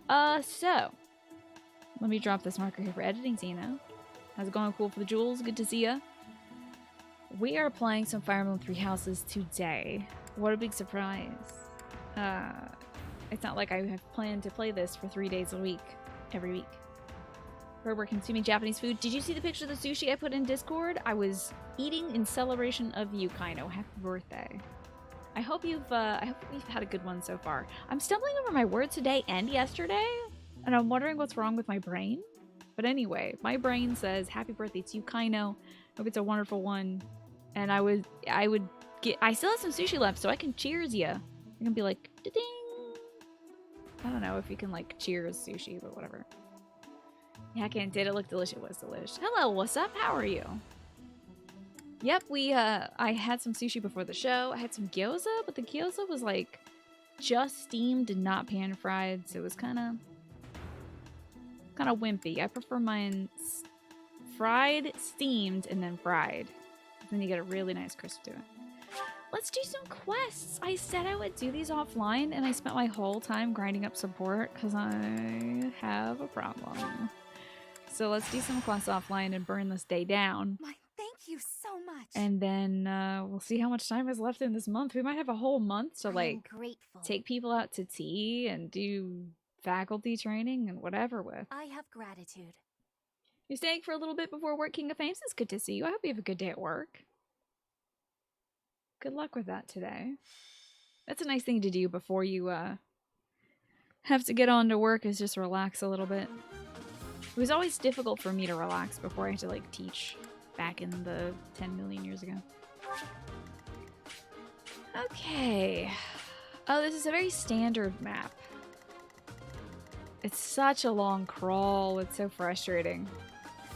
So let me drop this marker here for editing, Zena. How's it going? Cool for the jewels? Good to see ya. We are playing some Fire Emblem Three Houses today. What a big surprise. It's not like I have planned to play this for 3 days a week, every week. We're consuming Japanese food. Did you see the picture of the sushi I put in Discord? I was eating in celebration of you, Kaino. Happy birthday. I hope you've had a good one so far. I'm stumbling over my words today and yesterday, and I'm wondering what's wrong with my brain. But anyway, my brain says happy birthday to you, Kaino. Hope it's a wonderful one. And I still have some sushi left, so I can cheers ya. I can be like, da-ding. I don't know if you can like cheers sushi, but whatever. Yeah, I can't. Did it look delicious? It was delicious. Hello, what's up? How are you? Yep, I had some sushi before the show. I had some gyoza, but the gyoza was like just steamed and not pan fried, so it was kind of wimpy. I prefer mine fried, steamed, and then fried. Then you get a really nice crisp to it. Let's do some quests. I said I would do these offline, and I spent my whole time grinding up support because I have a problem. So let's do some quests offline and burn this day down. Thank you so much. And then we'll see how much time is left in this month. We might have a whole month to like take people out to tea and do faculty training and whatever with. I have gratitude. You're staying for a little bit before work, King of Fames? It's good to see you. I hope you have a good day at work. Good luck with that today. That's a nice thing to do before you have to get on to work, is just relax a little bit. It was always difficult for me to relax before I had to like teach back in the 10 million years ago. Okay. Oh, this is a very standard map. It's such a long crawl. It's so frustrating.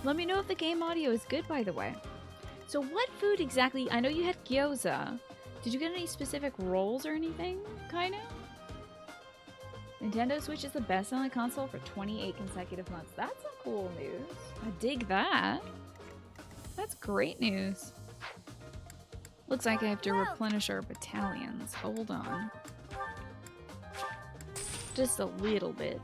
Let me know if the game audio is good, by the way. So what food exactly? I know you had gyoza. Did you get any specific rolls or anything, Kaino? Nintendo Switch is the best-selling console for 28 consecutive months. That's some cool news. I dig that. That's great news. Looks like I have to replenish our battalions. Hold on. Just a little bit.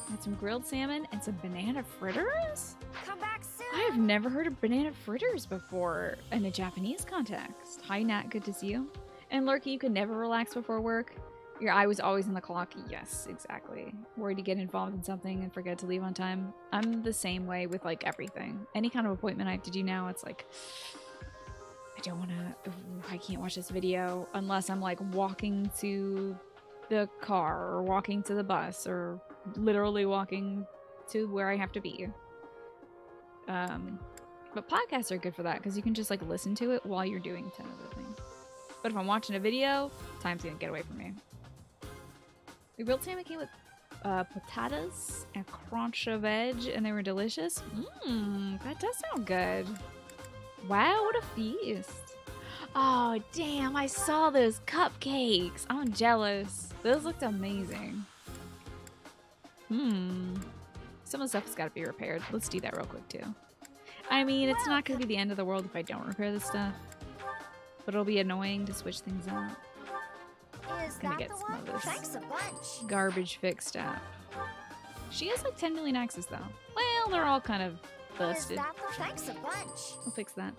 Had some grilled salmon and some banana fritters? Come back soon. I have never heard of banana fritters before in a Japanese context. Hi, Nat. Good to see you. And Lurky, you can never relax before work. Your eye was always on the clock. Yes, exactly. Worried to get involved in something and forget to leave on time. I'm the same way with like everything. Any kind of appointment I have to do now, it's like, I can't watch this video unless I'm like walking to the car or walking to the bus or literally walking to where I have to be. But podcasts are good for that because you can just like listen to it while you're doing 10 other things. But if I'm watching a video, time's gonna get away from me. The grilled salmon came with potatoes and crunch of veg, and they were delicious. That does sound good. Wow, what a feast. Oh, damn, I saw those cupcakes. I'm jealous. Those looked amazing. Some of the stuff has got to be repaired. Let's do that real quick, too. I mean, it's not going to be the end of the world if I don't repair this stuff. But it'll be annoying to switch things out. Is Gonna that get the some one? of this Thanks a bunch. garbage fixed up. She has like 10 million axes, though. Well, they're all kind of busted. Is that the thanks a bunch? We'll fix that.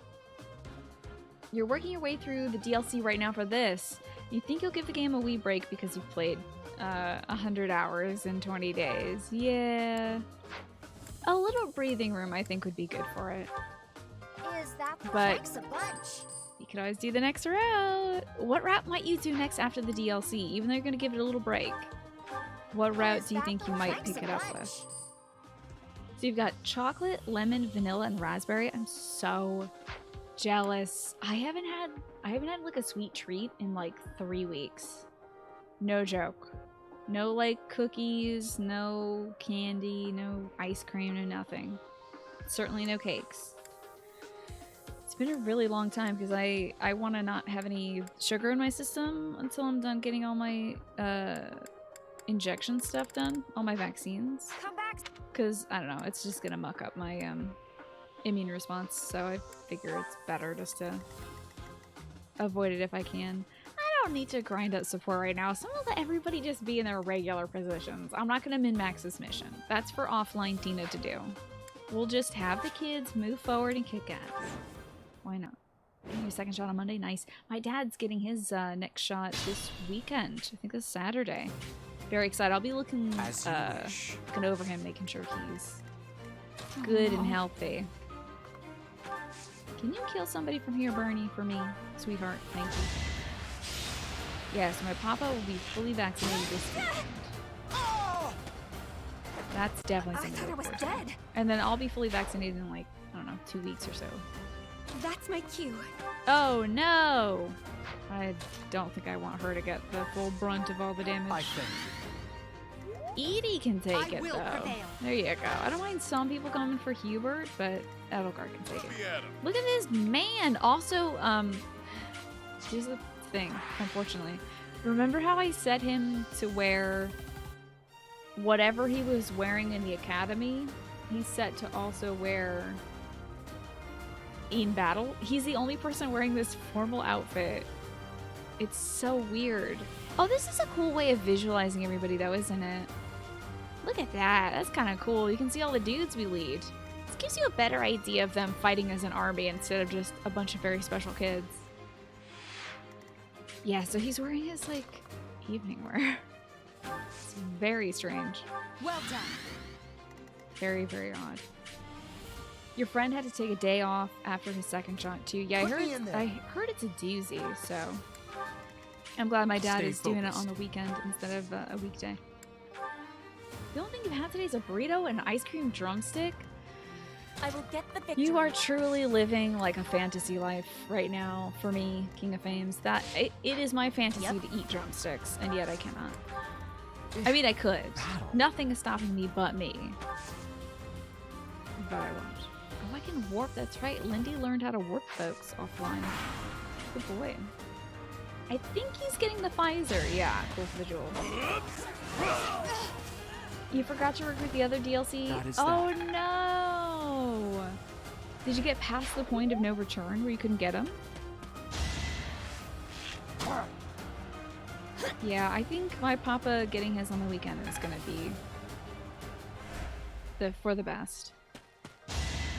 You're working your way through the DLC right now for this. You think you'll give the game a wee break because you've played 100 hours in 20 days. Yeah. A little breathing room, I think, would be good for it. Is that the But thanks a bunch? you could always do the next route. What route might you do next after the DLC, even though you're going to give it a little break? What route do you think you might pick it up with? So you've got chocolate, lemon, vanilla, and raspberry. I'm so jealous. I haven't had like a sweet treat in like 3 weeks. No joke. No like cookies, no candy, no ice cream, no nothing. Certainly no cakes. It's been a really long time because I want to not have any sugar in my system until I'm done getting all my injection stuff done, all my vaccines. Come back. Because, I don't know, it's just going to muck up my immune response, so I figure it's better just to avoid it if I can. I don't need to grind up support right now, so I'm gonna let everybody just be in their regular positions. I'm not gonna min-max this mission. That's for offline Tina to do. We'll just have the kids move forward and kick ass. Why not? Your second shot on Monday, nice. My dad's getting his next shot this weekend. I think this Saturday. Very excited. I'll be looking over him, making sure he's good and healthy. Can you kill somebody from here, Bernie, for me? Sweetheart, thank you. Yes, my papa will be fully vaccinated this weekend. That's definitely something I thought I was dead. And then I'll be fully vaccinated in like, I don't know, 2 weeks or so. That's my cue. Oh no! I don't think I want her to get the full brunt of all the damage. I thank you. Edie can take it, will though. prevail. There you go. I don't mind some people coming for Hubert, but Edelgard can take it. Look at this man! Also, here's the thing, unfortunately. Remember how I set him to wear whatever he was wearing in the academy? He's set to also wear in battle. He's the only person wearing this formal outfit. It's so weird. Oh, this is a cool way of visualizing everybody though, isn't it? Look at that. That's kind of cool. You can see all the dudes we lead. This gives you a better idea of them fighting as an army instead of just a bunch of very special kids. Yeah, so he's wearing his, like, evening wear. It's very strange. Well done. Very, very odd. Your friend had to take a day off after his second shot, too. Yeah, I heard it's a doozy, so... I'm glad my dad is doing it on the weekend instead of a weekday. The only thing you've had today is a burrito and an ice cream drumstick? I will get the victory. You are truly living like a fantasy life right now for me, King of Fames. That it is my fantasy to eat drumsticks, and yet I cannot. I mean, I could. Nothing is stopping me but me. But I won't. Oh, I can warp. That's right. Lindy learned how to warp folks offline. Good boy. I think he's getting the Pfizer. Yeah, cool visual. You forgot to recruit the other DLC? Oh no! Did you get past the point of no return where you couldn't get them? Yeah, I think my papa getting his on the weekend is gonna be for the best.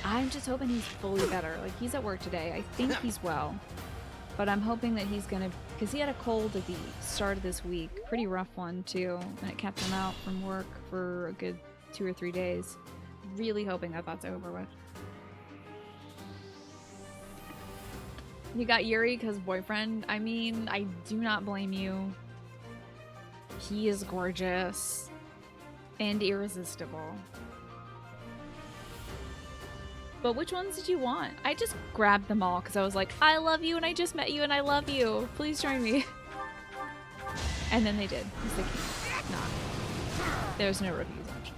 I'm just hoping he's fully better. Like, he's at work today. I think he's well. But I'm hoping that he's gonna, because he had a cold at the start of this week, pretty rough one too, and it kept him out from work for a good 2 or 3 days. Really hoping that that's over with. You got Yuri because boyfriend. I mean, I do not blame you. He is gorgeous and irresistible. But which ones did you want? I just grabbed them all because I was like, I love you and I just met you and I love you. Please join me. And then they did. There's no reviews option.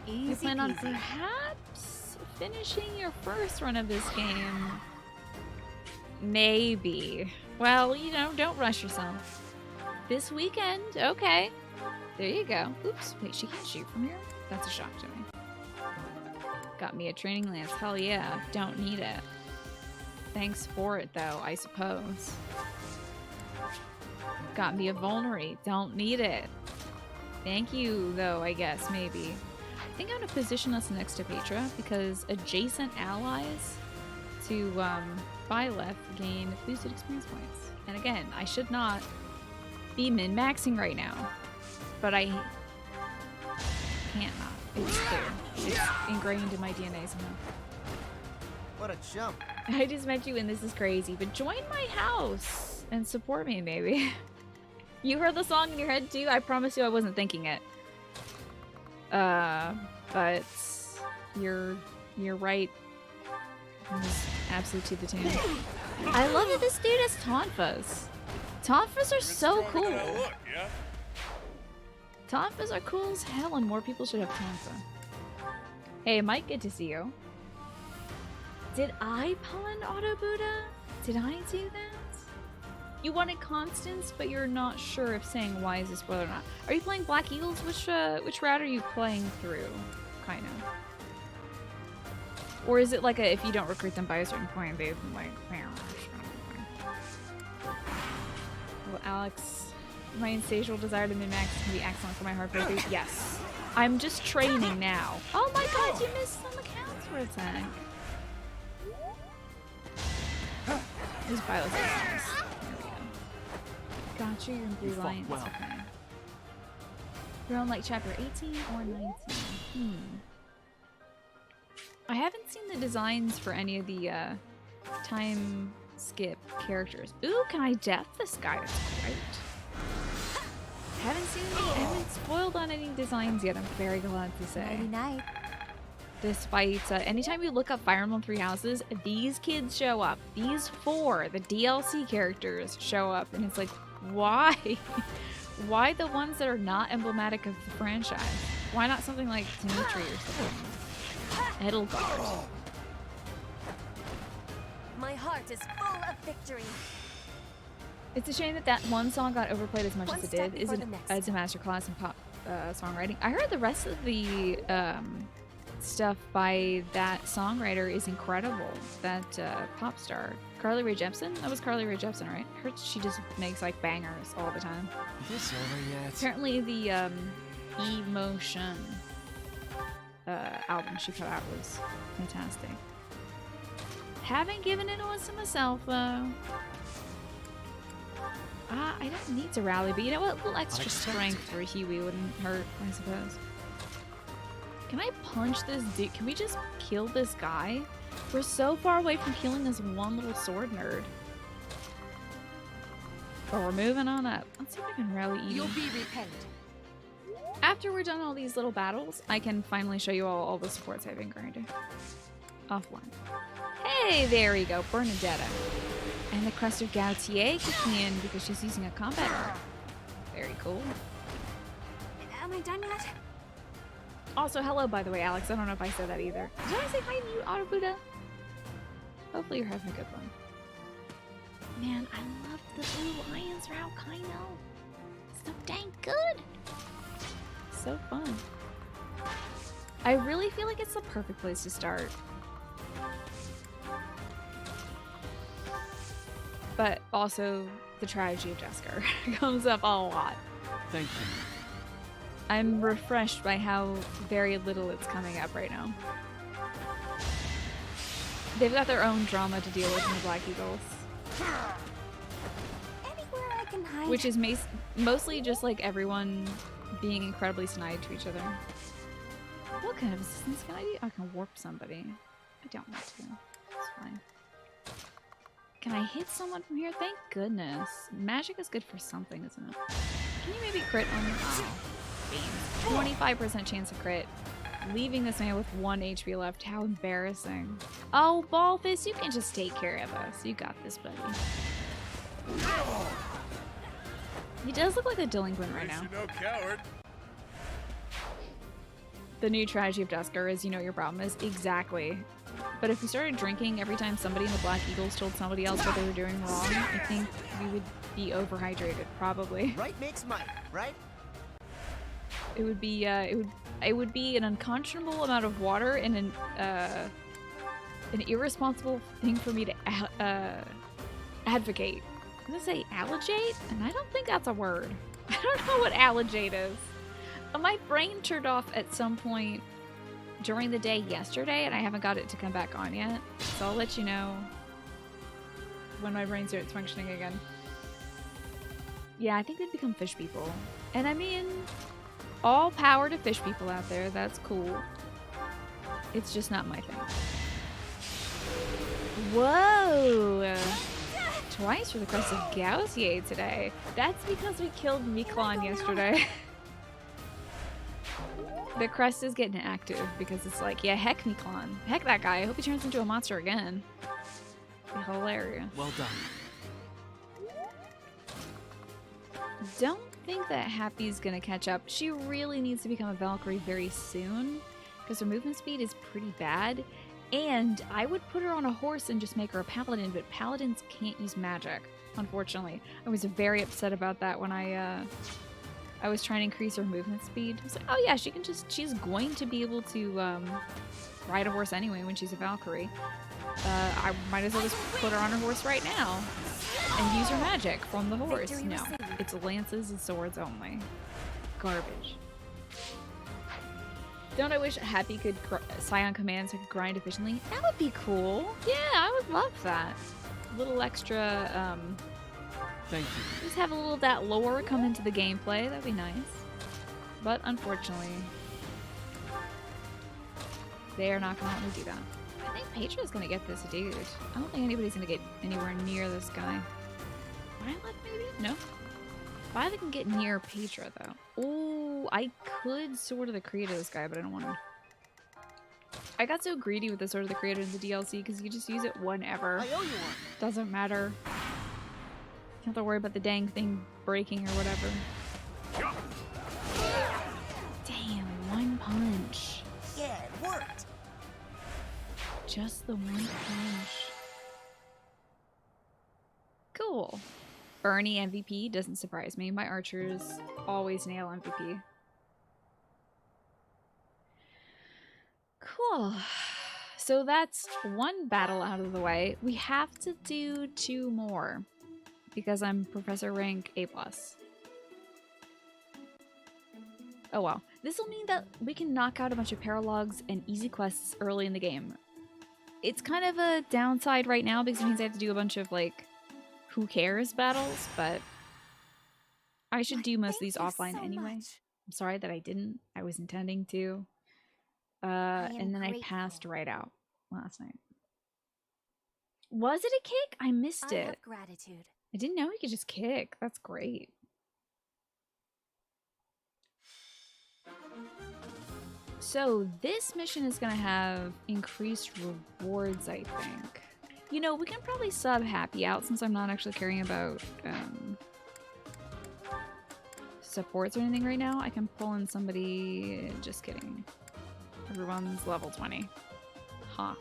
You plan on perhaps finishing your first run of this game? Maybe. Well, you know, don't rush yourself. This weekend, okay. There you go. Oops, wait, she can't shoot from here? That's a shock to me. Got me a training lance. Hell yeah. Don't need it. Thanks for it, though, I suppose. Got me a vulnerate. Don't need it. Thank you, though, I guess, maybe. I think I'm going to position us next to Petra, because adjacent allies to Byleth gain boosted experience points. And again, I should not be min-maxing right now, but I can't not. It's clear. It's ingrained in my DNA somehow. What a jump. I just met you and this is crazy, but join my house and support me, maybe. You heard the song in your head too? I promise you I wasn't thinking it. But you're right. It was absolute to the tune. I love that this dude has tonfas. Tonfas are so cool. Tonfas are cool as hell and more people should have tonfa. Hey Mike, good to see you. Did I pull an auto Buddha? Did I do that? You wanted Constance, but you're not sure if saying why is a spoiler or not. Are you playing Black Eagles? Which route are you playing through? Kind of. Or is it like a if you don't recruit them by a certain point, they've like Well, Alex, my insatiable desire to min-max can be excellent for my hard playthrough. Yes. I'm just training now. Oh my god, you missed some accounts for a sec. This bio is nice. There we go. Gotcha, you're in 3 lines. Well. Okay. You're on like chapter 18 or 19. I haven't seen the designs for any of the time skip characters. Ooh, can I death this guy? That's great. I haven't spoiled on any designs yet, I'm very glad to say. Nighty night. Despite, anytime you look up Fire Emblem Three Houses, these kids show up. These 4, the DLC characters, show up. And it's like, why? Why the ones that are not emblematic of the franchise? Why not something like Dimitri or something? Edelgard. My heart is full of victory. It's a shame that that one song got overplayed as much One as it step did. before the next. It's a masterclass in pop songwriting. I heard the rest of the stuff by that songwriter is incredible. That pop star, Carly Rae Jepsen. That was Carly Rae Jepsen, right? She just makes like bangers all the time. This over yet? Apparently, the Emotion album she put out was fantastic. Haven't given it a listen myself though. I don't need to rally, but you know what? A little extra strength for Huey wouldn't hurt, I suppose. Can I punch this dude? Can we just kill this guy? We're so far away from killing this one little sword nerd. But we're moving on up. Let's see if I can rally Edie. You'll be repaid. After we're done all these little battles, I can finally show you all the supports I've been grinding. Offline. Hey, there we go, Bernadetta. And the Crest of Gautier kicking in because she's using a combat art. Very cool. Am I done yet? Also, hello, by the way, Alex. I don't know if I said that either. Did I say hi to you, Autobuda? Hopefully you're having a good one. Man, I love the Blue Lions route, Kaino. So dang good. So fun. I really feel like it's the perfect place to start. But also, the tragedy of Jesker comes up a lot. Thank you. I'm refreshed by how very little it's coming up right now. They've got their own drama to deal with in the Black Eagles. Anywhere I can hide. Which is mostly just like everyone being incredibly snide to each other. What kind of assistance can I do? I can warp somebody. I don't want to. It's fine. Can I hit someone from here? Thank goodness. Magic is good for something, isn't it? Can you maybe crit on me? Oh, 25% chance of crit. Leaving this man with 1 HP left. How embarrassing. Oh, Ballfist, you can just take care of us. You got this, buddy. He does look like a delinquent right now. No coward. The new tragedy of Jesker is you know what your problem is. Exactly. But if we started drinking every time somebody in the Black Eagles told somebody else what they were doing wrong, I think we would be overhydrated, probably. Right makes might, right? It would be an unconscionable amount of water and an irresponsible thing for me to advocate. I'm gonna say allogate, and I don't think that's a word. I don't know what allogate is. My brain turned off at some point during the day yesterday, and I haven't got it to come back on yet. So I'll let you know when my brain starts functioning again. Yeah, I think we'd become fish people. And I mean, all power to fish people out there. That's cool. It's just not my thing. Whoa! Twice for the Crest of Gautier today. That's because we killed Miklon yesterday. The crest is getting active because it's like, yeah, heck Miklon. Heck that guy. I hope he turns into a monster again. Be hilarious. Well done. Don't think that Happy's gonna catch up. She really needs to become a Valkyrie very soon because her movement speed is pretty bad. And I would put her on a horse and just make her a paladin, but paladins can't use magic, unfortunately. I was very upset about that when I was trying to increase her movement speed. I was like, oh yeah, she's going to be able to ride a horse anyway when she's a Valkyrie. I might as well just put her on her horse right now and use her magic from the horse. Victory No, received. it's lances and swords only. Garbage. Don't I wish Happy could Scion commands could grind efficiently? That would be cool. Yeah, I would love that. A little extra, Thank you. just have a little of that lore come into the gameplay. That'd be nice. But unfortunately, they are not going to let me do that. I think Petra's going to get this dude. I don't think anybody's going to get anywhere near this guy. Violet, maybe? No. Violet can get near Petra, though. Oh, I could Sword of the Creator this guy, but I don't want to. I got so greedy with the Sword of the Creator in the DLC because you just use it whenever. I owe you one. Doesn't matter. You don't have to worry about the dang thing breaking or whatever. Damn, one punch. Yeah, it worked. Just the one punch. Cool. Bernie MVP doesn't surprise me. My archers always nail MVP. Cool. So that's one battle out of the way. We have to do 2 more because I'm Professor rank A+. Oh wow. This will mean that we can knock out a bunch of paralogs and easy quests early in the game. It's kind of a downside right now because it means I have to do a bunch of like who cares battles, but I should do most of these offline anyway. I'm sorry that I didn't. I was intending to. And then I passed right out last night. Was it a kick? I missed I it. have gratitude. I didn't know you could just kick. That's great. So this mission is going to have increased rewards, I think. You know, we can probably sub Happy out since I'm not actually caring about supports or anything right now. I can pull in somebody. Just kidding. Everyone's level 20. Huh.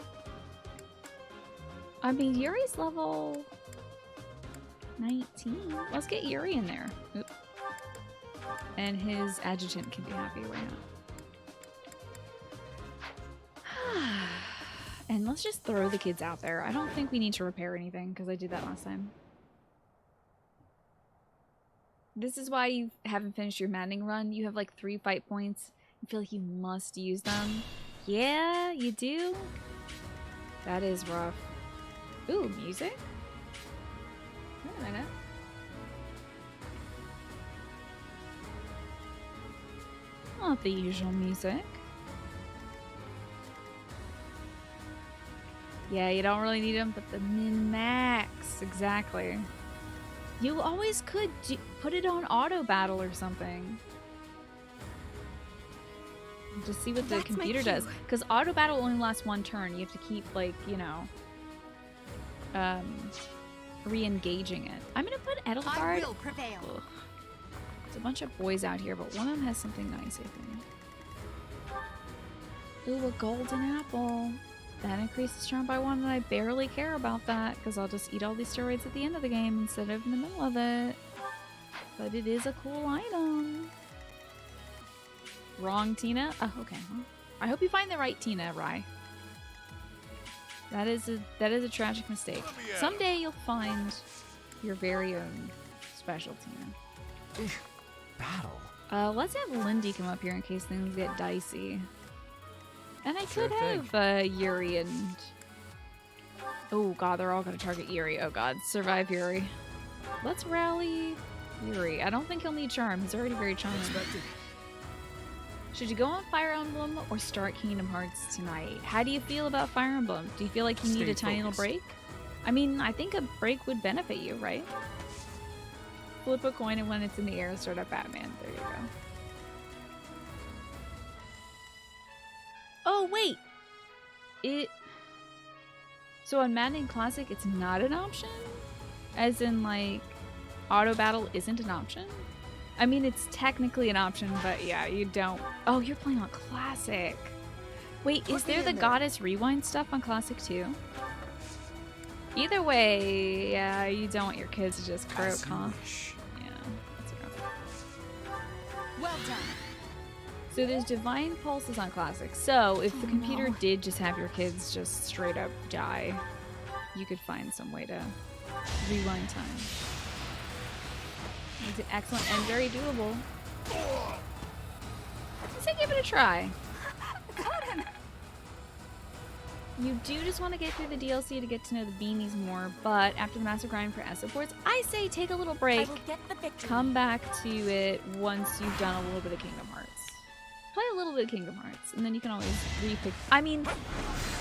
I mean, Yuri's level 19. Let's get Yuri in there. Oop. And his adjutant can be happy right now. And let's just throw the kids out there. I don't think we need to repair anything because I did that last time. This is why you haven't finished your maddening run. You have like 3 fight points. You feel like you must use them. Yeah, you do? That is rough. Ooh, music? Wait a minute. Not the usual music. Yeah, you don't really need them, but the min-max. Exactly. You always could put it on auto battle or something. Just see what the computer does. Because auto battle only lasts 1 turn. You have to keep, like, you know, re-engaging it. I'm gonna put Edelgard. I will prevail. Ugh. There's a bunch of boys out here, but one of them has something nice, I think. Ooh, a golden apple. That increases turn by 1, and I barely care about that because I'll just eat all these steroids at the end of the game instead of in the middle of it. But it is a cool item. Wrong Tina? Oh, okay. Well, I hope you find the right Tina, Rye. That is a tragic mistake. Someday you'll find your very own special Tina. Battle. Let's have Lindy come up here in case things get dicey. And I Sure could have Yuri and... Oh god, they're all going to target Yuri. Oh god, survive Yuri. Let's rally Yuri. I don't think he'll need charm. He's already very charming. Should you go on Fire Emblem or start Kingdom Hearts tonight? How do you feel about Fire Emblem? Do you feel like you need Stay a tiny little focused. break? I mean, I think a break would benefit you, right? Flip a coin and when it's in the air, start up Batman. There you go. Oh, wait! So on Madden Classic, it's not an option? As in, like, auto battle isn't an option? I mean, it's technically an option, but yeah, you don't. Oh, you're playing on Classic. Wait, is there the Goddess Rewind stuff on Classic too? Either way, yeah, you don't want your kids to just croak, huh? Yeah, that's rough. Well done. So there's divine pulses on classic. So if the computer did just have your kids just straight up die, you could find some way to rewind time. It's excellent and very doable. I say give it a try. Got him. You do just want to get through the DLC to get to know the beanies more, but after the massive grind for S supports, I say take a little break. I will get the victory. Come back to it once you've done a little bit of Kingdom Hearts. Play a little bit of Kingdom Hearts, and then you can always repick. I mean,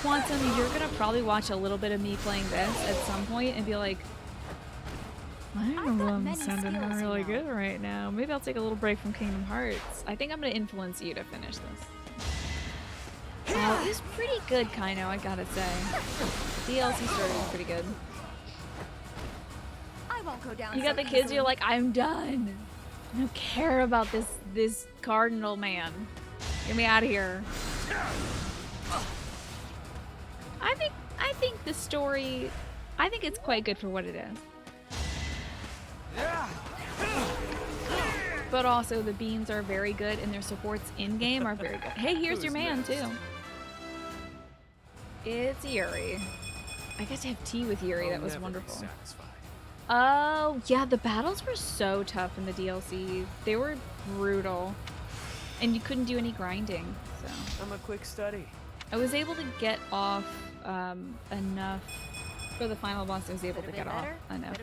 Quantum, you're gonna probably watch a little bit of me playing this at some point and be like, I don't know, I'm sounding really good right now. Maybe I'll take a little break from Kingdom Hearts. I think I'm gonna influence you to finish this. Oh, it was pretty good, Kaino, I gotta say. DLC story was pretty good. I won't go down. You got the kids, you're like, I'm done. I don't care about this cardinal man. Get me out of here. I think the story, I think it's quite good for what it is. But also the beans are very good and their supports in game are very good. Hey, here's your man too. It's Yuri. I got to have tea with Yuri. That was wonderful. Oh, yeah, the battles were so tough in the DLC. They were brutal. And you couldn't do any grinding, so. I'm a quick study. I was able to get off enough for the final boss. I was able to get off enough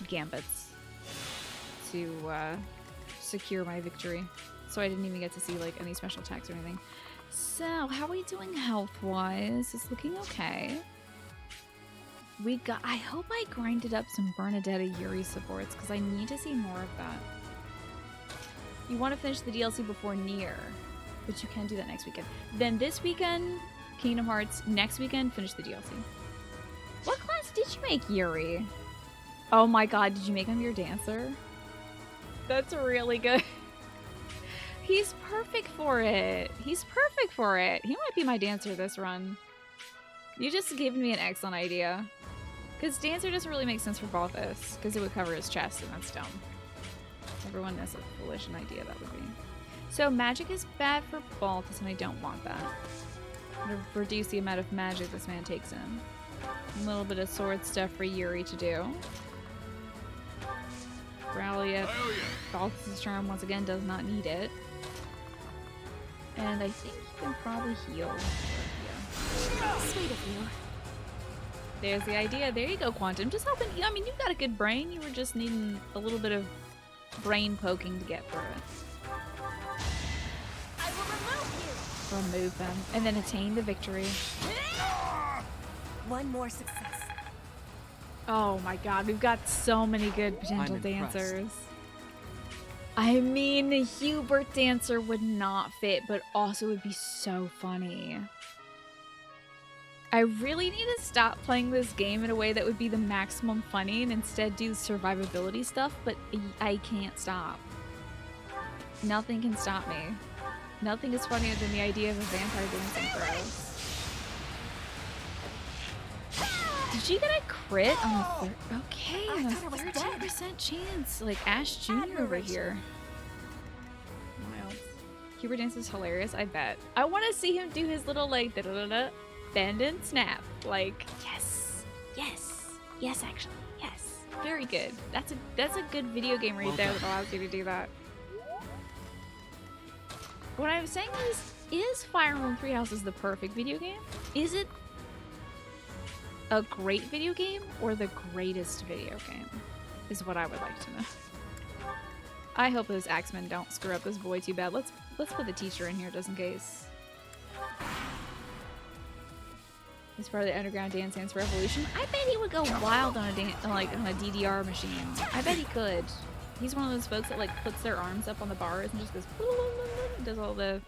gambits to secure my victory. So I didn't even get to see like any special attacks or anything. So how are we doing health-wise? It's looking okay. We got. I hope I grinded up some Bernadetta Yuri supports because I need to see more of that. You want to finish the DLC before Nier, but you can do that next weekend. Then this weekend, Kingdom Hearts. Next weekend, finish the DLC. What class did you make Yuri? Oh my god, did you make him your dancer? That's really good. He's perfect for it. He's perfect for it. He might be my dancer this run. You just gave me an excellent idea. Because dancer doesn't really make sense for Balthus, because it would cover his chest, and that's dumb. Everyone knows a foolish an idea that would be. So magic is bad for Balthus, and I don't want that. I'm gonna reduce the amount of magic this man takes in. A little bit of sword stuff for Yuri to do. Rally up. Balthus' charm once again does not need it. And I think you can probably heal. Yeah. Sweet of you. There's the idea. There you go, Quantum. Just helping you. I mean, you've got a good brain. You were just needing a little bit of brain poking to get through it. I will remove Remove them. And then attain the victory. you. One more success. Oh my god, we've got so many good potential dancers. I mean, the Hubert dancer would not fit, but also would be so funny. I really need to stop playing this game in a way that would be the maximum funny and instead do survivability stuff, but I can't stop. Nothing can stop me. Nothing is funnier than the idea of a vampire dancing for us. Did you get a crit on the third? Okay, I a thought it was 13% chance. Like Ash Jr. over here. Wild. Hubert Dance is hilarious, I bet. I want to see him do his little like da-da-da-da, bend and snap. Like, yes, yes, yes, actually, yes. Very good. That's a good video game right there that allows you to do that. What I was saying is Fire Emblem Three Houses the perfect video game? Is it a great video game or the greatest video game is what I would like to know. I hope those axemen don't screw up this boy too bad. Let's put the teacher in here just in case. He's part of the underground Dance Dance Revolution. I bet he would go wild on a DDR machine. I bet he could. He's one of those folks that like puts their arms up on the bars and just goes and does all the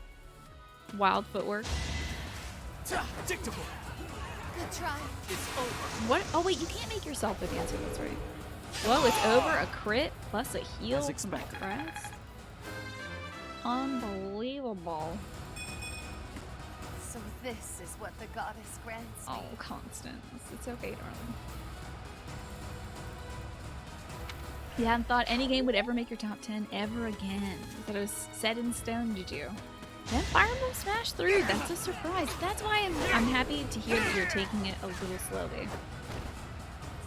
wild footwork. Dictable. Good try. It's over. What? Oh wait, you can't make yourself a dancer. That's right. Whoa, it's over. A crit plus a heal. As expected. My crest. Unbelievable. So this is what the goddess grants me. Oh, Constance. It's okay, darling. You hadn't thought any game would ever make your top 10 ever again. That it was set in stone, did you? Then Fire Emblem smashed through. That's a surprise. That's why I'm happy to hear that you're taking it a little slowly.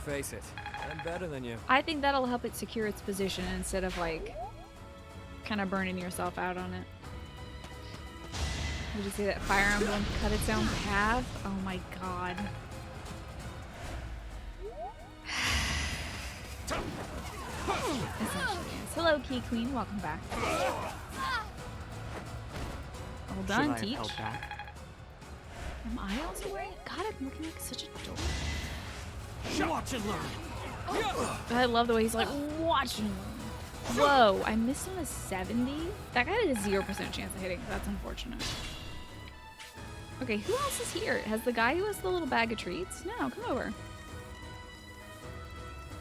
Face it, I'm better than you. I think that'll help it secure its position instead of like kind of burning yourself out on it. Did you see that Fire Emblem cut its own path? Oh my god. Essentially, yes. Hello, Key Queen. Welcome back. Well done, Should I have Teach. held back? Am I also wearing it? God, I'm looking like such a dork. Watch and learn. I love the way he's like, watch and learn. Whoa, I missed on a 70? That guy had a 0% chance of hitting. That's unfortunate. Okay, who else is here? Has the guy who has the little bag of treats? No, come over.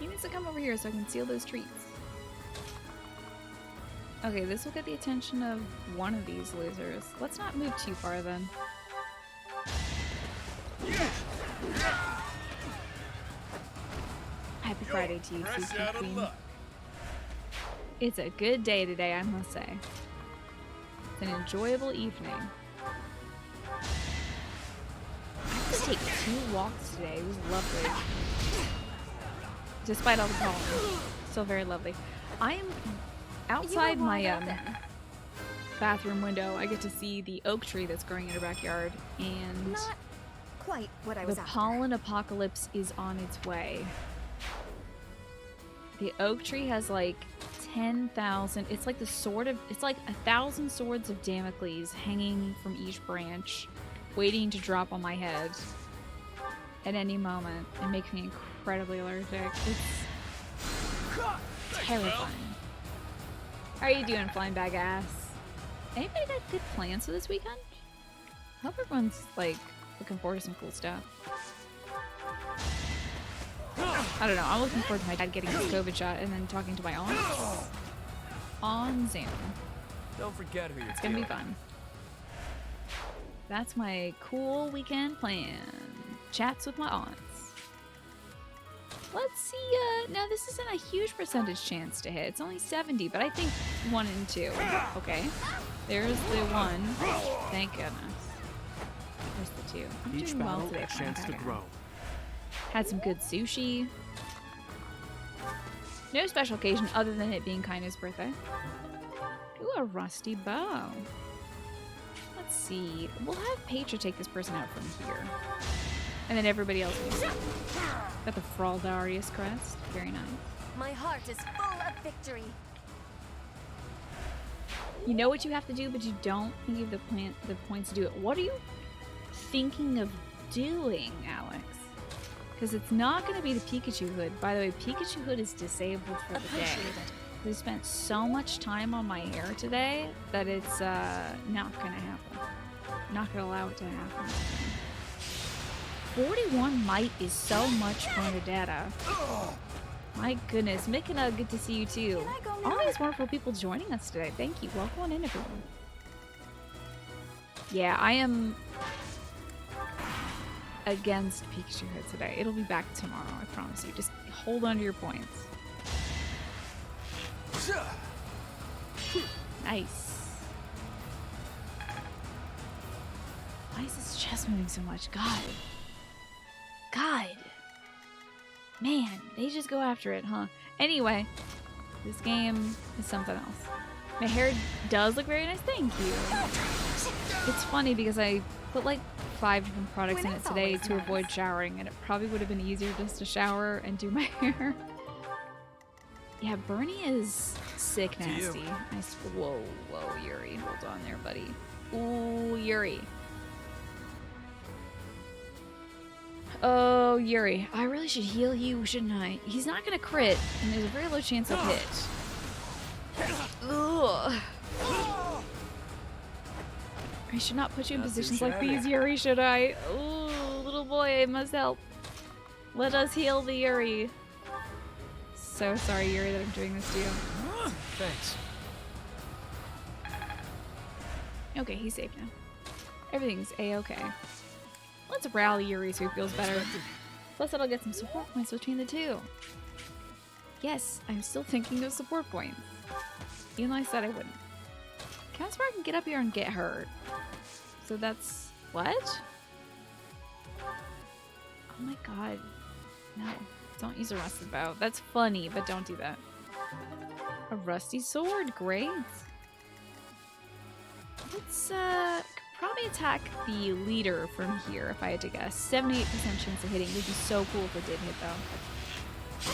He needs to come over here so I can steal those treats. Okay, this will get the attention of one of these losers. Let's not move too far then. Happy Friday to you, Susie Queen. It's a good day today, I must say. It's an enjoyable evening. I had to take 2 walks today. It was lovely. Despite all the pollen. Still very lovely. I am outside my bathroom window. I get to see the oak tree that's growing in our backyard, and Not quite what I the was after. pollen apocalypse is on its way. The oak tree has like 10,000. It's like it's like 1,000 swords of Damocles hanging from each branch, waiting to drop on my head at any moment and make me incredibly allergic. It's terrifying. How are you doing, flying bag ass? Anybody got good plans for this weekend? I hope everyone's like looking forward to some cool stuff. I don't know. I'm looking forward to my dad getting his COVID shot and then talking to my aunt on Zoom. Don't forget who you're It's gonna be fun. That's my cool weekend plan. Chats with my aunts. Let's see. Now this isn't a huge percentage chance to hit. It's only 70, but I think 1 and 2. Okay. There's the 1. Thank goodness. There's the 2. I'm Each doing well battle today. a chance to grow. Had some good sushi. No special occasion other than it being Kaina's birthday. Ooh, a rusty bow. Let's see. We'll have Petra take this person out from here. And then everybody else will see. Got the Fraldarius crest. Very nice. My heart is full of victory. You know what you have to do, but you don't think you have the points to do it. What are you thinking of doing, Alex? Because it's not going to be the Pikachu hood. By the way, Pikachu hood is disabled for the day. I spent so much time on my hair today that it's not going to happen. Not going to allow it to happen. 41 might is so much Bernadetta. My goodness. Mikina, good to see you too. Can I go now? All these wonderful people joining us today. Thank you. Welcome on in, everyone. Yeah, I am against Pikachu Hood today. It'll be back tomorrow, I promise you. Just hold on to your points. Nice. Why is this chest moving so much? God. Man, they just go after it, huh? Anyway, this game is something else. My hair does look very nice. Thank you. It's funny because I put like 5 different products in it today to avoid showering, and it probably would have been easier just to shower and do my hair. Yeah, Bernie is sick nasty. Whoa, Yuri. Hold on there, buddy. Ooh, Yuri. Oh, Yuri. I really should heal you, shouldn't I? He's not gonna crit, and there's a very low chance of hit. Ugh. I should not put you in positions like these, Yuri, should I? Ooh, little boy, I must help. Let us heal the Yuri. So sorry, Yuri, that I'm doing this to you. Thanks. Okay, he's safe now. Everything's a-okay. Let's rally Yuri so he feels better. Plus, it'll get some support points between the two. Yes, I'm still thinking of support points. Even though I said I wouldn't. Caspar can get up here and get hurt. So that's... What? Oh my god. No. Don't use a rusted bow. That's funny, but don't do that. A rusty sword. Great. Let's probably attack the leader from here if I had to guess. 78% chance of hitting. Would be so cool if it did hit though.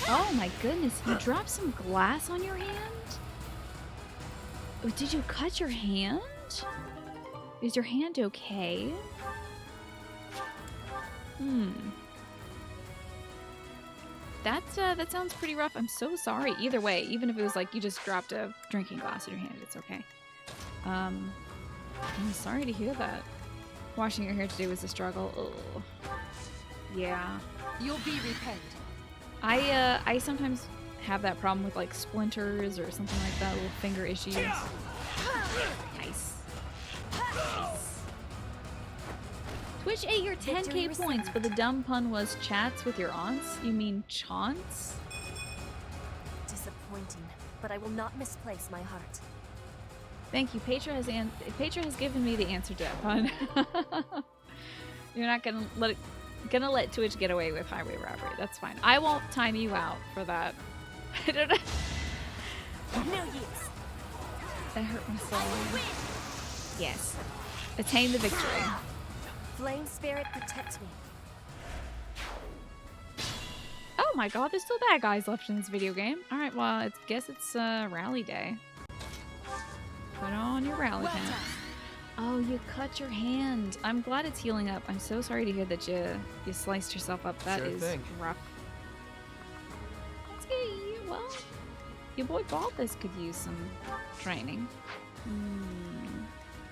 Oh my goodness, you dropped some glass on your hand? Oh, did you cut your hand? Is your hand okay? That sounds pretty rough. I'm so sorry. Either way, even if it was like you just dropped a drinking glass in your hand, it's okay. I'm sorry to hear that. Washing your hair today was a struggle. Ugh. Yeah. You'll be repaid. I sometimes have that problem with like splinters or something like that, little finger issues. Nice. Twitch ate your 10k points, but the dumb pun was chats with your aunts? You mean chaunts? Disappointing, but I will not misplace my heart. Thank you. Petra has given me the answer to that pun. You're not gonna let Twitch get away with highway robbery. That's fine. I won't time you out for that. I don't know. No use. That hurt my soul. Yes. Attain the victory. Flame spirit protects me. Oh my god, there's still bad guys left in this video game. Alright, well, I guess it's rally day. Put on your rally pants. Oh, you cut your hand. I'm glad it's healing up. I'm so sorry to hear that you sliced yourself up. That is rough. Okay, well, your boy Balthus could use some training.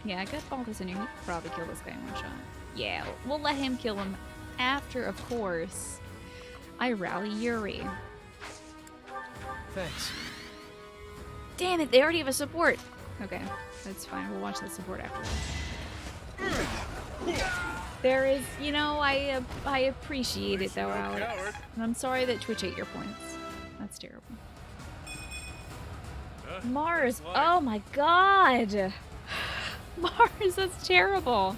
Yeah, I got Balthus in here. He could probably kill this guy in one shot. Yeah, we'll let him kill him after, of course, I rally Yuri. Thanks. Damn it, they already have a support. Okay, that's fine. We'll watch that support afterwards. There is, you know, I appreciate it though, Alex. And I'm sorry that Twitch ate your points. That's terrible. Mars, oh my god! Mars, that's terrible.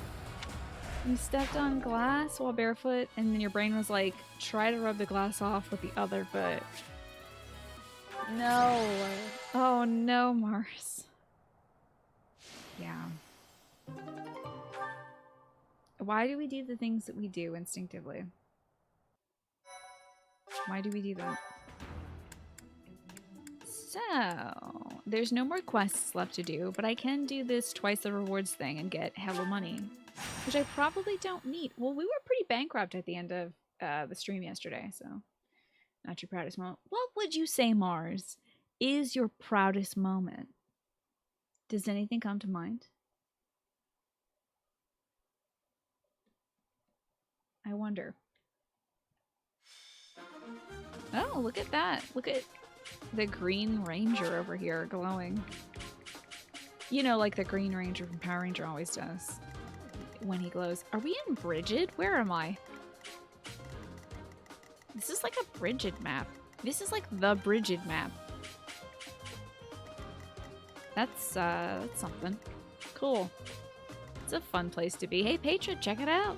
You stepped on glass while barefoot, and then your brain was like, try to rub the glass off with the other foot. No. Oh no, Mars. Yeah. Why do we do the things that we do instinctively? Why do we do that? So, there's no more quests left to do, but I can do this twice the rewards thing and get hella money, which I probably don't need. Well, we were pretty bankrupt at the end of the stream yesterday, so not your proudest moment. What would you say, Mars, is your proudest moment? Does anything come to mind? I wonder. Oh, look at that. Look at the Green Ranger over here glowing. You know, like the Green Ranger from Power Ranger always does when he glows. Are we in Bridget? Where am I? This is like a Bridget map. This is like the Bridget map. That's something. Cool. It's a fun place to be. Hey, Petra, check it out.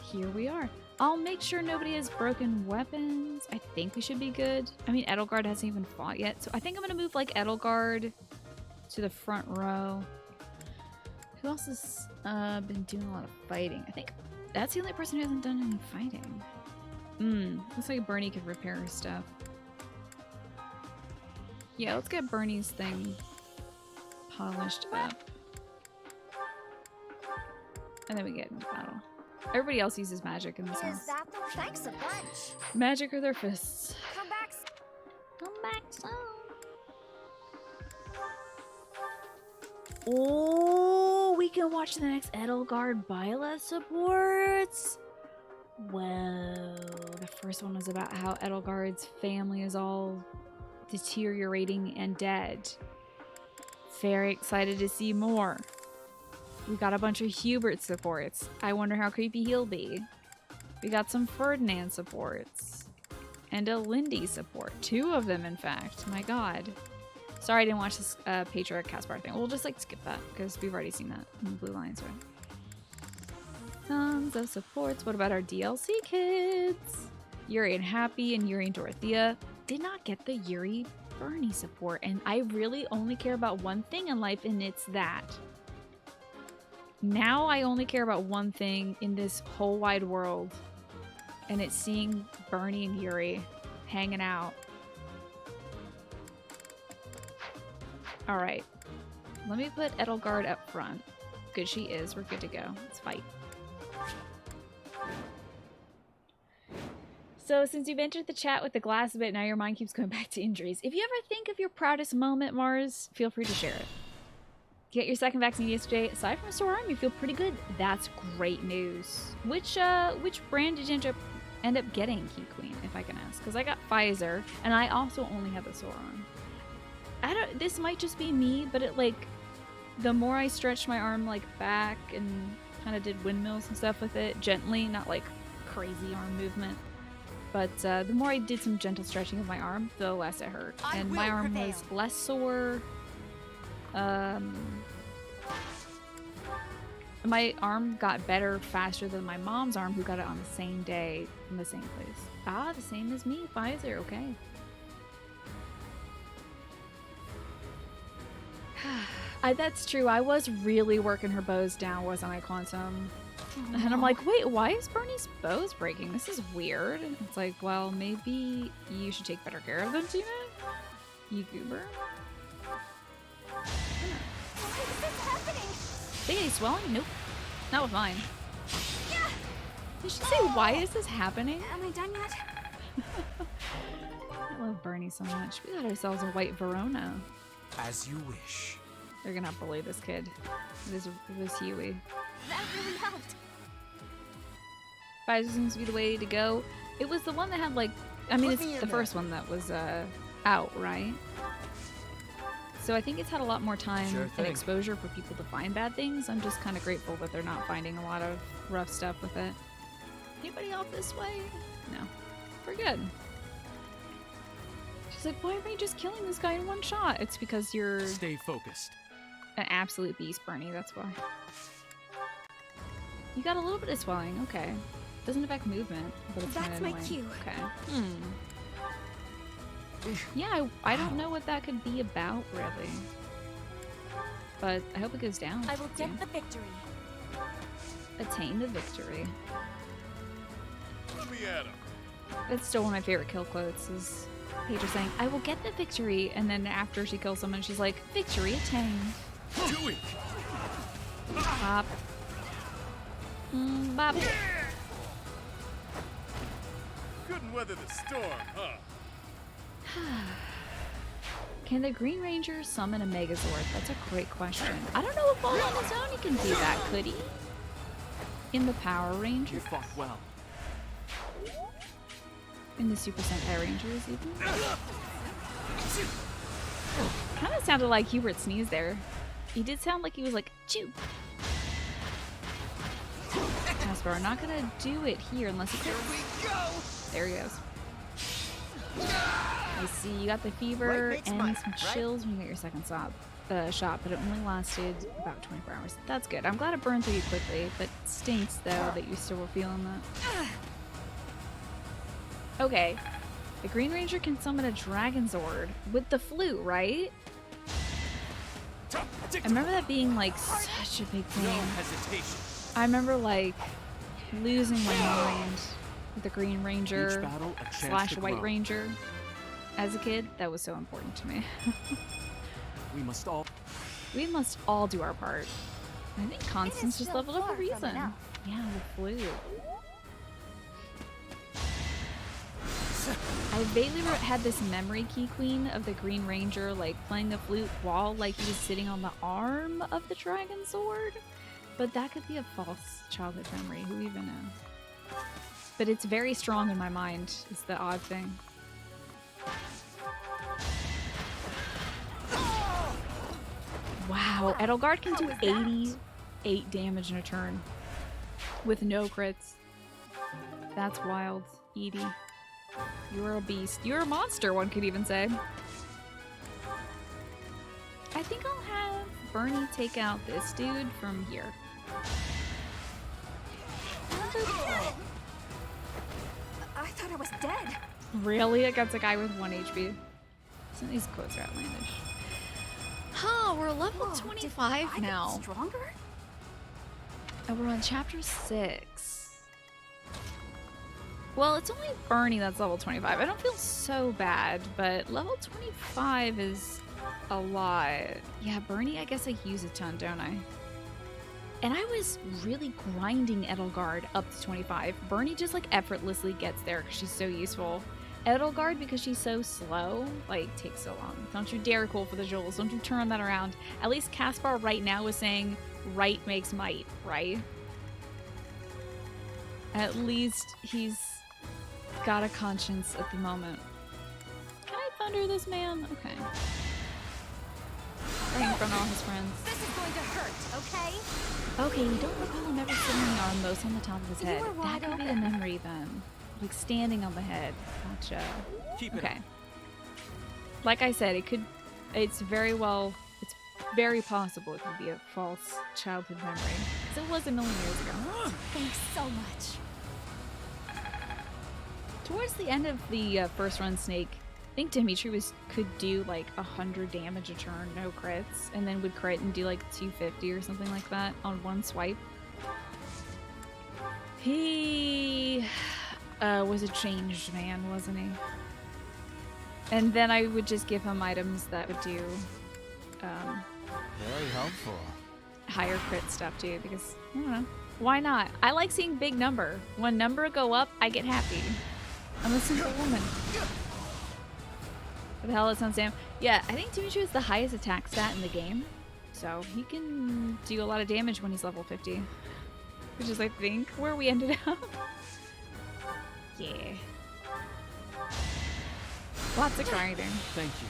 Here we are. I'll make sure nobody has broken weapons. I think we should be good. I mean, Edelgard hasn't even fought yet, so I think I'm gonna move like Edelgard to the front row. Who else has been doing a lot of fighting? I think that's the only person who hasn't done any fighting. Looks like Bernie could repair her stuff. Yeah, let's get Bernie's thing polished up. And then we get into battle. Everybody else uses magic in this house. Thanks a bunch. Magic or their fists. Come back. Come back soon. Oh, we can watch the next Edelgard Byla supports. Whoa. The first one was about how Edelgard's family is all deteriorating and dead. Very excited to see more. We got a bunch of Hubert supports. I wonder how creepy he'll be. We got some Ferdinand supports. and a Lindy support. 2 of them, in fact. My god. Sorry I didn't watch this Patriarch Caspar thing. We'll just like skip that because we've already seen that in the Blue Lions, right? Tons of supports. What about our DLC kids? Yuri and Happy and Yuri and Dorothea did not get the Yuri Bernie support, and I really only care about one thing in life, and it's that. Now I only care about one thing in this whole wide world, and it's seeing Bernie and Yuri hanging out. Alright. Let me put Edelgard up front. Good she is. We're good to go. Let's fight. So since you've entered the chat with the glass a bit, now your mind keeps going back to injuries. If you ever think of your proudest moment, Mars, feel free to share it. Get your second vaccine yesterday. Aside from a sore arm, you feel pretty good. That's great news. Which brand did you end up getting, Key Queen, if I can ask? Because I got Pfizer, and I also only have a sore arm. This might just be me, but it like, the more I stretched my arm like back and kind of did windmills and stuff with it, gently, not like crazy arm movement. But the more I did some gentle stretching of my arm, the less it hurt. And my arm was less sore. My arm got better faster than my mom's arm, who got it on the same day from the same place. Ah, the same as me, Pfizer, okay. That's true. I was really working her bows down, wasn't I, Quantum? Oh, and I'm like, wait, why is Bernie's bows breaking? This is weird. It's like, well, maybe you should take better care of them, Tina? You goober? Why is this happening? Think any swelling? Nope. Not with mine. Yeah. Did she say, why is this happening? Am I done yet? I love Bernie so much. We got ourselves a white Verona. As you wish. They're gonna bully this kid. It was Huey. That really helped. Pfizer seems to be the way to go. It was the one that had like, I mean, it's the first one that was out, right? So I think it's had a lot more time and exposure for people to find bad things. I'm just kind of grateful that they're not finding a lot of rough stuff with it. Anybody off this way? No. We're good. She's like, why are we just killing this guy in one shot? It's because you're... Stay focused. An absolute beast, Bernie, that's why. You got a little bit of swelling, okay. Doesn't affect movement, but it's That's my cue. Okay. Yeah, I don't know what that could be about, really. But I hope it goes down. I will get the victory. Attain the victory. Let me at him. That's still one of my favorite kill quotes, is Paige saying, I will get the victory, and then after she kills someone, she's like, victory attained. Do it. Bop. Bop. Couldn't weather the storm, huh? Can the Green Ranger summon a Megazord? That's a great question. I don't know if all on his own he can do that, could he? In the Power Rangers? You fought well. In the Super Sentai Rangers, even? Kind of sounded like Hubert sneezed there. He did sound like he was like, chew. Caspar, not gonna do it here unless he Here we go. There he goes. I see you got the fever and some chills when you got your second shot, but it only lasted about 24 hours. That's good. I'm glad it burned through you quickly, but it stinks though that you still were feeling that. Okay, the Green Ranger can summon a Dragon Zord with the flute, right? I remember that being like such a big thing. No hesitation. I remember like losing my mind with the Green Ranger / White Ranger as a kid. That was so important to me. We must all do our part. I think Constance just leveled up a reason. Yeah, the flute. I vaguely had this memory, Key Queen, of the Green Ranger like playing the flute while like he was sitting on the arm of the Dragon Sword. But that could be a false childhood memory. Who even knows? But it's very strong in my mind, is the odd thing. Wow, Edelgard can do 88 damage in a turn with no crits. That's wild, Edie. You're a beast. You're a monster, one could even say. I think I'll have Bernie take out this dude from here. I thought I was dead. Really? It got a guy with 1 HP. Some of these quotes are outlandish. Huh, we're level Whoa, 25 did I get now. Stronger? And we're on chapter 6. Well, it's only Bernie that's level 25. I don't feel so bad, but level 25 is a lot. Yeah, Bernie, I guess I use a ton, don't I? And I was really grinding Edelgard up to 25. Bernie just like effortlessly gets there because she's so useful. Edelgard, because she's so slow, like takes so long. Don't you dare call for the jewels. Don't you turn that around. At least Caspar right now is saying right makes might, right? At least he's got a conscience at the moment. Can I thunder this man? Okay. Right in front of all his friends. This is going to hurt, okay? Okay, you don't recall him ever sitting on most on the top of his You head. were That wide could be the open. memory then. Like standing on the head. Gotcha. Keep it Okay. up. Like I said, it's very possible it could be a false childhood memory. Because it was a million years ago. Thanks so much. Towards the end of the first run Snake, I think Dimitri could do like 100 damage a turn, no crits, and then would crit and do like 250 or something like that on one swipe. He was a changed man, wasn't he? And then I would just give him items that would do Very helpful. higher crit stuff too, because I don't know. Why not? I like seeing big number. When number go up, I get happy. I'm a simple woman. What the hell, that sounds damn. Yeah, I think Dimitri is the highest attack stat in the game. So he can do a lot of damage when he's level 50. Which is, I think, where we ended up. Yeah. Lots of grinding. Thank you.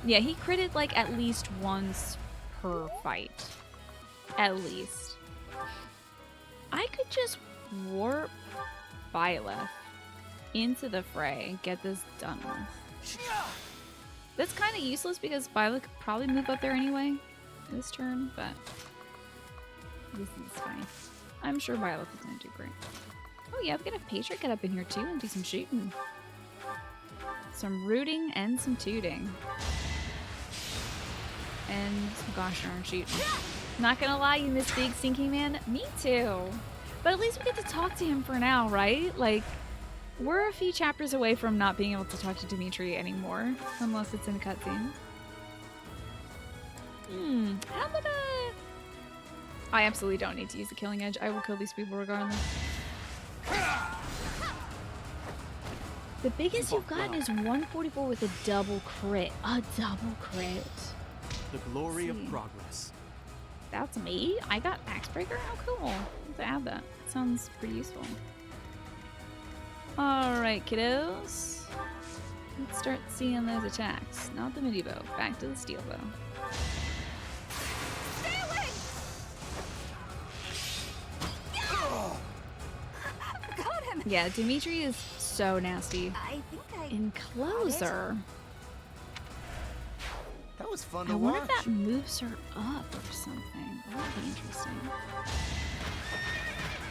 Yeah, he critted like at least once per fight. At least. I could just warp Byleth into the fray and get this done with. That's kind of useless because Byleth could probably move up there anyway this turn, but this is fine. I'm sure Byleth is going to do great. Oh yeah, we got a Patriot get up in here too and do some shooting. Some rooting and some tooting. And some gosh darn shooting. Not gonna lie, you miss Big Sinking Man? Me too. But at least we get to talk to him for now, right? Like, we're a few chapters away from not being able to talk to Dimitri anymore. Unless it's in a cutscene. How about I absolutely don't need to use the Killing Edge. I will kill these people regardless. The biggest you've gotten is 144 with a double crit. A double crit. The glory of See. progress. That's me? I got Axebreaker? Oh, cool. Let's add that. Sounds pretty useful. Alright, kiddos. Let's start seeing those attacks. Not the midi bow. Back to the steel bow. Stay away! Got him! Yeah, Dimitri is so nasty. I think I... In closer, That was fun I to wonder watch. if that moves her up or something. That would be interesting.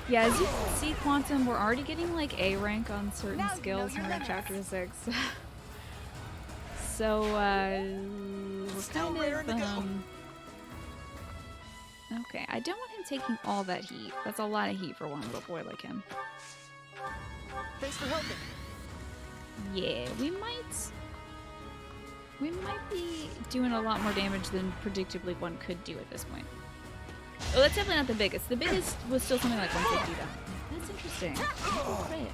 Yeah, as you can see, Quantum, we're already getting like A rank on certain Now you know skills your when we're in limits. chapter 6. So, we're Still kind raring of, to go. Okay, I don't want him taking all that heat. That's a lot of heat for one little boy like him. Thanks for helping. Yeah, we might be doing a lot more damage than predictably one could do at this point. Oh, that's definitely not the biggest. The biggest was still something like 150 though. That's interesting. Double crit.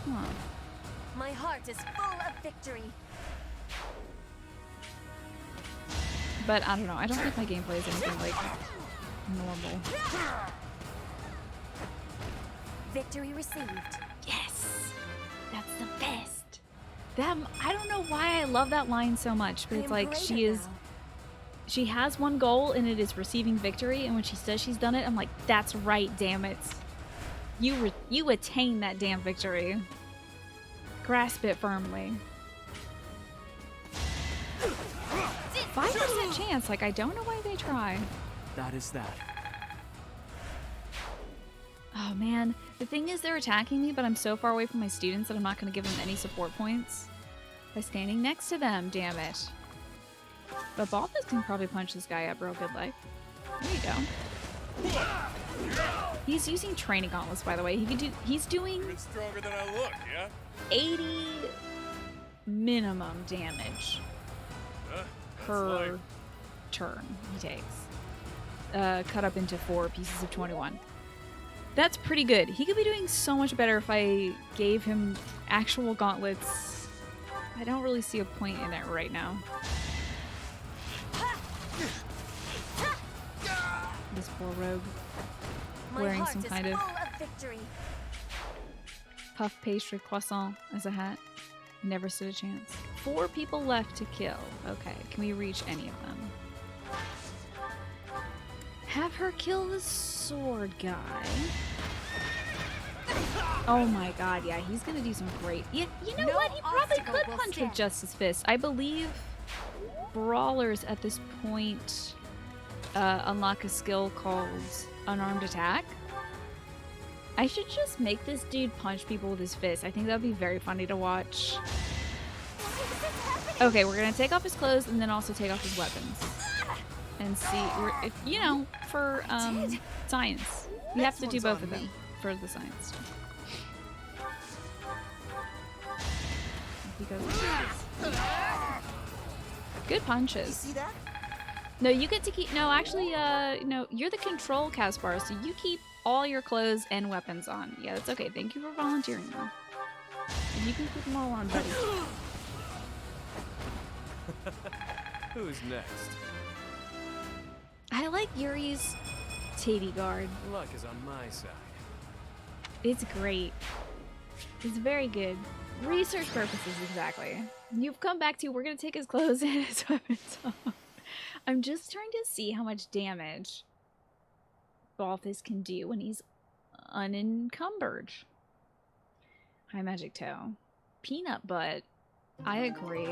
Huh. My heart is full of victory. But I don't know. I don't think my gameplay is anything like normal. Victory received. Yes! That's the best! I don't know why I love that line so much, but I it's am like great she at is... now. She has one goal, and it is receiving victory, and when she says she's done it, I'm like, that's right, damn it. You attain that damn victory. Grasp it firmly. 5% chance, like I don't know why they try. That is that. Oh man, the thing is they're attacking me, but I'm so far away from my students that I'm not going to give them any support points by standing next to them, damn it. But Balthus can probably punch this guy up real good like. There you go. He's using training gauntlets, by the way. He's doing Even stronger than I look, yeah? 80 minimum damage Huh? That's per light. turn he takes. Cut up into 4 pieces of 21. That's pretty good. He could be doing so much better if I gave him actual gauntlets. I don't really see a point in it right now. This poor rogue. My Wearing heart some is kind of full of victory. puff pastry croissant as a hat. Never stood a chance. 4 people left to kill. Okay, can we reach any of them? Have her kill the sword guy. Oh my god, yeah, he's gonna do some great... Yeah, you know No what? He probably obstacle could will punch stand. with Justice Fist. I believe brawlers at this point unlock a skill called Unarmed Attack. I should just make this dude punch people with his fist. I think that would be very funny to watch. Okay, we're gonna take off his clothes and then also take off his weapons. And see, if, you know, for science. You have to do Next both one's of on them me. for the science. Because good You punches. see that? No, you get to keep. No, actually, no, you're the control Caspar, so you keep all your clothes and weapons on. Yeah, that's okay. Thank you for volunteering, though. And you can keep them all on, buddy. Who's next? I like Yuri's Tady Guard. Luck is on my side. It's great. It's very good. Research purposes, exactly. You've come back to, we're gonna take his clothes and his weapons off. I'm just trying to see how much damage Balthus can do when he's unencumbered. High magic toe. Peanut butt. I agree.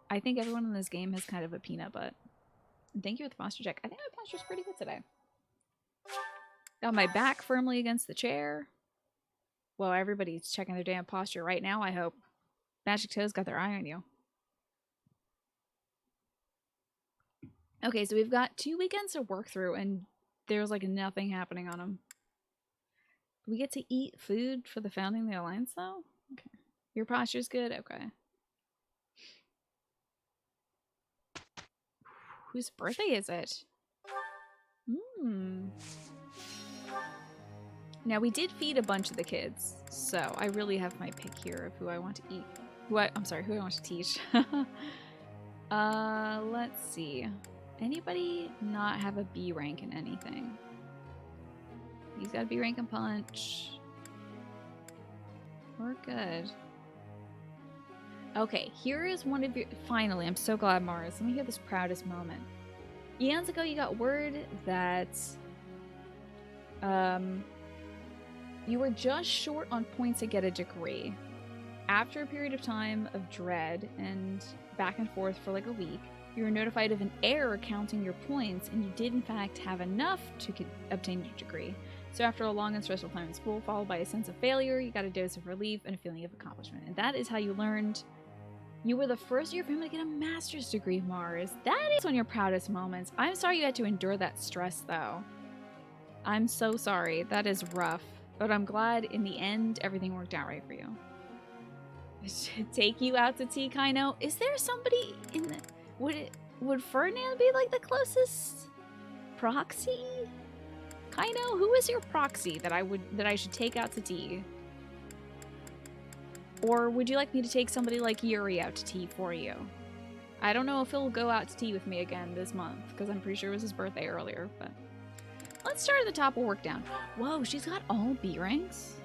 I think everyone in this game has kind of a peanut butt. And thank you for the posture check. I think my posture's pretty good today. Got my back firmly against the chair. Well, everybody's checking their damn posture right now, I hope. Magic Toe's got their eye on you. Okay, so we've got 2 weekends to work through, and there's like nothing happening on them. We get to eat food for the founding of the Alliance, though? Okay. Your posture's good? Okay. Whose birthday is it? Now, we did feed a bunch of the kids, so I really have my pick here of who I want to eat. Who I want to teach. Let's see. Anybody not have a B rank in anything? He's got a B rank in punch. We're good. Okay, here is one of your... Finally, I'm so glad, Mars. Let me hear this proudest moment. Eons ago, you got word that... you were just short on points to get a degree. After a period of time of dread and back and forth for like a week, you were notified of an error counting your points, and you did in fact have enough to obtain your degree. So after a long and stressful time in school, followed by a sense of failure, you got a dose of relief and a feeling of accomplishment. And that is how you learned you were the first of your family to get a master's degree, Mars. That is one of your proudest moments. I'm sorry you had to endure that stress, though. I'm so sorry. That is rough. But I'm glad in the end, everything worked out right for you. I should take you out to tea, Kaino. Is there somebody in the... Would Ferdinand be like the closest proxy? Kaino, who is your proxy that I should take out to tea? Or would you like me to take somebody like Yuri out to tea for you? I don't know if he'll go out to tea with me again this month, because I'm pretty sure it was his birthday earlier, but... Let's start at the top, we'll work down. Whoa, she's got all B ranks?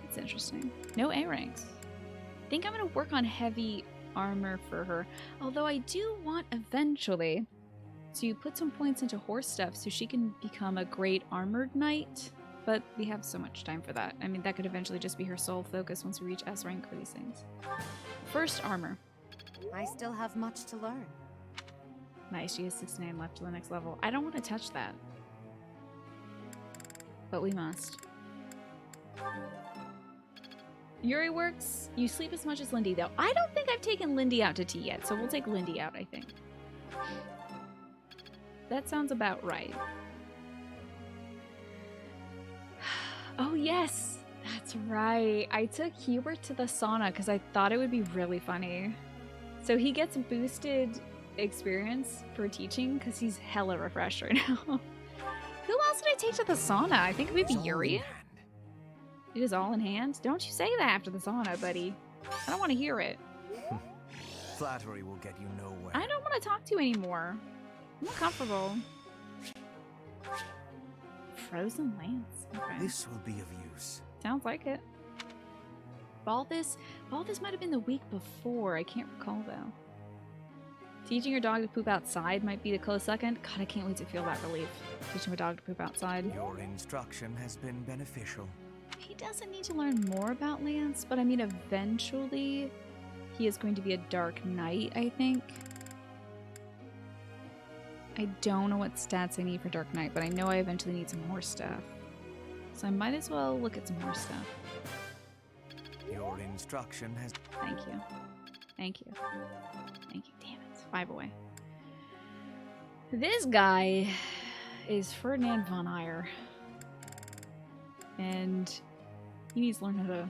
That's interesting. No A ranks. I think I'm going to work on heavy armor for her. Although I do want eventually to put some points into horse stuff so she can become a great armored knight. But we have so much time for that. I mean, that could eventually just be her sole focus once we reach S rank for these things. First, armor. I still have much to learn. Nice, she has 69 left to the next level. I don't want to touch that. But we must. Yuri works. You sleep as much as Lindy, though. I don't think I've taken Lindy out to tea yet, so we'll take Lindy out, I think. That sounds about right. Oh, yes. That's right. I took Hubert to the sauna because I thought it would be really funny. So he gets boosted experience for teaching because he's hella refreshed right now. Who else did I take to the sauna? I think maybe Yuri. It is all in hand? Don't you say that after the sauna, buddy. I don't want to hear it. Flattery will get you nowhere. I don't want to talk to you anymore. I'm uncomfortable. Frozen Lance. Okay. This will be of use. Sounds like it. Balthus might have been the week before. I can't recall, though. Teaching your dog to poop outside might be the close second. God, I can't wait to feel that relief. Teaching my dog to poop outside. Your instruction has been beneficial. He doesn't need to learn more about Lance, but I mean, eventually he is going to be a Dark Knight, I think. I don't know what stats I need for Dark Knight, but I know I eventually need some more stuff. So I might as well look at some more stuff. Your instruction has... Thank you. Thank you. Thank you. Damn it. 5 away. This guy is Ferdinand von Eyre. And he needs to learn how to...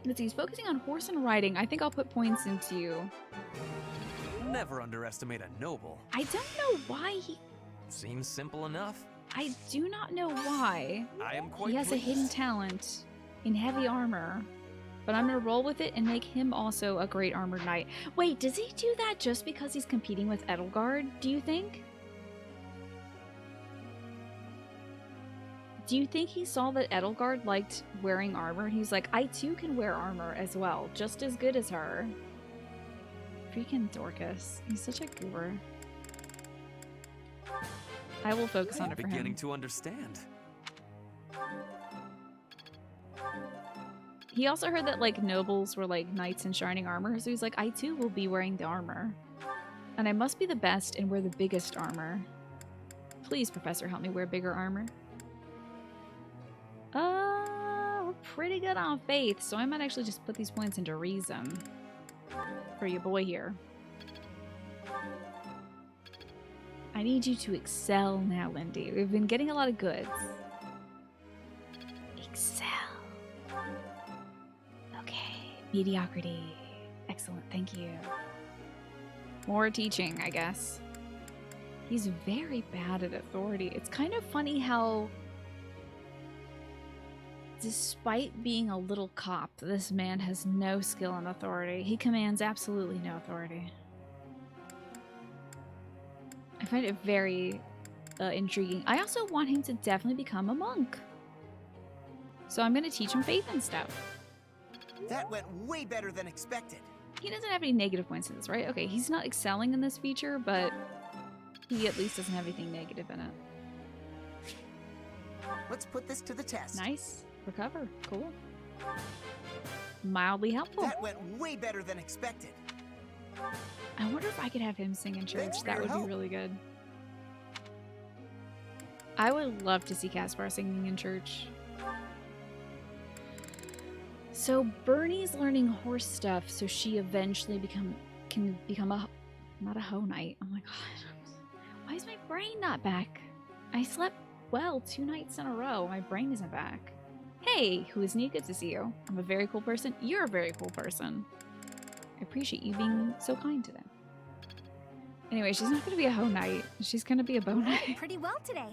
Let's see, he's focusing on horse and riding. I think I'll put points into... Never underestimate a noble. I don't know why he... Seems simple enough. I do not know why. I am quite He has a pleased. hidden talent in heavy armor. But I'm gonna roll with it and make him also a great armored knight. Wait, does he do that just because he's competing with Edelgard, do you think? Do you think he saw that Edelgard liked wearing armor? And he's like, I too can wear armor as well, just as good as her. Freaking Dorcas. He's such a goober. I will focus on I'm it for him. beginning to understand. He also heard that, like, nobles were, like, knights in shining armor, so he's like, I too will be wearing the armor. And I must be the best and wear the biggest armor. Please, Professor, help me wear bigger armor. We're pretty good on faith, so I might actually just put these points into reason. For your boy here. I need you to excel now, Lindy. We've been getting a lot of goods. Excel. Okay. Mediocrity. Excellent. Thank you. More teaching, I guess. He's very bad at authority. It's kind of funny how, despite being a little cop, this man has no skill in authority. He commands absolutely no authority. I find it very intriguing. I also want him to definitely become a monk. So I'm going to teach him faith and stuff. That went way better than expected. He doesn't have any negative points in this, right? Okay, he's not excelling in this feature, but he at least doesn't have anything negative in it. Let's put this to the test. Nice. Recover. Cool. Mildly helpful. That went way better than expected. I wonder if I could have him sing in church. Thanks for That your would be help. really good. I would love to see Caspar singing in church. So Bernie's learning horse stuff so she eventually can become a... Not a hoe knight. Oh my god. Why is my brain not back? I slept well 2 nights in a row. My brain isn't back. Hey, who is Neat? Good to see you. I'm a very cool person. You're a very cool person. I appreciate you being so kind to them. Anyway, she's not going to be a hoe knight. She's going to be a bow knight. Pretty well today.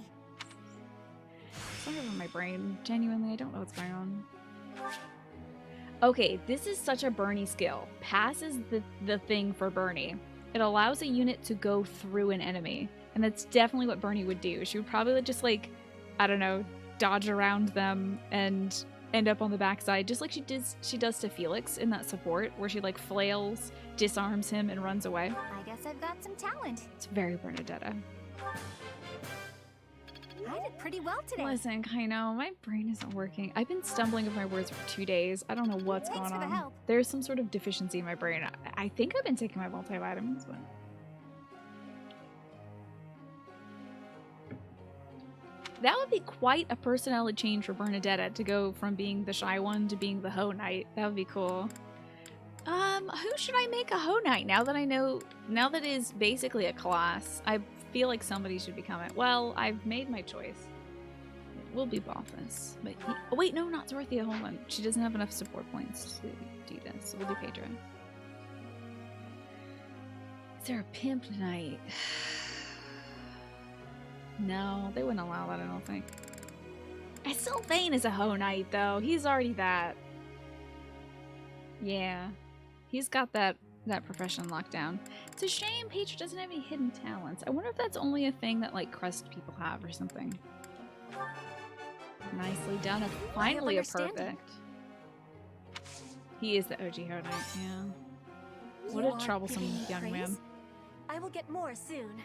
Something in my brain. Genuinely, I don't know what's going on. Okay, this is such a Bernie skill. Pass is the thing for Bernie. It allows a unit to go through an enemy. And that's definitely what Bernie would do. She would probably just, like, I don't know, dodge around them and end up on the backside, just like she does to Felix in that support, where she, like, flails, disarms him, and runs away. I guess I've got some talent. It's very Bernadetta. I did pretty well today. Listen, Kaino, my brain isn't working. I've been stumbling over my words for 2 days. I don't know what's Thanks going for on. the help. There's some sort of deficiency in my brain. I think I've been taking my multivitamins, but... That would be quite a personality change for Bernadetta to go from being the shy one to being the hoe knight. That would be cool. Who should I make a hoe knight now that I know, now that it is basically a class? I feel like somebody should become it. Well, I've made my choice. It will be Balthus. But oh wait, no, not Dorothea. Hold on. She doesn't have enough support points to do this. So we'll do Pedro. Is there a pimp knight? No, they wouldn't allow that, I don't think. Sylvain is a hoe knight, though. He's already that. Yeah. He's got that profession locked down. It's a shame Pedro doesn't have any hidden talents. I wonder if that's only a thing that, like, crest people have or something. Nicely done. Finally a perfect. He is the OG hoe knight, yeah. What a troublesome young man. I will get more soon.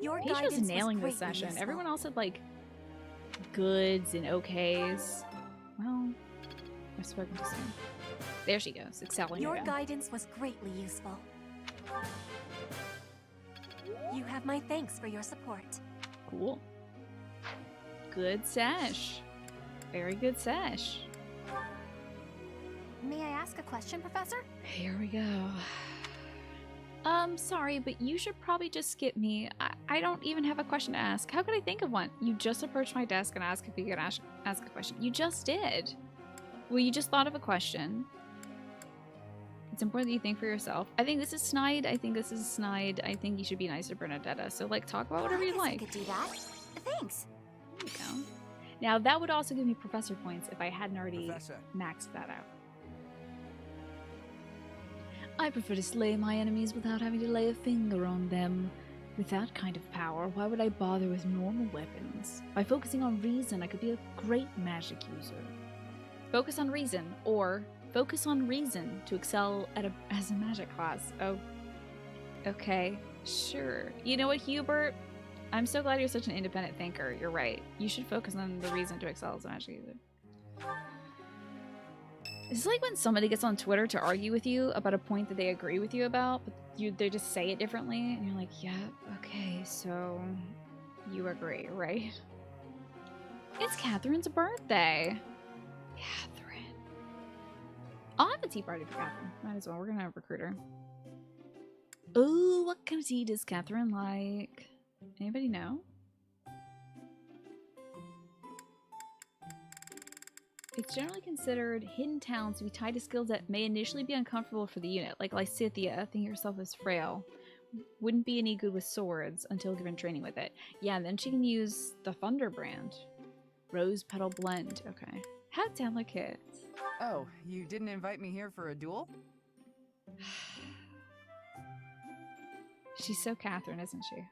Your Pedro's guidance nailing was this greatly session. useful. Everyone else had like goods and okays. Well, I've spoken too soon. There she goes, excelling Your again. guidance was greatly useful. You have my thanks for your support. Cool. Good sesh. Very good sesh. May I ask a question, Professor? Here we go. Sorry, but you should probably just skip me. I don't even have a question to ask. How could I think of one? You just approached my desk and asked if you could ask a question. You just did. Well, you just thought of a question. It's important that you think for yourself. I think this is snide. I think this is snide. I think you should be nice to Bernadetta. So, like, talk about whatever you I like. could do that. Thanks. There you go. Now, that would also give me professor points if I hadn't already Professor. maxed that out. I prefer to slay my enemies without having to lay a finger on them. With that kind of power, why would I bother with normal weapons? By focusing on reason, I could be a great magic user. Focus on reason, or focus on reason to excel as a magic class. Oh, okay, sure. You know what, Hubert? I'm so glad you're such an independent thinker. You're right. You should focus on the reason to excel as a magic user. It's like when somebody gets on Twitter to argue with you about a point that they agree with you about, but they just say it differently, and you're like, yeah, okay, so you agree, right? It's Catherine's birthday. Catherine. I'll have a tea party for Catherine. Might as well. We're gonna recruit her. Ooh, what kind of tea does Catherine like? Anybody know? It's generally considered hidden talents to be tied to skills that may initially be uncomfortable for the unit, like Lysithea, thinking herself as frail. Wouldn't be any good with swords until given training with it. Yeah, and then she can use the Thunder brand. Rose Petal Blend. Okay. How delicate. Oh, you didn't invite me here for a duel? She's so Catherine, isn't she?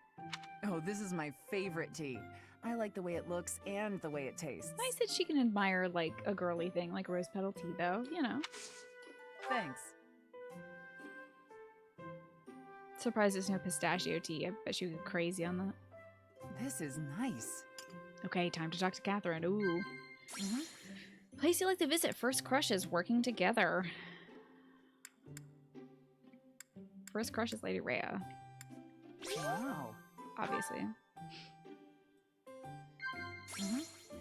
Oh, this is my favorite tea. I like the way it looks and the way it tastes. Nice that she can admire, like, a girly thing like rose petal tea, though. You know. Thanks. Surprised there's no pistachio tea. I bet she would go crazy on that. This is nice. Okay, time to talk to Catherine. Ooh. Place you like to visit. First crushes working together. First crush is Lady Rhea. Wow. Obviously.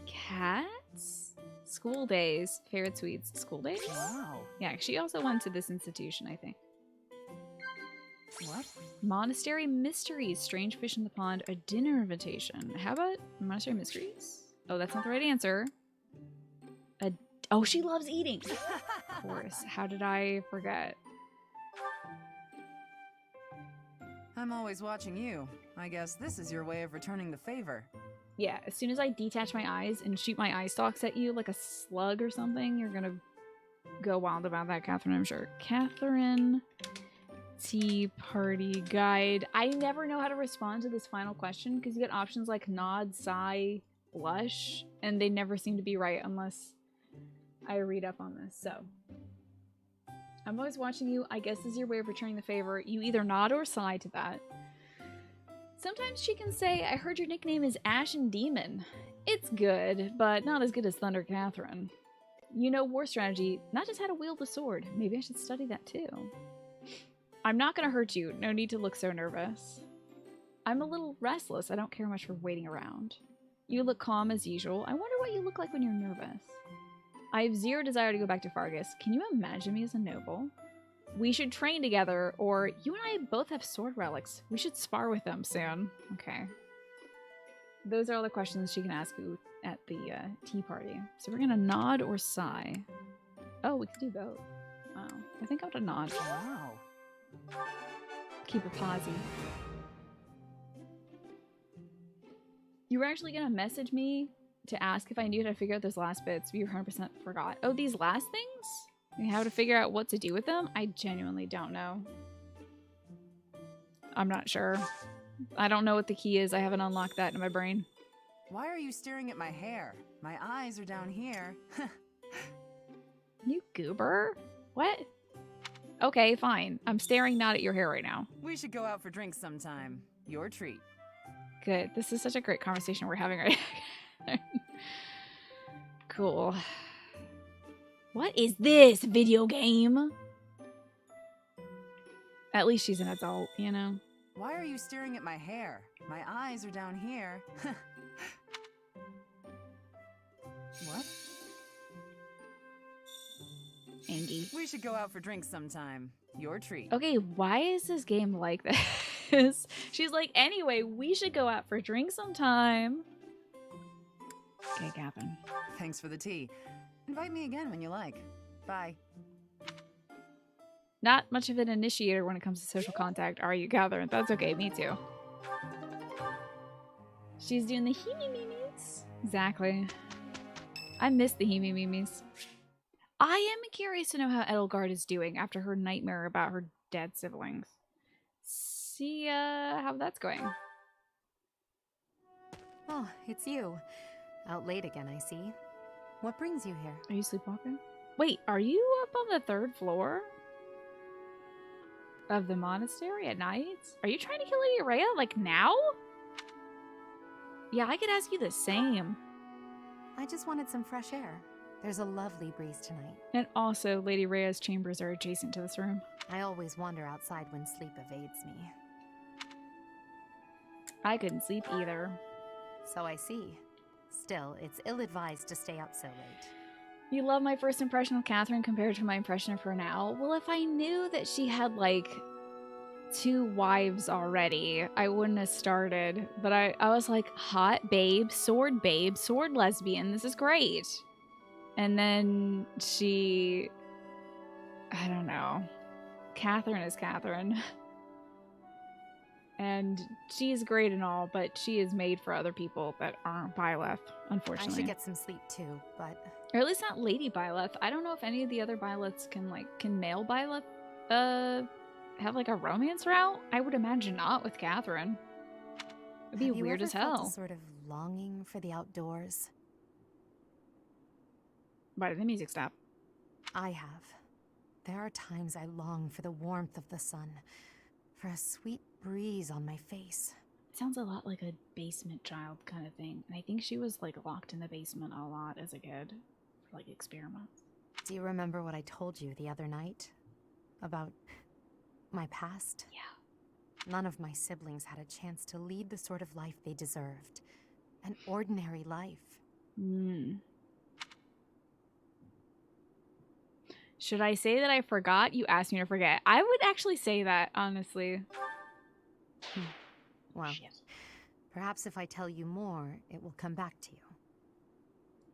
Cats? School days. Favorite sweets. School days? Wow. Yeah, she also went to this institution, I think. What? Monastery Mysteries. Strange fish in the pond. A dinner invitation. How about Monastery Mysteries? Oh, that's not the right answer. Oh, she loves eating. Of course. How did I forget? I'm always watching you. I guess this is your way of returning the favor. Yeah, as soon as I detach my eyes and shoot my eye stalks at you like a slug or something, you're gonna go wild about that, Catherine, I'm sure. Catherine, tea party guide. I never know how to respond to this final question because you get options like nod, sigh, blush, and they never seem to be right unless I read up on this. So, I'm always watching you. I guess this is your way of returning the favor. You either nod or sigh to that. Sometimes she can say, I heard your nickname is Ashen Demon. It's good, but not as good as Thunder Catherine. You know war strategy, not just how to wield the sword. Maybe I should study that too. I'm not gonna hurt you. No need to look so nervous. I'm a little restless. I don't care much for waiting around. You look calm as usual. I wonder what you look like when you're nervous. I have zero desire to go back to Fargus. Can you imagine me as a noble? We should train together, or you and I both have sword relics. We should spar with them soon. Okay. Those are all the questions she can ask you at the tea party. So we're gonna nod or sigh. Oh, we could do both. Oh, I think I'm gonna nod. Wow. Keep a posy. You were actually gonna message me to ask if I knew how to figure out those last bits, but you 100% forgot. Oh, these last things? And how to figure out what to do with them? I genuinely don't know. I'm not sure. I don't know what the key is. I haven't unlocked that in my brain. Why are you staring at my hair? My eyes are down here. You goober? What? Okay, fine. I'm staring not at your hair right now. We should go out for drinks sometime. Your treat. Good. This is such a great conversation we're having right now. Cool. What is this video game? At least she's an adult, you know? Why are you staring at my hair? My eyes are down here. What? Angie. We should go out for drinks sometime. Your treat. Okay, why is this game like this? She's like, anyway, we should go out for drinks sometime. Okay, Gavin. Thanks for the tea. Invite me again when you like. Bye. Not much of an initiator when it comes to social contact, are you, Catherine? That's okay, me too. She's doing the hee-mee-meemies. Exactly. I miss the hee-mee-meemies. I am curious to know how Edelgard is doing after her nightmare about her dead siblings. See how that's going. Oh, it's you. Out late again, I see. What brings you here? Are you sleepwalking? Wait, are you up on the 3rd floor of the monastery at night? Are you trying to kill Lady Rhea, like, now? Yeah, I could ask you the same. I just wanted some fresh air. There's a lovely breeze tonight. And also, Lady Rhea's chambers are adjacent to this room. I always wander outside when sleep evades me. I couldn't sleep either. So I see. Still, it's ill-advised to stay up so late. You love my first impression of Catherine compared to my impression of her now? Well, if I knew that she had, like, 2 wives already, I wouldn't have started. But I was like, hot babe, sword lesbian, this is great. And then she... I don't know. Catherine is Catherine. And she's great and all, but she is made for other people that aren't Byleth, unfortunately. I should get some sleep too, but... Or at least not Lady Byleth. I don't know if any of the other Byleths can male Byleth, have like a romance route? I would imagine not with Catherine. It'd be weird as hell. Felt a sort of longing for the outdoors? Why did the music stop? I have. There are times I long for the warmth of the sun, for a sweet breeze on my face. It sounds a lot like a basement child kind of thing. And I think she was like locked in the basement a lot as a kid for like experiments. Do you remember what I told you the other night? About my past? Yeah. None of my siblings had a chance to lead the sort of life they deserved. An ordinary life. Should I say that I forgot? You asked me to forget. I would actually say that, honestly. Well, Shit. Perhaps if I tell you more, it will come back to you.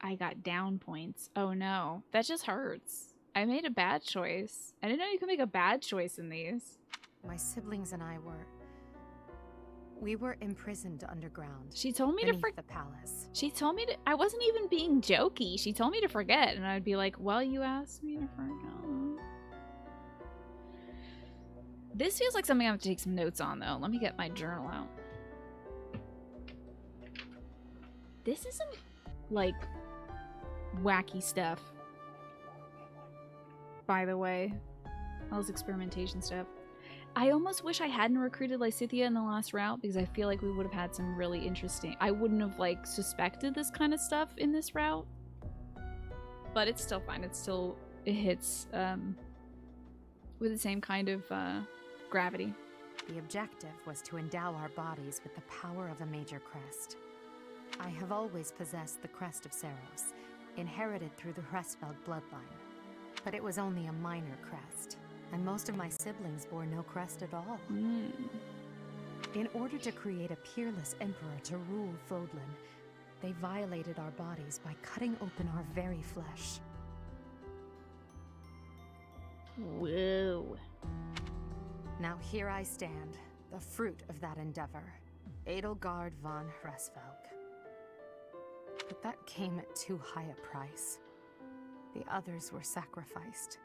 I got down points. Oh no. That just hurts. I made a bad choice. I didn't know you could make a bad choice in these. My siblings and I were imprisoned underground. She told me to beneath the palace. She told me to... I wasn't even being jokey. She told me to forget. And I'd be like, well, you asked me to forget. This feels like something I have to take some notes on, though. Let me get my journal out. This is some, like, wacky stuff. By the way. All this experimentation stuff. I almost wish I hadn't recruited Lysithea in the last route because I feel like we would have had some really interesting... I wouldn't have, like, suspected this kind of stuff in this route. But it's still fine. It's still... It hits with the same kind of gravity. The objective was to endow our bodies with the power of a major crest. I have always possessed the crest of Seros, inherited through the Hresvelg bloodline. But it was only a minor crest, and most of my siblings bore no crest at all. In order to create a peerless emperor to rule Fodlan, they violated our bodies by cutting open our very flesh. Whoa. Now here I stand, the fruit of that endeavor, Edelgard von Hresvelg. But that came at too high a price. The others were sacrificed.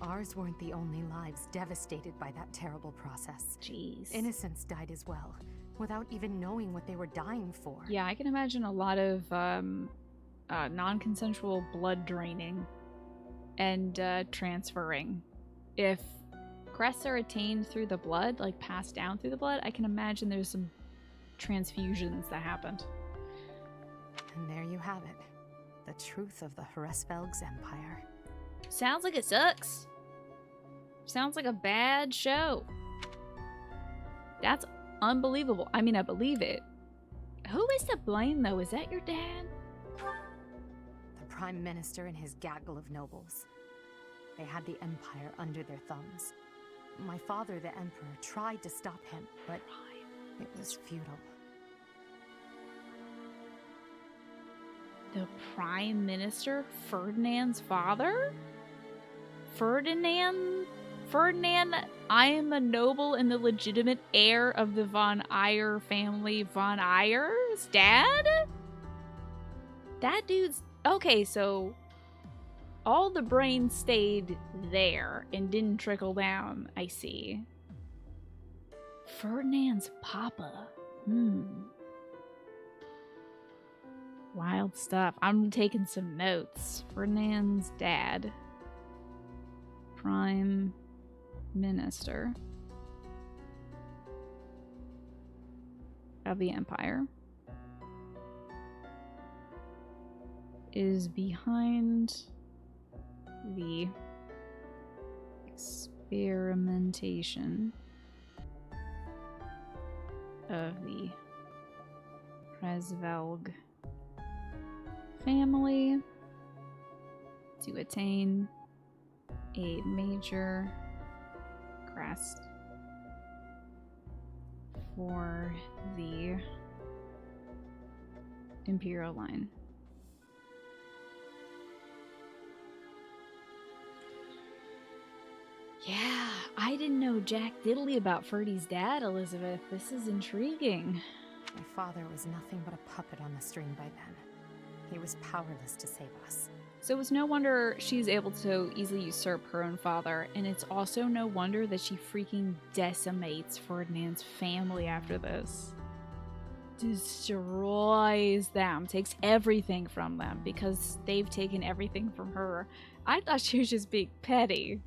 Ours weren't the only lives devastated by that terrible process. Jeez. Innocents died as well, without even knowing what they were dying for. Yeah, I can imagine a lot of non-consensual blood draining and transferring. If crests are attained through the blood, like passed down through the blood, I can imagine there's some transfusions that happened. And there you have it. The truth of the Hresvelg's empire. Sounds like it sucks. Sounds like a bad show. That's unbelievable. I mean, I believe it. Who is to blame, though? Is that your dad? The Prime Minister and his gaggle of nobles. They had the empire under their thumbs. My father, the Emperor, tried to stop him, but it was futile. The Prime Minister? Ferdinand's father? Ferdinand, I am a noble and the legitimate heir of the von Eyre family. Von Eyre's dad? That dude's... Okay, so... all the brains stayed there and didn't trickle down, I see. Ferdinand's papa. Wild stuff. I'm taking some notes. Ferdinand's dad. Prime Minister of the Empire. Is behind the experimentation of the Hresvelg family to attain a major crest for the Imperial line. Yeah, I didn't know jack diddly about Ferdy's dad, Elizabeth. This is intriguing. My father was nothing but a puppet on the string by then. He was powerless to save us. So it's no wonder she's able to easily usurp her own father, and it's also no wonder that she freaking decimates Ferdinand's family after this. Destroys them, takes everything from them because they've taken everything from her. I thought she was just being petty.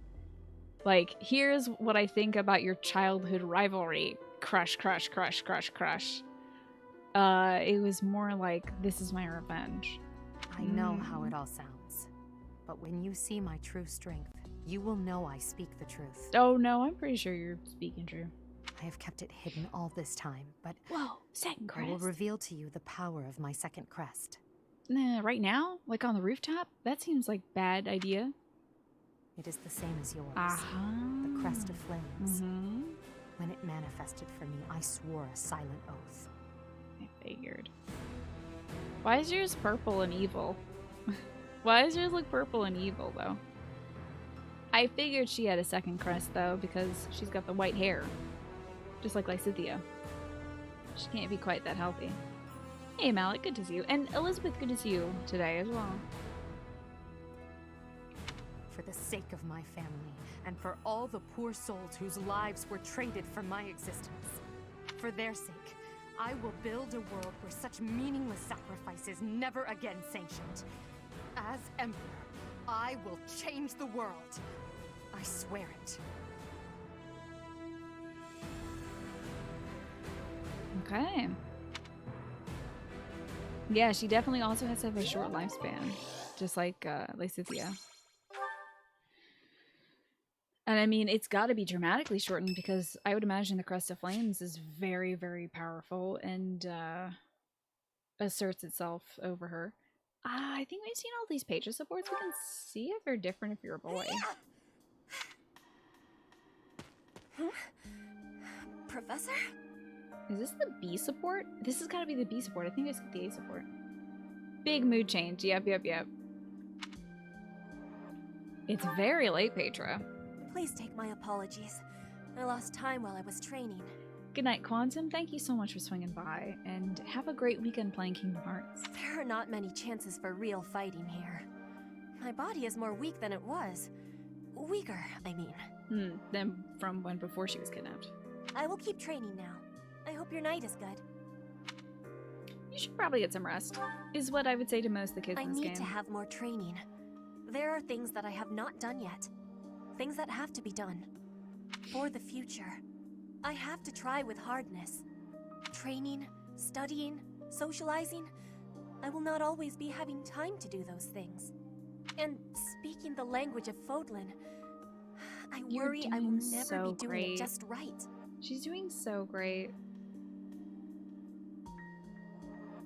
Like, here's what I think about your childhood rivalry. Crush, crush, crush, crush, crush. It was more like, this is my revenge. I know how it all sounds. But when you see my true strength, you will know I speak the truth. Oh no, I'm pretty sure you're speaking true. I have kept it hidden all this time, but Whoa, second crest? I will reveal to you the power of my second crest. Nah, right now? Like on the rooftop? That seems like bad idea. It is the same as yours. Uh-huh. The crest of flames. Mm-hmm. When it manifested for me, I swore a silent oath. I figured. Why is yours purple and evil? Why does yours look purple and evil, though? I figured she had a second crest, though, because she's got the white hair. Just like Lysithea. She can't be quite that healthy. Hey, Malik, good to see you. And Elizabeth, good to see you today as well. For the sake of my family, and for all the poor souls whose lives were traded for my existence. For their sake, I will build a world where such meaningless sacrifice is never again sanctioned. As Emperor, I will change the world. I swear it. Okay. Yeah, she definitely also has to have a short lifespan, just like Lysithea. And I mean, it's got to be dramatically shortened because I would imagine the Crest of Flames is very, very powerful and asserts itself over her. I think we've seen all these Pages supports. We can see if they're different if you're a boy. Huh? Professor? Is this the B support? This has got to be the B support. I think it's the A support. Big mood change. Yep. It's very late, Petra. Please take my apologies. I lost time while I was training. Good night, Quantum. Thank you so much for swinging by, and have a great weekend playing Kingdom Hearts. There are not many chances for real fighting here. My body is more weak than it was. Weaker, I mean. Than from when before she was kidnapped. I will keep training now. I hope your night is good. You should probably get some rest, is what I would say to most of the kids in this game. I need to have more training. There are things that I have not done yet. Things that have to be done. For the future. I have to try with hardness. Training, studying, socializing. I will not always be having time to do those things. And speaking the language of Fodlan, I worry I will never be doing it just right. She's doing so great.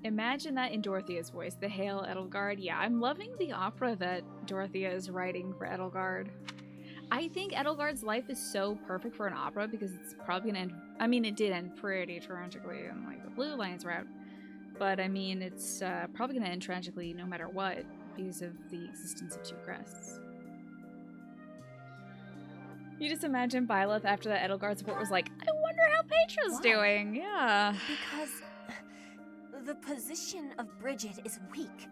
Imagine that in Dorothea's voice, the Hail Edelgard. Yeah, I'm loving the opera that Dorothea is writing for Edelgard. I think Edelgard's life is so perfect for an opera because it's probably gonna end. I mean, it did end pretty tragically in like the Blue Lions route, but I mean, it's probably gonna end tragically no matter what because of the existence of two crests. You just imagine Byleth after that Edelgard support was like, I wonder how Petra's doing. Yeah. Because the position of Bridget is weak.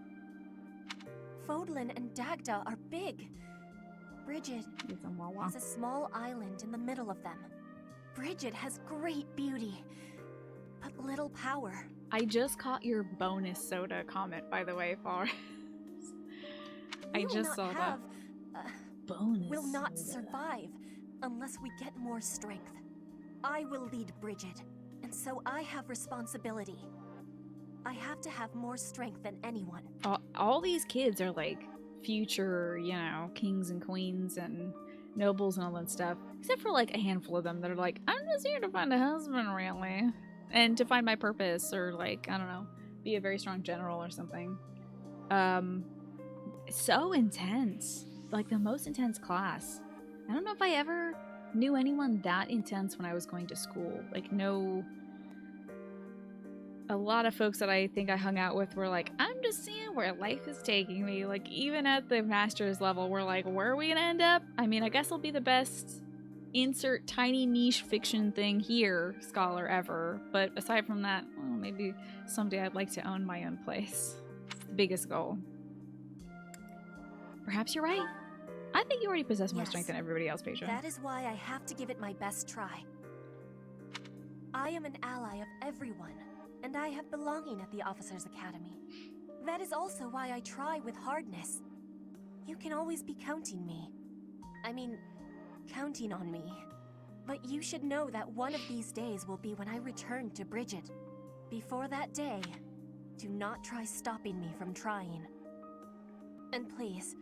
Fodlan and Dagda are big. Bridget has a small island in the middle of them. Bridget has great beauty, but little power. I just caught your bonus soda comment, by the way, Forrest. I just saw that. Bonus will not soda. Survive unless we get more strength. I will lead Bridget, and so I have responsibility. I have to have more strength than anyone. All these kids are like future, you know, kings and queens and nobles and all that stuff. Except for like a handful of them that are like, I'm just here to find a husband, really. And to find my purpose, or like, I don't know, be a very strong general or something. So intense. Like the most intense class. I don't know if I ever knew anyone that intense when I was going to school. Like, no. A lot of folks that I think I hung out with were like, I'm just seeing where life is taking me. Like, even at the master's level, we're like, where are we gonna end up? I mean, I guess I'll be the best insert tiny niche fiction thing here scholar ever. But aside from that, well, maybe someday I'd like to own my own place. It's the biggest goal. Perhaps you're right. I think you already possess more strength than everybody else, Petra. That is why I have to give it my best try. I am an ally of everyone, and I have belonging at the Officers' Academy. That is also why I try with hardness. You can always be counting on me. But you should know that one of these days will be when I return to Bridget. Before that day, do not try stopping me from trying. And please,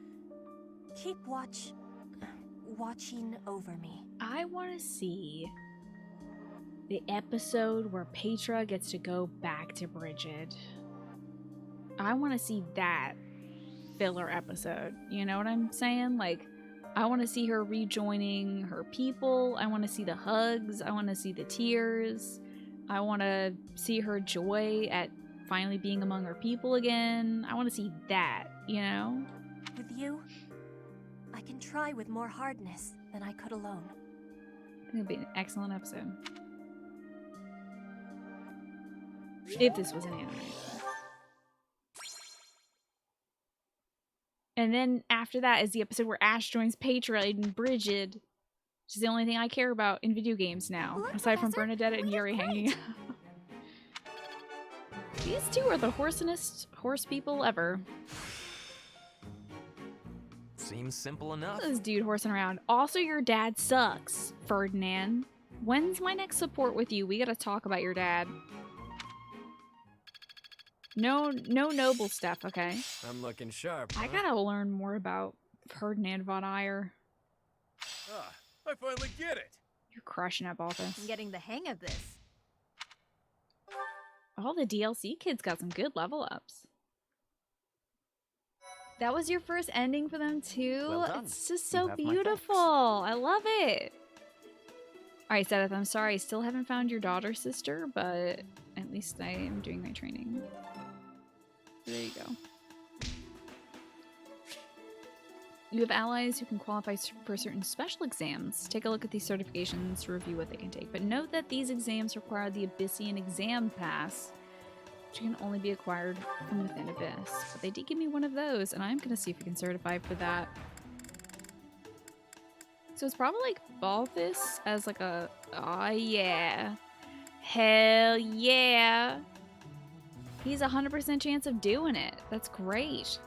keep watching over me. I want to see the episode where Petra gets to go back to Bridget. I want to see that filler episode. You know what I'm saying? Like, I want to see her rejoining her people. I want to see the hugs. I want to see the tears. I want to see her joy at finally being among her people again. I want to see that, you know? With you, I can try with more hardness than I could alone. I think it'd be an excellent episode. If this was an anime. And then after that is the episode where Ash joins Petra and Bridget, which is the only thing I care about in video games now, aside from Bernadette and Yuri hanging out. These two are the horseinest horse people ever. Seems simple enough. This dude horsing around. Also, your dad sucks, Ferdinand. When's my next support with you? We gotta talk about your dad. No noble stuff, okay? I'm looking sharp, I huh? gotta learn more about Ferdinand von Eyre. Ah, I finally get it. You're crushing it, Balthus. I'm getting the hang of this. All the DLC kids got some good level ups. That was your first ending for them too? Well done. It's just You so have my beautiful. I love it. Alright, Seth, I'm sorry. I still haven't found your daughter, sister, but at least I am doing my training. There you go. You have allies who can qualify for certain special exams. Take a look at these certifications to review what they can take. But note that these exams require the Abyssian Exam Pass, which can only be acquired from within Abyss. But they did give me one of those, and I'm going to see if we can certify for that. So it's probably like Balthus as like a... Oh yeah. Hell yeah. He's a 100% chance of doing it. That's great.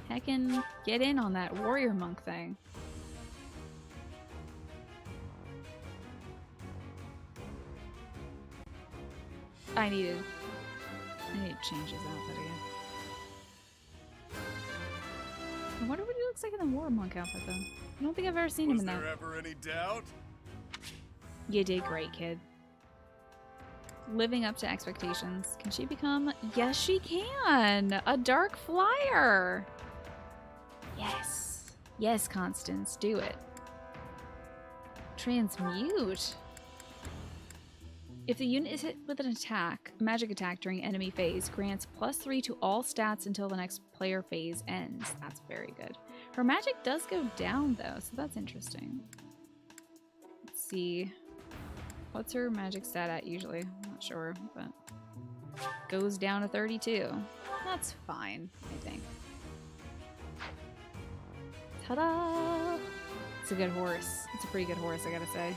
Heckin' get in on that warrior monk thing. I need to change his outfit again. I wonder what he looks like in the warrior monk outfit though. I don't think I've ever seen him Was in that. there ever any doubt? You did great, kid. Living up to expectations. Can she become? Yes, she can! A dark flyer! Yes. Yes, Constance, do it. Transmute. If the unit is hit with an attack, a magic attack during enemy phase, grants +3 to all stats until the next player phase ends. That's very good. Her magic does go down though, so that's interesting. Let's see. What's her magic stat at usually? I'm not sure, but goes down to 32. That's fine, I think. Ta-da! It's a good horse. It's a pretty good horse, I gotta say.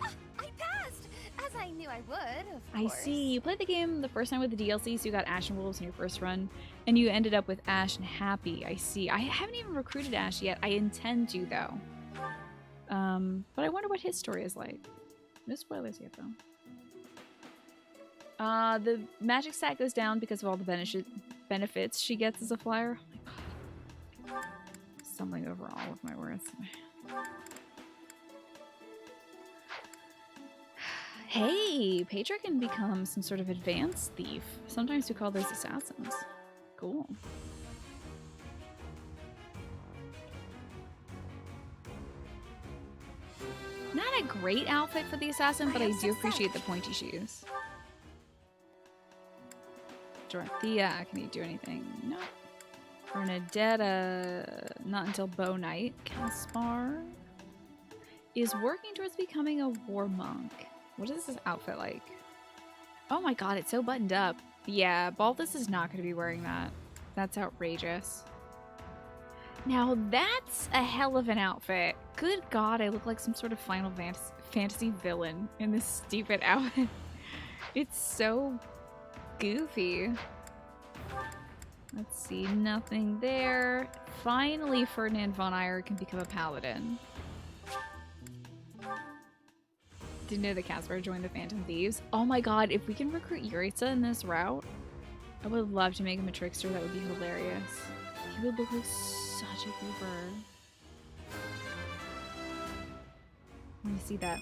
I passed, as I knew I would. Of I course. see. You played the game the first time with the DLC, so you got Ash and Wolves in your first run, and you ended up with Ash and Happy. I see. I haven't even recruited Ash yet. I intend to, though. But I wonder what his story is like. No spoilers yet, though. The magic stat goes down because of all the benefits she gets as a flyer. Oh my god. Stumbling over all of my words. Hey, Petra can become some sort of advanced thief. Sometimes we call those assassins. Cool. Not a great outfit for the assassin, but I do appreciate the pointy shoes. Dorothea, can you do anything? No. Bernadetta, not until Bow Knight. Caspar is working towards becoming a war monk. What is this outfit like? Oh my god, it's so buttoned up. Yeah, Balthus is not going to be wearing that. That's outrageous. Now that's a hell of an outfit. Good god, I look like some sort of Final Fantasy villain in this stupid outfit. It's so goofy. Let's see, nothing there. Finally, Ferdinand von Eyre can become a paladin. Didn't know that Caspar joined the Phantom Thieves. Oh my god, if we can recruit Yuritsa in this route, I would love to make him a trickster. That would be hilarious. He would look like such a goober. Let me see that.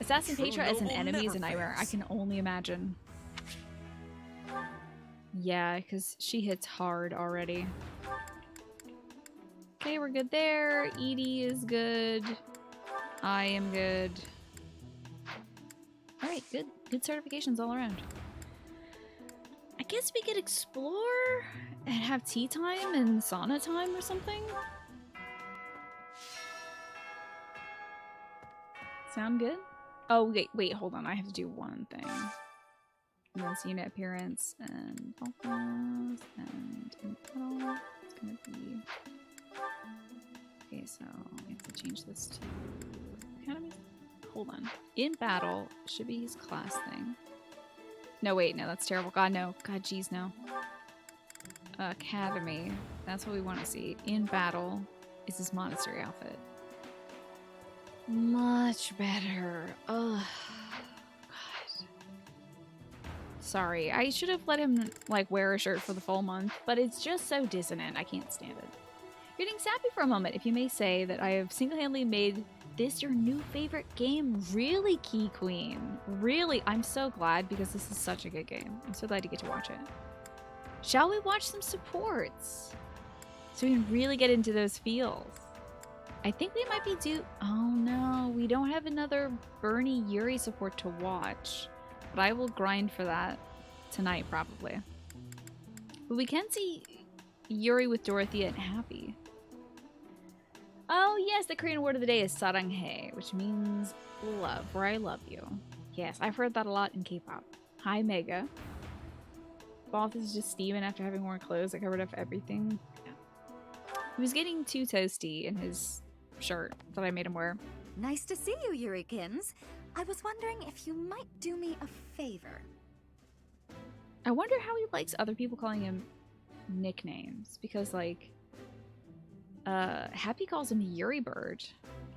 Assassin True Petra as an noble enemy is a never nightmare. I fails. can only imagine. Yeah, because she hits hard already. Okay, we're good there. Edie is good. I am good. Alright, good. Good certifications all around. I guess we could explore and have tea time and sauna time or something. Sound good? Oh, wait, hold on. I have to do one thing. Immense unit appearance and Balthus and Impel. It's gonna be... Okay, so we have to change this to Academy. Hold on. In battle should be his class thing. No, wait, no, that's terrible. God, no. God, jeez, no. Academy. That's what we want to see. In battle is his monastery outfit. Much better. Ugh. God. sorry. I should have let him, like, wear a shirt for the full month, but it's just so dissonant. I can't stand it. You're getting sappy for a moment, if you may say that I have single-handedly made this your new favorite game. Really, Key Queen. Really, I'm so glad because this is such a good game. I'm so glad to get to watch it. Shall we watch some supports? So we can really get into those feels. I think we might be due... Oh no, we don't have another Bernie Yuri support to watch. But I will grind for that tonight, probably. But we can see Yuri with Dorothea and Happy. Oh yes, the Korean word of the day is saranghae, which means love, or I love you. Yes, I've heard that a lot in K-pop. Hi, Mega. Both is just steaming after having worn clothes. I covered up everything. Yeah. He was getting too toasty in his shirt that I made him wear. Nice to see you, Yurikins. I was wondering if you might do me a favor. I wonder how he likes other people calling him nicknames, because, like, Happy calls him Yuri Bird.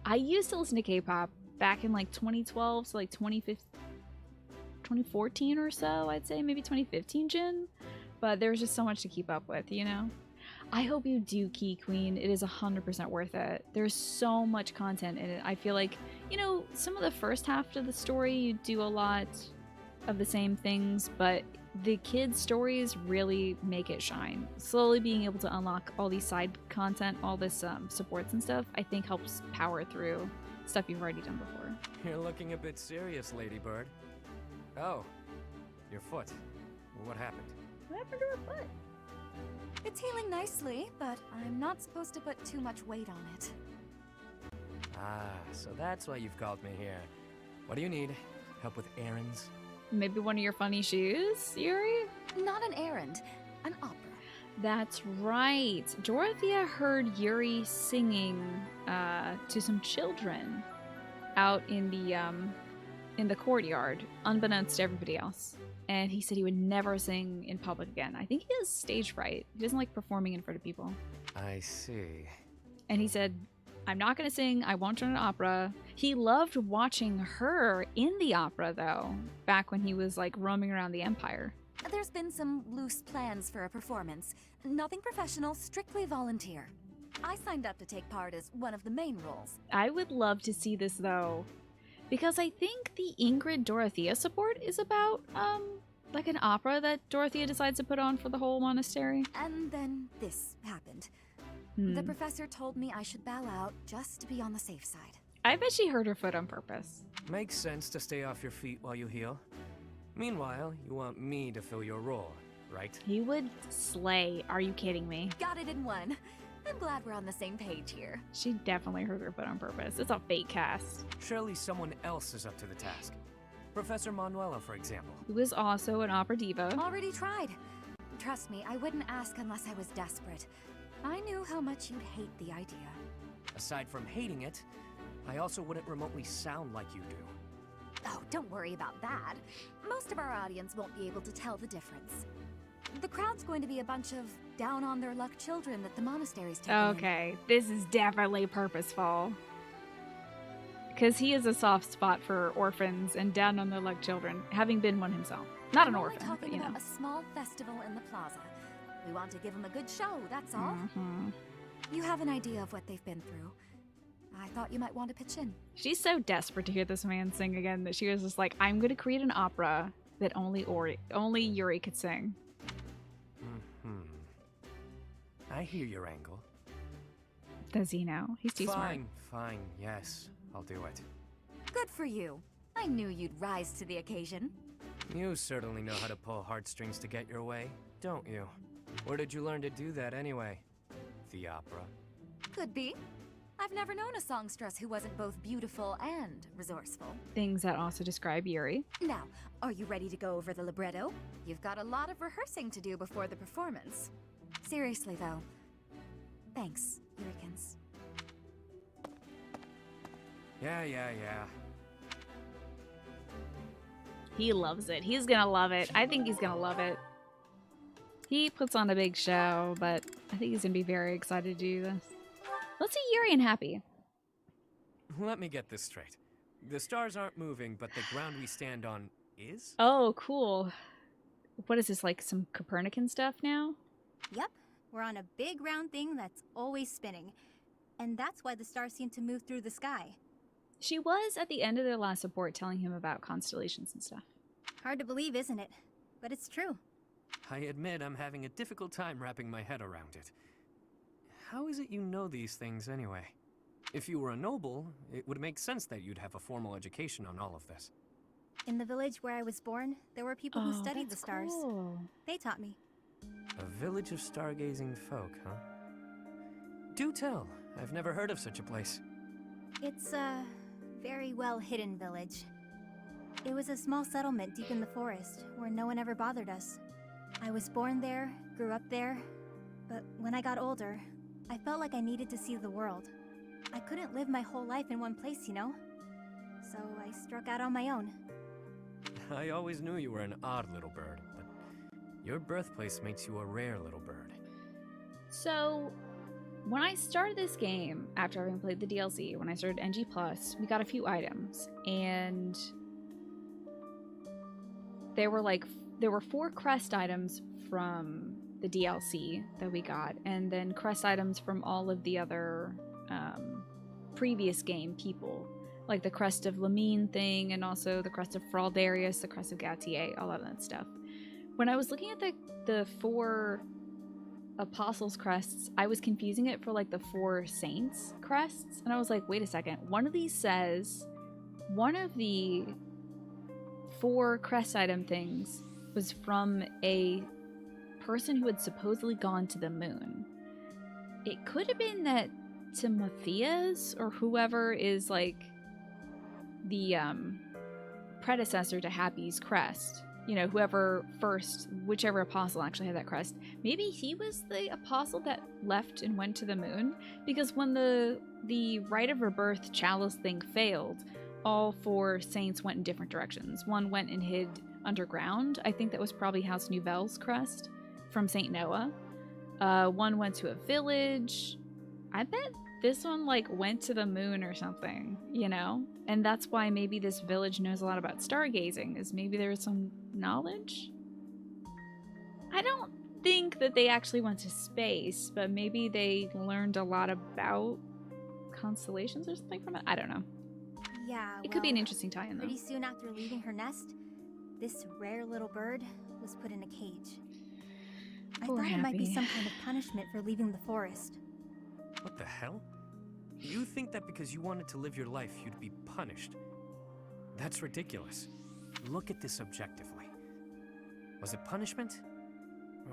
I used to listen to K-pop back in, like, 2012, so, like, 2014 or so, I'd say. Maybe 2015, Jin. But there was just so much to keep up with, you know? I hope you do, Key Queen. It is 100% worth it. There's so much content in it. I feel like, you know, some of the first half of the story, you do a lot of the same things, but the kids' stories really make it shine. Slowly being able to unlock all these side content, all this supports and stuff, I think helps power through stuff you've already done before. You're looking a bit serious, Ladybird. Oh, your foot. What happened? What happened to her foot? It's healing nicely, but I'm not supposed to put too much weight on it. Ah, so that's why you've called me here. What do you need? Help with errands? Maybe one of your funny shoes, Yuri? Not an errand, an opera. That's right. Dorothea heard Yuri singing to some children out in the courtyard, unbeknownst to everybody else. And he said he would never sing in public again. I think he has stage fright. He doesn't like performing in front of people. I see. And he said, I'm not going to sing. I won't join an opera. He loved watching her in the opera, though, back when he was, like, roaming around the Empire. There's been some loose plans for a performance. Nothing professional, strictly volunteer. I signed up to take part as one of the main roles. I would love to see this, though, because I think the Ingrid Dorothea support is about, like an opera that Dorothea decides to put on for the whole monastery. And then this happened. The professor told me I should bow out just to be on the safe side. I bet she hurt her foot on purpose. Makes sense to stay off your feet while you heal. Meanwhile, you want me to fill your role, right? He would slay. Are you kidding me? Got it in one. I'm glad we're on the same page here. She definitely hurt her foot on purpose. It's a fake cast. Surely someone else is up to the task. Professor Manuela, for example. Who was also an opera diva. Already tried. Trust me, I wouldn't ask unless I was desperate. I knew how much you'd hate the idea. Aside from hating it, I also wouldn't remotely sound like you do. Oh, don't worry about that. Most of our audience won't be able to tell the difference. The crowd's going to be a bunch of down-on-their-luck children that the monastery's taking in. Okay, this is definitely purposeful. Because he is a soft spot for orphans and down on their luck children, having been one himself. Not an I'm orphan, only but talking you know. about a small festival in the plaza. We want to give them a good show, that's all. Mhm. You have an idea of what they've been through. I thought you might want to pitch in. She's so desperate to hear this man sing again that she was just like, I'm going to create an opera that only Yuri could sing. I hear your angle. Does he know? He's too smart. Fine, yes, I'll do it. Good for you. I knew you'd rise to the occasion. You certainly know how to pull heartstrings to get your way, don't you? Where did you learn to do that anyway? The opera. Could be. I've never known a songstress who wasn't both beautiful and resourceful. Things that also describe Yuri. Now, are you ready to go over the libretto? You've got a lot of rehearsing to do before the performance. Seriously, though. Thanks, Yurikins. Yeah. He loves it. He's gonna love it. I think he's gonna love it. He puts on a big show, but I think he's gonna be very excited to do this. Let's see Yuri and Happy. Let me get this straight. The stars aren't moving, but the ground we stand on is? Oh, cool. What is this, like some Copernican stuff now? Yep, we're on a big round thing that's always spinning. And that's why the stars seem to move through the sky. She was at the end of their last report telling him about constellations and stuff. Hard to believe, isn't it? But it's true. I admit I'm having a difficult time wrapping my head around it. How is it you know these things anyway? If you were a noble, it would make sense that you'd have a formal education on all of this. In the village where I was born, there were people who studied the that's stars. cool. They taught me. A village of stargazing folk, huh? Do tell. I've never heard of such a place. It's a very well hidden village. It was a small settlement deep in the forest where no one ever bothered us. I was born there, grew up there, but when I got older, I felt like I needed to see the world. I couldn't live my whole life in one place, you know? So I struck out on my own. I always knew you were an odd little bird, but your birthplace makes you a rare little bird. So, when I started this game, after having played the DLC, when I started NG+, we got a few items, and there were 4 crest items from the DLC that we got, and then crest items from all of the other previous game people, like the crest of Lamine thing, and also the crest of Fraldarius, the crest of Gautier, all of that stuff. When I was looking at the 4 apostles crests, I was confusing it for like the 4 saints crests, and I was like, wait a second, one of these says one of the 4 crest item things was from a person who had supposedly gone to the moon. It could have been that Timotheus or whoever is like the predecessor to Happy's crest, you know, whichever apostle actually had that crest, maybe he was the apostle that left and went to the moon, because when the Rite of Rebirth chalice thing failed, all 4 saints went in different directions. One went and hid underground. I think that was probably House Nouvelle's crest from Saint Noah. One went to a village. I bet this one like went to the moon or something, you know? And that's why maybe this village knows a lot about stargazing, is maybe there was some knowledge? I don't think that they actually went to space, but maybe they learned a lot about constellations or something from it. I don't know. Yeah, It could be an interesting tie-in, though. Pretty soon after leaving her nest, this rare little bird was put in a cage. I Poor thought it might be Happy. some kind of punishment for leaving the forest. What the hell? You think that because you wanted to live your life, you'd be punished? That's ridiculous. Look at this objectively. Was it punishment?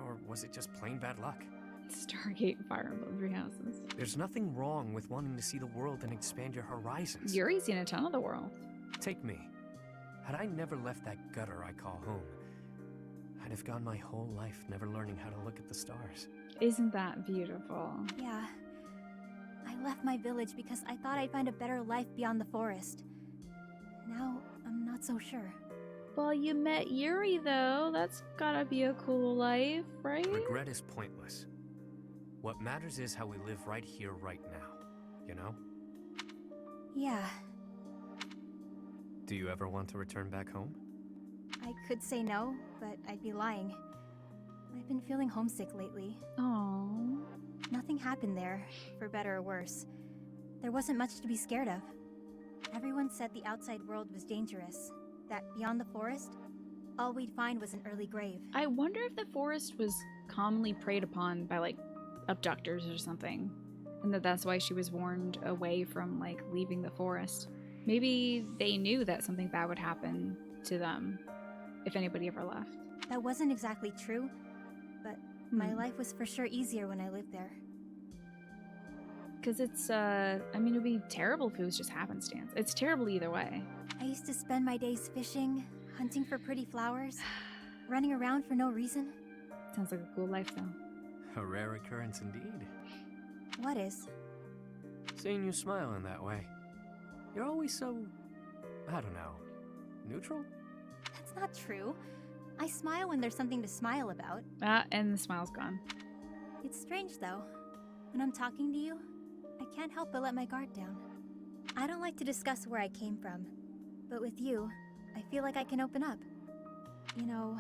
Or was it just plain bad luck? Stargate, Fire Emblem, 3 Houses. There's nothing wrong with wanting to see the world and expand your horizons. Yuri's seen a ton of the world. Take me. Had I never left that gutter I call home, I'd have gone my whole life never learning how to look at the stars. Isn't that beautiful? Yeah. I left my village because I thought I'd find a better life beyond the forest. Now, I'm not so sure. Well, you met Yuri, though. That's gotta be a cool life, right? Regret is pointless. What matters is how we live right here, right now. You know? Yeah, Do you ever want to return back home? I could say no, but I'd be lying. I've been feeling homesick lately. Aww. Nothing happened there, for better or worse. There wasn't much to be scared of. Everyone said the outside world was dangerous, that beyond the forest, all we'd find was an early grave. I wonder if the forest was commonly preyed upon by, like, abductors or something. And that's why she was warned away from, like, leaving the forest. Maybe they knew that something bad would happen to them if anybody ever left. That wasn't exactly true, but my life was for sure easier when I lived there. Because it's, I mean, it would be terrible if it was just happenstance. It's terrible either way. I used to spend my days fishing, hunting for pretty flowers, running around for no reason. Sounds like a cool life, though. A rare occurrence indeed. What is? Seeing you smile in that way. You're always so, I don't know, neutral? That's not true. I smile when there's something to smile about. Ah, and the smile's gone. It's strange, though. When I'm talking to you, I can't help but let my guard down. I don't like to discuss where I came from, but with you, I feel like I can open up. You know,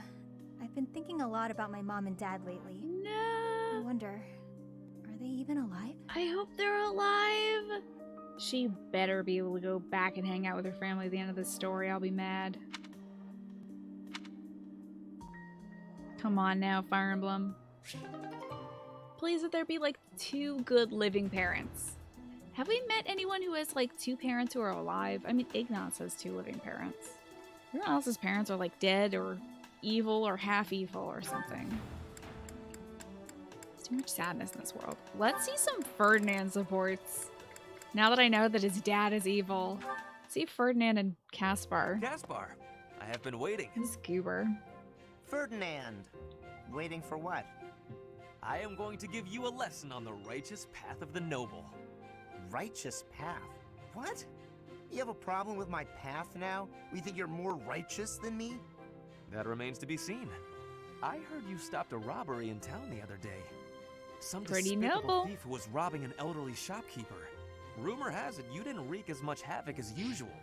I've been thinking a lot about my mom and dad lately. I No. wonder, are they even alive? I hope they're alive. She better be able to go back and hang out with her family at the end of this story. I'll be mad. Come on now, Fire Emblem. Please let there be like 2 good living parents. Have we met anyone who has like 2 parents who are alive? I mean, Ignatz has 2 living parents. Everyone else's parents are like dead or evil or half evil or something. There's too much sadness in this world. Let's see some Ferdinand supports. Now that I know that his dad is evil. See Ferdinand and Caspar. Caspar, I have been waiting. He's goober. Ferdinand. Waiting for what? I am going to give you a lesson on the righteous path of the noble. Righteous path? What? You have a problem with my path now? You think you're more righteous than me? That remains to be seen. I heard you stopped a robbery in town the other day. Some Pretty despicable noble. thief who was robbing an elderly shopkeeper. Rumor has it you didn't wreak as much havoc as usual.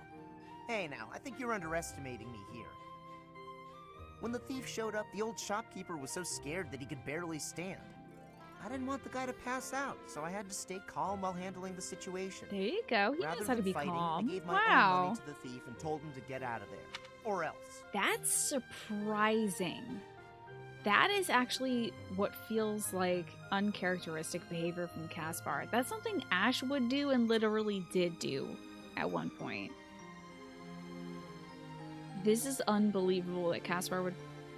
Hey now, I think you're underestimating me here. When the thief showed up, the old shopkeeper was so scared that he could barely stand. I didn't want the guy to pass out, so I had to stay calm while handling the situation. There you go. He Rather knows how to than be fighting, calm. I gave my own Wow. money to the thief and told him to get out of there. Or else. That's surprising. That is actually what feels like uncharacteristic behavior from Caspar. That's something Ash would do and literally did do at one point. This is unbelievable that Caspar would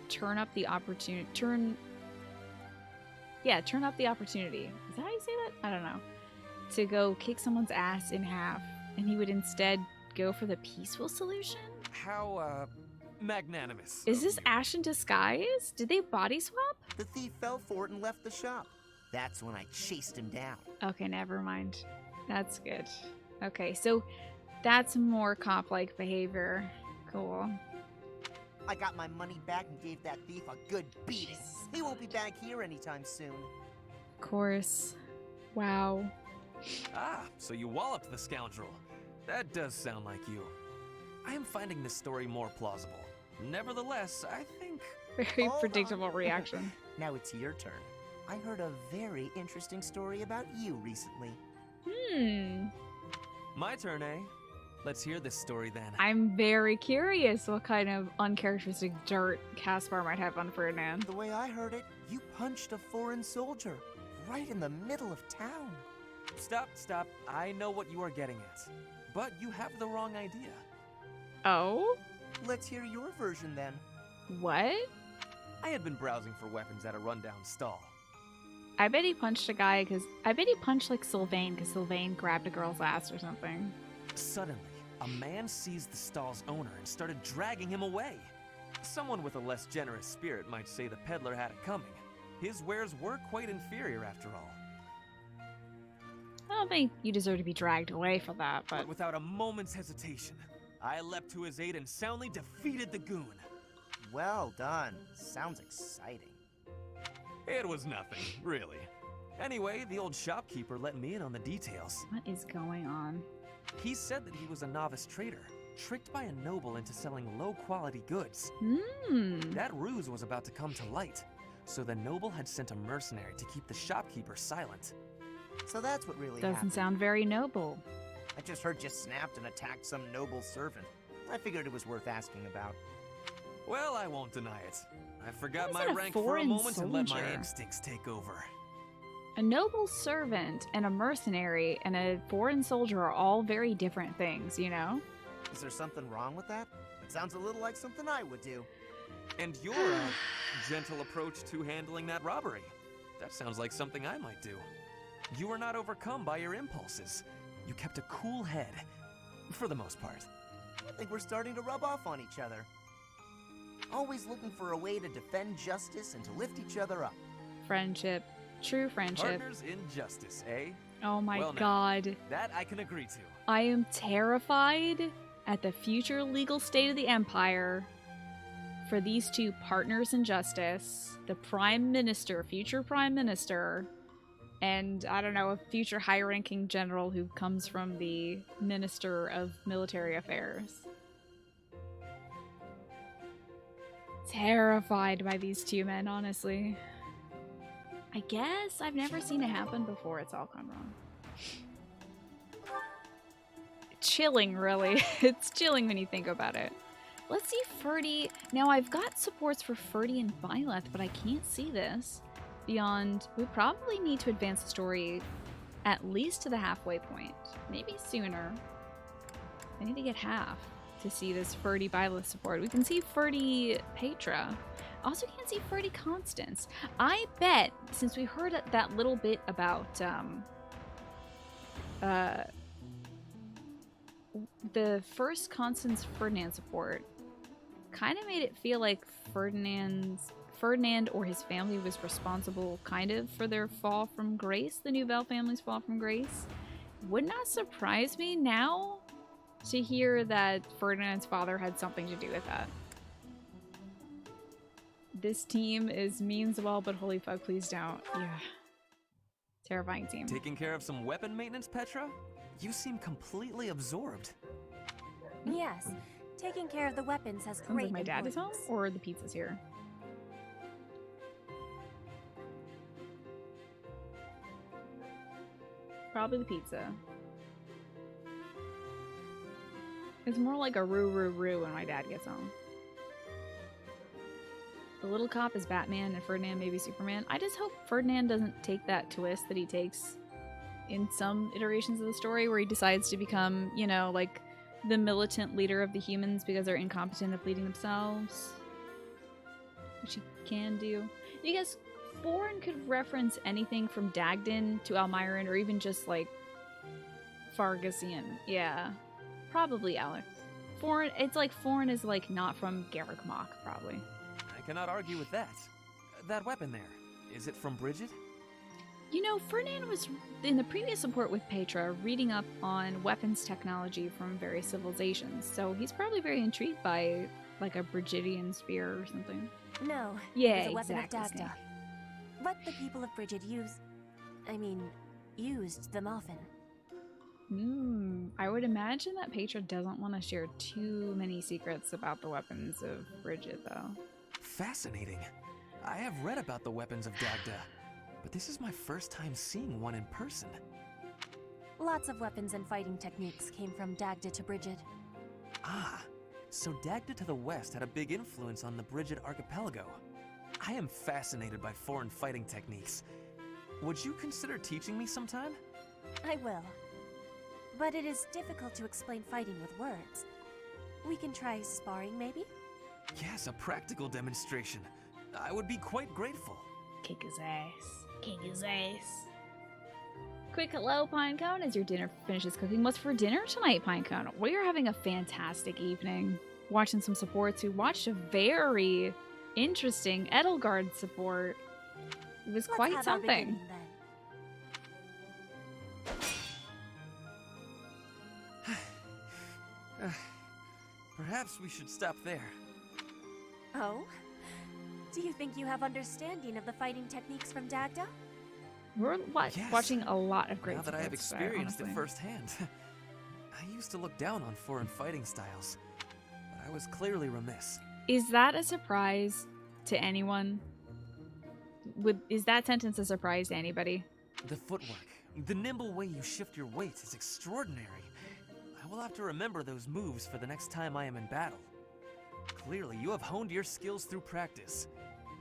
turn up the opportunity. Turn up the opportunity. Is that how you say that? I don't know. To go kick someone's ass in half, and he would instead go for the peaceful solution? How, magnanimous. Is of this you. Ash in disguise? Did they body swap? The thief fell for it and left the shop. That's when I chased him down. Okay, never mind. That's good. Okay, so that's more cop-like behavior. Cool. I got my money back and gave that thief a good beating. He won't be back here anytime soon. Of course. Wow. Ah, so you walloped the scoundrel. That does sound like you. I am finding this story more plausible. Nevertheless, I think... Very Hold predictable on. reaction. Now it's your turn. I heard a very interesting story about you recently. My turn, eh? Let's hear this story then. I'm very curious what kind of uncharacteristic dirt Caspar might have on Ferdinand. The way I heard it, you punched a foreign soldier right in the middle of town. Stop. I know what you are getting at. But you have the wrong idea. Oh? Let's hear your version then. What? I had been browsing for weapons at a rundown stall. I bet he punched a guy because... I bet he punched like Sylvain because Sylvain grabbed a girl's ass or something. Suddenly, a man seized the stall's owner and started dragging him away. Someone with a less generous spirit might say the peddler had it coming. His wares were quite inferior after all. I don't think you deserve to be dragged away for that, but... But without a moment's hesitation, I leapt to his aid and soundly defeated the goon. Well done. Sounds exciting. It was nothing, really. Anyway, the old shopkeeper let me in on the details. What is going on? He said that he was a novice trader, tricked by a noble into selling low-quality goods. That ruse was about to come to light, so the noble had sent a mercenary to keep the shopkeeper silent. So that's what really Doesn't happened. sound very noble. I just heard you snapped and attacked some noble servant. I figured it was worth asking about. Well, I won't deny it. I forgot How my is that a rank for a foreign moment and let my soldier? instincts take over. A noble servant and a mercenary and a foreign soldier are all very different things, you know? Is there something wrong with that? It sounds a little like something I would do. And your gentle approach to handling that robbery. That sounds like something I might do. You were not overcome by your impulses. You kept a cool head, for the most part. I think we're starting to rub off on each other. Always looking for a way to defend justice and to lift each other up. Friendship. True friendship. Partners in justice, eh? Oh my Well, now, god. that I can agree to. I am terrified at the future legal state of the Empire for these two partners in justice, the Prime Minister, future Prime Minister, and, I don't know, a future high-ranking general who comes from the Minister of Military Affairs. terrified by these two men, honestly. I guess I've never seen it happen before. It's all gone wrong. Chilling, really. It's chilling when you think about it. Let's see Ferdy. Now, I've got supports for Ferdy and Byleth, but I can't see this beyond... We probably need to advance the story at least to the halfway point. Maybe sooner. I need to get half to see this Ferdy Byleth support. We can see Ferdy Petra. Also can't see Ferdy Constance. I bet, since we heard that little bit about the first Constance Ferdinand support kind of made it feel like Ferdinand or his family was responsible kind of for their fall from grace, the Nouvelle family's fall from grace. Would not surprise me now to hear that Ferdinand's father had something to do with that. This team is means well, but holy fuck, please don't. Yeah. Terrifying team. Taking care of some weapon maintenance, Petra? You seem completely absorbed. Yes, taking care of the weapons has Sounds great like my dad is home, importance. or the pizza's here. Probably the pizza. It's more like a roo when my dad gets home. The little cop is Batman and Ferdinand maybe Superman. I just hope Ferdinand doesn't take that twist that he takes in some iterations of the story where he decides to become, you know, like the militant leader of the humans because they're incompetent at leading themselves. Which he can do. You guess Foreign could reference anything from Dagden to Almiran or even just like Fargasian. Yeah. Probably Alex. Foreign, it's like Foreign is like not from Garrick Mach, probably. I cannot argue with that. That weapon there, is it from Bridget? You know, Ferdinand was in the previous support with Petra reading up on weapons technology from various civilizations, so he's probably very intrigued by like a Brigidian spear or something. No, Yeah, it's a weapon exactly, of Dagda. But the people of Bridget used them often. I would imagine that Petra doesn't want to share too many secrets about the weapons of Bridget, though. Fascinating. I have read about the weapons of Dagda, but this is my first time seeing one in person. Lots of weapons and fighting techniques came from Dagda to Bridget. Ah, so Dagda to the west had a big influence on the Bridget archipelago. I am fascinated by foreign fighting techniques. Would you consider teaching me sometime? I will. But it is difficult to explain fighting with words. We can try sparring, maybe? Yes, a practical demonstration. I would be quite grateful. Kick his ass. Kick his ass. Quick hello, Pinecone, as your dinner finishes cooking. What's for dinner tonight, Pinecone? We are having a fantastic evening. Watching some supports. We watched a very interesting Edelgard support. It was quite Let's have our something. beginning, then. Perhaps we should stop there. Oh? Do you think you have understanding of the fighting techniques from Dagda? We're Yes. watching a lot of great Now that I have supports today, experienced it honestly. firsthand. I used to look down on foreign fighting styles, but I was clearly remiss. Is that a surprise to anyone? Is that sentence a surprise to anybody? The footwork, the nimble way you shift your weight is extraordinary. I will have to remember those moves for the next time I am in battle. Clearly, you have honed your skills through practice.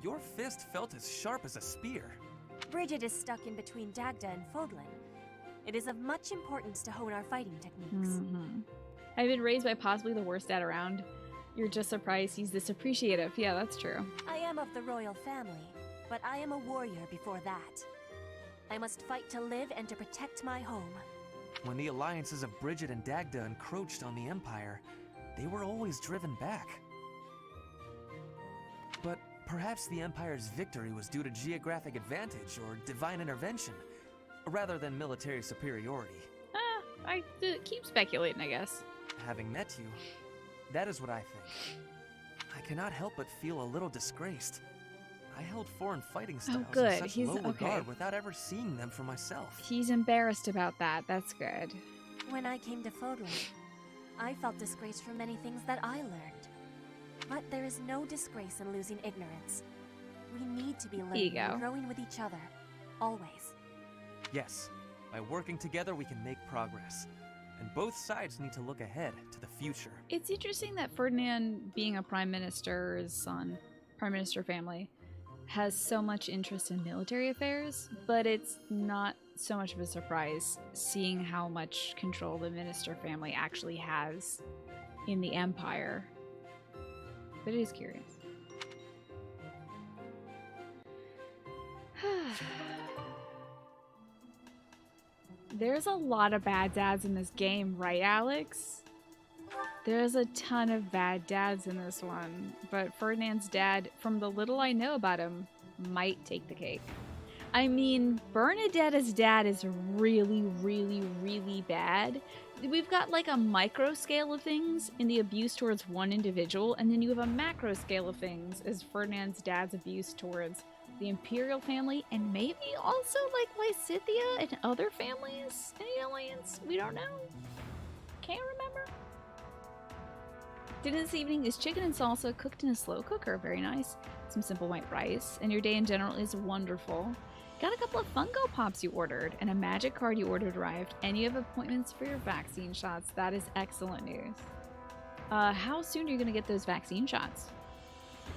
Your fist felt as sharp as a spear. Bridget is stuck in between Dagda and Fodlan. It is of much importance to hone our fighting techniques. I've been raised by possibly the worst dad around. You're just surprised he's this appreciative. Yeah, that's true. I am of the royal family, but I am a warrior before that. I must fight to live and to protect my home. When the alliances of Bridget and Dagda encroached on the Empire, they were always driven back. But perhaps the Empire's victory was due to geographic advantage or divine intervention, rather than military superiority. I keep speculating, I guess. Having met you, that is what I think. I cannot help but feel a little disgraced. I held foreign fighting styles good. in such He's low regard okay. without ever seeing them for myself. He's embarrassed about that. That's good. When I came to Fodlan, I felt disgraced for many things that I learned. But there is no disgrace in losing ignorance. We need to be There you learning go. and growing with each other. Always. Yes, by working together we can make progress. And both sides need to look ahead to the future. It's interesting that Ferdinand, being a prime minister's son, prime minister family, has so much interest in military affairs, but it's not so much of a surprise seeing how much control the minister family actually has in the empire. But it is curious. There's a lot of bad dads in this game, right, Alex? There's a ton of bad dads in this one, but Ferdinand's dad, from the little I know about him, might take the cake. I mean, Bernadetta's dad is really, really, really bad. We've got like a micro scale of things in the abuse towards one individual, and then you have a macro scale of things as Ferdinand's dad's abuse towards the Imperial family, and maybe also like Lysithia and other families in the Alliance. We don't know. Can't remember. Dinner this evening is chicken and salsa cooked in a slow cooker. Very nice. Some simple white rice, and your day in general is wonderful. Got a couple of Funko Pops you ordered, and a magic card you ordered arrived, and you have appointments for your vaccine shots. That is excellent news. How soon are you going to get those vaccine shots?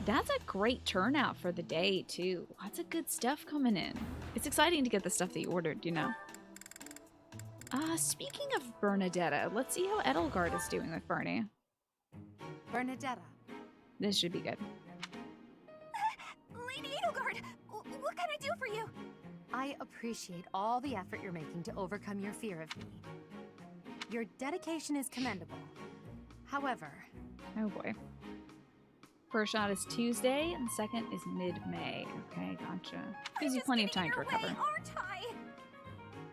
That's a great turnout for the day, too. Lots of good stuff coming in. It's exciting to get the stuff that you ordered, you know. Speaking of Bernadetta, let's see how Edelgard is doing with Bernie. Bernadetta. This should be good. Lady Edelgard, what can I do for you? I appreciate all the effort you're making to overcome your fear of me. Your dedication is commendable. However... Oh boy. First shot is Tuesday, and the second is mid-May. Okay, gotcha. Gives you plenty of time to recover.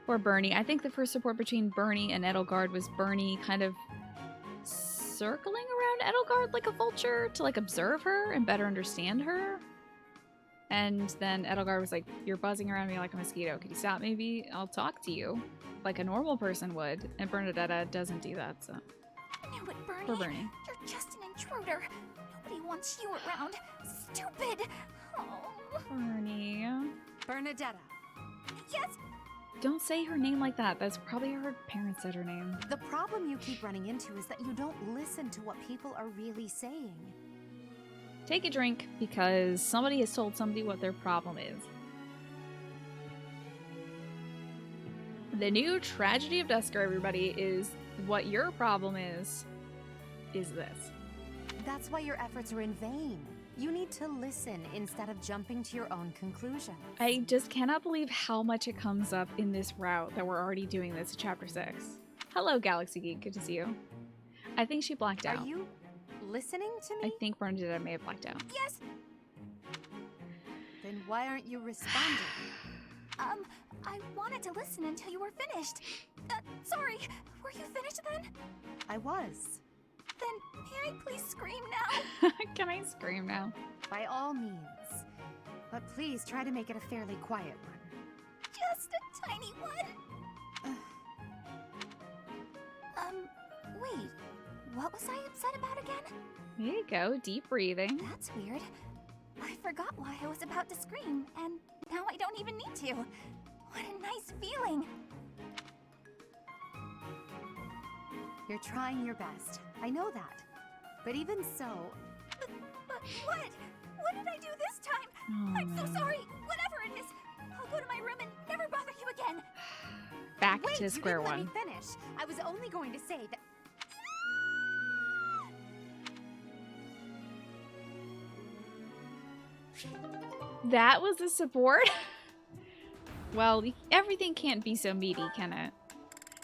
Poor Bernie. I think the first support between Bernie and Edelgard was Bernie kind of circling around Edelgard like a vulture to like observe her and better understand her. And then Edelgard was like, "You're buzzing around me like a mosquito. Could you stop maybe? I'll talk to you like a normal person would." And Bernadetta doesn't do that, so. I knew it, Bernie. Poor Bernie. You're just an intruder. Nobody wants you around. Stupid. Oh. Bernie. Bernadetta. Yes. Don't say her name like that. That's probably her parents said her name. The problem you keep running into is that you don't listen to what people are really saying. Take a drink because somebody has told somebody what their problem is. The new tragedy of Dusker, everybody, is what your problem is this. That's why your efforts are in vain. You need to listen instead of jumping to your own conclusions. I just cannot believe how much it comes up in this route that we're already doing this in Chapter 6. Hello, Galaxy Geek. Good to see you. I think she blacked out. Are you listening to me? I think Bernadetta may have blacked out. Yes. Then why aren't you responding? I wanted to listen until you were finished. Sorry. Were you finished then? I was. Then may I please scream now? Can I scream now? By all means. But please try to make it a fairly quiet one. Just a tiny one. Wait. What was I upset about again? There you go. Deep breathing. That's weird. I forgot why I was about to scream, and now I don't even need to. What a nice feeling. You're trying your best. I know that. But even so... But what? What did I do this time? I'm so sorry. Whatever it is. I'll go to my room and never bother you again. Back Wait, to square you didn't one. Let me finish. I was only going to say that... That was the support? Well, everything can't be so meaty, can it?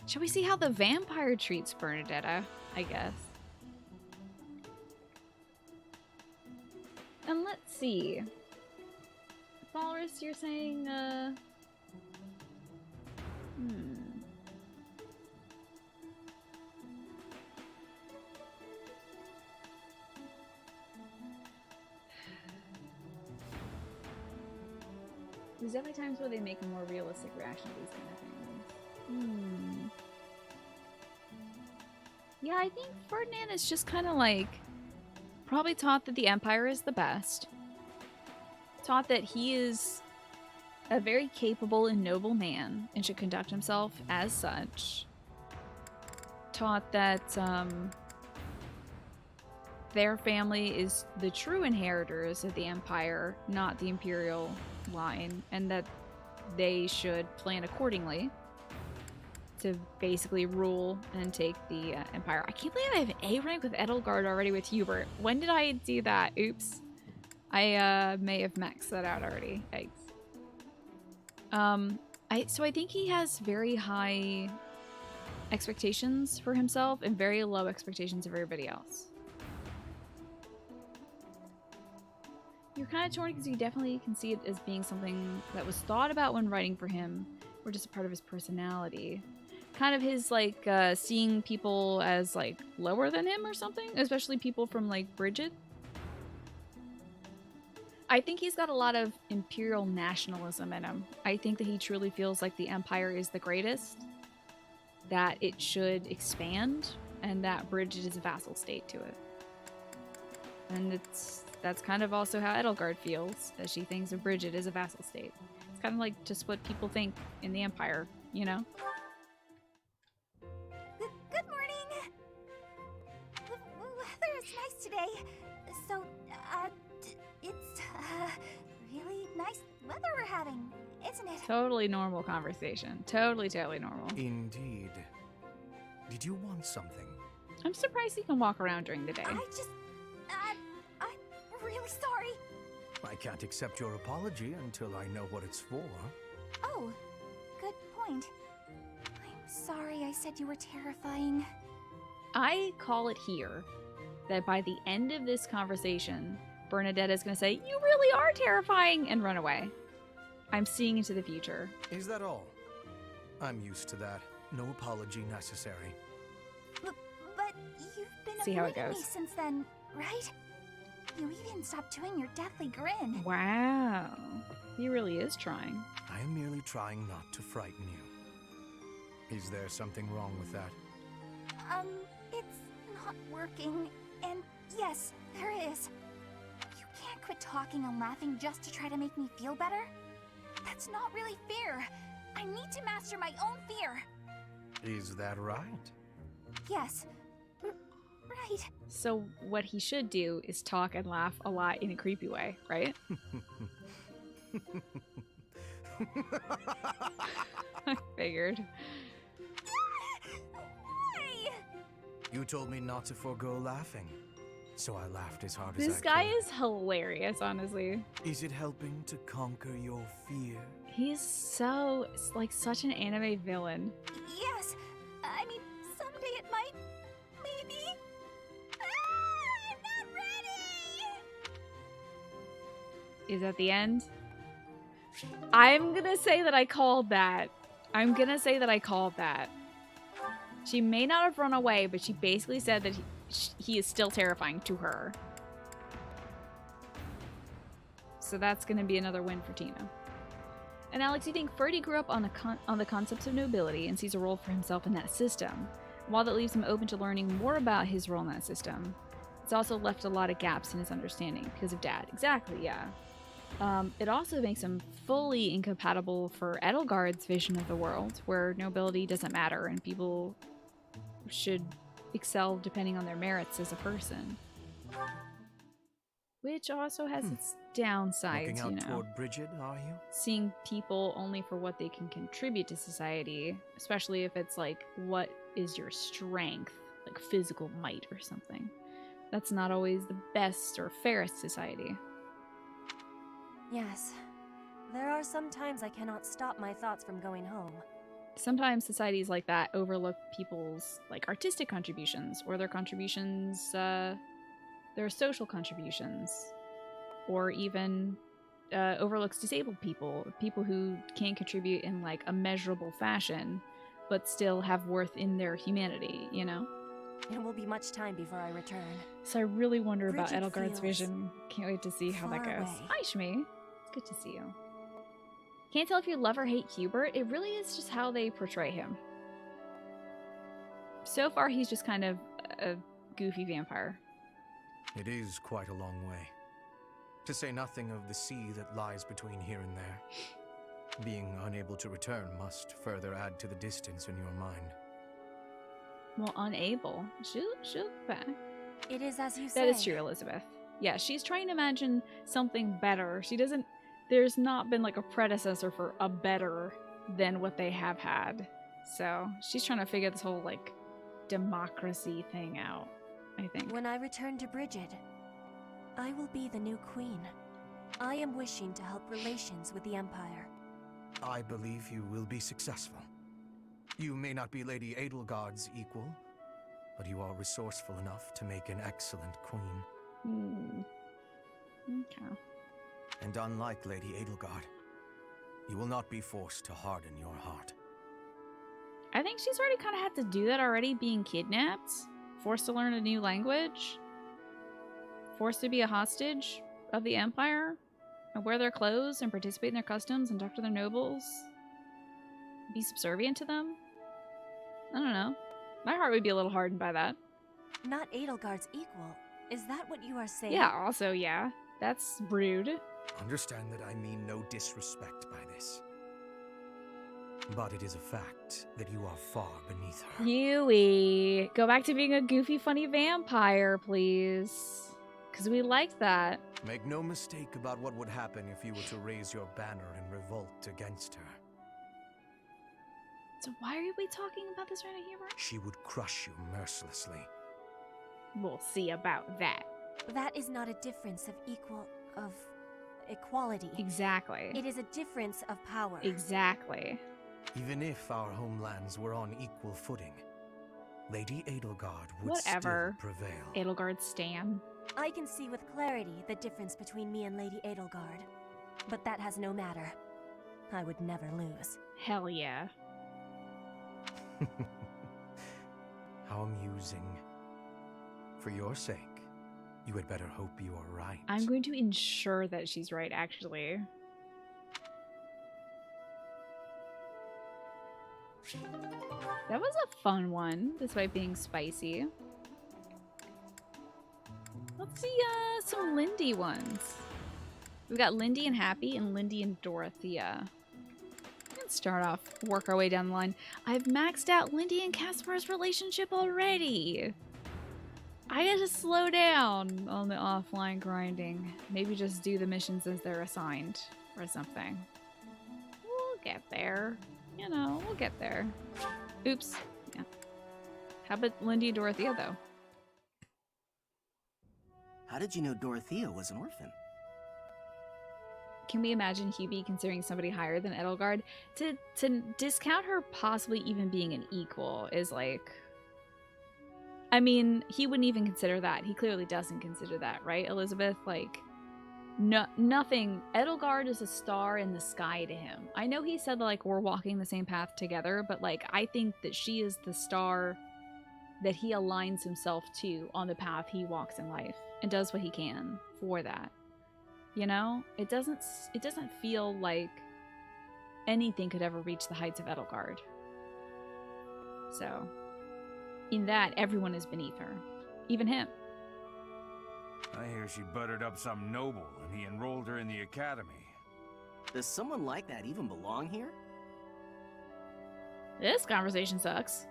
Shall we see how the vampire treats Bernadetta, I guess? And let's see. Walrus, you're saying, There's definitely times where they make a more realistic reaction to these kind of things. Yeah, I think Ferdinand is just kind of like Probably taught that the Empire is the best. Taught that he is a very capable and noble man and should conduct himself as such. Taught that their family is the true inheritors of the Empire, not the Imperial line, and that they should plan accordingly to basically rule and take the Empire. I can't believe I have an A rank with Edelgard already with Hubert. When did I do that? Oops. I may have maxed that out already. Eggs. So I think he has very high expectations for himself and very low expectations of everybody else. You're kind of torn because you definitely can see it as being something that was thought about when writing for him, or just a part of his personality. Kind of his, like, seeing people as, like, lower than him or something, especially people from, like, Bridget. I think he's got a lot of imperial nationalism in him. I think that he truly feels like the Empire is the greatest, that it should expand, and that Bridget is a vassal state to it. And that's kind of also how Edelgard feels, as she thinks of Bridget as a vassal state. It's kind of like just what people think in the Empire, you know? Good morning! The weather is nice today. So, it's, really nice weather we're having, isn't it? Totally normal conversation. Totally normal. Indeed. Did you want something? I'm surprised he can walk around during the day. I'm really sorry. I can't accept your apology until I know what it's for. Oh, good point. I'm sorry I said you were terrifying. I call it here that by the end of this conversation, Bernadette is going to say, "You really are terrifying," and run away. I'm seeing into the future. Is that all? I'm used to that. No apology necessary. But you've been See how it avoiding me goes. since then, right? You even stopped doing your deathly grin. Wow. He really is trying. I am merely trying not to frighten you. Is there something wrong with that? It's not working. And yes, there is. You can't quit talking and laughing just to try to make me feel better. That's not really fair. I need to master my own fear. Is that right? Yes. Right. So what he should do is talk and laugh a lot in a creepy way, right? I figured. Why? You told me not to forego laughing, so I laughed as hard as I could. This guy is hilarious, honestly. Is it helping to conquer your fear? He's it's like such an anime villain. Yes. I mean, someday it might. Maybe. I'm not ready! Is that the end? I'm gonna say that I called that. She may not have run away, but she basically said that he is still terrifying to her. So that's gonna be another win for Tina. And Alex, you think Ferdy grew up on the concepts of nobility and sees a role for himself in that system. While that leaves him open to learning more about his role in that system, it's also left a lot of gaps in his understanding because of Dad. Exactly, yeah. It also makes him fully incompatible for Edelgard's vision of the world, where nobility doesn't matter and people should excel depending on their merits as a person. Which also has its downsides, Looking out you know. toward Bridget, are you? Seeing people only for what they can contribute to society, especially if it's like, what is your strength, like physical might or something. That's not always the best or fairest society. Yes. There are some times I cannot stop my thoughts from going home. Sometimes societies like that overlook people's like artistic contributions or their contributions, their social contributions, or even overlooks disabled people who can't contribute in like a measurable fashion, but still have worth in their humanity, you know? It will be much time before I return. So I really wonder about Bridget Edelgard's feels vision. Can't wait to see how that far goes. away. Hi, Shmi. It's good to see you. Can't tell if you love or hate Hubert. It really is just how they portray him. So far, he's just kind of a goofy vampire. It is quite a long way. To say nothing of the sea that lies between here and there. Being unable to return must further add to the distance in your mind. Well, unable. She'll be back. It is as you say. That is true, Elizabeth. Yeah, she's trying to imagine something better. She doesn't... There's not been like a predecessor for a better than what they have had. So she's trying to figure this whole like democracy thing out, I think. When I return to Brigid, I will be the new queen. I am wishing to help relations with the Empire. I believe you will be successful. You may not be Lady Edelgard's equal, but you are resourceful enough to make an excellent queen. Okay. And unlike Lady Edelgard, you will not be forced to harden your heart. I think she's already kind of had to do that already, being kidnapped, forced to learn a new language, forced to be a hostage of the Empire, and wear their clothes and participate in their customs and talk to their nobles, be subservient to them. I don't know. My heart would be a little hardened by that. Not Edelgard's equal. Is that what you are saying? Yeah, also, yeah. That's rude. Understand that I mean no disrespect by this. But it is a fact that you are far beneath her. Huey, go back to being a goofy, funny vampire, please. Because we liked that. Make no mistake about what would happen if you were to raise your banner in revolt against her. So why are we talking about this right here, Brian? She would crush you mercilessly. We'll see about that. That is not a difference of equality. Exactly. It is a difference of power. Exactly. Even if our homelands were on equal footing, Lady Edelgard would Whatever. still prevail. Edelgard stan. I can see with clarity the difference between me and Lady Edelgard. But that has no matter. I would never lose. Hell yeah. How amusing. For your sake, you had better hope you are right. I'm going to ensure that she's right, actually. That was a fun one, despite being spicy. Let's see some Lindy ones. We've got Lindy and Happy and Lindy and Dorothea. Let's start off, work our way down the line. I've maxed out Lindy and Caspar's relationship already. I gotta slow down on the offline grinding. Maybe just do the missions as they're assigned or something. We'll get there. You know, we'll get there. Oops. Yeah. How about Lindy and Dorothea, though? How did you know Dorothea was an orphan? Can we imagine Hubie considering somebody higher than Edelgard? To discount her possibly even being an equal is like... I mean, he wouldn't even consider that. He clearly doesn't consider that, right, Elizabeth? Like, nothing. Edelgard is a star in the sky to him. I know he said, like, we're walking the same path together, but, like, I think that she is the star that he aligns himself to on the path he walks in life and does what he can for that. You know? It doesn't feel like anything could ever reach the heights of Edelgard. So... in that, everyone is beneath her. Even him. I hear she buttered up some noble and he enrolled her in the academy. Does someone like that even belong here? This conversation sucks.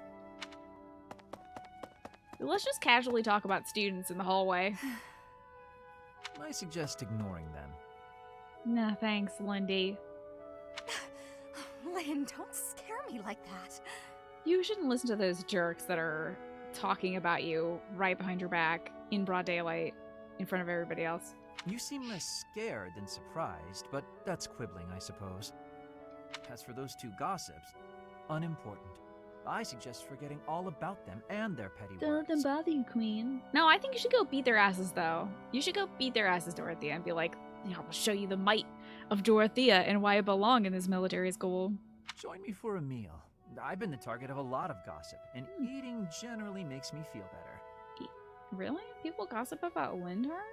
Let's just casually talk about students in the hallway. I suggest ignoring them. Nah, thanks, Lindy. Lynn, don't scare me like that. You shouldn't listen to those jerks that are talking about you right behind your back in broad daylight in front of everybody else. You seem less scared than surprised, but that's quibbling, I suppose. As for those two gossips, unimportant. I suggest forgetting all about them and their petty Don't let them words. bother you, Queen. No, I think you should go beat their asses, though. You should go beat their asses, Dorothea, and be like, I'll show you the might of Dorothea and why I belong in this military school. Join me for a meal. I've been the target of a lot of gossip, and eating generally makes me feel better. Really? People gossip about Lindhart?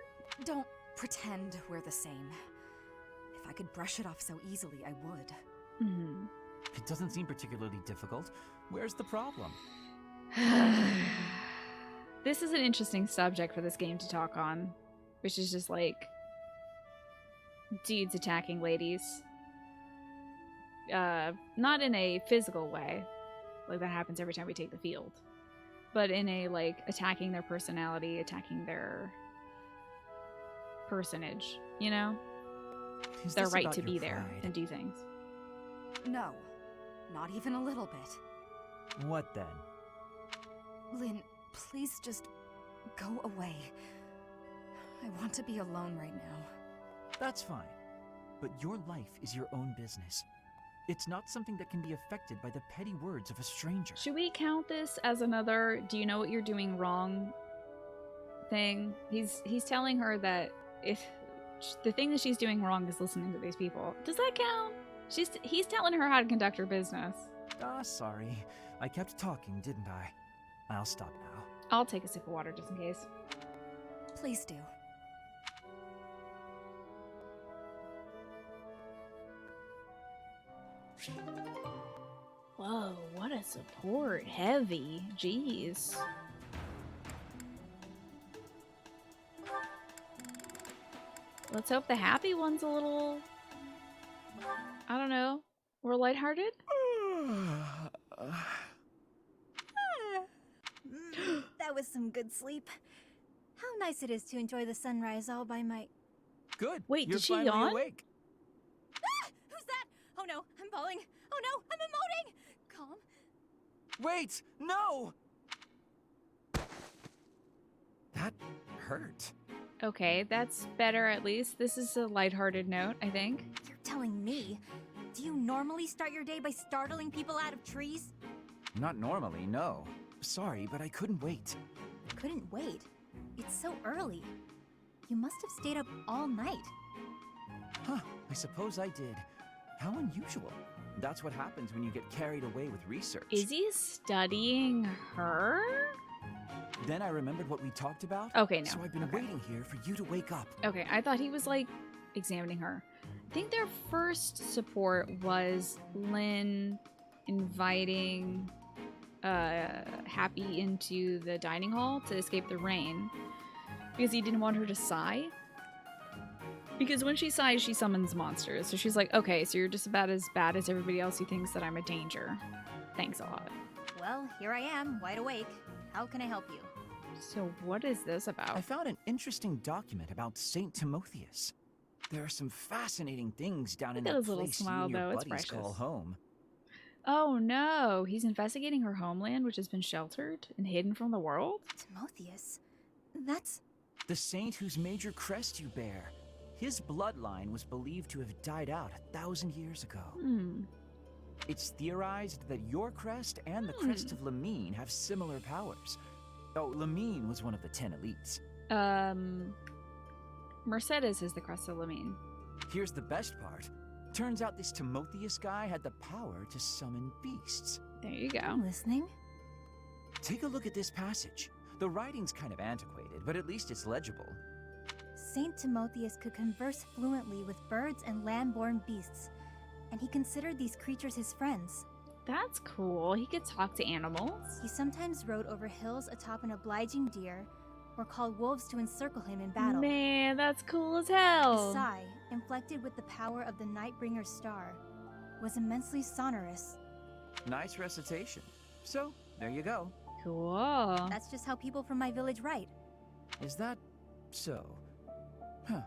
Don't pretend we're the same. If I could brush it off so easily, I would. Mm-hmm. It doesn't seem particularly difficult. Where's the problem? This is an interesting subject for this game to talk on, which is just like dudes attacking ladies. Not in a physical way, like that happens every time we take the field, but in a like attacking their personality, attacking their personage, you know? Is Their this right about to your be there pride? and do things. No, not even a little bit. What then? Lynn, please just go away. I want to be alone right now. That's fine. But your life is your own business. It's not something that can be affected by the petty words of a stranger. Should we count this as another "do you know what you're doing wrong" thing? He's telling her that if the thing that she's doing wrong is listening to these people. Does that count? He's telling her how to conduct her business. Sorry. I kept talking, didn't I? I'll stop now. I'll take a sip of water just in case. Please do. Whoa, what a support. Heavy. Jeez. Let's hope the happy one's a little... I don't know. We're lighthearted? That was some good sleep. How nice it is to enjoy the sunrise all by my... Good. Wait, You're did she finally yawn? awake. Ah! Who's that? Oh no, I'm falling. Oh no, I'm emoting! Calm. Wait! No! That hurt. Okay, that's better at least. This is a lighthearted note, I think. You're telling me? Do you normally start your day by startling people out of trees? Not normally, no. Sorry, but I couldn't wait. Couldn't wait. It's so early. You must have stayed up all night. Huh, I suppose I did. How unusual. That's what happens when you get carried away with research. Is he studying her? Then I remembered what we talked about. Okay, no. So I've been Okay. waiting here for you to wake up. Okay, I thought he was like examining her. I think their first support was Lynn inviting Happy into the dining hall to escape the rain because he didn't want her to sigh. Because when she sighs, she summons monsters. So she's like, okay, so you're just about as bad as everybody else who thinks that I'm a danger. Thanks a lot. Well, here I am, wide awake. How can I help you? So what is this about? I found an interesting document about Saint Timotheus. There are some fascinating things down in Look at that his little place you smile, and your though. It's buddies call precious. home. Oh no, he's investigating her homeland, which has been sheltered and hidden from the world? Timotheus? That's... The saint whose major crest you bear. His bloodline was believed to have died out 1,000 years ago. It's theorized that your crest and the crest of Lamine have similar powers. Oh, Lamine was one of the 10 elites. Mercedes is the crest of Lamine. Here's the best part. Turns out this Timotheus guy had the power to summon beasts. There you go. I'm listening. Take a look at this passage. The writing's kind of antiquated, but at least it's legible. Saint Timotheus could converse fluently with birds and land-born beasts, and he considered these creatures his friends. That's cool. He could talk to animals. He sometimes rode over hills atop an obliging deer, or called wolves to encircle him in battle. Man, that's cool as His hell. sigh, inflected with the power of the Nightbringer's star, was immensely sonorous. Nice recitation. So, there you go. Cool. That's just how people from my village write. Is that so? Huh.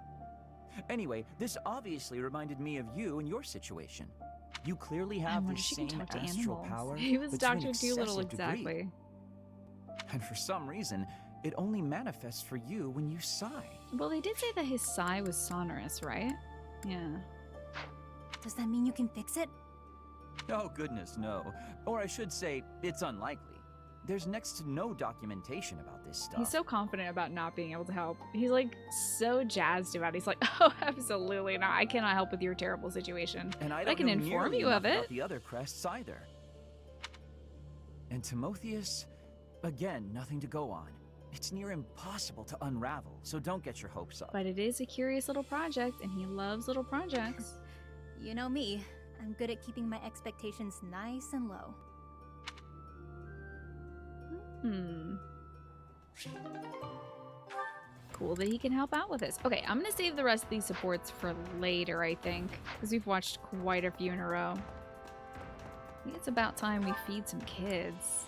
Anyway, this obviously reminded me of you and your situation. You clearly I have wonder this if she can same talk to astral animals. power. He was but to an Dr. Dolittle, excessive degree. exactly. And for some reason, it only manifests for you when you sigh. Well, they did say that his sigh was sonorous, right? Yeah. Does that mean you can fix it? Oh goodness, no. Or I should say, it's unlikely. There's next to no documentation about this stuff. He's so confident about not being able to help. He's like so jazzed about it. He's like, oh, absolutely not. I cannot help with your terrible situation. And I But don't I can know inform nearly you enough of about it. the other crests either. And Timotheus, again, nothing to go on. It's near impossible to unravel, so don't get your hopes up. But it is a curious little project, and he loves little projects. You know me. I'm good at keeping my expectations nice and low. Cool that he can help out with this. Okay, I'm gonna save the rest of these supports for later, I think, because we've watched quite a few in a row. I think it's about time we feed some kids.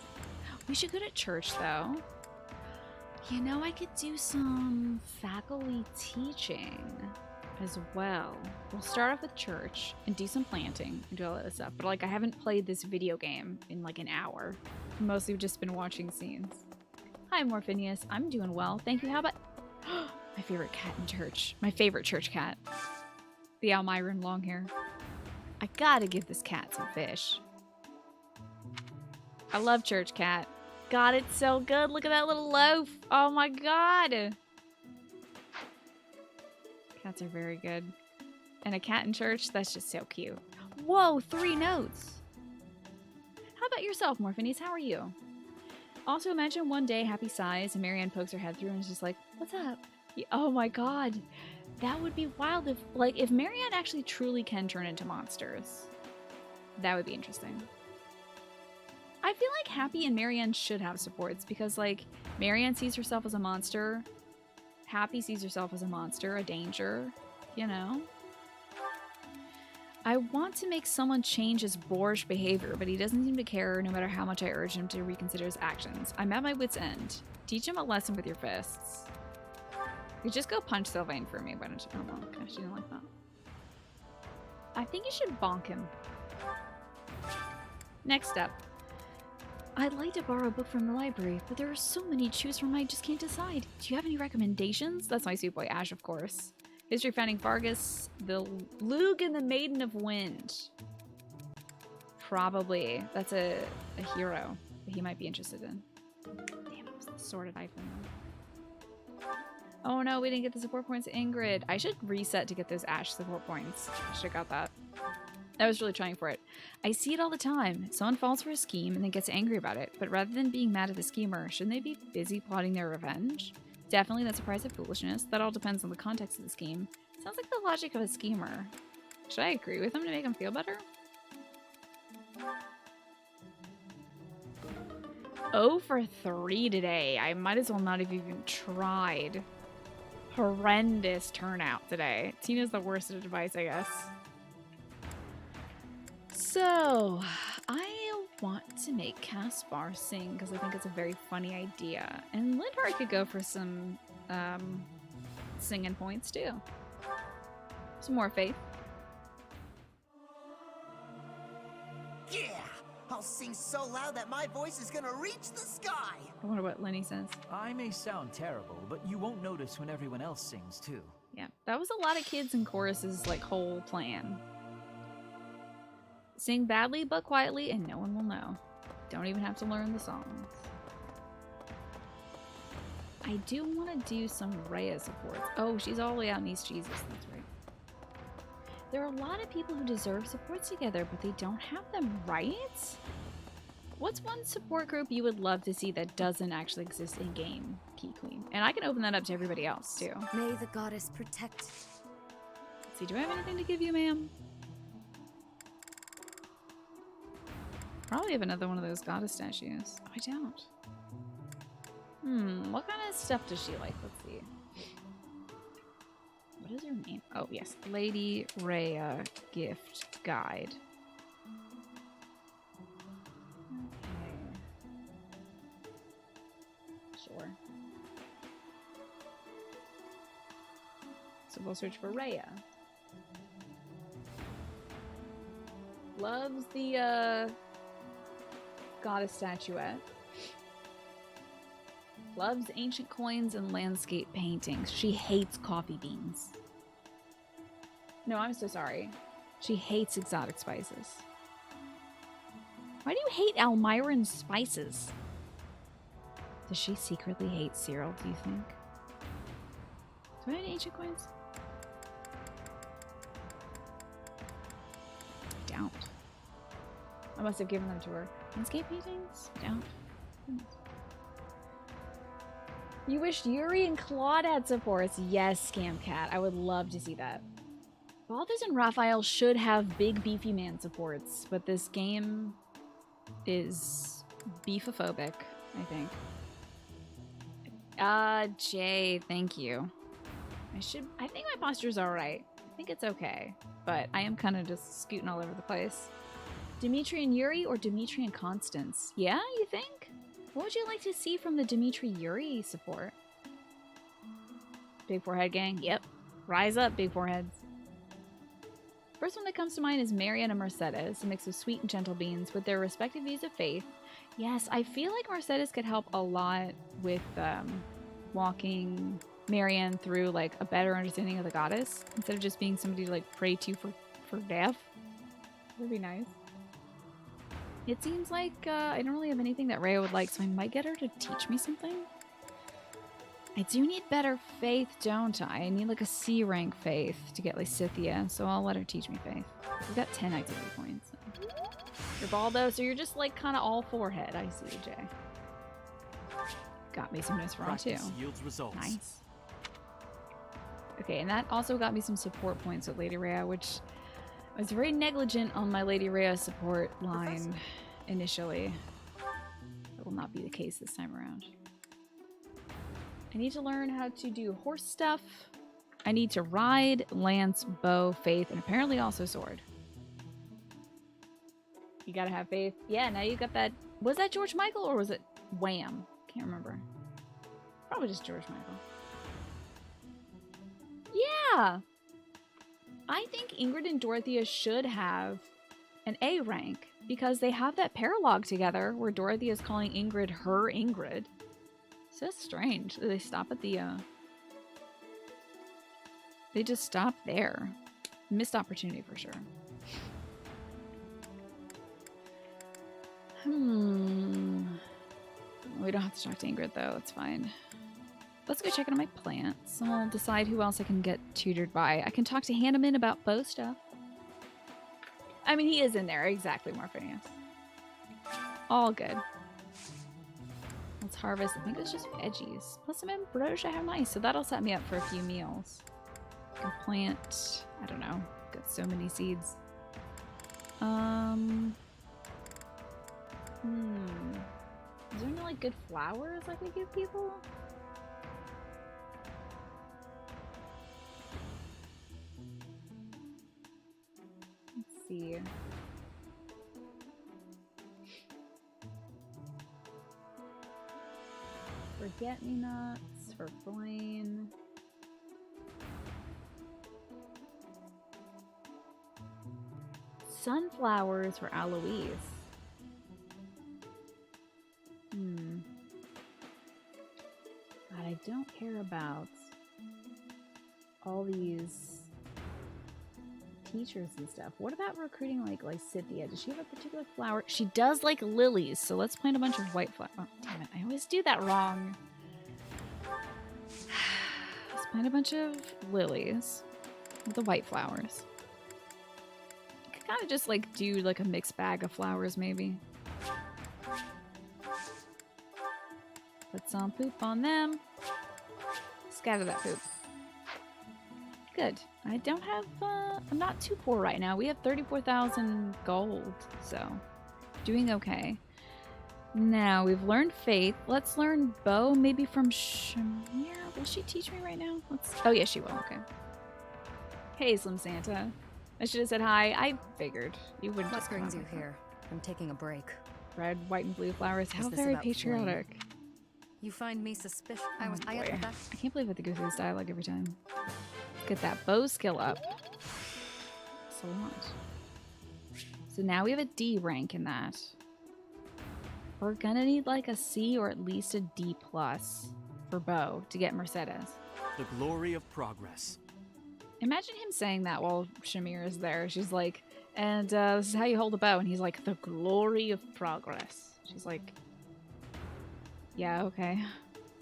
We should go to church, though. You know, I could do some faculty teaching as well. We'll start off with church and do some planting and do all that other stuff. But, like, I haven't played this video game in, like, an hour. Mostly we've just been watching scenes. Hi, Morphinius. I'm doing well. Thank you. How about... my favorite cat in church. My favorite church cat. The Almyran Longhair. I gotta give this cat some fish. I love church cat. God, it's so good. Look at that little loaf. Oh my god. Cats are very good. And a cat in church, that's just so cute. Whoa, 3 notes. How about yourself, Morphinius? How are you? Also, imagine one day Happy sighs and Marianne pokes her head through and is just like, what's up? Oh my god. That would be wild if, like, if Marianne actually truly can turn into monsters. That would be interesting. I feel like Happy and Marianne should have supports because, like, Marianne sees herself as a monster. Happy sees herself as a monster, a danger, you know? I want to make someone change his boorish behavior, but he doesn't seem to care no matter how much I urge him to reconsider his actions. I'm at my wit's end. Teach him a lesson with your fists. You just go punch Sylvain for me, why don't you? Oh, well, okay, she didn't like that. I think you should bonk him. Next up. I'd like to borrow a book from the library, but there are so many to choose from I just can't decide. Do you have any recommendations? That's my sweet boy Ash, of course. History finding Vargas, the Lug and the Maiden of Wind. Probably. That's a hero that he might be interested in. Damn, it was the sordid iPhone. Oh no, we didn't get the support points, Ingrid. I should reset to get those Ash support points. I should have got that. I was really trying for it. I see it all the time. Someone falls for a scheme and then gets angry about it, but rather than being mad at the schemer, shouldn't they be busy plotting their revenge? Definitely that's a price of foolishness. That all depends on the context of the scheme. Sounds like the logic of a schemer. Should I agree with him to make him feel better? Oh for 3 today. I might as well not have even tried. Horrendous turnout today. Tina's the worst at advice, I guess. So, I want to make Caspar sing because I think it's a very funny idea. And Lindhart could go for some singing points too. Some more faith. Yeah! I'll sing so loud that my voice is gonna reach the sky! I wonder what Lenny says. I may sound terrible, but you won't notice when everyone else sings too. Yeah, that was a lot of kids in chorus's like whole plan. Sing badly but quietly and no one will know. Don't even have to learn the songs. I do want to do some Rhea supports. Oh, she's all the way out in East Jesus, that's right. There are a lot of people who deserve supports together, but they don't have them, right? What's one support group you would love to see that doesn't actually exist in-game, Key Queen? And I can open that up to everybody else, too. May the goddess protect. Let's see, do I have anything to give you, ma'am? Probably have another one of those goddess statues. Oh, I don't. What kind of stuff does she like? Let's see. What is her name? Oh, yes. Lady Rhea Gift Guide. Okay. Sure. So we'll search for Rhea. Loves the, goddess statuette. Loves ancient coins and landscape paintings. She hates coffee beans. No, I'm so sorry. She hates exotic spices. Why do you hate Almyran spices? Does she secretly hate Cyril, do you think? Do I have any ancient coins? I don't. I must have given them to her. Landscape paintings? I don't. You wished Yuri and Claude had supports. Yes, Scamcat. I would love to see that. Balthus and Raphael should have big beefy man supports, but this game is beefophobic, I think. I Jay, thank you. I think my posture's alright. I think it's okay. But I am kind of just scooting all over the place. Dimitri and Yuri or Dimitri and Constance? Yeah, you think? What would you like to see from the Dimitri-Yuri support? Big forehead gang? Yep. Rise up, big foreheads. First one that comes to mind is Marian and Mercedes, a mix of sweet and gentle beings with their respective views of faith. Yes, I feel like Mercedes could help a lot with walking Marian through like a better understanding of the goddess instead of just being somebody to like pray to for death. That'd be nice. It seems like I don't really have anything that Rhea would like, so I might get her to teach me something. I do need better faith, don't I? I need like a C rank faith to get Lysithia, so I'll let her teach me faith. We've got 10 activity points. You're Baldo, so you're just like kind of all forehead. I see you, Jay. Got me some Nosferatu too. Yields results. Nice. Okay, and that also got me some support points with Lady Rhea, which I was very negligent on my Lady Rhea support line initially. That will not be the case this time around. I need to learn how to do horse stuff. I need to ride, lance, bow, faith, and apparently also sword. You gotta have faith. Yeah, now you got that. Was that George Michael or was it Wham? Can't remember. Probably just George Michael. Yeah! I think Ingrid and Dorothea should have an A rank because they have that paralogue together where Dorothea is calling Ingrid her Ingrid. So that's strange. They stop at the, they just stop there. Missed opportunity for sure. We don't have to talk to Ingrid though, it's fine. Let's go check in on my plants. And I'll decide who else I can get tutored by. I can talk to Hanneman about bow stuff. I mean, he is in there. Exactly, Morphinius. All good. Let's harvest. I think it's just veggies. Plus some ambrosia. How nice. So that'll set me up for a few meals. I can plant, I don't know. Got so many seeds. Is there any like good flowers I could give people? Let's see. Forget-me-nots for Blaine. Sunflowers for Eloise. God, I don't care about all these teachers and stuff. What about recruiting like Lysithia? Does she have a particular flower? She does like lilies, so let's plant a bunch of white flowers. Oh, damn it. I always do that wrong. Let's plant a bunch of lilies with the white flowers. I could kind of just like do like a mixed bag of flowers maybe. Put some poop on them. Scatter that poop. Good. I don't have, I'm not too poor right now. We have 34,000 gold, so doing okay. Now, we've learned faith. Let's learn bow, maybe from Shamir. Will she teach me right now? Oh, yeah, she will. Okay. Hey, Slim Santa. I should have said hi. I figured you wouldn't just What brings you here? I'm taking a break. Red, white, and blue flowers. How very patriotic. Flame? You find me suspicious. I can't believe I have to go through this dialogue every time. Get that bow skill up. So what? So now we have a D rank in that. We're gonna need like a C or at least a D plus for bow to get Mercedes. The glory of progress. Imagine him saying that while Shamir is there. She's like, and this is how you hold a bow. And he's like, the glory of progress. She's like, yeah, okay.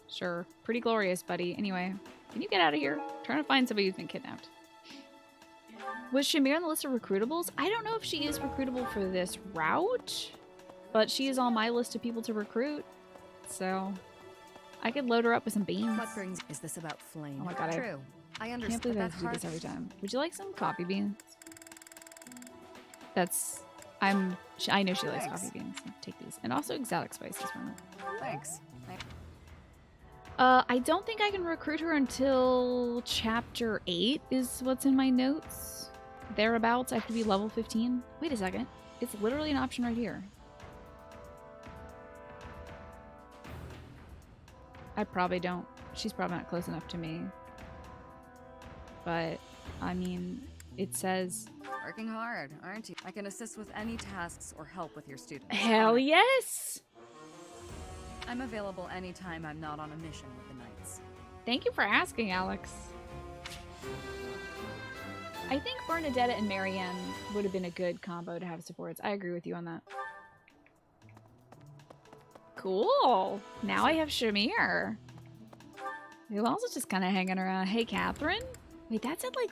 Sure. Pretty glorious, buddy. Anyway, can you get out of here? I'm trying to find somebody who's been kidnapped. Was Shamir on the list of recruitables? I don't know if she is recruitable for this route, but she is on my list of people to recruit. So I could load her up with some beans. What brings is this about Flame? Oh my god, True. I understand. Can't believe I have to do this every time. Would you like some coffee beans? I know she likes coffee beans. Take these. And also exotic spices from it. Thanks. I don't think I can recruit her until chapter 8 is what's in my notes. Thereabouts, I have to be level 15. Wait a second. It's literally an option right here. I probably don't. She's probably not close enough to me. But, I mean, it says... Working hard, aren't you? I can assist with any tasks or help with your students. Hell yes! I'm available anytime I'm not on a mission with the Knights. Thank you for asking, Alex. I think Bernadetta and Marianne would have been a good combo to have supports. I agree with you on that. Cool. Now I have Shamir. Who else is just kind of hanging around? Hey, Catherine? Wait, that's at like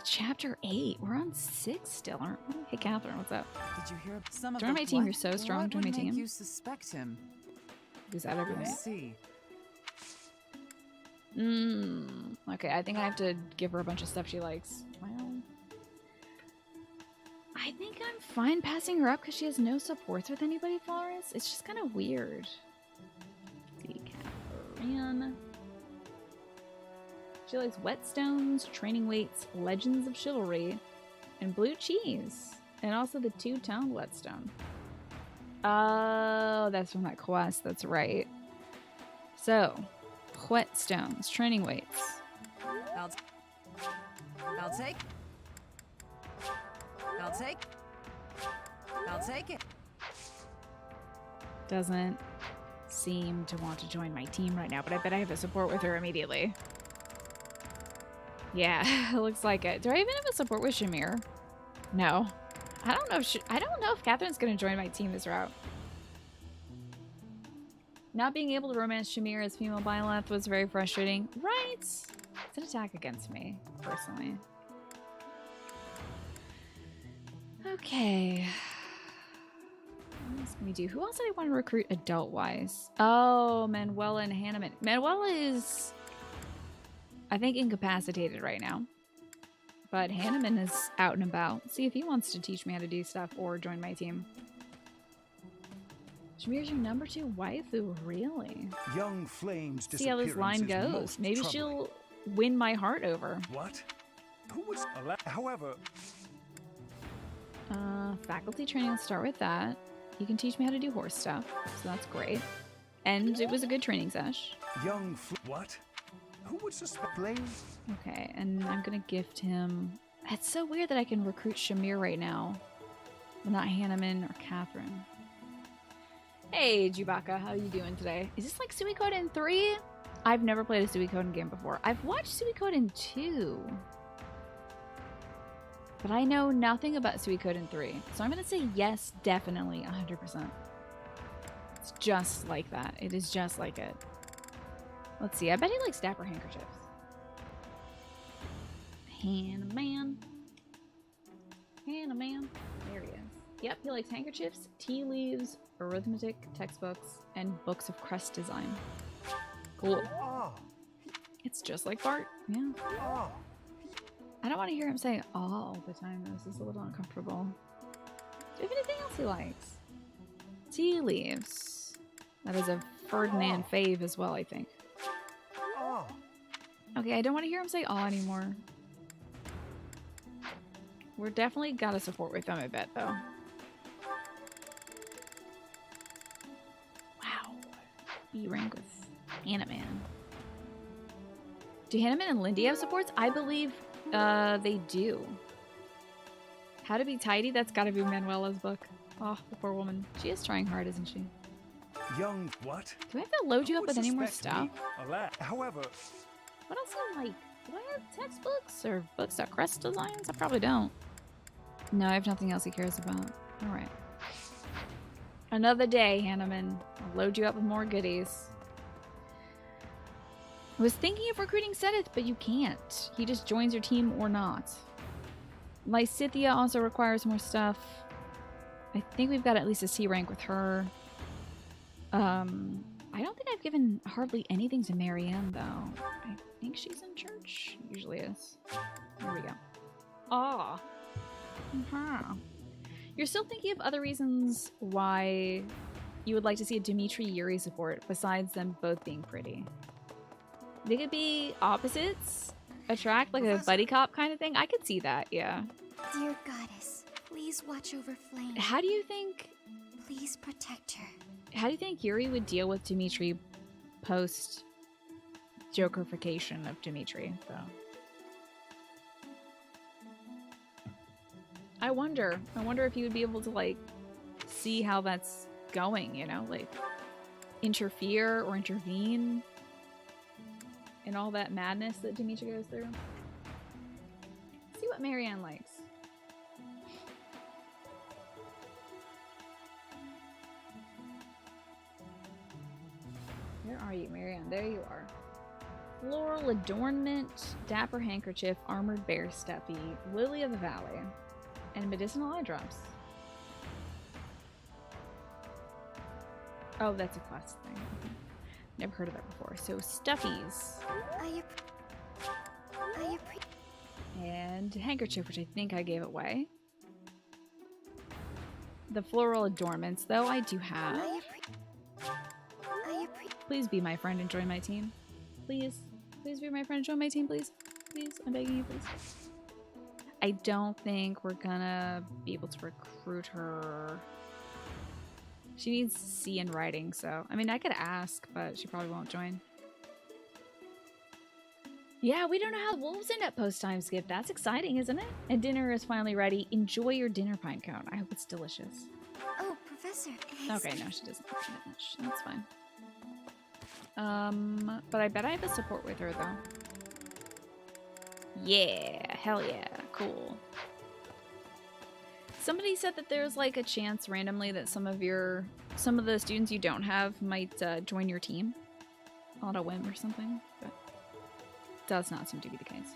chapter 8. We're on 6 still, aren't we? Hey, Catherine, what's up? Did you hear some of Join my team. You're so strong. What Join my would make team. you suspect him? Is that everything? Let's see. Okay, I think I have to give her a bunch of stuff she likes. Well, I think I'm fine passing her up because she has no supports with anybody, Flores. It's just kind of weird. Let's see, Catherine. She likes whetstones, training weights, legends of chivalry, and blue cheese. And also the two-toned whetstone. Oh, that's from that quest. That's right. So, whetstones, training weights. I'll take. I'll take it. Doesn't seem to want to join my team right now, but I bet I have a support with her immediately. Yeah, looks like it. Do I even have a support with Shamir? No. I don't know if Catherine's gonna join my team this route. Not being able to romance Shamir as female Byleth was very frustrating. Right? It's an attack against me, personally. Okay. What else can we do? Who else did I want to recruit adult-wise? Oh, Manuela and Hanneman. Manuela is, I think, incapacitated right now. But Hanneman is out and about. See if he wants to teach me how to do stuff or join my team. Shamir's your number 2 waifu, really? Young Flame's see how this line goes. Maybe she'll win my heart over. What? Who was however... Faculty training, let's start with that. You can teach me how to do horse stuff, so that's great. And it was a good training sesh. What? Who would suspect Flame? Okay, and I'm gonna gift him... It's so weird that I can recruit Shamir right now. But not Hanneman or Catherine. Hey, Chewbacca, how you doing today? Is this like Suikoden 3? I've never played a Suikoden game before. I've watched Suikoden 2. But I know nothing about Suikoden 3. So I'm going to say yes, definitely, 100%. It's just like that. It is just like it. Let's see. I bet he likes dapper handkerchiefs. Hanneman. Hanneman. There he is. Yep, he likes handkerchiefs, tea leaves, arithmetic, textbooks, and books of crest design. Cool. It's just like Bart. Yeah. I don't want to hear him say all the time. This is a little uncomfortable. Do you have anything else he likes? Tea leaves. That is a Ferdinand fave as well, I think. Okay, I don't want to hear him say all anymore. We're definitely got to support with them, I bet, though. Wow. B rank with Hanneman. Do Hanneman and Lindy have supports? I believe they do. How to be tidy? That's got to be Manuela's book. Oh, the poor woman. She is trying hard, isn't she? Young what? Do I have to load you up with any more stuff? However... What else do I like? Do I have textbooks or books that crest designs? I probably don't. No, I have nothing else he cares about. Alright. Another day, Hanneman. I'll load you up with more goodies. I was thinking of recruiting Sedith, but you can't. He just joins your team or not. Lysithia also requires more stuff. I think we've got at least a C rank with her. I don't think I've given hardly anything to Marianne, though. I think she's in church. Usually is. There we go. Ah. You're still thinking of other reasons why you would like to see a Dimitri Yuri support besides them both being pretty? They could be opposites, attract like a buddy cop kind of thing. I could see that, yeah. Dear goddess, please watch over Flame. How do you think... Please protect her. How do you think Yuri would deal with Dimitri post Jokerification of Dimitri, though? I wonder if he would be able to, like, see how that's going, you know? Like, interfere or intervene in all that madness that Dimitri goes through. See what Marianne likes. Where are you, Marianne? There you are. Floral adornment, dapper handkerchief, armored bear stuffy, lily of the valley, and medicinal eye drops. Oh, that's a quest thing. Never heard of that before. So stuffies. And handkerchief, which I think I gave away. The floral adornments, though, I do have. Please be my friend and join my team. Please. Please be my friend and join my team, please. Please. I'm begging you, please. I don't think we're gonna be able to recruit her. She needs C in writing, so... I mean, I could ask, but she probably won't join. Yeah, we don't know how the wolves end up post-time skip. That's exciting, isn't it? And dinner is finally ready. Enjoy your dinner pine cone. I hope it's delicious. Oh, Professor. Okay, no, she doesn't like it much. That's fine. But I bet I have a support with her, though. Yeah, hell yeah, cool. Somebody said that there's like a chance randomly that some of the students you don't have might join your team on a whim or something, but does not seem to be the case.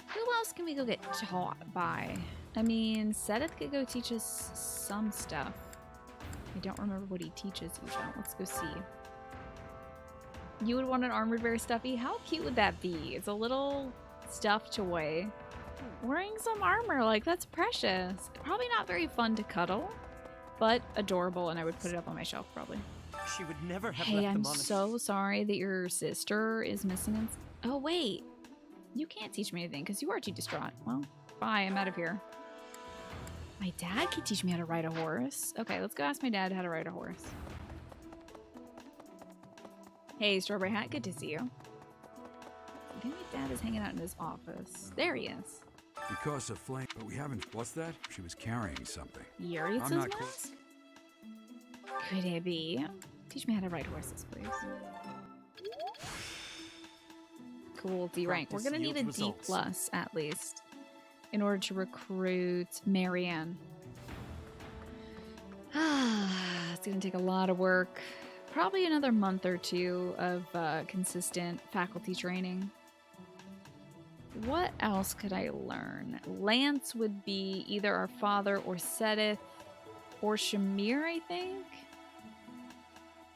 Who else can we go get taught by? I mean, Sedith could go teach us some stuff. I don't remember what he teaches you though. Let's go see. You would want an armored bear stuffy? How cute would that be? It's a little stuffed toy wearing some armor. Like, that's precious. Probably not very fun to cuddle, but adorable, and I would put it up on my shelf probably. She would never have Hey, left the I'm monastery. so sorry that your sister is missing. Oh, wait. You can't teach me anything because you are too distraught. Well, bye. I'm out of here. My dad could teach me how to ride a horse. Okay, let's go ask my dad how to ride a horse. Hey, Strawberry Hat. Good to see you. I think my dad is hanging out in his office. There he is. Because of Flame, but we haven't. What's that? She was carrying something. Yuritsu's I'm not mask? Could it be? Teach me how to ride horses, please. Cool, D rank. We're gonna need a D plus at least in order to recruit Marianne. It's gonna take a lot of work. Probably another month or two of consistent faculty training. What else could I learn? Lance would be either our father or Sedith or Shamir, I think.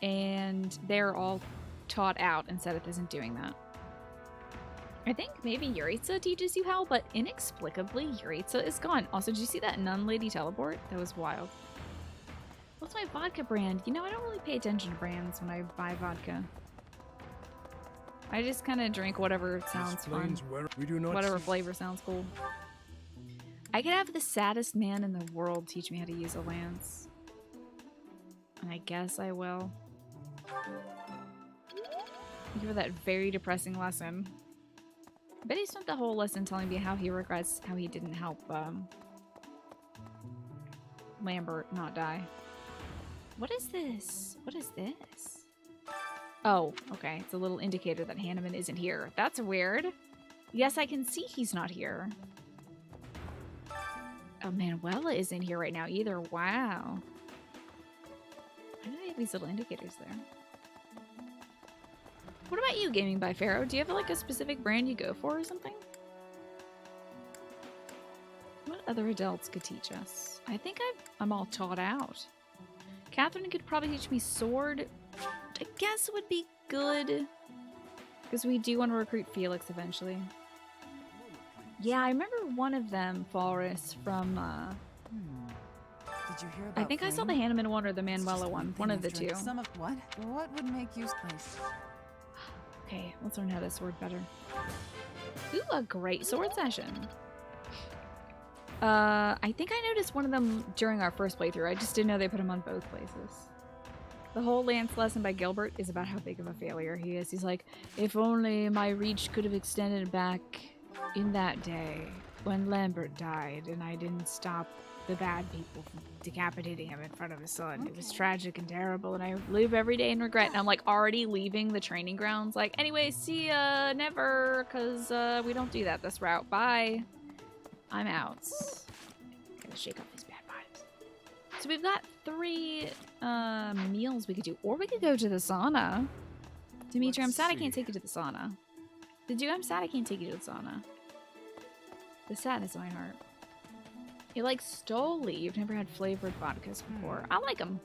And they're all taught out, and Sedith isn't doing that. I think maybe Yuritsa teaches you how, but inexplicably Yuritsa is gone. Also, did you see that nun lady teleport? That was wild. What's my vodka brand? You know, I don't really pay attention to brands when I buy vodka. I just kind of drink whatever sounds fun. Whatever flavor sounds cool. I could have the saddest man in the world teach me how to use a lance. And I guess I will. Thank you for that very depressing lesson. I bet he spent the whole lesson telling me how he regrets how he didn't help Lambert not die. What is this? What is this? Oh, okay. It's a little indicator that Hanneman isn't here. That's weird. Yes, I can see he's not here. Oh, Manuela isn't here right now either. Wow. Why do they have these little indicators there? What about you, Gaming by Pharaoh? Do you have like a specific brand you go for or something? What other adults could teach us? I think I'm all taught out. Catherine could probably teach me sword. I guess it would be good. Because we do want to recruit Felix eventually. Yeah, I remember one of them, Falrus, from Did you hear about I think I saw the Flame? Hanneman one or the Manuela one. One of the two. Some of what? What would make you spice? Okay, let's learn how to sword better. Ooh, a great sword session. I think I noticed one of them during our first playthrough. I just didn't know they put them on both places. The whole Lance lesson by Gilbert is about how big of a failure he is. He's like, if only my reach could have extended back in that day when Lambert died and I didn't stop the bad people from decapitating him in front of his son. Okay. It was tragic and terrible, and I live every day in regret. And I'm like already leaving the training grounds. Like, anyway, see ya, never, because we don't do that this route. Bye. I'm out. Gotta shake off these bad vibes. So we've got 3 meals we could do, or we could go to the sauna. Dimitri, I'm sad I can't take you to the sauna. I'm sad I can't take you to the sauna. The sadness of my heart. You like Stoli. You've never had flavored vodkas before. I like them.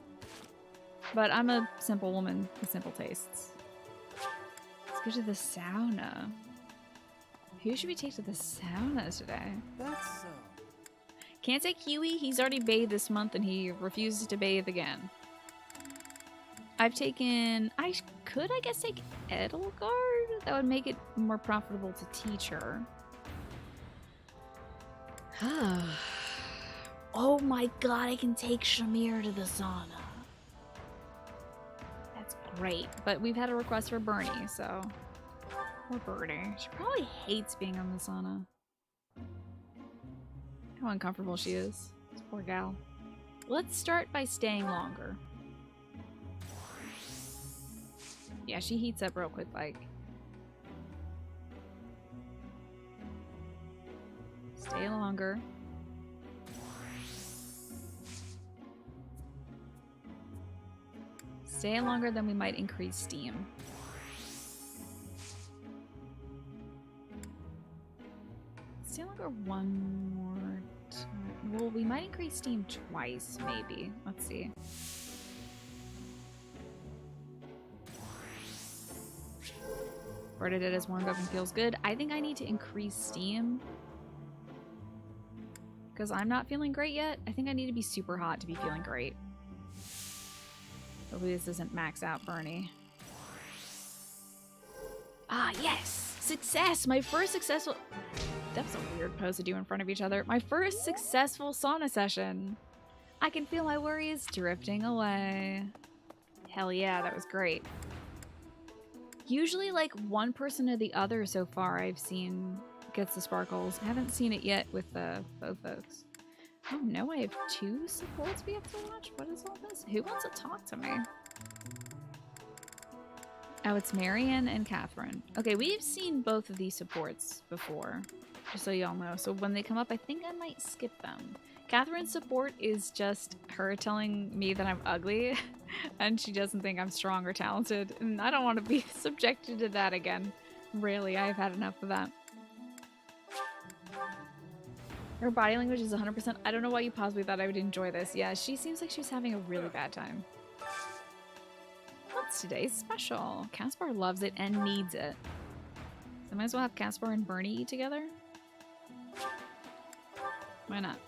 But I'm a simple woman with simple tastes. Let's go to the sauna. Who should we take to the sauna today? That's so. Can't take Huey. He's already bathed this month and he refuses to bathe again. I've taken... I could, I guess, take Edelgard? That would make it more profitable to teach her. Oh my god, I can take Shamir to the sauna. That's great. But we've had a request for Bernie, so... Poor Bernie. She probably hates being on the sauna. How uncomfortable she is. This poor gal. Let's start by staying longer. Yeah, she heats up real quick, like. Stay longer. Stay longer, then we might increase steam. Stay longer one more time. Well, we might increase steam twice, maybe. Let's see. Bernadette is warmed up and feels good. I think I need to increase steam. Because I'm not feeling great yet. I think I need to be super hot to be feeling great. Hopefully this doesn't max out Bernie. Ah, yes! Success! My first successful... That was a weird pose to do in front of each other. My first successful sauna session. I can feel my worries drifting away. Hell yeah, that was great. Usually like one person or the other so far I've seen gets the sparkles. I haven't seen it yet with both folks. Oh no, I have 2 supports we have to watch? What is all this? Who wants to talk to me? Oh, it's Marion and Catherine. Okay, we've seen both of these supports before, just so y'all know. So when they come up, I think I might skip them. Catherine's support is just her telling me that I'm ugly and she doesn't think I'm strong or talented. And I don't want to be subjected to that again. Really, I've had enough of that. Her body language is 100%. I don't know why you possibly thought I would enjoy this. Yeah, she seems like she's having a really bad time. What's today's special? Caspar loves it and needs it. So I might as well have Caspar and Bernie eat together. Why not?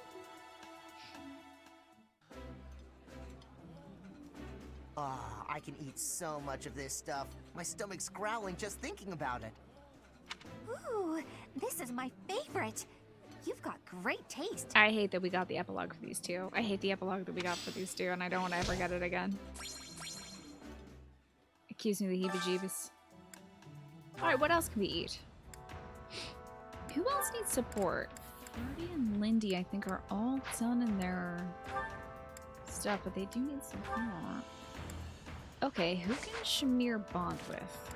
Ah, I can eat so much of this stuff. My stomach's growling just thinking about it. Ooh, this is my favorite. You've got great taste. I hate that we got the epilogue for these 2. I hate the epilogue that we got for these 2, and I don't want to ever get it again. Accuse me of the heebie-jeebies. Alright, what else can we eat? Who else needs support? Ferdy and Lindy, I think, are all done in their stuff, but they do need support. Okay, who can Shamir bond with?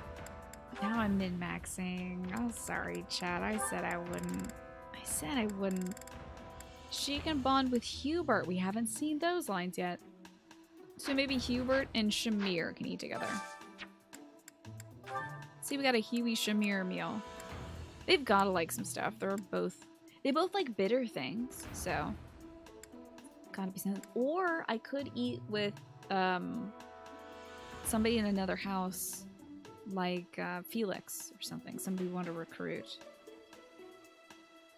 Now I'm min-maxing. Oh, sorry, chat. I said I wouldn't. I said I wouldn't. She can bond with Hubert. We haven't seen those lines yet. So maybe Hubert and Shamir can eat together. See, we got a Huey Shamir meal. They've gotta like some stuff. They both like bitter things, so gotta be something. Or I could eat with somebody in another house, like Felix or something. Somebody we want to recruit.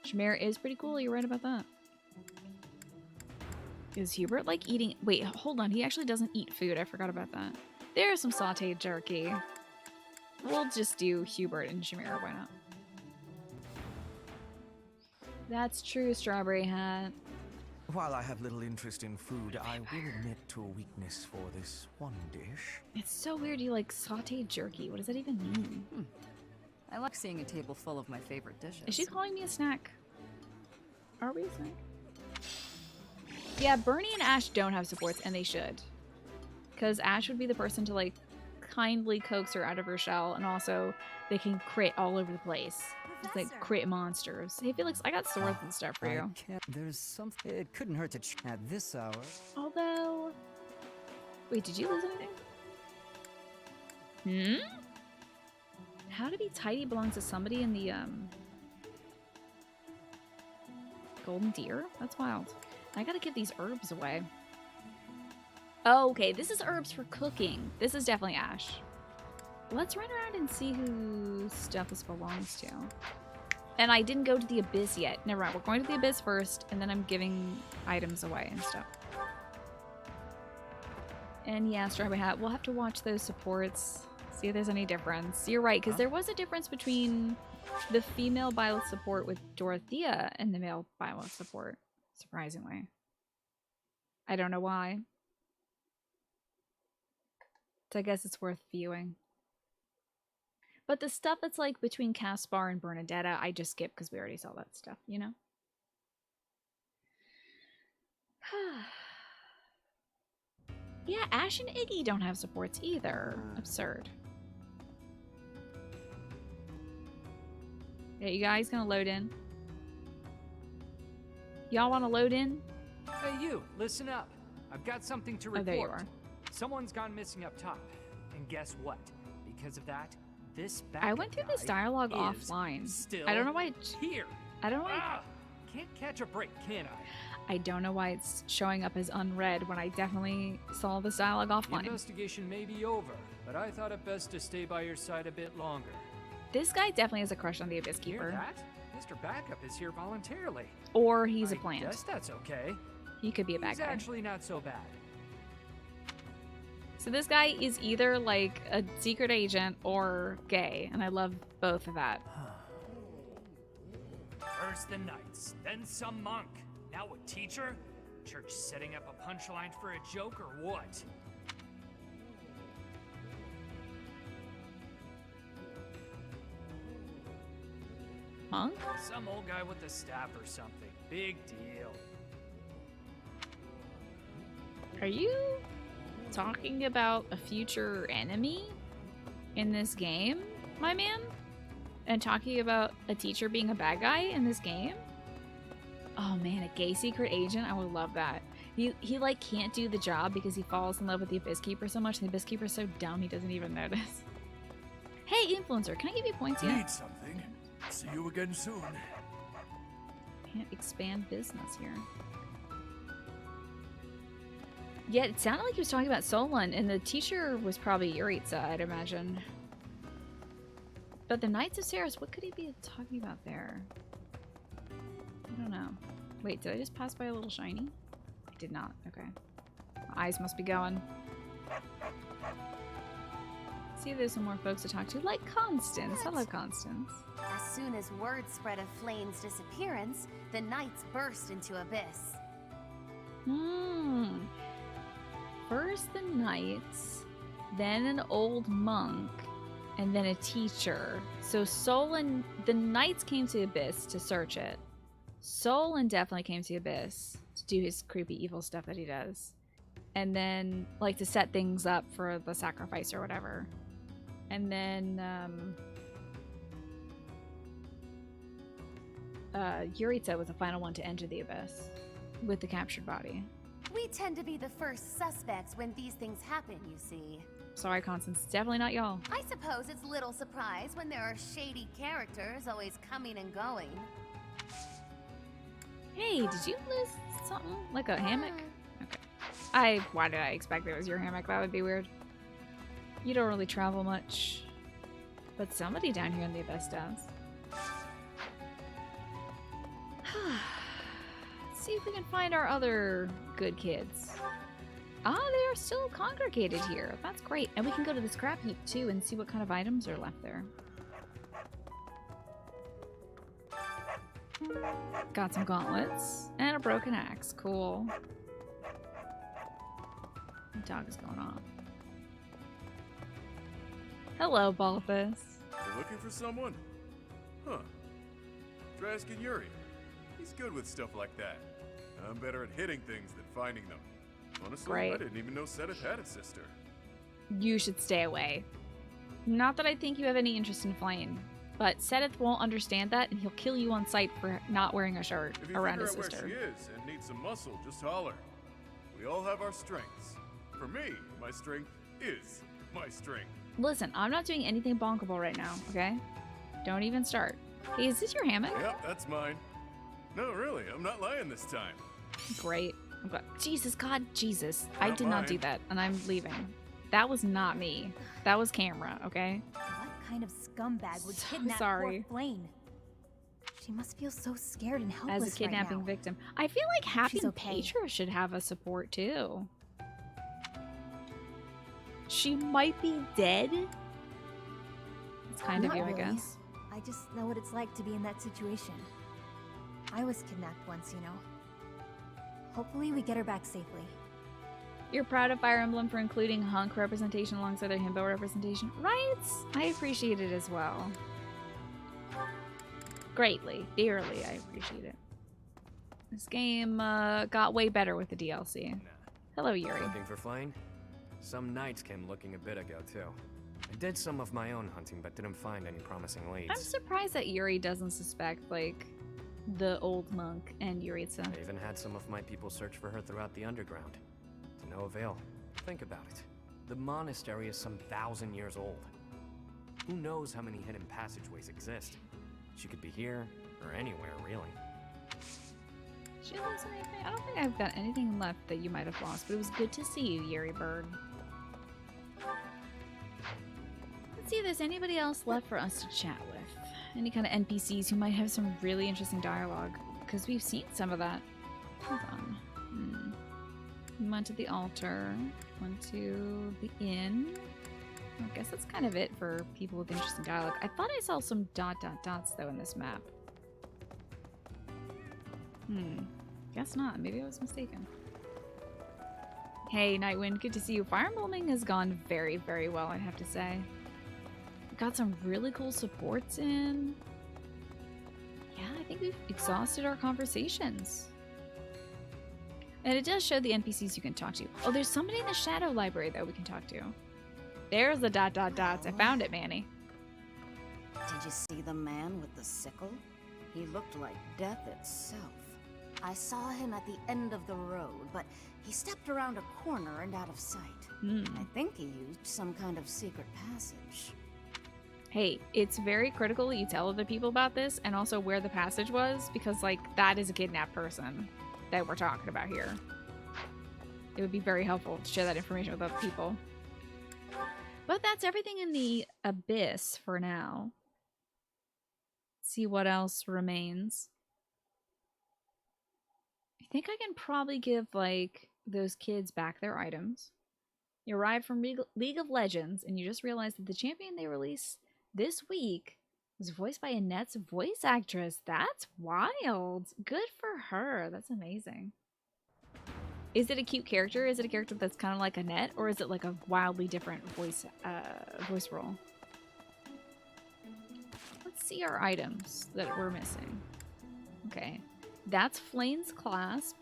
Shamir is pretty cool. You're right about that. Is Hubert like eating? Wait, hold on. He actually doesn't eat food. I forgot about that. There's some sauteed jerky. We'll just do Hubert and Shamira. Why not? That's true, Strawberry Hat. While I have little interest in food, I will admit to a weakness for this one dish. It's so weird you like sauteed jerky. What does that even mean? I like seeing a table full of my favorite dishes. Is she calling me a snack? Are we a snack? Yeah, Bernie and Ash don't have supports, and they should. Because Ash would be the person to, like, kindly coax her out of her shell, and also they can crit all over the place. Just, like, crit monsters. Hey, Felix, I got swords and stuff for you. There's something. It couldn't hurt to at this hour. Although... Wait, did you lose anything? How to be tidy belongs to somebody in the, Golden Deer? That's wild. I gotta give these herbs away. Oh, okay, this is herbs for cooking. This is definitely Ash. Let's run around and see who stuff this belongs to. And I didn't go to the Abyss yet. Never mind, we're going to the Abyss first, and then I'm giving items away and stuff. And yeah, Strawberry Hat, we'll have to watch those supports, see if there's any difference. You're right, because there was a difference between the female Byleth support with Dorothea and the male Byleth support, surprisingly. I don't know why. So I guess it's worth viewing. But the stuff that's like between Caspar and Bernadetta, I just skip because we already saw that stuff, you know? Yeah, Ash and Iggy don't have supports either. Absurd. Yeah, you guys gonna load in? Y'all wanna load in? Hey you, listen up. I've got something to report. Oh, there you are. Someone's gone missing up top. And guess what? Because of that, this I went through this dialogue offline. I don't know why it's here. I don't know why can't catch a break, can I don't know why it's showing up as unread when I definitely saw this dialogue The offline. investigation may be over, but I thought it best to stay by your side a bit longer. This guy definitely has a crush on the Abyss Keeper. Hear that? Mr. Backup is here voluntarily. Or he's a I plant. guess that's okay. He could be a bad He's guy. actually not so bad. So this guy is either like a secret agent or gay, and I love both of that. First the knights, then some monk. Now a teacher? Church setting up a punchline for a joke or what? Monk? Some old guy with a staff or something. Big deal. Are you talking about a future enemy in this game, my man? And talking about a teacher being a bad guy in this game? Oh man, a gay secret agent? I would love that. He like can't do the job because he falls in love with the Abyss Keeper so much, and the Abyss Keeper's so dumb he doesn't even notice. Hey, influencer, can I give you points yet? Need something. See you again soon. Can't expand business here. Yeah, it sounded like he was talking about Solon, and the teacher was probably Yuritsa, I'd imagine. But the Knights of Saros, what could he be talking about there? I don't know. Wait, did I just pass by a little shiny? I did not. Okay. My eyes must be going. See if there's some more folks to talk to, like Constance. Hello, Constance. As soon as word spread of Flame's disappearance, the knights burst into Abyss. First the Knights, then an old monk, and then a teacher. So Solon, the Knights came to Abyss to search it. Solon definitely came to Abyss to do his creepy evil stuff that he does. And then, like, to set things up for the sacrifice or whatever. And then, Yuritsa was the final one to enter the Abyss with the captured body. We tend to be the first suspects when these things happen, you see. Sorry, Constance, it's definitely not y'all. I suppose it's little surprise when there are shady characters always coming and going. Hey, did you lose something? Like a hammock? Okay. Why did I expect it was your hammock? That would be weird. You don't really travel much. But somebody down here in the Abyss does. see if we can find our other good kids. Ah, they are still congregated here. That's great. And we can go to the scrap heap too and see what kind of items are left there. Got some gauntlets and a broken axe. Cool. The dog is going off. Hello, Balthus. You looking for someone? Huh. Try asking Yuri. He's good with stuff like that. I'm better at hitting things than finding them. Honestly, Great. I didn't even know Sedith had a sister. You should stay away. Not that I think you have any interest in flying, but Sedith won't understand that, and he'll kill you on sight for not wearing a shirt If you around figure his out sister. where she is and need some muscle, just holler. We all have our strengths. For me, my strength is my strength. Listen, I'm not doing anything bonkable right now, okay? Don't even start. Hey, is this your hammock? Yep, that's mine. No, really, I'm not lying this time. Great. I'm glad. Jesus, God, Jesus. I Not did not mine. do that, and I'm leaving. That was not me. That was camera, okay? What kind of scumbag would So kidnap sorry. poor Flane? She must feel so scared and helpless As a kidnapping right now. victim. I feel like Happy She's and okay. Petra should have a support too. She might be dead. It's kind of Not you, really. I guess. I just know what it's like to be in that situation. I was kidnapped once, you know. Hopefully we get her back safely. You're proud of Fire Emblem for including hunk representation alongside their himbo representation, right? I appreciate it as well. Greatly, dearly, I appreciate it. This game got way better with the DLC. Hello, Yuri. Looking for Flane? Some knights came looking a bit ago, too. I did some of my own hunting, but didn't find any promising leads. I'm surprised that Yuri doesn't suspect, like, the old monk and Yuritsa. I even had some of my people search for her throughout the underground. To no avail. Think about it. The monastery is some 1,000 years old. Who knows how many hidden passageways exist? She could be here, or anywhere, really. Did you lose anything? I don't think I've got anything left that you might have lost, but it was good to see you, Yuri Bird. Let's see if there's anybody else left for us to chat with. Any kind of NPCs who might have some really interesting dialogue, because we've seen some of that. Hold on. We went to the altar, went to the inn. I guess that's kind of it for people with interesting dialogue. I thought I saw some ... dots though in this map. Guess not. Maybe I was mistaken. Hey, Nightwind, good to see you. Fire Emblemming has gone very, very well, I have to say. Got some really cool supports in. Yeah, I think we've exhausted our conversations. And it does show the NPCs you can talk to. Oh, there's somebody in the Shadow Library, though, we can talk to. There's the ... dots. I found it, Manny. Did you see the man with the sickle? He looked like death itself. I saw him at the end of the road, but he stepped around a corner and out of sight. I think he used some kind of secret passage. Hey, it's very critical that you tell other people about this and also where the passage was, because, like, that is a kidnapped person that we're talking about here. It would be very helpful to share that information with other people. But that's everything in the Abyss for now. See what else remains. I think I can probably give, like, those kids back their items. You arrive from League of Legends, and you just realized that the champion they released this week was voiced by Annette's voice actress. That's wild. Good for her. That's amazing. Is it a cute character? Is it a character that's kind of like Annette, or is it like a wildly different voice role? Let's see our items that we're missing. Okay, that's Flane's clasp.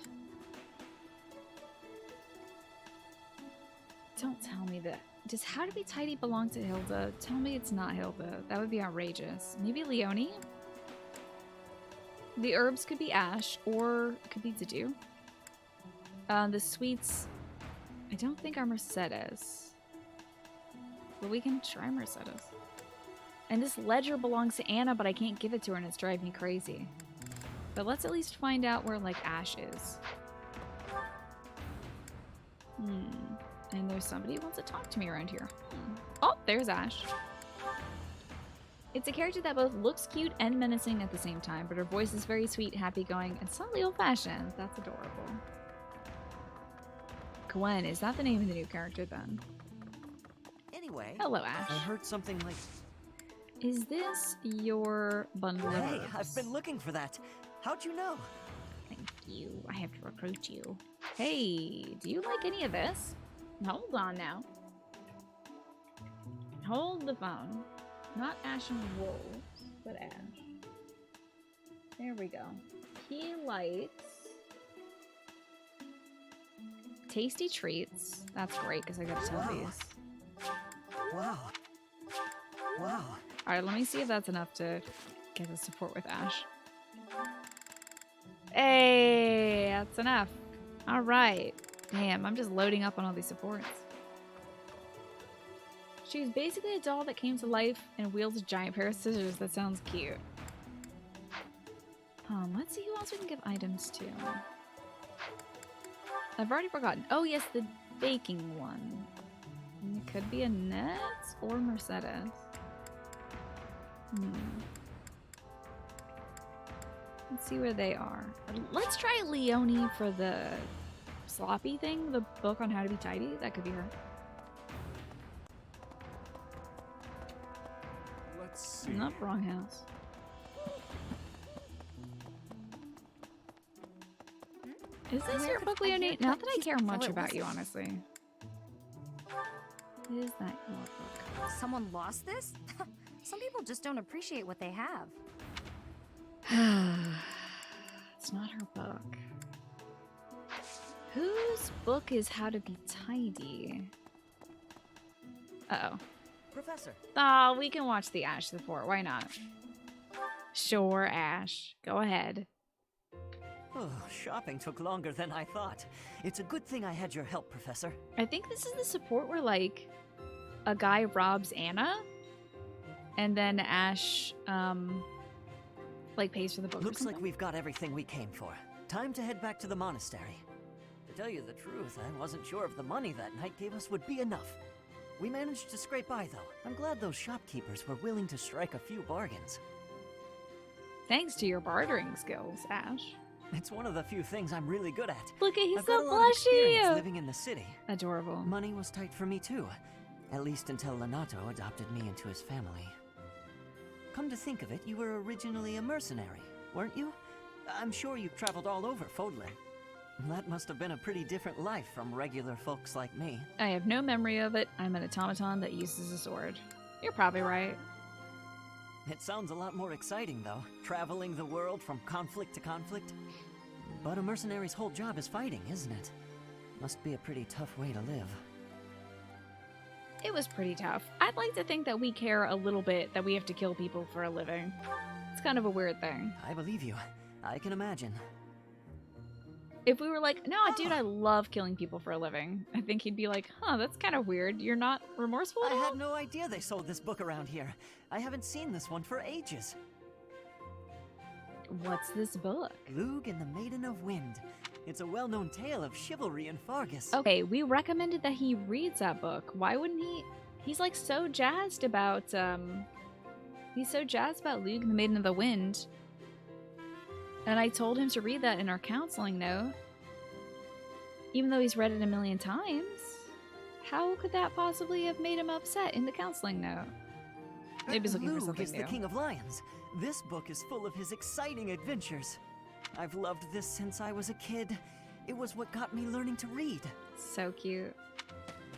Don't tell me that. Does How to Be Tidy belong to Hilda? Tell me it's not Hilda. That would be outrageous. Maybe Leonie? The herbs could be Ash, or it could be Zedu. The sweets, I don't think are Mercedes. But we can try Mercedes. And this ledger belongs to Anna, but I can't give it to her and it's driving me crazy. But let's at least find out where, like, Ash is. And there's somebody who wants to talk to me around here. Oh, there's Ash. It's a character that both looks cute and menacing at the same time, but her voice is very sweet, happy-going, and slightly old-fashioned. That's adorable. Gwen, is that the name of the new character then? Anyway, hello, Ash. I heard something like... Is this your bundle of Hey, herbs? I've been looking for that. How'd you know? Thank you. I have to recruit you. Hey, do you like any of this? Hold on now. Hold the phone. Not Ash and Wolves, but Ash. There we go. He likes tasty treats. That's great because I gotta tell these. Wow. Wow. Alright, let me see if that's enough to get the support with Ash. Hey, that's enough. Alright. Damn, I'm just loading up on all these supports. She's basically a doll that came to life and wields a giant pair of scissors. That sounds cute. Let's see who else we can give items to. I've already forgotten. Oh yes, the baking one. It could be Annette or Mercedes. Let's see where they are. Let's try Leonie for the sloppy thing, the book on how to be tidy. That could be her. Let's see. Not wrong house. Is this your book, Leonie? Not that I care much about you, honestly. Is that your book? Someone lost this? Some people just don't appreciate what they have. It's not her book. Whose book is How to Be Tidy? Uh-oh. Professor. Oh, we can watch the Ash support. Why not? Sure, Ash. Go ahead. Oh, shopping took longer than I thought. It's a good thing I had your help, Professor. I think this is the support where, like, a guy robs Anna, and then Ash, like, pays for the book. Looks like we've got everything we came for. Time to head back to the monastery. To tell you the truth, I wasn't sure if the money that knight gave us would be enough. We managed to scrape by, though. I'm glad those shopkeepers were willing to strike a few bargains. Thanks to your bartering skills, Ash. It's one of the few things I'm really good at. Look at he's I've so got a lot of experience blushy. living in the city. Adorable. Money was tight for me too, at least until Lenato adopted me into his family. Come to think of it, you were originally a mercenary, weren't you? I'm sure you've traveled all over Fodlan. That must have been a pretty different life from regular folks like me. I have no memory of it. I'm an automaton that uses a sword. You're probably right. It sounds a lot more exciting, though, traveling the world from conflict to conflict. But a mercenary's whole job is fighting, isn't it? Must be a pretty tough way to live. It was pretty tough. I'd like to think that we care a little bit that we have to kill people for a living. It's kind of a weird thing. I believe you. I can imagine. If we were like, no, dude, I love killing people for a living, I think he'd be like, huh, that's kind of weird. You're not remorseful at all? I had no idea they sold this book around here. I haven't seen this one for ages. What's this book? Lug and the Maiden of Wind. It's a well-known tale of chivalry in Fargus. Okay, we recommended that he reads that book. Why wouldn't he? He's like so jazzed about, he's so jazzed about Lug and the Maiden of the Wind. And I told him to read that in our counseling note. Even though he's read it a million times. How could that possibly have made him upset in the counseling note? Maybe he's looking for Lug something is new. the King of Lions. This book is full of his exciting adventures. I've loved this since I was a kid. It was what got me learning to read. So cute.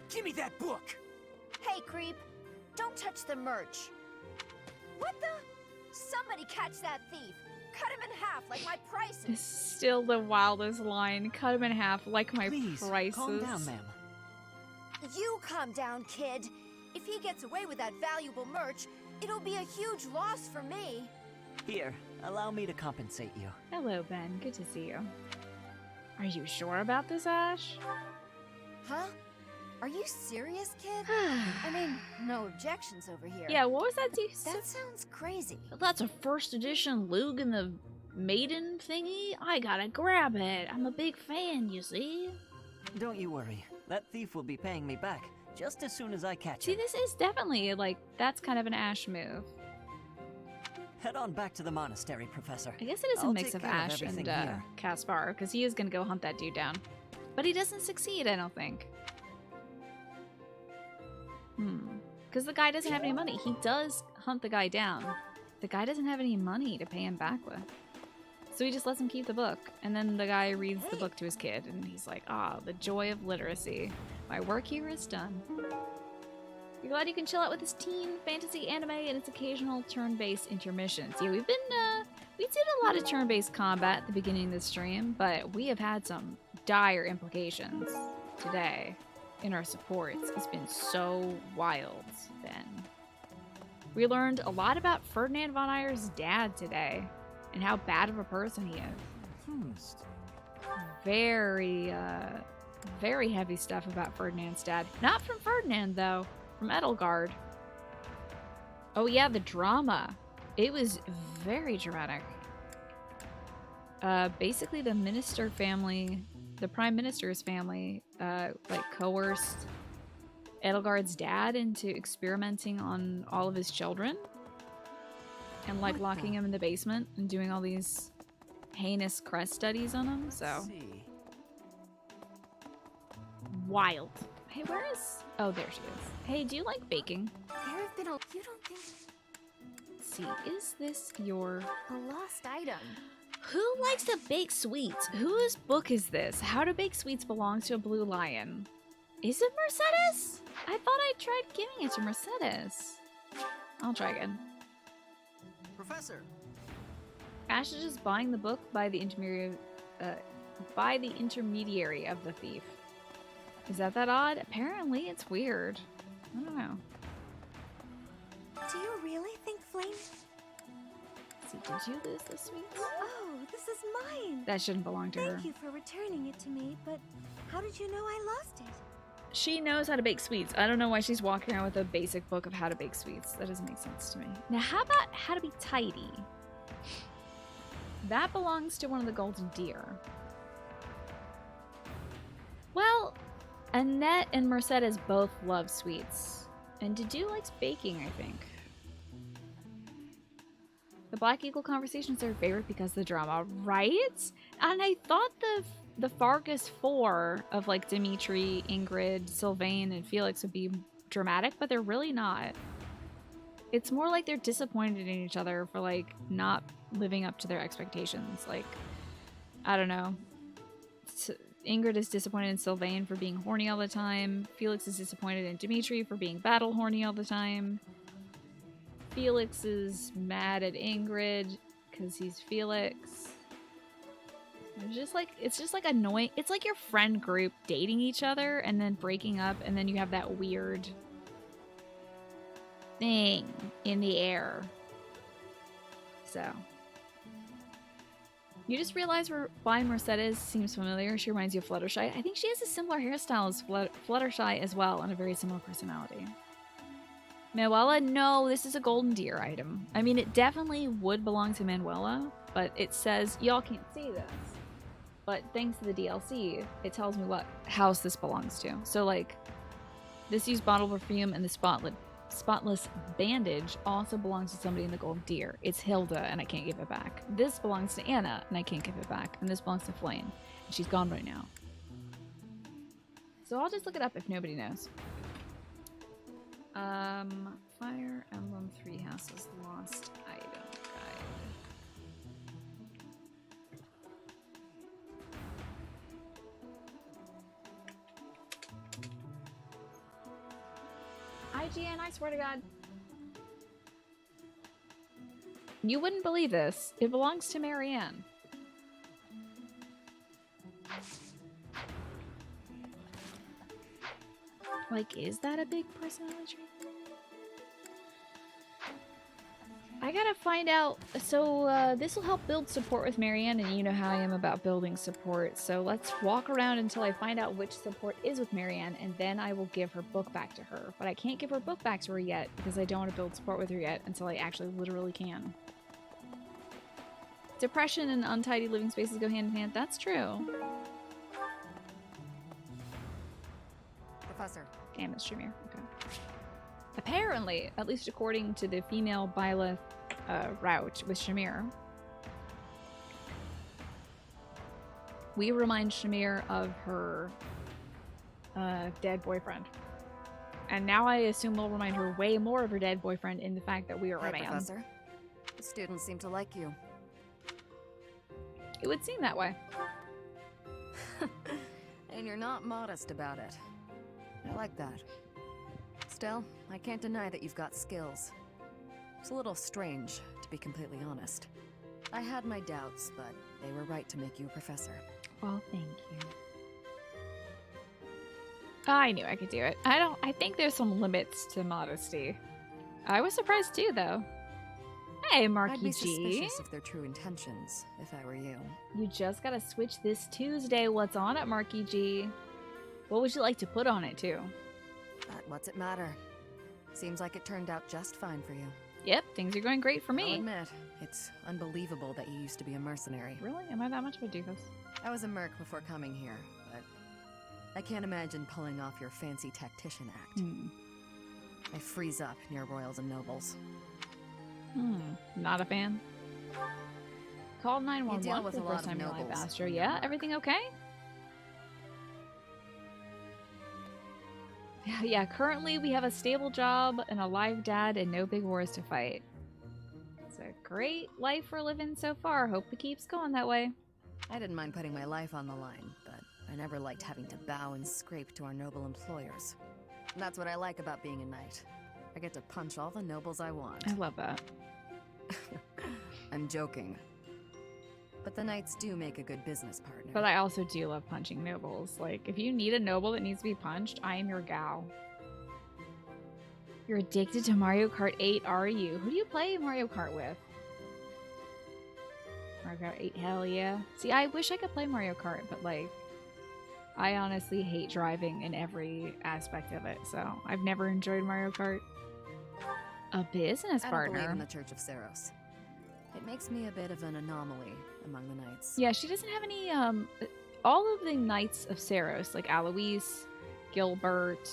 Give me that book! Hey, creep. Don't touch the merch. What the? Somebody catch that thief. Cut him in half like my prices. It's still the wildest line. Cut him in half like my Please, prices. calm down, ma'am. You calm down, kid. If he gets away with that valuable merch, it'll be a huge loss for me. Here, allow me to compensate you. Hello, Ben. Good to see you. Are you sure about this, Ash? Huh? Are you serious, kid? I mean, no objections over here. Yeah, what was that? That sounds crazy. That's a first edition Lug and the Maiden thingy. I gotta grab it. I'm a big fan, you see. Don't you worry. That thief will be paying me back just as soon as I catch See, him. this is definitely, like, that's kind of an Ash move. Head on back to the monastery, Professor. I guess it is a I'll mix take of care of Ash and everything here. Caspar, because he is going to go hunt that dude down. But he doesn't succeed, I don't think. Because the guy doesn't have any money. He does hunt the guy down. The guy doesn't have any money to pay him back with. So he just lets him keep the book. And then the guy reads the book to his kid, and he's like, ah, the joy of literacy. My work here is done. You're glad you can chill out with this teen fantasy anime and its occasional turn-based intermissions. Yeah, we did a lot of turn-based combat at the beginning of the stream, but we have had some dire implications today in our supports. It's been so wild, Ben. We learned a lot about Ferdinand von Eyer's dad today and how bad of a person he is. Very heavy stuff about Ferdinand's dad. Not from Ferdinand, though. From Edelgard. Oh yeah, the drama. It was very dramatic. Basically the minister family, the prime minister's family, like coerced Edelgard's dad into experimenting on all of his children. And like locking him in the basement and doing all these heinous crest studies on him, so. Wild. Hey, where is... Oh, there she is. Hey, do you like baking? There have been You don't think... Let's see, is this your... A lost item. Who likes to bake sweets? Whose book is this? How to Bake Sweets belongs to a blue lion. Is it Mercedes? I thought I tried giving it to Mercedes. I'll try again. Professor! Ash is just buying the book by the intermediary of the thief. Is that odd? Apparently, it's weird. I don't know. Do you really think Flame... See, did you lose the sweets? Oh, this is mine! That shouldn't belong to her. Thank you for returning it to me, but how did you know I lost it? She knows how to bake sweets. I don't know why she's walking around with a basic book of how to bake sweets. That doesn't make sense to me. Now, how about how to be tidy? That belongs to one of the golden deer. Well, Annette and Mercedes both love sweets. And Dedu likes baking, I think. The Black Eagle conversations are her favorite because of the drama, right? And I thought the Fargus 4 of like Dimitri, Ingrid, Sylvain, and Felix would be dramatic, but they're really not. It's more like they're disappointed in each other for like not living up to their expectations. Like, I don't know. Ingrid is disappointed in Sylvain for being horny all the time. Felix is disappointed in Dimitri for being battle horny all the time. Felix is mad at Ingrid because he's Felix. It's just like annoying. It's like your friend group dating each other and then breaking up, and then you have that weird thing in the air. So you just realize why Mercedes seems familiar. She reminds you of Fluttershy. I think she has a similar hairstyle as Fluttershy as well, and a very similar personality. Manuela, no, this is a golden deer item. I mean, it definitely would belong to Manuela, but it says, y'all can't see this. But thanks to the DLC, it tells me what house this belongs to. So, like, this used bottle perfume and the spotless bandage also belongs to somebody in the golden deer. It's Hilda, and I can't give it back. This belongs to Anna, and I can't give it back. And this belongs to Flame, and she's gone right now. So I'll just look it up if nobody knows. Fire Emblem 3 Houses Lost Item Guide. IGN, I swear to God. You wouldn't believe this. It belongs to Marianne. Like, is that a big personality trait? I gotta find out. So, this will help build support with Marianne, and you know how I am about building support. So let's walk around until I find out which support is with Marianne, and then I will give her book back to her. But I can't give her book back to her yet, because I don't want to build support with her yet until I actually literally can. Depression and untidy living spaces go hand in hand. That's true. Professor. Damn, it's Tremere. Okay. Apparently, at least according to the female Byleth route with Shamir. We remind Shamir of her dead boyfriend. And now I assume we'll remind her way more of her dead boyfriend in the fact that we are a man. Professor. The students seem to like you. It would seem that way. And you're not modest about it. I like that. Still, I can't deny that you've got skills. It's a little strange, to be completely honest. I had my doubts, but they were right to make you a professor. Well, thank you. I knew I could do it. I think there's some limits to modesty. I was surprised too, though. Hey, Marky I'd be G. suspicious of their true intentions, if I were you. You just gotta switch this Tuesday. What's on it, Marky G? What would you like to put on it, too? But what's it matter? Seems like it turned out just fine for you. Yep, things are going great for me. I'll admit, it's unbelievable that you used to be a mercenary. Really? Am I that much of a doofus? I was a merc before coming here, but I can't imagine pulling off your fancy tactician act. I freeze up near royals and nobles. Not a fan. Called 911 with for the a lot first of time in my life, nobles Astro. when you're Yeah, a merc. everything okay? Yeah, currently we have a stable job, an alive dad, and no big wars to fight. It's a great life we're living so far. Hope it keeps going that way. I didn't mind putting my life on the line, but I never liked having to bow and scrape to our noble employers. And that's what I like about being a knight. I get to punch all the nobles I want. I love that. I'm joking. But the knights do make a good business partner. But I also do love punching nobles. Like, if you need a noble that needs to be punched, I am your gal. You're addicted to Mario Kart 8, are you? Who do you play Mario Kart with? Mario Kart 8, hell yeah. See, I wish I could play Mario Kart, but like, I honestly hate driving in every aspect of it, so I've never enjoyed Mario Kart. A business I don't partner? believe in the Church of Saros. It makes me a bit of an anomaly among the knights. Yeah, she doesn't have any, all of the Knights of Saros, like Alois, Gilbert,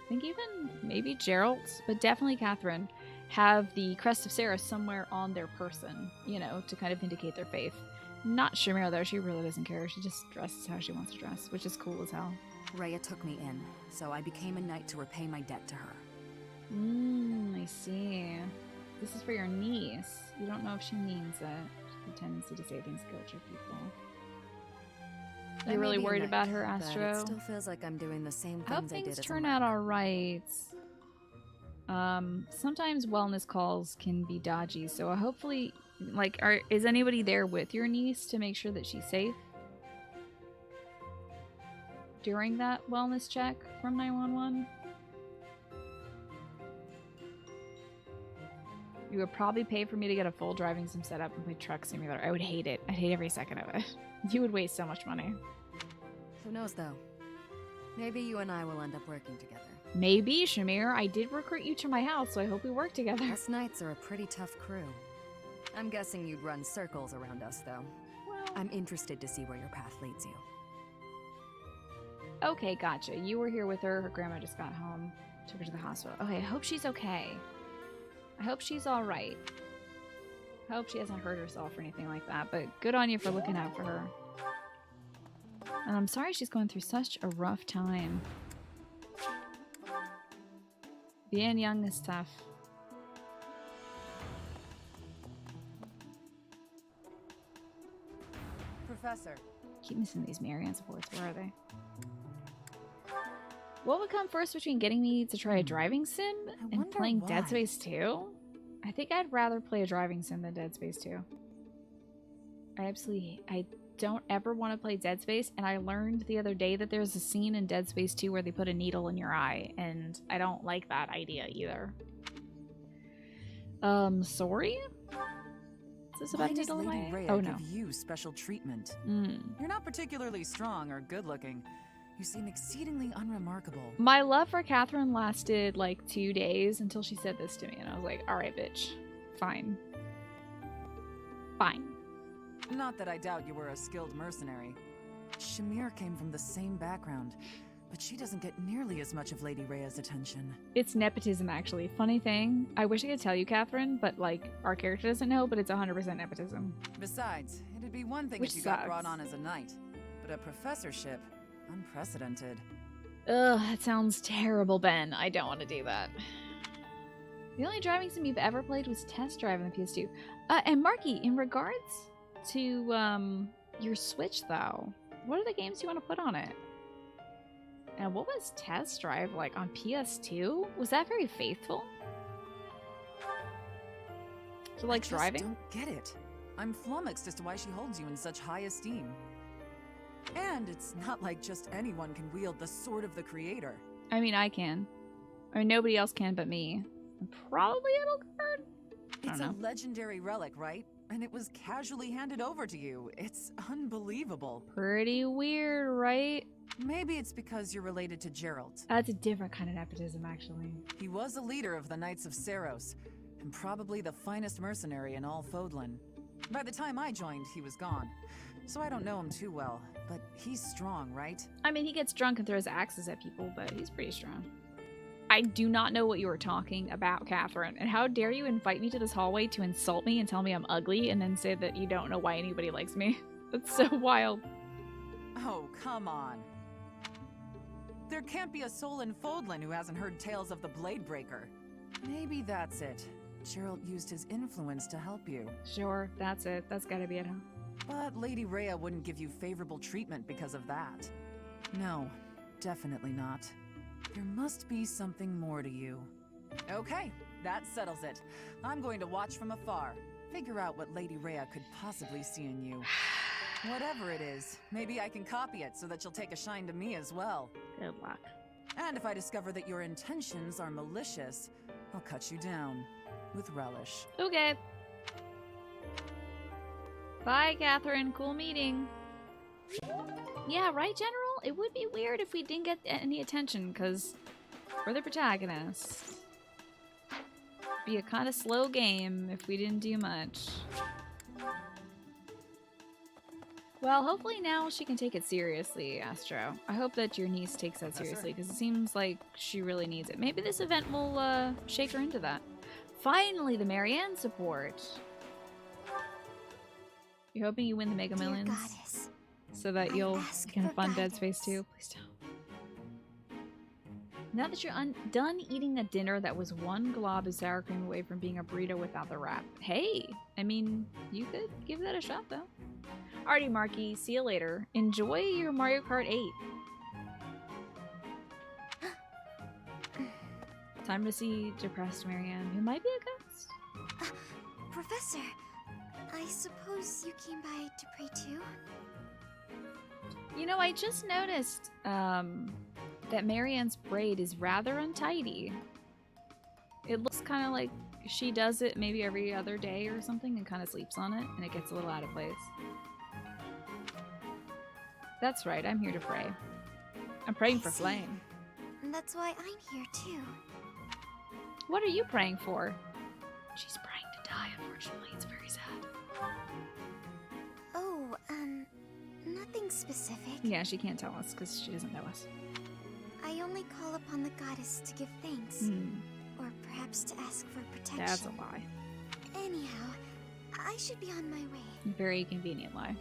I think even maybe Geralt, but definitely Catherine, have the Crest of Saros somewhere on their person, you know, to kind of indicate their faith. Not Shamir, though. She really doesn't care. She just dresses how she wants to dress, which is cool as hell. Rhea took me in, so I became a knight to repay my debt to her. I see. This is for your niece. You don't know if she means it. She has a tendency to say things guilt trip people. You're really worried about her, Astro? But it still feels like I'm doing the same things I hope I did things as a turn monk. out alright. Sometimes wellness calls can be dodgy, so hopefully, like, is anybody there with your niece to make sure that she's safe during that wellness check from 911? You would probably pay for me to get a full driving sim set up and play Truck Simulator. I would hate it. I'd hate every second of it. You would waste so much money. Who knows, though? Maybe you and I will end up working together. Maybe, Shamir. I did recruit you to my house, so I hope we work together. Us knights are a pretty tough crew. I'm guessing you'd run circles around us, though. Well, I'm interested to see where your path leads you. Okay, gotcha. You were here with her. Her grandma just got home. Took her to the hospital. Okay, I hope she's okay. I hope she's alright. I hope she hasn't hurt herself or anything like that, but good on you for looking out for her. And I'm sorry she's going through such a rough time. Being young is tough. Professor. Keep missing these Marianne supports. Where are they? What would come first between getting me to try a driving sim and wonder playing why. Dead Space 2? I think I'd rather play a driving sim than Dead Space 2. I don't ever want to play Dead Space, and I learned the other day that there's a scene in Dead Space 2 where they put a needle in your eye, and I don't like that idea either. Sorry? Is this about Why does needle in my Lady eye? Rhea Oh no. give you special treatment? You're not particularly strong or good-looking. You seem exceedingly unremarkable. My love for Catherine lasted like 2 days until she said this to me, and I was like, alright, bitch. Fine. Fine. Not that I doubt you were a skilled mercenary. Shamir came from the same background. but she doesn't get nearly as much of Lady Rhea's attention. It's nepotism, actually. Funny thing, I wish I could tell you, Catherine, but like our character doesn't know, but it's 100% nepotism. Besides, it'd be one thing Which if you got brought sucks. on as a knight, but a professorship, unprecedented. Ugh, that sounds terrible, Ben. I don't want to do that. The only driving sim you've ever played was Test Drive on the PS2. And Marky, in regards to your Switch, though, what are the games you want to put on it? And what was Test Drive like on PS2? Was that very faithful? So, like, driving? I don't get it. I'm flummoxed as to why she holds you in such high esteem. And it's not like just anyone can wield the sword of the creator. I mean, I can. I mean, nobody else can but me. And probably Edelgard? It's a legendary relic, right? And it was casually handed over to you. It's unbelievable. Pretty weird, right? Maybe it's because you're related to Gerald. That's a different kind of nepotism, actually. He was a leader of the Knights of Saros, and probably the finest mercenary in all Fodlan. By the time I joined, he was gone. So I don't know him too well, but he's strong, right? I mean, he gets drunk and throws axes at people, but he's pretty strong. I do not know what you were talking about, Catherine, and how dare you invite me to this hallway to insult me and tell me I'm ugly and then say that you don't know why anybody likes me? That's so wild. Oh, come on. There can't be a soul in Fodlan who hasn't heard tales of the Bladebreaker. Maybe that's it. Gerald used his influence to help you. Sure, that's it. That's gotta be it, huh? But Lady Rhea wouldn't give you favorable treatment because of that. No, definitely not. There must be something more to you. Okay, that settles it. I'm going to watch from afar. Figure out what Lady Rhea could possibly see in you. Whatever it is, maybe I can copy it so that you'll take a shine to me as well. Good luck. And if I discover that your intentions are malicious, I'll cut you down. With relish. Okay. Bye, Catherine. Cool meeting. Yeah, right, General? It would be weird if we didn't get any attention, because we're the protagonists. Be a kind of slow game if we didn't do much. Well, hopefully now she can take it seriously, Astro. I hope that your niece takes that seriously, because it seems like she really needs it. Maybe this event will shake her into that. Finally, the Marianne support. You're hoping you win the Mega Millions? Goddess, so that you can fund Dead Space 2? Please don't. Now that you're done eating a dinner that was one glob of sour cream away from being a burrito without the wrap. Hey, I mean, you could give that a shot, though. Alrighty, Marky. See you later. Enjoy your Mario Kart 8. Time to see depressed Marianne, who might be a ghost. Professor, I suppose you came by to pray too? You know, I just noticed that Marianne's braid is rather untidy. It looks kind of like she does it maybe every other day or something and kind of sleeps on it, and it gets a little out of place. That's right, I'm here to pray. I'm praying for Flame. That's why I'm here too. What are you praying for? She's praying to die, unfortunately. It's very sad. Oh, nothing specific. Yeah, she can't tell us because she doesn't know us. I only call upon the goddess to give thanks. Or perhaps to ask for protection. That's a lie. Anyhow, I should be on my way. Very convenient lie.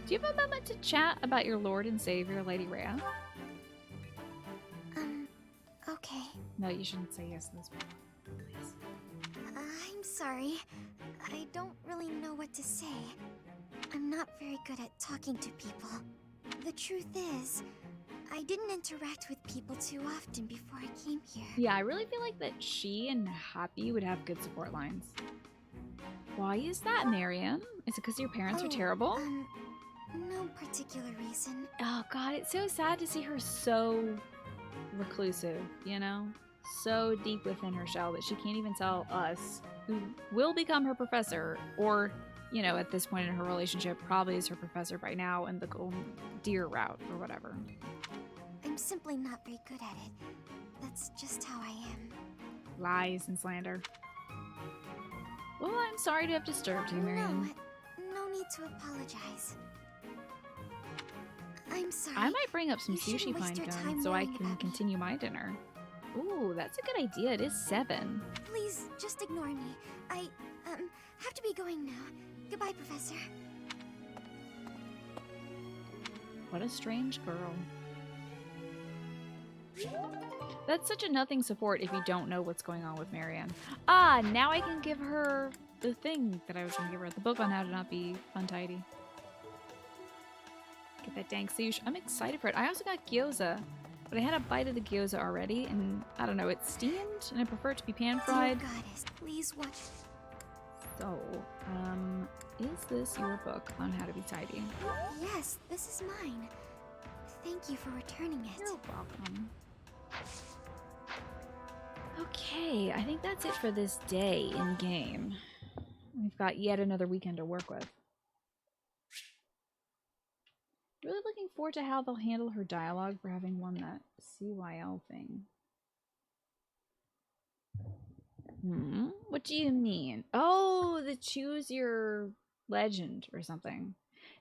Do you have a moment to chat about your Lord and Savior, Lady Rhea? Okay. No, you shouldn't say yes to this one. Please. I'm sorry. I don't really know what to say. I'm not very good at talking to people. The truth is, I didn't interact with people too often before I came here. Yeah, I really feel like that she and Happy would have good support lines. Why is that, Marianne? Is it because your parents are terrible? No particular reason. Oh god, it's so sad to see her so reclusive, you know? So deep within her shell that she can't even tell us, who will become her professor, or, you know, at this point in her relationship, probably is her professor by now in the Golden Deer route or whatever. I'm simply not very good at it. That's just how I am. Lies and slander. Well, I'm sorry to have disturbed you, Marianne. No need to apologize. I'm I'm sorry. I might bring up some You shouldn't sushi waste your fine time done so I worrying can about me. continue my dinner. Ooh, that's a good idea. It is 7. Please, just ignore me. I, have to be going now. Goodbye, Professor. What a strange girl. That's such a nothing support if you don't know what's going on with Marianne. Ah, now I can give her the thing that I was going to give her, the book on how to not be untidy. Get that dang sushi. I'm excited for it. I also got gyoza, but I had a bite of the gyoza already, and I don't know, it's steamed, and I prefer it to be pan-fried. Dear Goddess, please watch. So, is this your book on how to be tidy? Yes, this is mine. Thank you for returning it. You're welcome. Okay, I think that's it for this day in game. We've got yet another weekend to work with. Really looking forward to how they'll handle her dialogue for having won that CYL thing. What do you mean? Oh, the choose your legend or something.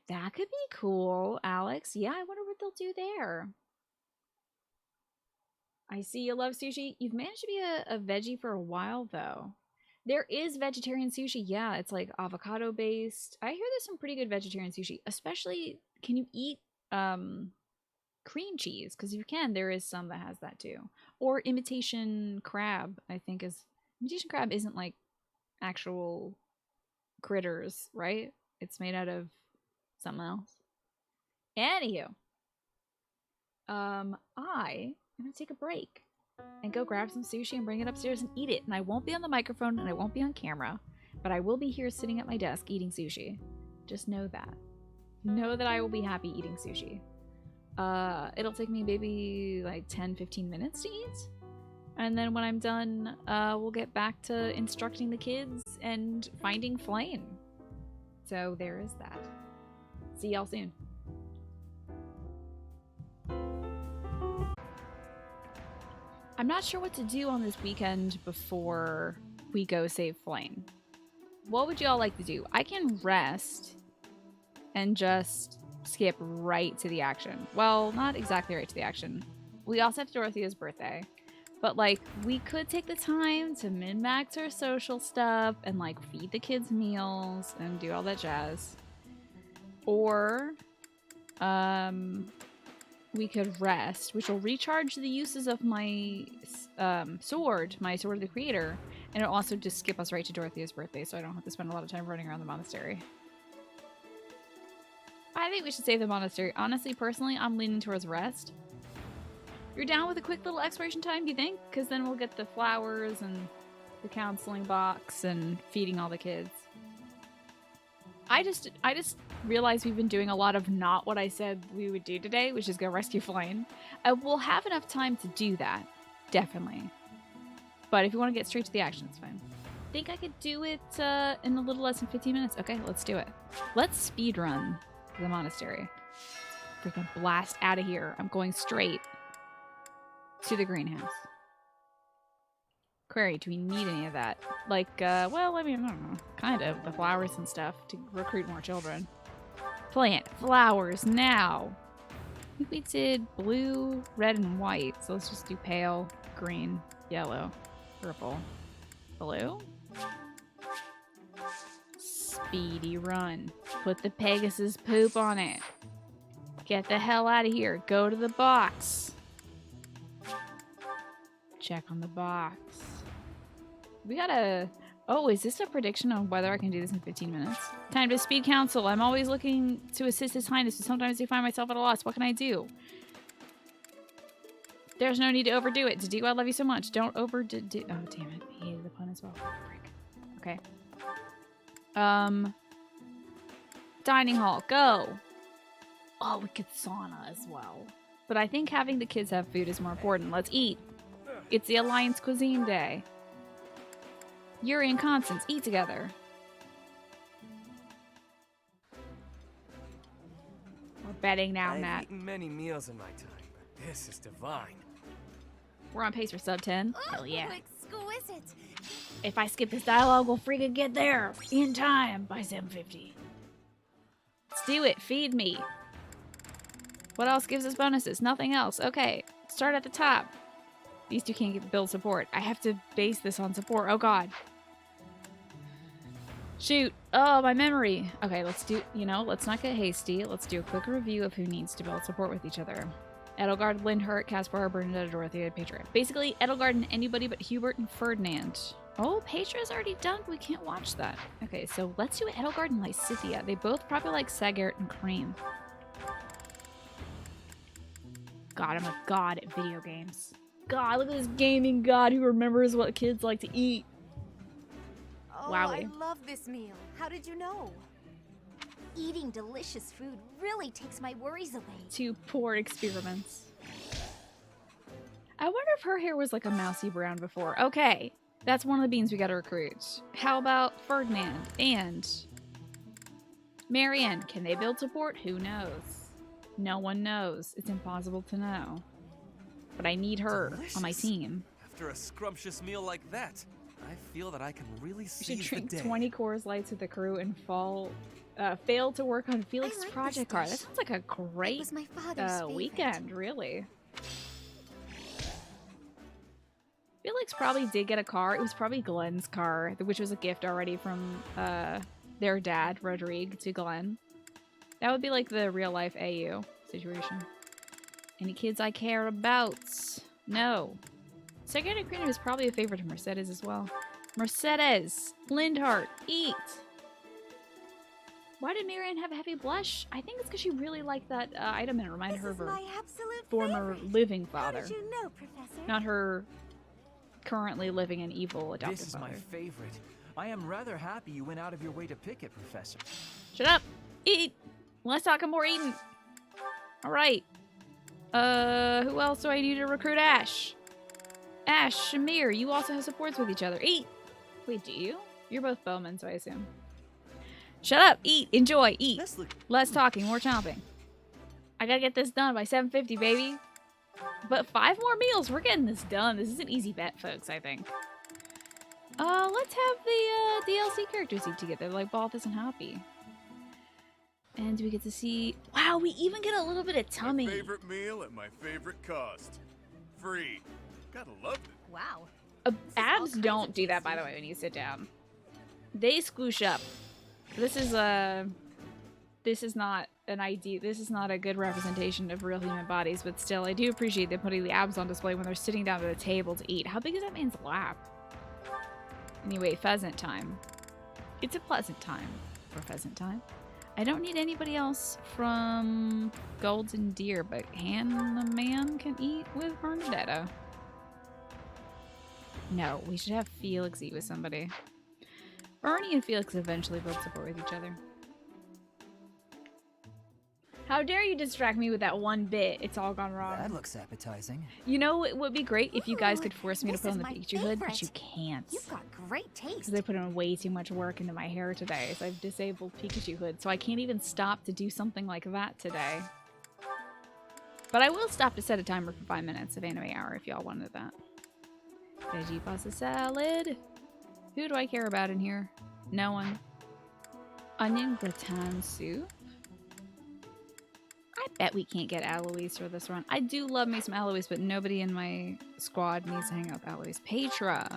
That could be cool, Alex. Yeah, I wonder what they'll do there. I see you love sushi. You've managed to be a veggie for a while, though. There is vegetarian sushi. Yeah, it's like avocado based. I hear there's some pretty good vegetarian sushi. Especially, can you eat cream cheese? Because if you can, there is some that has that too. Or imitation crab, I think is... Imitation crab isn't like actual critters, right? It's made out of something else. Anywho. I'm gonna take a break and go grab some sushi and bring it upstairs and eat it. And I won't be on the microphone and I won't be on camera, but I will be here sitting at my desk eating sushi. Just know that. Know that I will be happy eating sushi. It'll take me maybe like 10-15 minutes to eat. And then when I'm done, we'll get back to instructing the kids and finding Flame. So there is that. See y'all soon. I'm not sure what to do on this weekend before we go save Flame. What would y'all like to do? I can rest and just skip right to the action. Well, not exactly right to the action. We also have Dorothea's birthday. But, like, we could take the time to min-max our social stuff and, like, feed the kids meals and do all that jazz. Or, we could rest, which will recharge the uses of my sword of the creator, and it'll also just skip us right to Dorothea's birthday, so I don't have to spend a lot of time running around the monastery. I think we should save the monastery. Honestly, personally, I'm leaning towards rest. You're down with a quick little exploration time, do you think? Because then we'll get the flowers and the counseling box and feeding all the kids. I just realized we've been doing a lot of not what I said we would do today, which is go rescue Flame. We'll have enough time to do that, definitely. But if you want to get straight to the action, it's fine. I think I could do it in a little less than 15 minutes. Okay, let's do it. Let's speedrun the monastery. Freaking blast out of here. I'm going straight to the greenhouse. Query, do we need any of that? Like, well, I mean, I don't know. Kind of. The flowers and stuff to recruit more children. Plant flowers now! I think we did blue, red, and white. So let's just do pale, green, yellow, purple, blue. Speedy run. Put the Pegasus poop on it. Get the hell out of here. Go to the box. Check on the box. We gotta... Oh, is this a prediction on whether I can do this in 15 minutes? Time to speed counsel. I'm always looking to assist His Highness, but sometimes I find myself at a loss. What can I do? There's no need to overdo it. Didu, I love you so much. Don't overdo... Oh, damn it. I hated the pun as well. Frick. Okay. Dining hall. Go. Oh, we could sauna as well. But I think having the kids have food is more important. Let's eat. It's the Alliance Cuisine Day. Yuri and Constance, eat together. We're betting now, I've Matt. eaten many meals in my time, but this is divine. We're on pace for sub 10. Hell yeah. Exquisite. If I skip this dialogue, we'll freaking get there in time by 7:50. Let's do it. Feed me. What else gives us bonuses? Nothing else. Okay, start at the top. These two can't build support. I have to base this on support. Oh god. Shoot. Oh, my memory. Okay, let's do, let's not get hasty. Let's do a quick review of who needs to build support with each other. Edelgard, Lindhart, Caspar, Bernadetta, Dorothea, Petra. Basically, Edelgard and anybody but Hubert and Ferdinand. Oh, Petra's already done. We can't watch that. Okay, so let's do Edelgard and Lysithea. They both probably like Sagert and Cream. God, I'm a god at video games. God, look at this gaming god who remembers what kids like to eat. Oh, Wowie. I love this meal. How did you know? Eating delicious food really takes my worries away. 2 poor experiments. I wonder if her hair was like a mousy brown before. Okay, that's one of the beans we gotta recruit. How about Ferdinand and Marianne? Can they build support? Who knows? No one knows. It's impossible to know. But I need her on my team. After a scrumptious meal like that, I feel that I can really We seize should drink the day. 20 Coors Lights with the crew and fail to work on Felix's project card. That sounds like a great was my father's weekend, really. Felix probably did get a car. It was probably Glenn's car, which was a gift already from their dad, Rodrigue, to Glenn. That would be like the real life AU situation. Any kids I care about? No. Second Green is probably a favorite of Mercedes as well. Mercedes! Lindhart! Eat! Why did Marianne have a heavy blush? I think it's because she really liked that item and it reminded her of her former living father. How did you know, Professor? Not her currently living an evil adopted This is father. my favorite. I am rather happy you went out of your way to pick it, Professor. Shut up! Eat! Let's talk more eating! Alright. Who else do I need to recruit? Ash! Ash, Shamir, you also have supports with each other. Eat! Wait, do you? You're both bowmen, so I assume. Shut up! Eat! Enjoy! Eat! Less talking, more chomping. I gotta get this done by 7:50, baby. But 5 more meals, we're getting this done. This is an easy bet, folks, I think. Let's have the DLC characters eat together, like Balthus and Hoppy. And do we get to see... Wow, we even get a little bit of tummy. My favorite meal at my favorite cost. Free. Gotta love it. Wow. Abs don't do that, by the way, when you sit down. They squoosh up. This is not an idea. This is not a good representation of real human bodies, but still, I do appreciate them putting the abs on display when they're sitting down at a table to eat. How big is that man's lap? Anyway, pheasant time. It's a pleasant time for pheasant time. I don't need anybody else from Golden Deer, but Hannah Man can eat with Bernadetta. No, we should have Felix eat with somebody. Ernie and Felix eventually build support with each other. How dare you distract me with that one bit? It's all gone wrong. That looks appetizing. You know, it would be great if you guys could force me to this put on is the my Pikachu hood, but favorite. you can't. You've got great taste. Because I put in way too much work into my hair today, so I've disabled Pikachu hood, so I can't even stop to do something like that today. But I will stop to set a timer for 5 minutes of anime hour if y'all wanted that. Veggie pasta salad. Who do I care about in here? No one. Onion gratin soup. I bet we can't get Aloise for this run. I do love me some Aloise, but nobody in my squad needs to hang out with Aloise. Petra.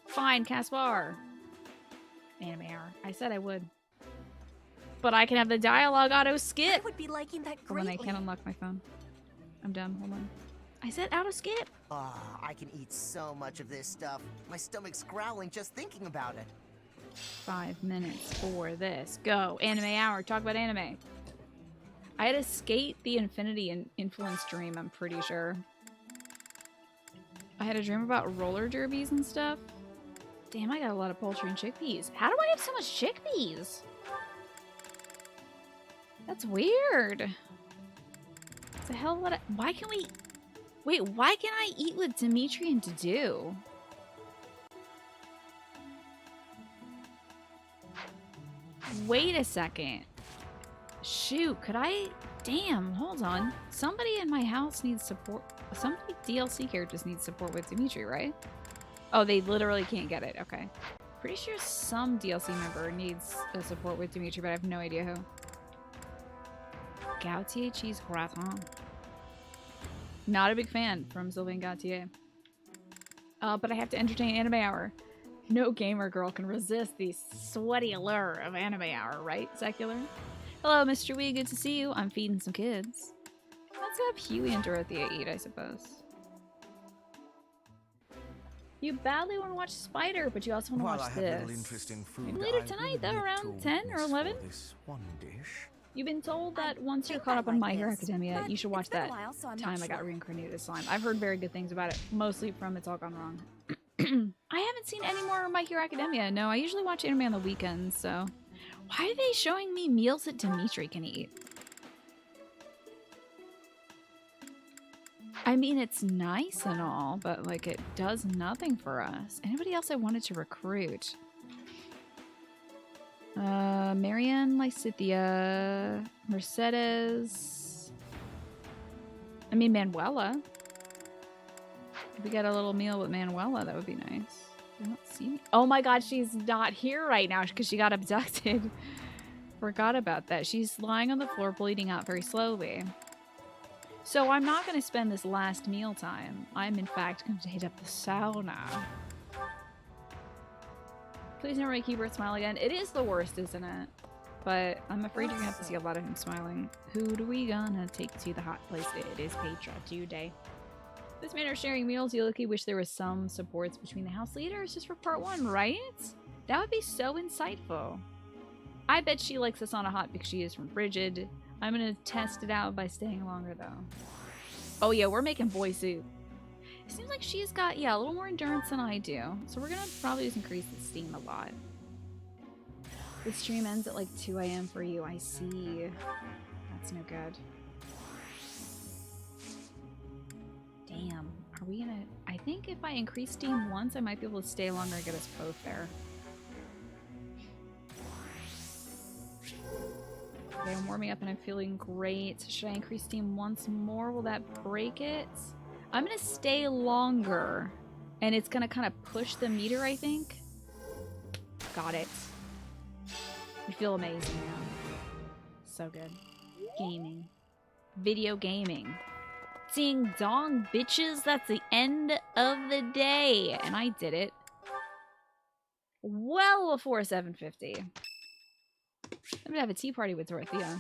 Fine, Caspar. Anime hour. I said I would. But I can have the dialogue auto skip. I would be liking that Or when I greatly. can't unlock my phone. I'm dumb. Hold on. I said auto skip. Ah, I can eat so much of this stuff. My stomach's growling just thinking about it. 5 minutes for this. Go. Anime hour. Talk about anime. I had a Skate the Infinity and Influence dream, I'm pretty sure. I had a dream about roller derbies and stuff. Damn, I got a lot of poultry and chickpeas. How do I have so much chickpeas? That's weird. It's a hell of a lot of... Why can we... Wait, why can I eat with Dimitri and Dedue? Wait a second. Shoot, could I... Damn, hold on. Somebody in my house needs support. Somebody DLC characters need support with Dimitri, right? Oh, they literally can't get it. Okay. Pretty sure some DLC member needs a support with Dimitri, but I have no idea who. Gautier cheese gratin. Not a big fan from Sylvain Gautier. But I have to entertain Anime Hour. No gamer girl can resist the sweaty allure of Anime Hour, right, Secular? Hello, Mr. Wee, good to see you. I'm feeding some kids. Let's have Huey and Dorothea eat, I suppose. You badly want to watch Spider, but you also want to While watch I have this. little interest in food, Maybe later I will tonight, though, admit around to a 10 or weakness 11? for this one dish. You've been told that once you're think caught I up on My like Hero this, Academia, but you should watch it's been a that while, so I'm not time I got sure. reincarnated as slime. I've heard very good things about it, mostly from It's All Gone Wrong. I haven't seen any more My Hero Academia. No, I usually watch anime on the weekends, so... Why are they showing me meals that Dimitri can eat? I mean, it's nice and all, but, like, it does nothing for us. Anybody else I wanted to recruit? Marianne, Lysithia, Mercedes. I mean, Manuela. If we get a little meal with Manuela, that would be nice. I don't see me. Oh my god, she's not here right now because she got abducted. Forgot about that. She's lying on the floor, bleeding out very slowly. So I'm not going to spend this last meal time. I'm, in fact, going to hit up the sauna. Please never make Hubert smile again. It is the worst, isn't it? But I'm afraid you're going to have to see a lot of him smiling. Who do we gonna take to the hot place? It is Petra today. This manner of sharing meals, you lucky wish there was some supports between the house leaders just for part 1, right? That would be so insightful. I bet she likes the sauna hot because she is from Frigid. I'm gonna test it out by staying longer though. Oh yeah, we're making boy soup. It seems like she's got, yeah, a little more endurance than I do. So we're gonna probably just increase the steam a lot. The stream ends at like 2 AM for you, I see. That's no good. Damn, are we gonna... I think if I increase steam once, I might be able to stay longer and get us both there. Okay, I'm warming up and I'm feeling great. Should I increase steam once more? Will that break it? I'm gonna stay longer. And it's gonna kind of push the meter, I think. Got it. I feel amazing now. So good. Gaming. Video gaming. Ding dong, bitches. That's the end of the day. And I did it well before 7:50. I'm gonna have a tea party with Dorothea.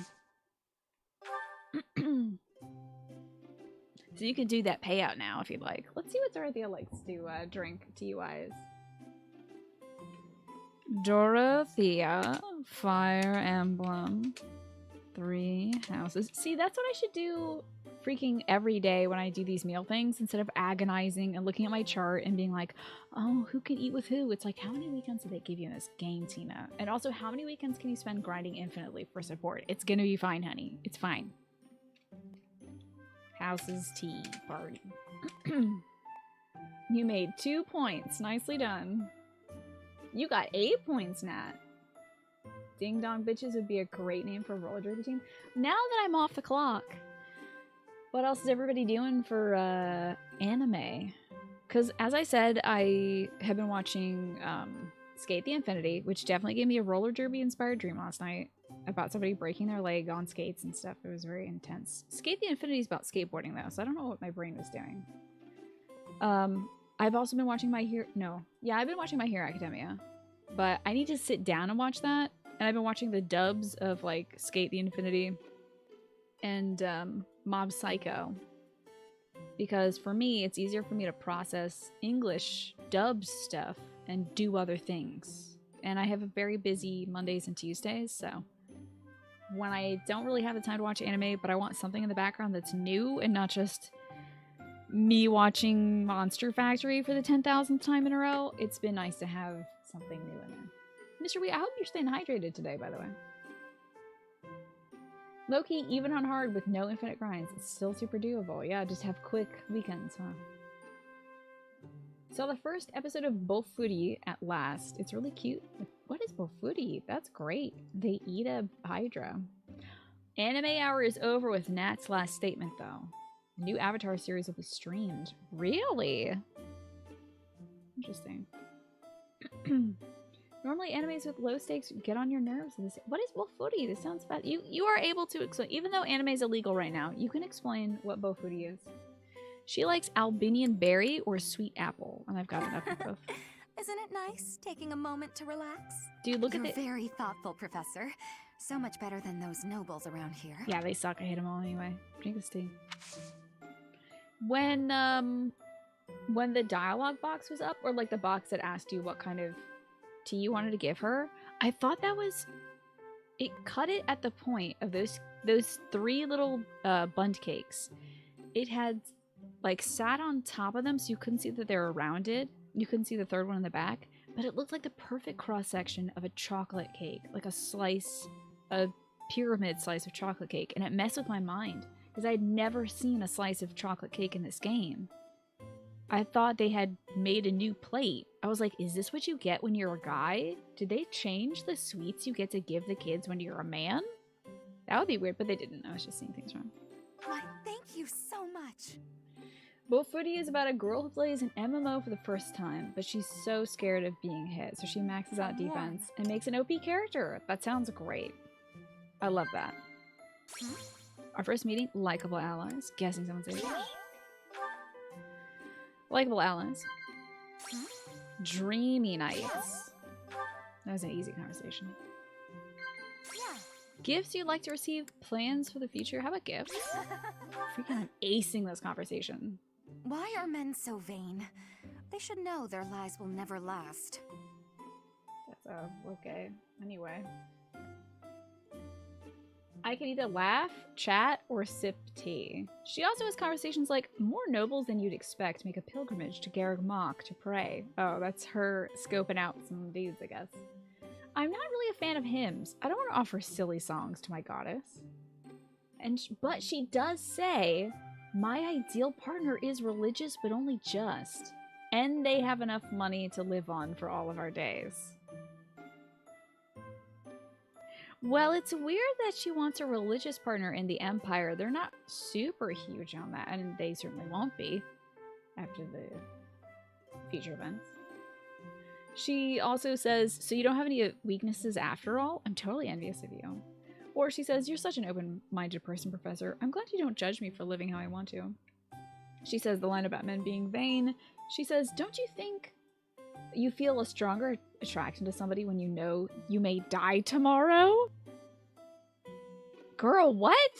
So you can do that payout now if you'd like. Let's see what Dorothea likes to drink tea-wise. Dorothea, Fire Emblem, 3 houses. See, that's what I should do freaking every day when I do these meal things, instead of agonizing and looking at my chart and being like, oh, who can eat with who? It's like, how many weekends do they give you in this game, Tina? And also, how many weekends can you spend grinding infinitely for support? It's gonna be fine, honey. It's fine. Houses tea party. You made 2 points. Nicely done. You got 8 points, Nat. Ding Dong Bitches would be a great name for a roller derby team. Now that I'm off the clock, what else is everybody doing for anime? Because as I said, I have been watching Skate the Infinity, which definitely gave me a roller derby inspired dream last night about somebody breaking their leg on skates and stuff. It was very intense. Skate the Infinity is about skateboarding though, so I don't know what my brain was doing. I've also been watching I've been watching My Hero Academia, but I need to sit down and watch that. And I've been watching the dubs of like Skate the Infinity and Mob Psycho, because for me it's easier for me to process English dub stuff and do other things. And I have a very busy Mondays and Tuesdays, so when I don't really have the time to watch anime, but I want something in the background that's new and not just me watching Monster Factory for the 10,000th time in a row, it's been nice to have something new in there. Mr. Wee, I hope you're staying hydrated today, by the way. Low-key, even on hard with no infinite grinds, it's still super doable. Yeah, just have quick weekends, huh? Saw the first episode of Bofuri at last. It's really cute. What is Bofuri? That's great. They eat a hydra. Anime hour is over with Nat's last statement, though. New Avatar series will be streamed. Really? Interesting. Normally animes with low stakes get on your nerves. What is Bofuri? This sounds bad. You are able to explain, even though anime is illegal right now, you can explain what Bofuri is. She likes Albanian berry or sweet apple, and I've got enough of both. Isn't it nice taking a moment to relax? Dude, look You're at it. very thoughtful, Professor. So much better than those nobles around here. Yeah, they suck. I hate them all anyway. Drink this tea. When the dialogue box was up, or like the box that asked you what kind of tea you wanted to give her, I thought that was, it cut it at the point of those 3 little bundt cakes. It had like sat on top of them, so you couldn't see that they were rounded. You couldn't see the third one in the back, but it looked like the perfect cross section of a chocolate cake, like a pyramid slice of chocolate cake, and it messed with my mind because I had never seen a slice of chocolate cake in this game. I thought they had made a new plate. I was like, is this what you get when you're a guy? Did they change the sweets you get to give the kids when you're a man? That would be weird, but they didn't. I was just seeing things wrong. Why, thank you so much. Bofuri is about a girl who plays an MMO for the first time, but she's so scared of being hit, so she maxes out defense and makes an OP character. That sounds great. I love that. Our first meeting, likable allies. Guessing someone's age. Likeable allies. Dreamy nights. That was an easy conversation. Gifts you'd like to receive? Plans for the future? How about gifts? Freaking I'm acing this conversation. Why are men so vain? They should know their lies will never last. That's okay. Anyway. I can either laugh, chat, or sip tea. She also has conversations like, more nobles than you'd expect make a pilgrimage to Garreg Mach to pray. Oh, that's her scoping out some dudes, I guess. I'm not really a fan of hymns. I don't want to offer silly songs to my goddess. But she does say, my ideal partner is religious, but only just. And they have enough money to live on for all of our days. Well, it's weird that she wants a religious partner in the Empire. They're not super huge on that, and they certainly won't be after the future events. She also says, so you don't have any weaknesses after all? I'm totally envious of you. Or she says, you're such an open-minded person, Professor. I'm glad you don't judge me for living how I want to. She says the line about men being vain. She says, don't you think you feel a stronger attraction to somebody when you know you may die tomorrow? Girl, what?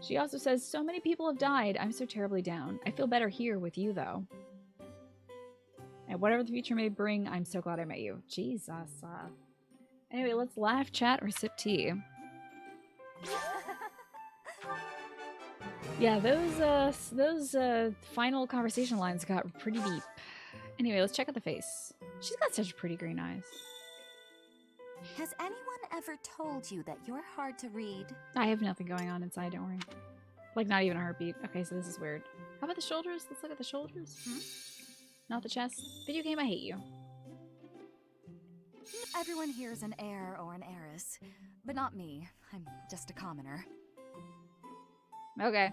She also says, so many people have died. I'm so terribly down. I feel better here with you, though. And whatever the future may bring, I'm so glad I met you. Jesus. Anyway, let's laugh, chat, or sip tea. Yeah, those final conversation lines got pretty deep. Anyway, let's check out the face. She's got such pretty green eyes. Has anyone ever told you that you're hard to read? I have nothing going on inside, don't worry. Like, not even a heartbeat. Okay, so this is weird. How about the shoulders? Let's look at the shoulders. Not the chest. Video game, I hate you. Everyone here is an heir or an heiress, but not me. I'm just a commoner. Okay.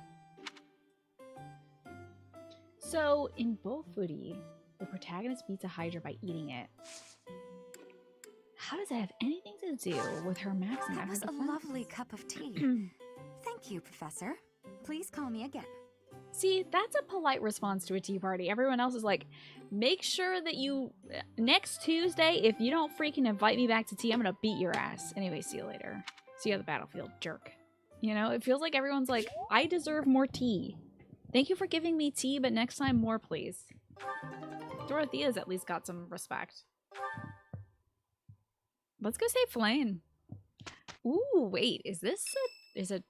So, in Bofuri, the protagonist beats a Hydra by eating it. How does that have anything to do with her maxing out her defense? That was a lovely cup of tea. Thank you, Professor. Please call me again. See, that's a polite response to a tea party. Everyone else is like, make sure that you, next Tuesday, if you don't freaking invite me back to tea, I'm gonna beat your ass. Anyway, see you later. See you on the battlefield, jerk. You know, it feels like everyone's like, I deserve more tea. Thank you for giving me tea, but next time more, please. Dorothea's at least got some respect. Let's go save Flame. Ooh, wait, is this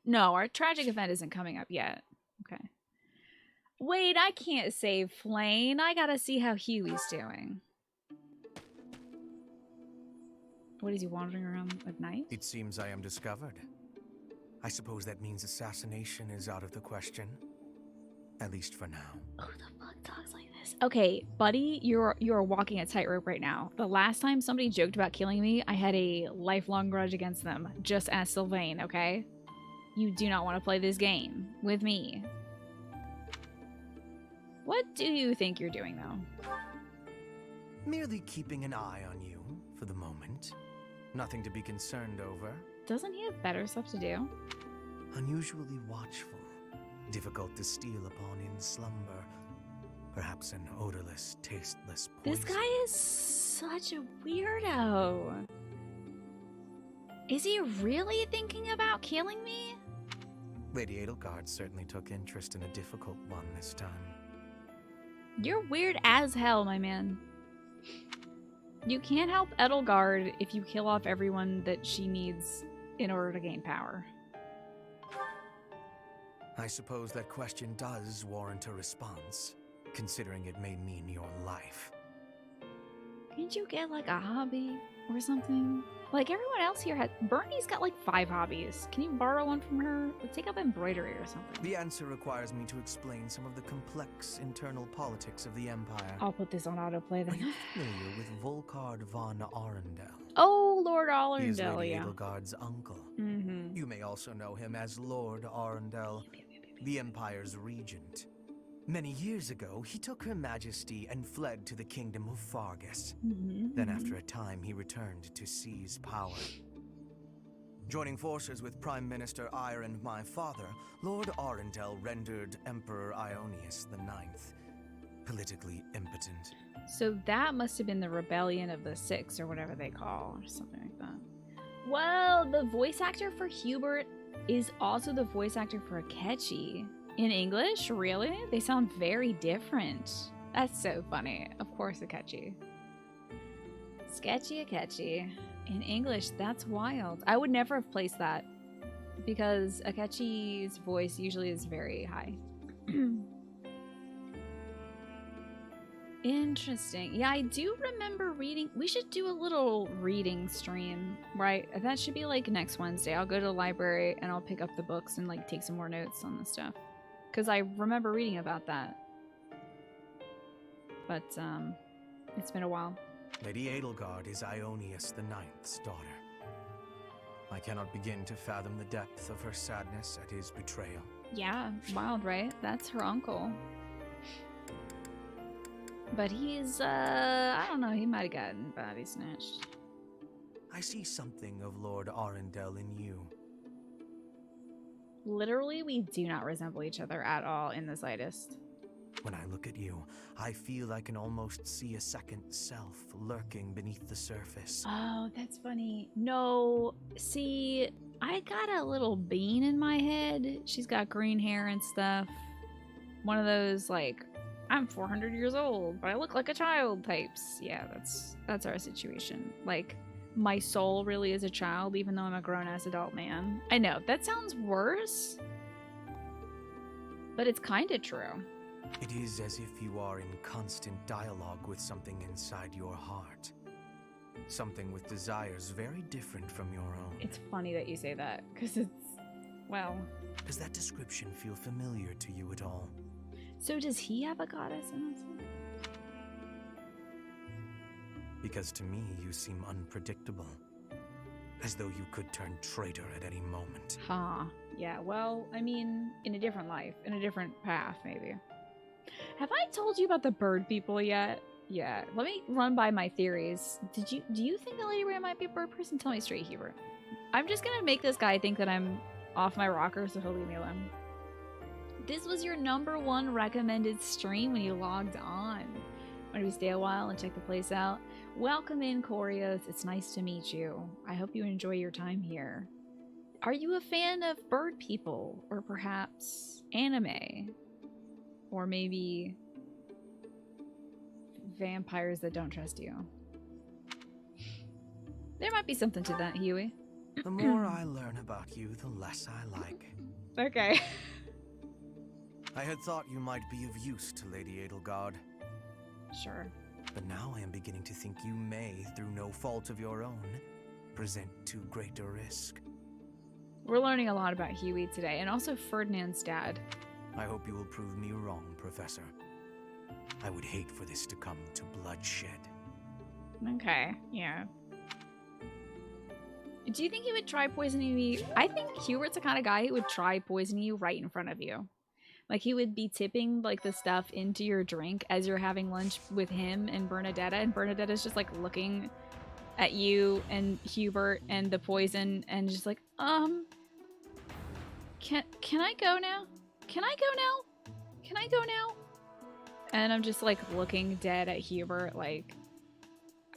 no, our tragic event isn't coming up yet. Okay. Wait, I can't save Flame. I gotta see how Huey's doing. What, is he wandering around at night? It seems I am discovered. I suppose that means assassination is out of the question. At least for now. Who the fuck talks like this? Okay, buddy, you're walking a tightrope right now. The last time somebody joked about killing me, I had a lifelong grudge against them. Just ask Sylvain, okay? You do not want to play this game with me. What do you think you're doing, though? Merely keeping an eye on you. for the moment. Nothing to be concerned over. Doesn't he have better stuff to do? Unusually watchful. Difficult to steal upon in slumber. Perhaps an odorless, tasteless poison. This guy is such a weirdo. Is he really thinking about killing me? Lady Edelgard certainly took interest in a difficult one this time. You're weird as hell, my man. You can't help Edelgard if you kill off everyone that she needs in order to gain power. I suppose that question does warrant a response, considering it may mean your life. Can't you get like a hobby or something? Like everyone else here has. Bernie's got like 5 hobbies. Can you borrow one from her? Like, take up embroidery or something. The answer requires me to explain some of the complex internal politics of the Empire. I'll put this on autoplay then. Are you familiar with Volkard von Arundel? Oh, Lord He is Arundel, Lady yeah. Edelgard's uncle. Mm-hmm. You may also know him as Lord Arundel, the Empire's regent. Many years ago, he took Her Majesty and fled to the kingdom of Fargus. Then after a time, he returned to seize power. Joining forces with Prime Minister Eyre and my father, Lord Arundel rendered Emperor Ionius IX politically impotent. So that must have been the rebellion of the 6 or whatever they call, or something like that. Well, the voice actor for Hubert is also the voice actor for Akechi. In English? Really? They sound very different. That's so funny. Of course, Akechi. Sketchy Akechi. In English, that's wild. I would never have placed that because Akechi's voice usually is very high. Interesting. Yeah, I do remember reading. We should do a little reading stream, right? That should be like next Wednesday. I'll go to the library and I'll pick up the books and like take some more notes on the stuff. Because I remember reading about that. But, it's been a while. Lady Edelgard is Ionius IX's daughter. I cannot begin to fathom the depth of her sadness at his betrayal. Yeah, wild, right? That's her uncle. But he's, I don't know, he might have gotten body snatched. I see something of Lord Arundel in you. Literally, we do not resemble each other at all in the slightest. When I look at you, I feel I can almost see a second self lurking beneath the surface. Oh, that's funny. No, see, I got a little bean in my head. She's got green hair and stuff. One of those, like, I'm 400 years old, but I look like a child types. Yeah, that's our situation. Like, my soul really is a child, even though I'm a grown-ass adult man. I know, that sounds worse, but it's kind of true. It is as if you are in constant dialogue with something inside your heart. Something with desires very different from your own. It's funny that you say that, because it's, well... Does that description feel familiar to you at all? So does he have a goddess in this? Because to me, you seem unpredictable. As though you could turn traitor at any moment. Huh. Yeah, well, I mean, in a different life, in a different path, maybe. Have I told you about the bird people yet? Yeah, let me run by my theories. Do you think the Lady Rhea might be a bird person? Tell me straight, Hubert. I'm just gonna make this guy think that I'm off my rocker, so he'll leave me alone. This was your #1 recommended stream when you logged on. Why don't we stay a while and check the place out? Welcome in, Corios. It's nice to meet you. I hope you enjoy your time here. Are you a fan of bird people? Or perhaps anime? Or maybe vampires that don't trust you? There might be something to that, Huey. The more I learn about you, the less I like. Okay. I had thought you might be of use to Lady Edelgard. Sure. But now I am beginning to think you may, through no fault of your own, present too great a risk. We're learning a lot about Huey today, and also Ferdinand's dad. I hope you will prove me wrong, Professor. I would hate for this to come to bloodshed. Okay, yeah. Do you think he would try poisoning me? I think Hubert's the kind of guy who would try poisoning you right in front of you. Like, he would be tipping, like, the stuff into your drink as you're having lunch with him and Bernadetta, and Bernadetta's just, like, looking at you and Hubert and the poison and just like, can I go now? Can I go now? Can I go now? And I'm just like looking dead at Hubert like,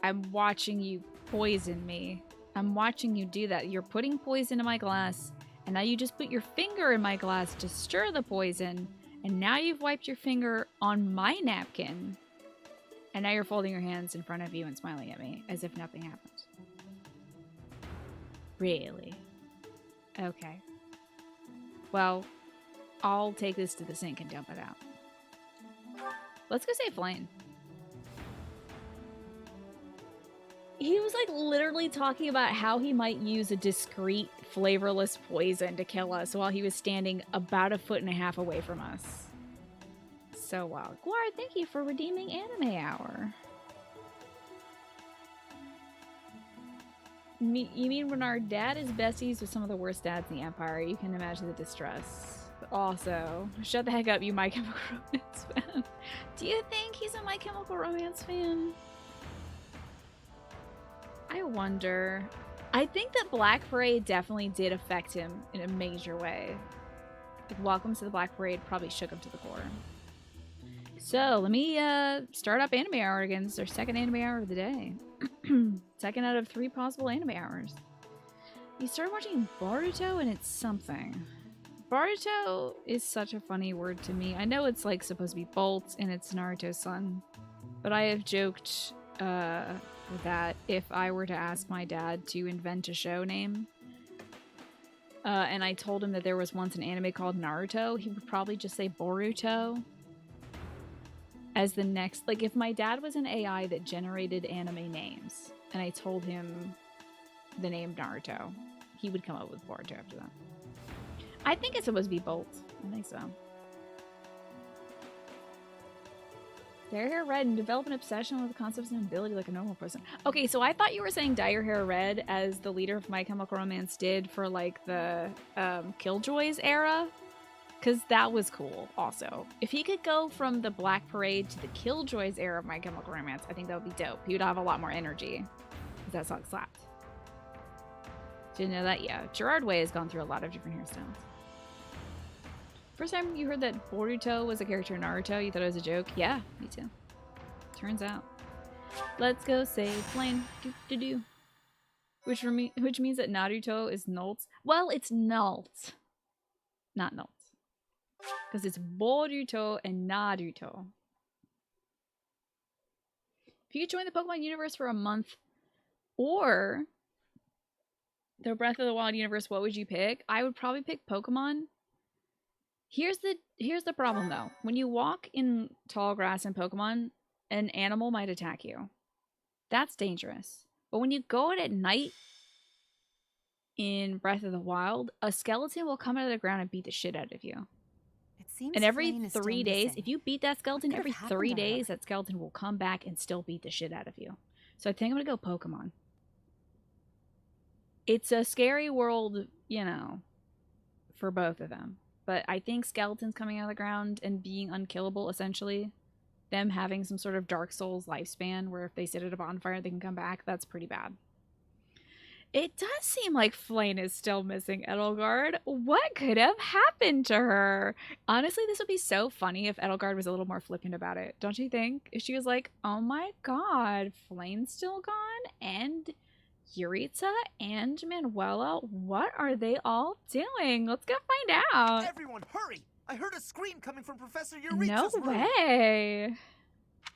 I'm watching you poison me. I'm watching you do that. You're putting poison in my glass, and now you just put your finger in my glass to stir the poison, and now you've wiped your finger on my napkin, and now you're folding your hands in front of you and smiling at me as if nothing happened. Really? Okay. Well, I'll take this to the sink and dump it out. Let's go save Flame. He was like literally talking about how he might use a discreet, flavorless poison to kill us while he was standing about 1.5 feet away from us. So wild. Guard, thank you for redeeming Anime Hour. You mean when our dad is besties with some of the worst dads in the Empire, you can imagine the distress. But also, shut the heck up, you My Chemical Romance fan. Do you think he's a My Chemical Romance fan? I wonder. I think that Black Parade definitely did affect him in a major way. Welcome to the Black Parade probably shook him to the core. So let me start up Anime Hour again. It's our second Anime Hour of the day. Second out of 3 possible anime hours. You started watching Boruto and it's something. Boruto is such a funny word to me. I know it's like supposed to be Bolt and it's Naruto's son. But I have joked that if I were to ask my dad to invent a show name, and I told him that there was once an anime called Naruto, he would probably just say Boruto as the next. Like if my dad was an AI that generated anime names and I told him the name Naruto, he would come up with Boruto after that. I think it's supposed to be Bolt. I think so. Dye your hair red and develop an obsession with the concepts and ability like a normal person. Okay, so I thought you were saying dye your hair red as the leader of My Chemical Romance did for like the Killjoys era. Because that was cool also. If he could go from the Black Parade to the Killjoys era of My Chemical Romance, I think that would be dope. He would have a lot more energy. Because that song slapped. Didn't know that? Yeah. Gerard Way has gone through a lot of different hairstyles. First time you heard that Boruto was a character in Naruto, you thought it was a joke? Yeah, me too. Turns out. Let's go save Flame. Do-do-do. Which means that Naruto is Nults. Well, it's Nults. Not Nults. Because it's Boruto and Naruto. If you could join the Pokemon universe for a month or the Breath of the Wild universe, what would you pick? I would probably pick Pokemon. Here's the problem though. When you walk in tall grass in Pokemon, an animal might attack you. That's dangerous. But when you go out at night in Breath of the Wild, a skeleton will come out of the ground and beat the shit out of you. It seems and every Flame is 3 still days, missing. if you beat that skeleton, What could every have happened 3 to her? days, that skeleton will come back and still beat the shit out of you. So I think I'm gonna go Pokemon. It's a scary world, you know, for both of them. But I think skeletons coming out of the ground and being unkillable, essentially, them having some sort of Dark Souls lifespan where if they sit at a bonfire, they can come back, that's pretty bad. It does seem like Flame is still missing Edelgard. What could have happened to her? Honestly, this would be so funny if Edelgard was a little more flippant about it. Don't you think? If she was like, oh my god, Flame's still gone, and Yuritsa and Manuela, what are they all doing? Let's go find out. Everyone, hurry! I heard a scream coming from Professor No Yuritsa's room. way.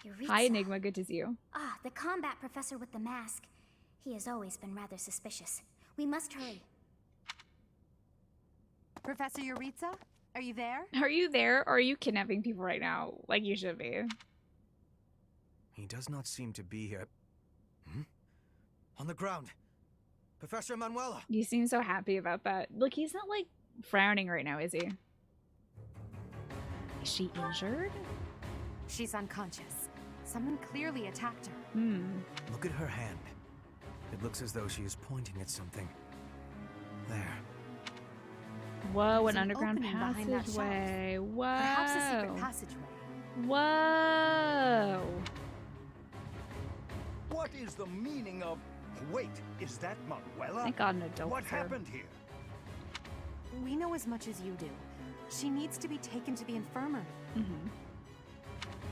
Yuritsa. Hi, Enigma. Good to see you. Ah, the combat professor with the mask. He has always been rather suspicious. We must hurry. Professor Yuritsa, are you there? Are you there, or are you kidnapping people right now? Like you should be. He does not seem to be here. On the ground. Professor Manuela. You seem so happy about that. Look, he's not like frowning right now, is he? Is she injured? She's unconscious. Someone clearly attacked her. Look at her hand. It looks as though she is pointing at something. There. Whoa, There's an underground opening behind that shelf. passageway. Whoa. Perhaps a secret passageway. Whoa. What is the meaning of Wait, is that Manuela? Thank God an adult What was there. happened here? We know as much as you do. She needs to be taken to the infirmary.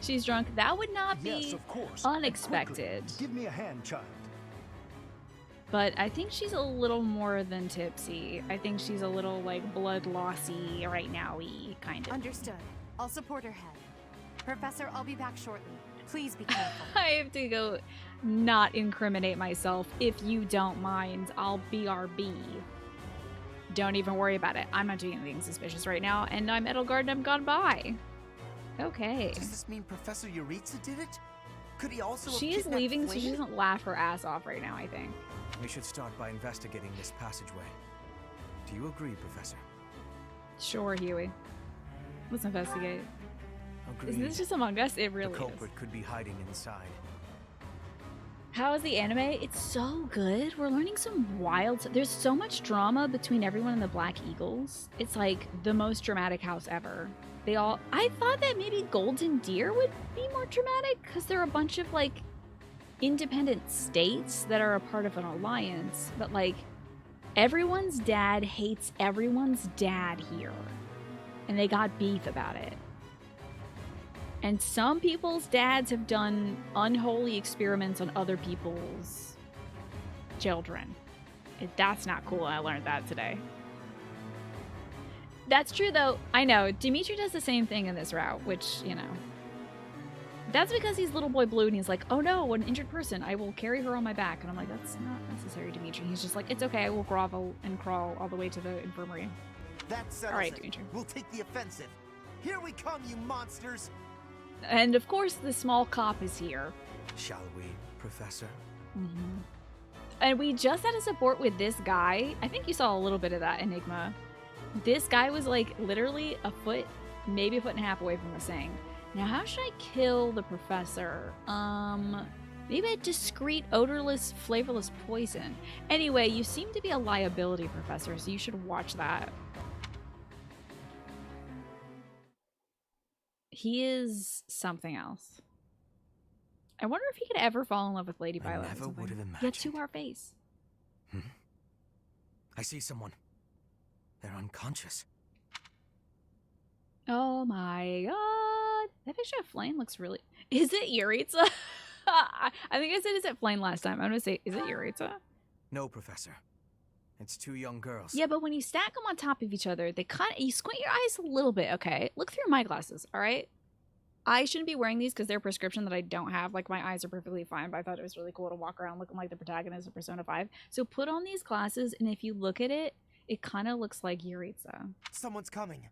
She's drunk. That would not be Yes, of course. And unexpected. quickly, give me a hand, child. But I think she's a little more than tipsy. I think she's a little like blood lossy right now-y kind of. Understood. I'll support her head. Professor, I'll be back shortly. Please be careful. I have to go not incriminate myself. If you don't mind, I'll BRB. Don't even worry about it. I'm not doing anything suspicious right now, and I'm Edelgard and I'm gone by. Okay. Does this mean Professor Yuritsa did it? Could he also have She is kidnapped leaving, so she Flame? doesn't laugh her ass off right now, I think. We should start by investigating this passageway. Do you agree, Professor? Sure, Huey. Let's investigate. Agreed. Isn't this just Among Us? It really The is. culprit could be hiding inside. How is the anime? It's so good. We're learning some wild... There's so much drama between everyone in the Black Eagles. It's like the most dramatic house ever. They all... I thought that maybe Golden Deer would be more dramatic because they're a bunch of like independent states that are a part of an alliance. But like everyone's dad hates everyone's dad here. And they got beef about it. And some people's dads have done unholy experiments on other people's children. That's not cool. I learned that today. That's true, though. I know. Dimitri does the same thing in this route, which, you know. That's because he's little boy blue and he's like, oh no, an injured person. I will carry her on my back. And I'm like, that's not necessary, Dimitri. He's just like, it's okay. I will grovel and crawl all the way to the infirmary. That settles All right, it. Dimitri. We'll take the offensive. Here we come, you monsters! And of course, the small cop is here. Shall we, Professor? And we just had a support with this guy. I think you saw a little bit of that, Enigma. This guy was like literally a foot, maybe a foot and a half away from us saying, now how should I kill the professor? Maybe a discreet, odorless, flavorless poison. Anyway, you seem to be a liability, Professor, so you should watch that. He is something else. I wonder if he could ever fall in love with Lady Violet. never would have imagined. Yet to our face. I see someone. They're unconscious. Oh my god. That picture of Flame looks really... Is it Yuritsa? I think I said is it Flame last time. I'm gonna say, is it Yuritsa? No, Professor. It's two young girls. Yeah, but when you stack them on top of each other, they kind of... You squint your eyes a little bit, okay? Look through my glasses, alright? I shouldn't be wearing these because they're a prescription that I don't have. Like, my eyes are perfectly fine, but I thought it was really cool to walk around looking like the protagonist of Persona 5. So put on these glasses, and if you look at it, it kind of looks like Yuritsa. Someone's coming.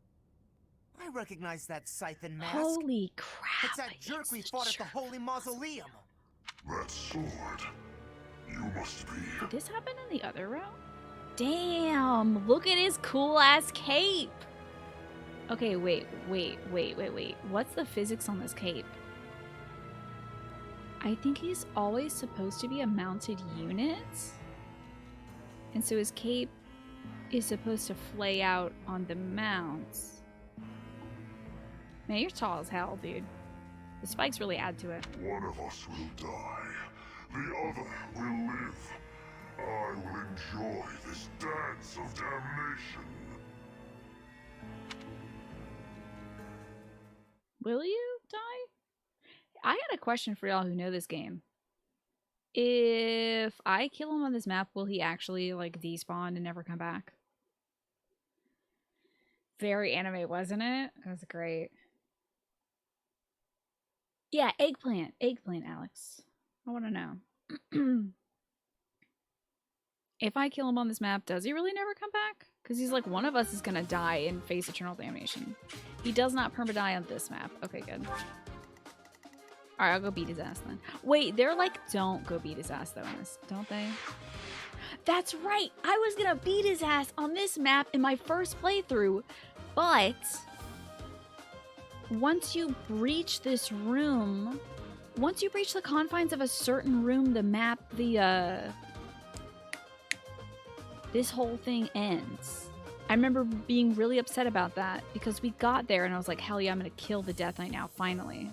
I recognize that scythe and mask. Holy crap. It's that jerk we fought at the Holy Mausoleum. That sword. You must be. Did this happen in the other room? Damn, look at his cool ass cape. Okay, wait. What's the physics on this cape? I think he's always supposed to be a mounted unit. And so his cape is supposed to flay out on the mounts. Man, you're tall as hell, dude. The spikes really add to it. One of us will die. The other will live. I will enjoy this dance of damnation. Will you die? I got a question for y'all who know this game. If I kill him on this map, will he actually, like, despawn and never come back? Very anime, wasn't it? That was great. Yeah, eggplant. Eggplant, Alex. I want to know. If I kill him on this map, does he really never come back? Because he's like, one of us is going to die and face eternal damnation. He does not perma-die on this map. Okay, good. Alright, I'll go beat his ass then. Wait, they're like, don't go beat his ass though in this, don't they? That's right! I was gonna beat his ass on this map in my first playthrough, but once you breach this room, once you breach the confines of a certain room, the map, this whole thing ends. I remember being really upset about that because we got there and I was like, hell yeah, I'm gonna kill the Death Knight now, finally.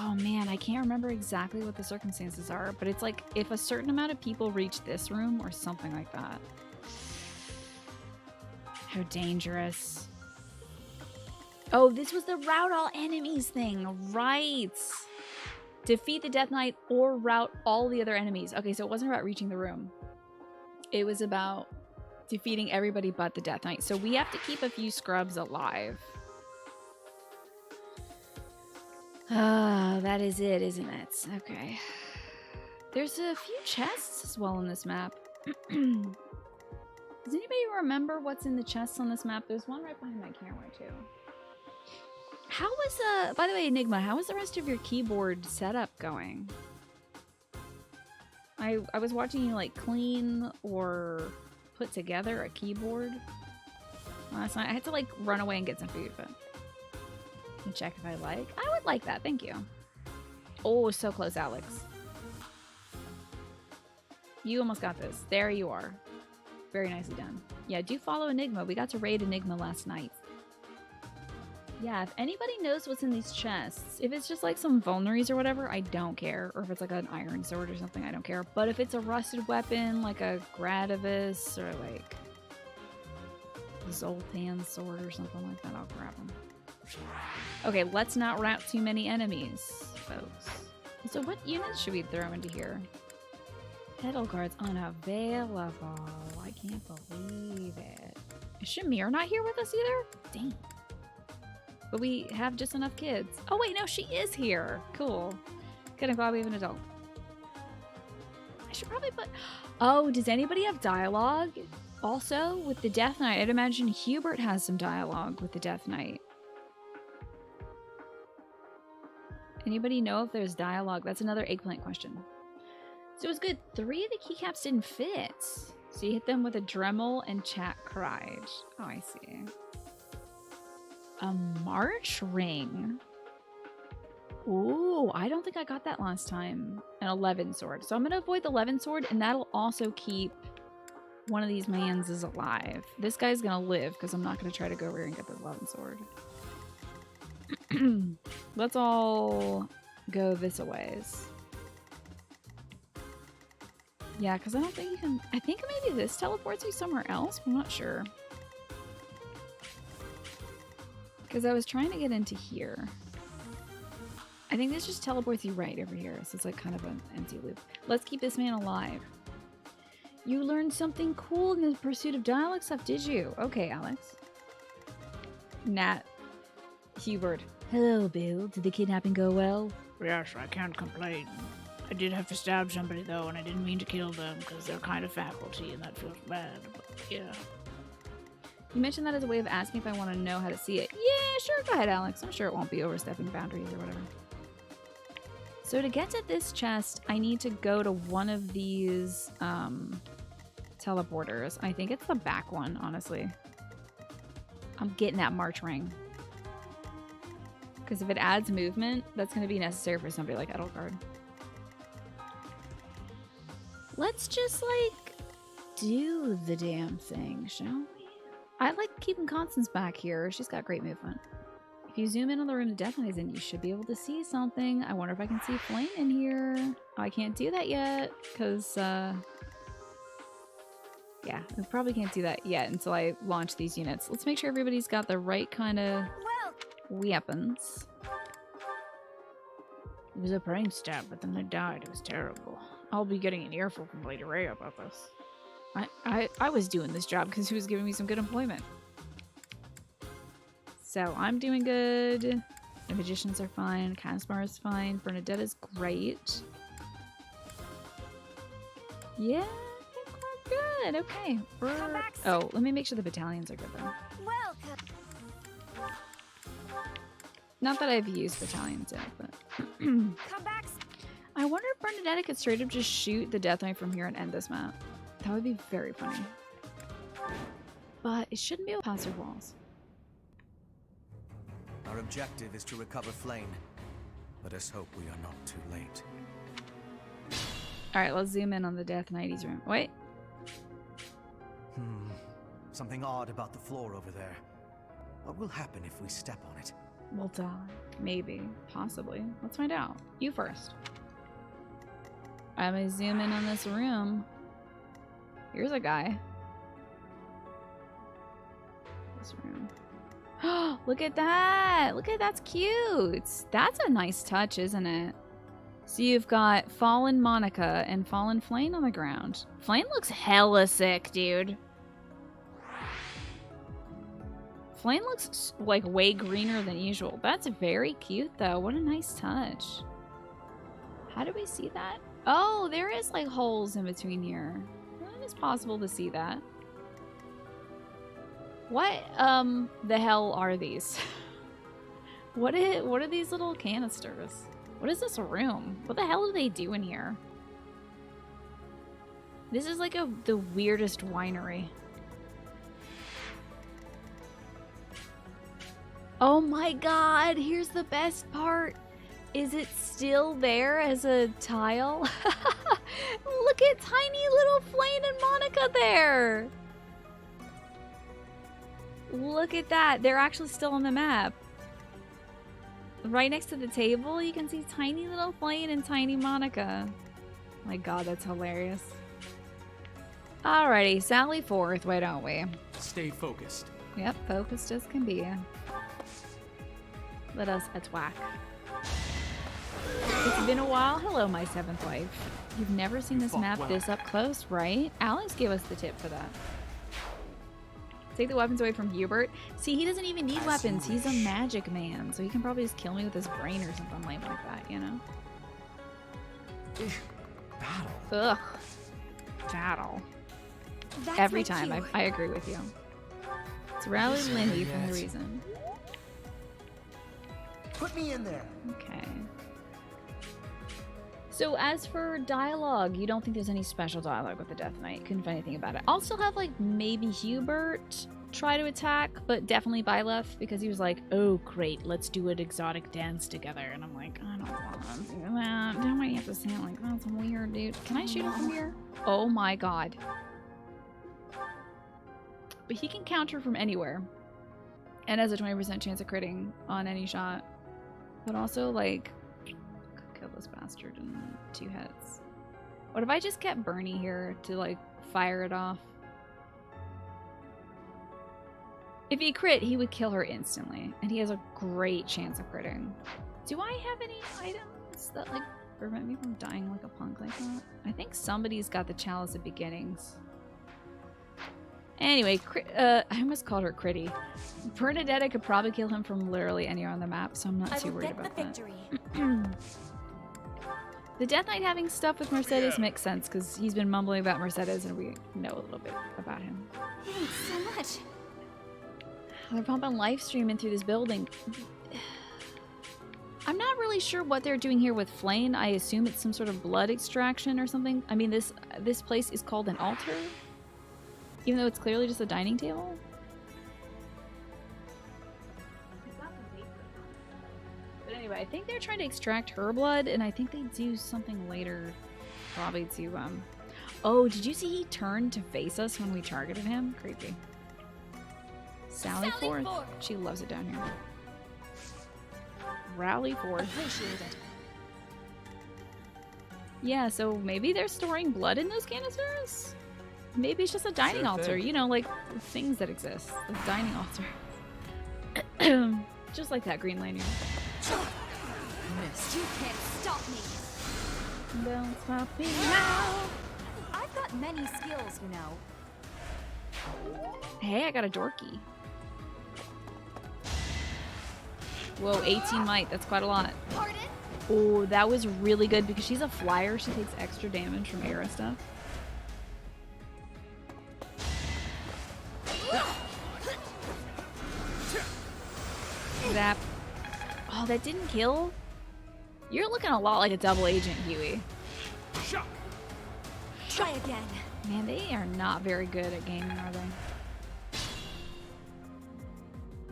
Oh man, I can't remember exactly what the circumstances are, but it's like if a certain amount of people reach this room or something like that. How dangerous. Oh, this was the route all enemies thing, right? Defeat the Death Knight or route all the other enemies. Okay, so it wasn't about reaching the room. It was about defeating everybody but the Death Knight. So we have to keep a few scrubs alive. Ah, that is it, isn't it? Okay. There's a few chests as well on this map. Does anybody remember what's in the chests on this map? There's one right behind my camera, too. How was, by the way, Enigma, how was the rest of your keyboard setup going? I was watching you, like, clean or put together a keyboard last night. I had to, like, run away and get some food, but... And check if I like. I would like that, thank you. Oh, so close, Alex. You almost got this. There you are. Very nicely done. Yeah, do follow Enigma. We got to raid Enigma last night. Yeah, if anybody knows what's in these chests, if it's just like some vulneries or whatever, I don't care. Or if it's like an iron sword or something, I don't care. But if it's a rusted weapon, like a Gradavis or like Zoltan sword or something like that, I'll grab them. Okay, let's not rout too many enemies, folks. So what units should we throw into here? Pedal guards unavailable. I can't believe it. Is Shamir not here with us either? Dang. But we have just enough kids. Oh wait, no, she is here. Cool. Kind of glad we have an adult. I should probably put... Oh, does anybody have dialogue? Also, with the Death Knight, I'd imagine Hubert has some dialogue with the Death Knight. Anybody know if there's dialogue? That's another eggplant question. So it was good. 3 of the keycaps didn't fit. So you hit them with a Dremel and chat cried. Oh, I see. A March ring. Ooh, I don't think I got that last time. An 11 sword. So I'm going to avoid the 11 sword, and that'll also keep one of these mans is alive. This guy's going to live, because I'm not going to try to go over here and get the 11 sword. Let's all go this a ways. Yeah, because I don't think you can... I think maybe this teleports you somewhere else, but I'm not sure. Because I was trying to get into here. I think this just teleports you right over here, so it's like kind of an empty loop. Let's keep this man alive. You learned something cool in the pursuit of dialogue stuff, did you? Okay, Alex. Nat. Hubert. Hello, Bill. Did the kidnapping go well? Yes, I can't complain. I did have to stab somebody, though, and I didn't mean to kill them, because they're kind of faculty, and that feels bad, but yeah. You mentioned that as a way of asking if I want to know how to see it. Yeah, sure, go ahead, Alex. I'm sure it won't be overstepping boundaries or whatever. So to get to this chest, I need to go to one of these teleporters. I think it's the back one, honestly. I'm getting that March ring. Because if it adds movement, that's going to be necessary for somebody like Edelgard. Let's just, like, do the damn thing, shall we? I like keeping Constance back here. She's got great movement. If you zoom in on the room the Death Knight is in, you should be able to see something. I wonder if I can see Flame in here. Oh, I can't do that yet, because, yeah, I probably can't do that yet until I launch these units. Let's make sure everybody's got the right kind of weapons. It was a brain stab, but then I died. It was terrible. I'll be getting an earful from Lady Ray about this. I was doing this job because he was giving me some good employment. So I'm doing good. The magicians are fine. Caspar is fine. Bernadette is great. Yeah, I think we're good. Okay. Oh, let me make sure the battalions are good though. Welcome. Not that I've used battalions yet, but Come back. I wonder if Bernadette could straight up just shoot the Death Knight from here and end this map. That would be very funny. But it shouldn't be able to pass through walls. Our objective is to recover Flame. Let us hope we are not too late. Alright, let's zoom in on the Death Knight's room. Wait. Something odd about the floor over there. What will happen if we step on it? will die. Maybe. Possibly. Let's find out. You first. I'm gonna zoom in on this room. Here's a guy. This room. Oh, look at that! Look at that's cute! That's a nice touch, isn't it? So you've got Fallen Monica and Fallen Flame on the ground. Flame looks hella sick, dude. Flame looks like way greener than usual. That's very cute though. What a nice touch. How do we see that? Oh, there is like holes in between here. Well, it is possible to see that. What the hell are these? What are these little canisters? What is this room? What the hell do they do in here? This is like the weirdest winery. Oh my god, here's the best part. Is it still there as a tile? Look at tiny little Flame and Monica there. Look at that. They're actually still on the map. Right next to the table, you can see tiny little Flame and tiny Monica. My god, that's hilarious. Alrighty, sally forth, why don't we? Stay focused. Yep, focused as can be. Let us attack. It's been a while. Hello, my seventh wife. You've never seen this map this up close, right? Alex gave us the tip for that. Take the weapons away from Hubert. See, he doesn't even need weapons. He's a magic man, so he can probably just kill me with his brain or something like that, you know? Battle. Ugh. Battle. Every time, I agree with you. It's Rally Lindy for no reason. Put me in there. Okay. So as for dialogue, you don't think there's any special dialogue with the Death Knight? Couldn't find anything about it. I'll still have like maybe Hubert try to attack, but definitely Byleth, because he was like, oh great, let's do an exotic dance together. And I'm like, I don't want to do that. Don't you have to say it like that's weird, dude. Can I shoot him from here? Oh my god. But he can counter from anywhere. And has a 20% chance of critting on any shot. But also like kill this bastard in 2 hits. What if I just kept Bernie here to like fire it off? If he crit, he would kill her instantly, and he has a great chance of critting. Do I have any items that like prevent me from dying like a punk like that? I think somebody's got the Chalice of Beginnings. Anyway, I almost called her Critty. Bernadetta could probably kill him from literally anywhere on the map, so I'm not too worried about that. The Death Knight having stuff with Mercedes makes sense because he's been mumbling about Mercedes and we know a little bit about him. Thanks so much. They're pumping live streaming through this building. I'm not really sure what they're doing here with Flame. I assume it's some sort of blood extraction or something. I mean, this place is called an altar, even though it's clearly just a dining table. But anyway, I think they're trying to extract her blood, and I think they do something later, probably to Oh, did you see he turned to face us when we targeted him? Creepy. Sally forth. She loves it down here. Rally forth. Appreciate it. Yeah, so maybe they're storing blood in those canisters? Maybe it's just a dining altar, you know, like things that exist. The dining altar. Just like that Green Lantern. Missed. You can't stop me. Don't stop me now. I've got many skills, you know. Hey, I got a dorky. Whoa, 18 might. That's quite a lot. Pardon? Oh, that was really good because she's a flyer. She takes extra damage from arrow stuff. Zap. Oh, that didn't kill? You're looking a lot like a double agent, Huey. Try again. Man, they are not very good at gaming, are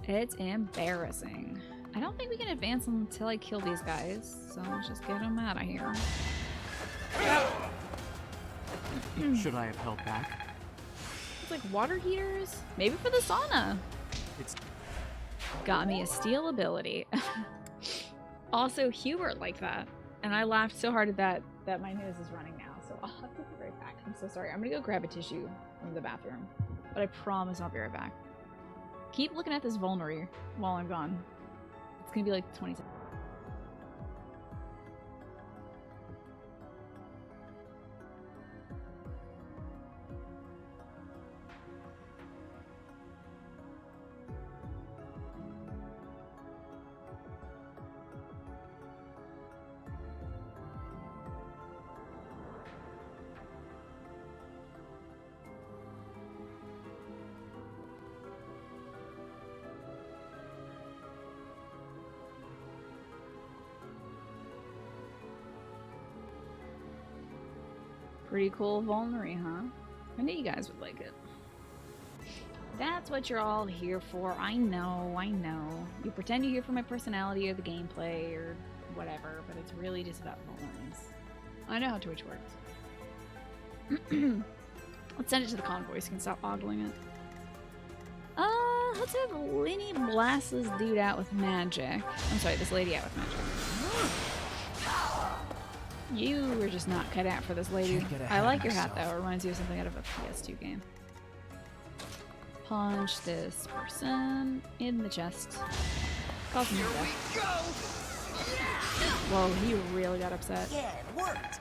they? It's embarrassing. I don't think we can advance until I kill these guys, so let's just get them out of here. Should I have held back? It's like water heaters? Maybe for the sauna. Got me a steal ability. Also, Hubert liked that. And I laughed so hard at that that my nose is running now. So I'll have to be right back. I'm so sorry. I'm gonna go grab a tissue from the bathroom. But I promise I'll be right back. Keep looking at this vulnerary while I'm gone. It's gonna be like 20 seconds. Pretty cool vulnerary, huh? I knew you guys would like it. That's what you're all here for. I know, I know. You pretend you're here for my personality or the gameplay or whatever, but it's really just about vulneraries. I know how Twitch works. Let's send it to the convoy so you can stop ogling it. Let's have Linny blast this dude out with magic. I'm sorry, this lady out with magic. You were just not cut out for this lady. I like your hat though. It reminds you of something out of a PS2 game. Punch this person in the chest. Cause him death. Whoa, he really got upset. Yeah, it worked.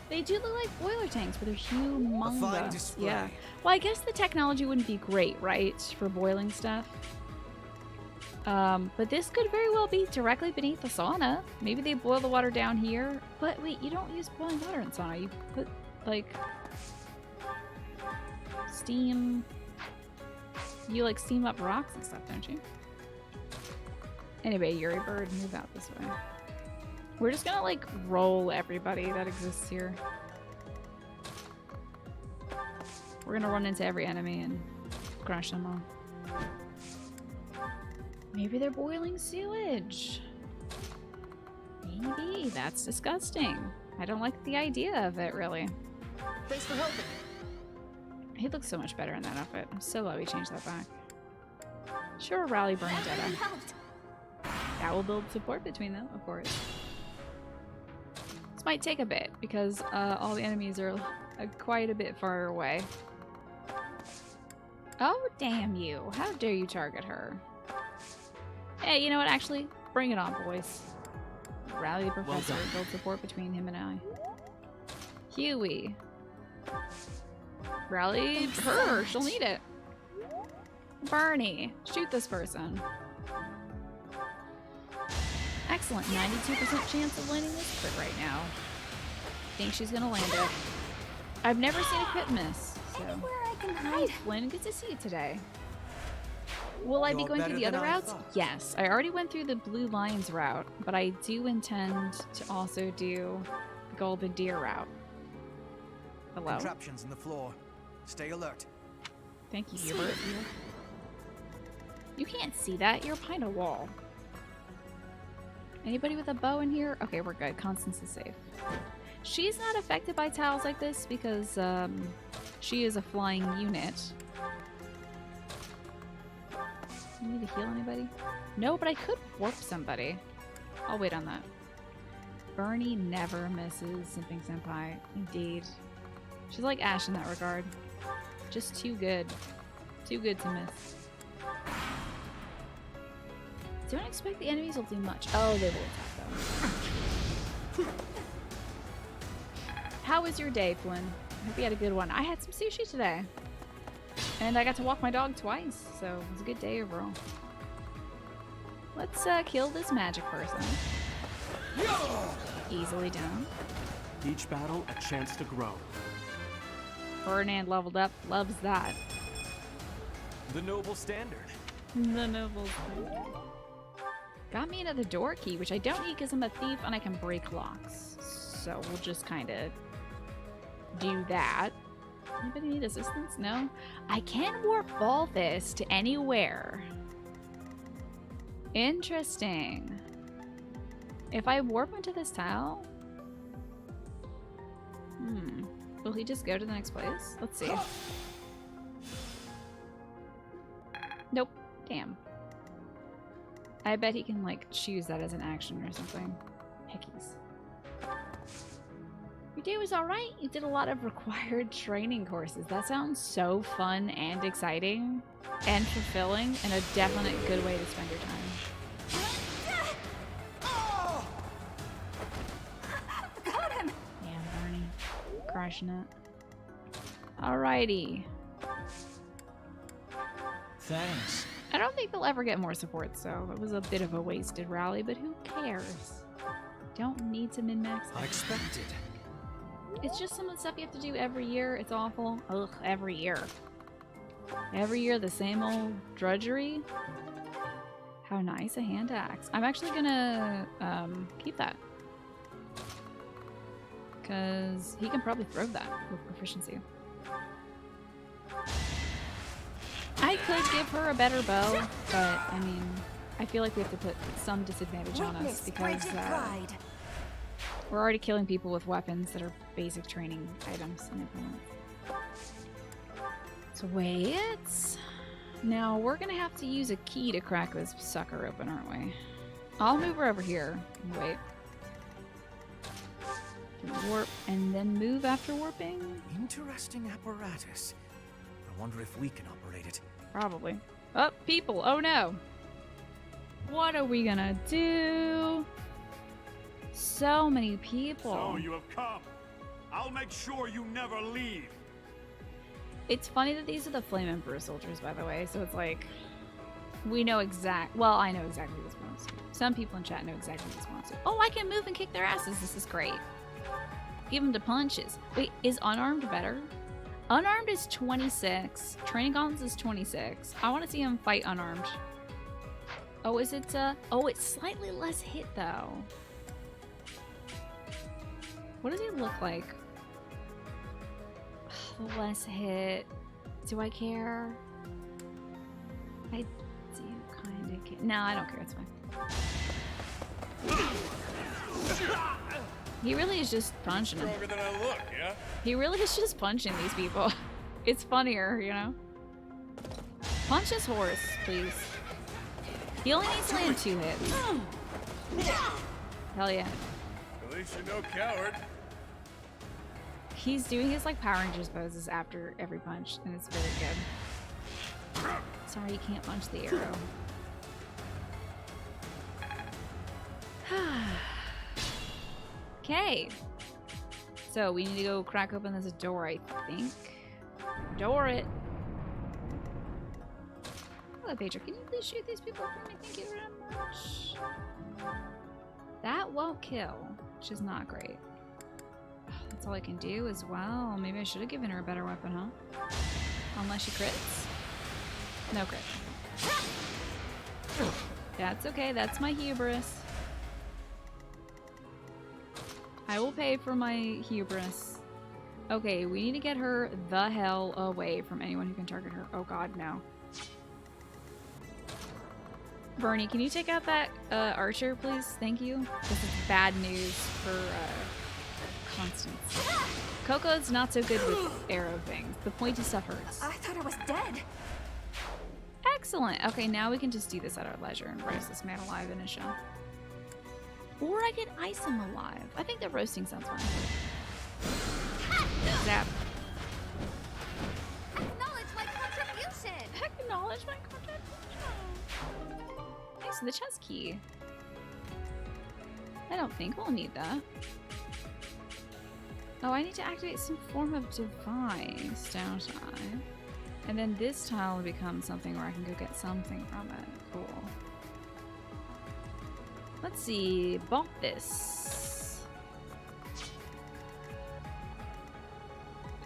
They do look like boiler tanks, but they're humongous. A fine display. Yeah. Well, I guess the technology wouldn't be great, right, for boiling stuff. But this could very well be directly beneath the sauna. Maybe they boil the water down here. But wait, you don't use boiling water in sauna. You put, like, steam. You, like, steam up rocks and stuff, don't you? Anyway, Yuri Bird, move out this way. We're just gonna, like, roll everybody that exists here. We're gonna run into every enemy and crush them all. Maybe they're boiling sewage. Maybe. That's disgusting. I don't like the idea of it, really. Thanks for helping. He looks so much better in that outfit. I'm so glad we changed that back. Sure, rally Bernadetta. That will build support between them, of course. This might take a bit, because all the enemies are quite a bit far away. Oh, damn you. How dare you target her? Hey, you know what? Actually, bring it on, boys. Rally the professor. Build support between him and I. Huey. Rally her. She'll need it. Barney. Shoot this person. Excellent. 92% chance of landing this crit right now. Think she's gonna land it. I've never seen a crit miss. So. Hi, Flynn. Good to see you today. Will I be going through the other routes? Yes. I already went through the Blue Lions route, but I do intend to also do the Golden Deer route. Hello? Contraptions in the floor. Stay alert. Thank you, Hubert. You can't see that. You're behind a wall. Anybody with a bow in here? Okay, we're good. Constance is safe. She's not affected by tiles like this because she is a flying unit. You need to heal anybody? No, but I could warp somebody. I'll wait on that. Bernie never misses Simping Senpai. Indeed. She's like Ash in that regard. Just too good. Too good to miss. Don't expect the enemies will do much. Oh, they will attack though. How was your day, Flynn? I hope you had a good one. I had some sushi today. And I got to walk my dog twice, so it was a good day overall. Let's kill this magic person. Easily done. Each battle a chance to grow. Ferdinand leveled up. Loves that. The noble standard. The noble standard. Got me another door key, which I don't need because I'm a thief and I can break locks. So we'll just kind of do that. Anybody need assistance? No? I can warp ball this to anywhere. Interesting. If I warp into this tile... Will he just go to the next place? Let's see. Nope. Damn. I bet he can, like, choose that as an action or something. Heckies. Your day was alright. You did a lot of required training courses. That sounds so fun and exciting and fulfilling and a definite good way to spend your time. Got him! Yeah, Barney. Crushing it. Alrighty. Thanks. I don't think they'll ever get more support, so it was a bit of a wasted rally, but who cares? Don't need to min-max. Unexpected. It's just some of the stuff you have to do every year. It's awful. Ugh, every year. Every year, the same old drudgery. How nice, a hand axe. I'm actually gonna keep that. Because he can probably throw that with proficiency. I could give her a better bow, but I mean, I feel like we have to put some disadvantage on us because we're already killing people with weapons that are basic training items and implements. So wait. Now we're gonna have to use a key to crack this sucker open, aren't we? I'll move her over here. Wait. Warp and then move after warping? Interesting apparatus. I wonder if we can operate it. Probably. Oh, people. Oh no. What are we gonna do? So many people. So you have come. I'll make sure you never leave. It's funny that these are the Flame Emperor soldiers, by the way, so it's like we know well, I know exactly what this wants to. Some people in chat know exactly what this wants to. Oh, I can move and kick their asses. This is great. Give them to punches. Wait, is unarmed better? Unarmed is 26. Training gauntlets is 26. I want to see him fight unarmed. Oh, is it oh, it's slightly less hit though. What does he look like? The less hit. Do I care? I do kind of care. No, I don't care. It's fine. He really is just punching him. Stronger than I look, yeah? He really is just punching these people. It's funnier, you know? Punch his horse, please. He only needs to land 2 hits. Hell yeah. At least you're no coward. He's doing his like Power Rangers poses after every punch, and it's very good. Sorry, you can't punch the arrow. Okay. So we need to go crack open this door, I think. Door it. Hello, Pedro. Can you please shoot these people for me? Thank you very much. That won't kill, which is not great. That's all I can do as well. Maybe I should have given her a better weapon, huh? Unless she crits. No crit. That's okay. That's my hubris. I will pay for my hubris. Okay, we need to get her the hell away from anyone who can target her. Oh god, no. Bernie, can you take out that archer, please? Thank you. This is bad news for Constance. Coco's not so good with arrow things. The pointy stuff hurts. I thought I was dead. Excellent. Okay, now we can just do this at our leisure and roast this man alive in a show. Or I could ice him alive. I think the roasting sounds fun. Zap. Acknowledge my contribution! Acknowledge my contribution. Thanks for the chest key. I don't think we'll need that. Oh, I need to activate some form of device, don't I? And then this tile will become something where I can go get something from it. Cool. Let's see. Bump this.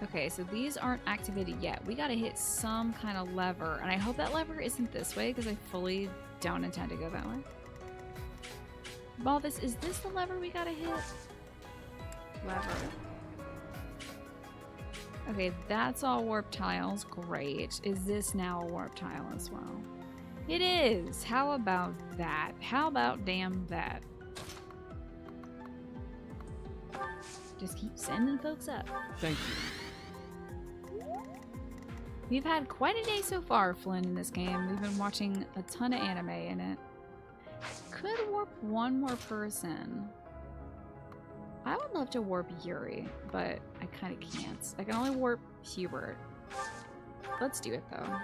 Okay, so these aren't activated yet. We gotta hit some kind of lever. And I hope that lever isn't this way because I fully don't intend to go that way. Balthus, is this the lever we gotta hit? Lever. Okay, that's all warp tiles. Great. Is this now a warp tile as well? It is. How about that? How about damn that? Just keep sending folks up. Thank you. We've had quite a day so far, Flynn, in this game. We've been watching a ton of anime in it. Could warp one more person. I would love to warp Yuri, but I kind of can't. I can only warp Hubert. Let's do it though.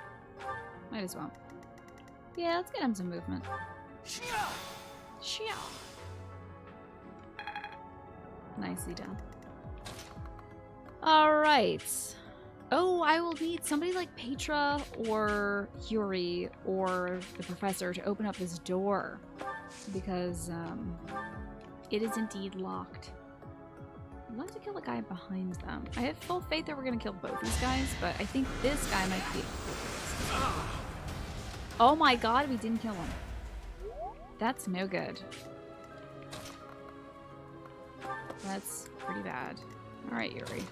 Might as well. Yeah, let's get him some movement. Shia. Nicely done. Alright. Oh, I will need somebody like Petra or Yuri or the professor to open up this door. Because it is indeed locked. I'd love to kill the guy behind them. I have full faith that we're going to kill both these guys, but I think this guy might be... Oh my god, we didn't kill him. That's no good. That's pretty bad. Alright, Yuri.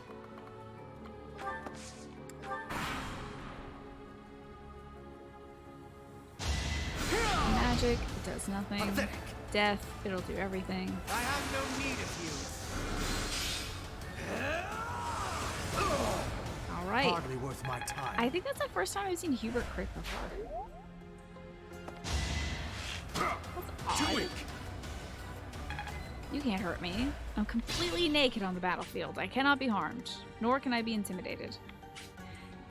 Magic, it does nothing. Pathetic. Death, it'll do everything. I have no need of you. Alright. Hardly worth my time. I think that's the first time I've seen Hubert crit before. That's odd. You can't hurt me. I'm completely naked on the battlefield. I cannot be harmed, nor can I be intimidated.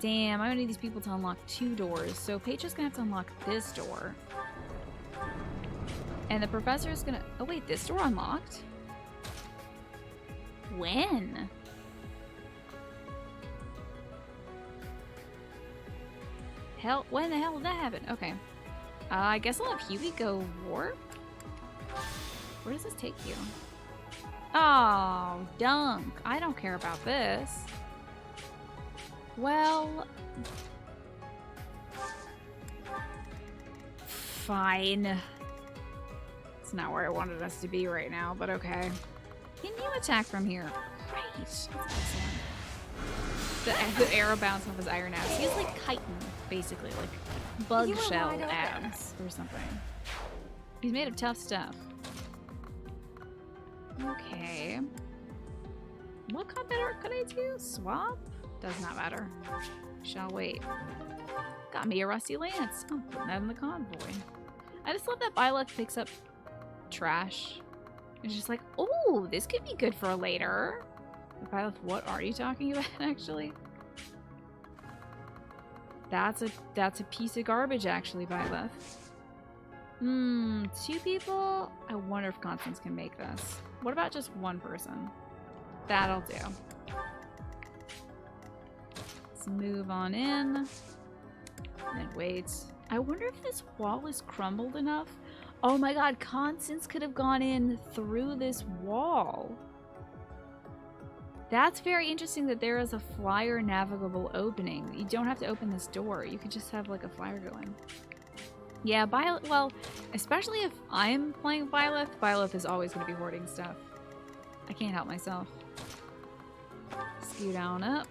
Damn, I'm gonna need these people to unlock 2 doors, so Petra's gonna have to unlock this door. And the professor's gonna... Oh wait, this door unlocked? When? Hell, when the hell did that happen? Okay. I guess I'll have Huey go warp? Where does this take you? Oh, dunk. I don't care about this. Well... Fine. It's not where I wanted us to be right now, but okay. Can you attack from here? Right. That's excellent. The arrow bounced off his iron abs. He's like chitin, basically. Like bug shell abs or something. He's made of tough stuff. Okay. What combat art could I do? Swap? Does not matter. Shall wait. Got me a rusty lance. I'm putting that in the convoy. I just love that Byleth picks up trash. It's just like, oh, this could be good for later. Byleth, what are you talking about, actually? That's a piece of garbage, actually, Byleth. 2 people? I wonder if Constance can make this. What about just 1 person? That'll do. Let's move on in. And then wait. I wonder if this wall is crumbled enough. Oh my god, Constance could have gone in through this wall. That's very interesting that there is a flyer navigable opening. You don't have to open this door. You could just have like a flyer going. Yeah, well, especially if I'm playing Byleth, Byleth is always going to be hoarding stuff. I can't help myself. Scoot on up.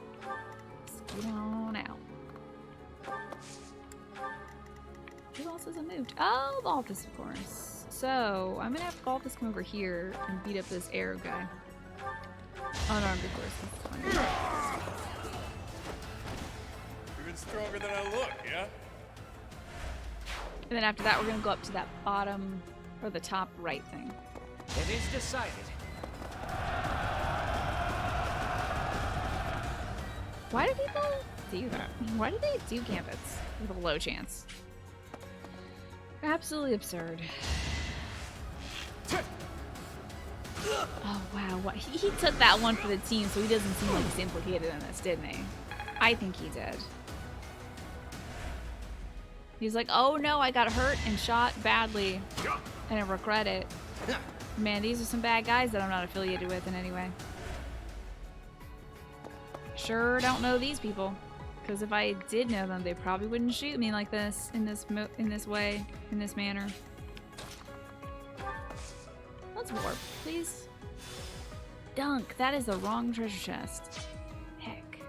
Scoot on out. Who else hasn't moved? Oh, Balthus, of course. So, I'm going to have Balthus come over here and beat up this arrow guy. Unarmed, of course. That's fine. Even stronger than I look, yeah? And then after that, we're going to go up to that bottom, or the top right thing. It is decided. Why do people do that? Why do they do gambits with a low chance? Absolutely absurd. Oh, wow. What? He took that one for the team, so he doesn't seem like he's implicated in this, didn't he? I think he did. He's like, oh no, I got hurt and shot badly, and I regret it. Man, these are some bad guys that I'm not affiliated with in any way. Sure don't know these people, because if I did know them, they probably wouldn't shoot me like this, in this way, in this manner. Let's warp, please. Dunk, that is the wrong treasure chest. Heck.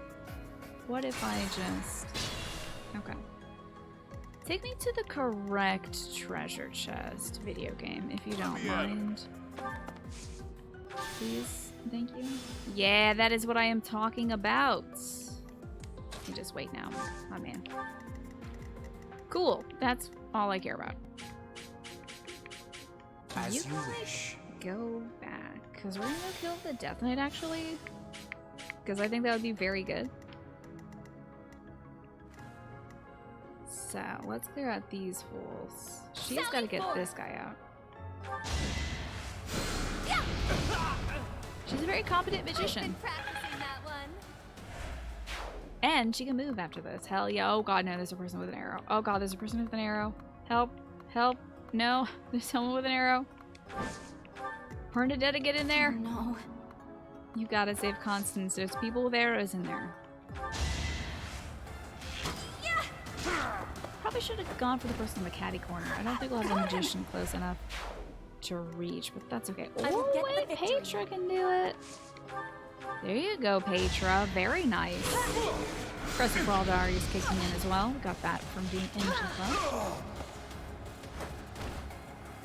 What if I just... Okay. Take me to the correct treasure chest, video game, if you don't mind. Please, thank you. Yeah, that is what I am talking about. You just wait now, my man. Cool, that's all I care about. As you you can wish. go back, because we're gonna go kill the Death Knight actually, because I think that would be very good. So let's clear out these fools. She's got to get this guy out. She's a very competent magician. Practicing that one. And she can move after this. Hell yeah. Oh god, no, there's a person with an arrow. Oh god, there's a person with an arrow. Help. Help. No, there's someone with an arrow. Bernadette, get in there. Oh, no. You gotta save Constance. There's people with arrows in there. Probably should have gone for the person in the catty corner. I don't think we'll have the magician close enough to reach, but that's okay. Oh, wait, Petra can do it. There you go, Petra. Very nice. Press of Waldar is kicking in as well. Got that from being in the club.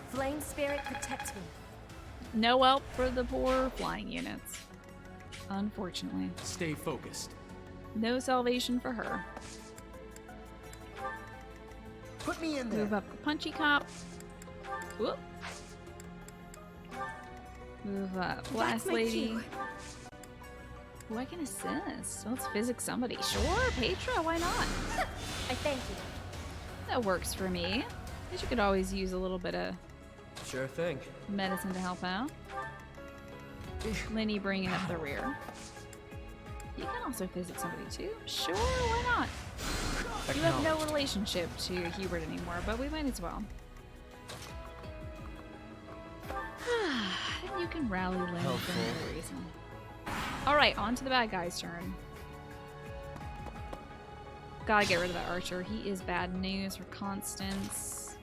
Flame spirit protects me. No help for the poor flying units. Unfortunately. Stay focused. No salvation for her. Put me in there. Move up the punchy cop. Whoop. Move up. Blast lady. Ooh, I can assist. Let's physics somebody. Sure, Petra, why not? I thank you. That works for me. Guess you could always use a little bit of Sure thing. medicine to help out. Linny bringing up the rear. You can also physics somebody too. Sure, why not? You have no relationship to Hubert anymore, but we might as well. You can rally Lynn for no reason. Alright, on to the bad guy's turn. Gotta get rid of that archer. He is bad news for Constance.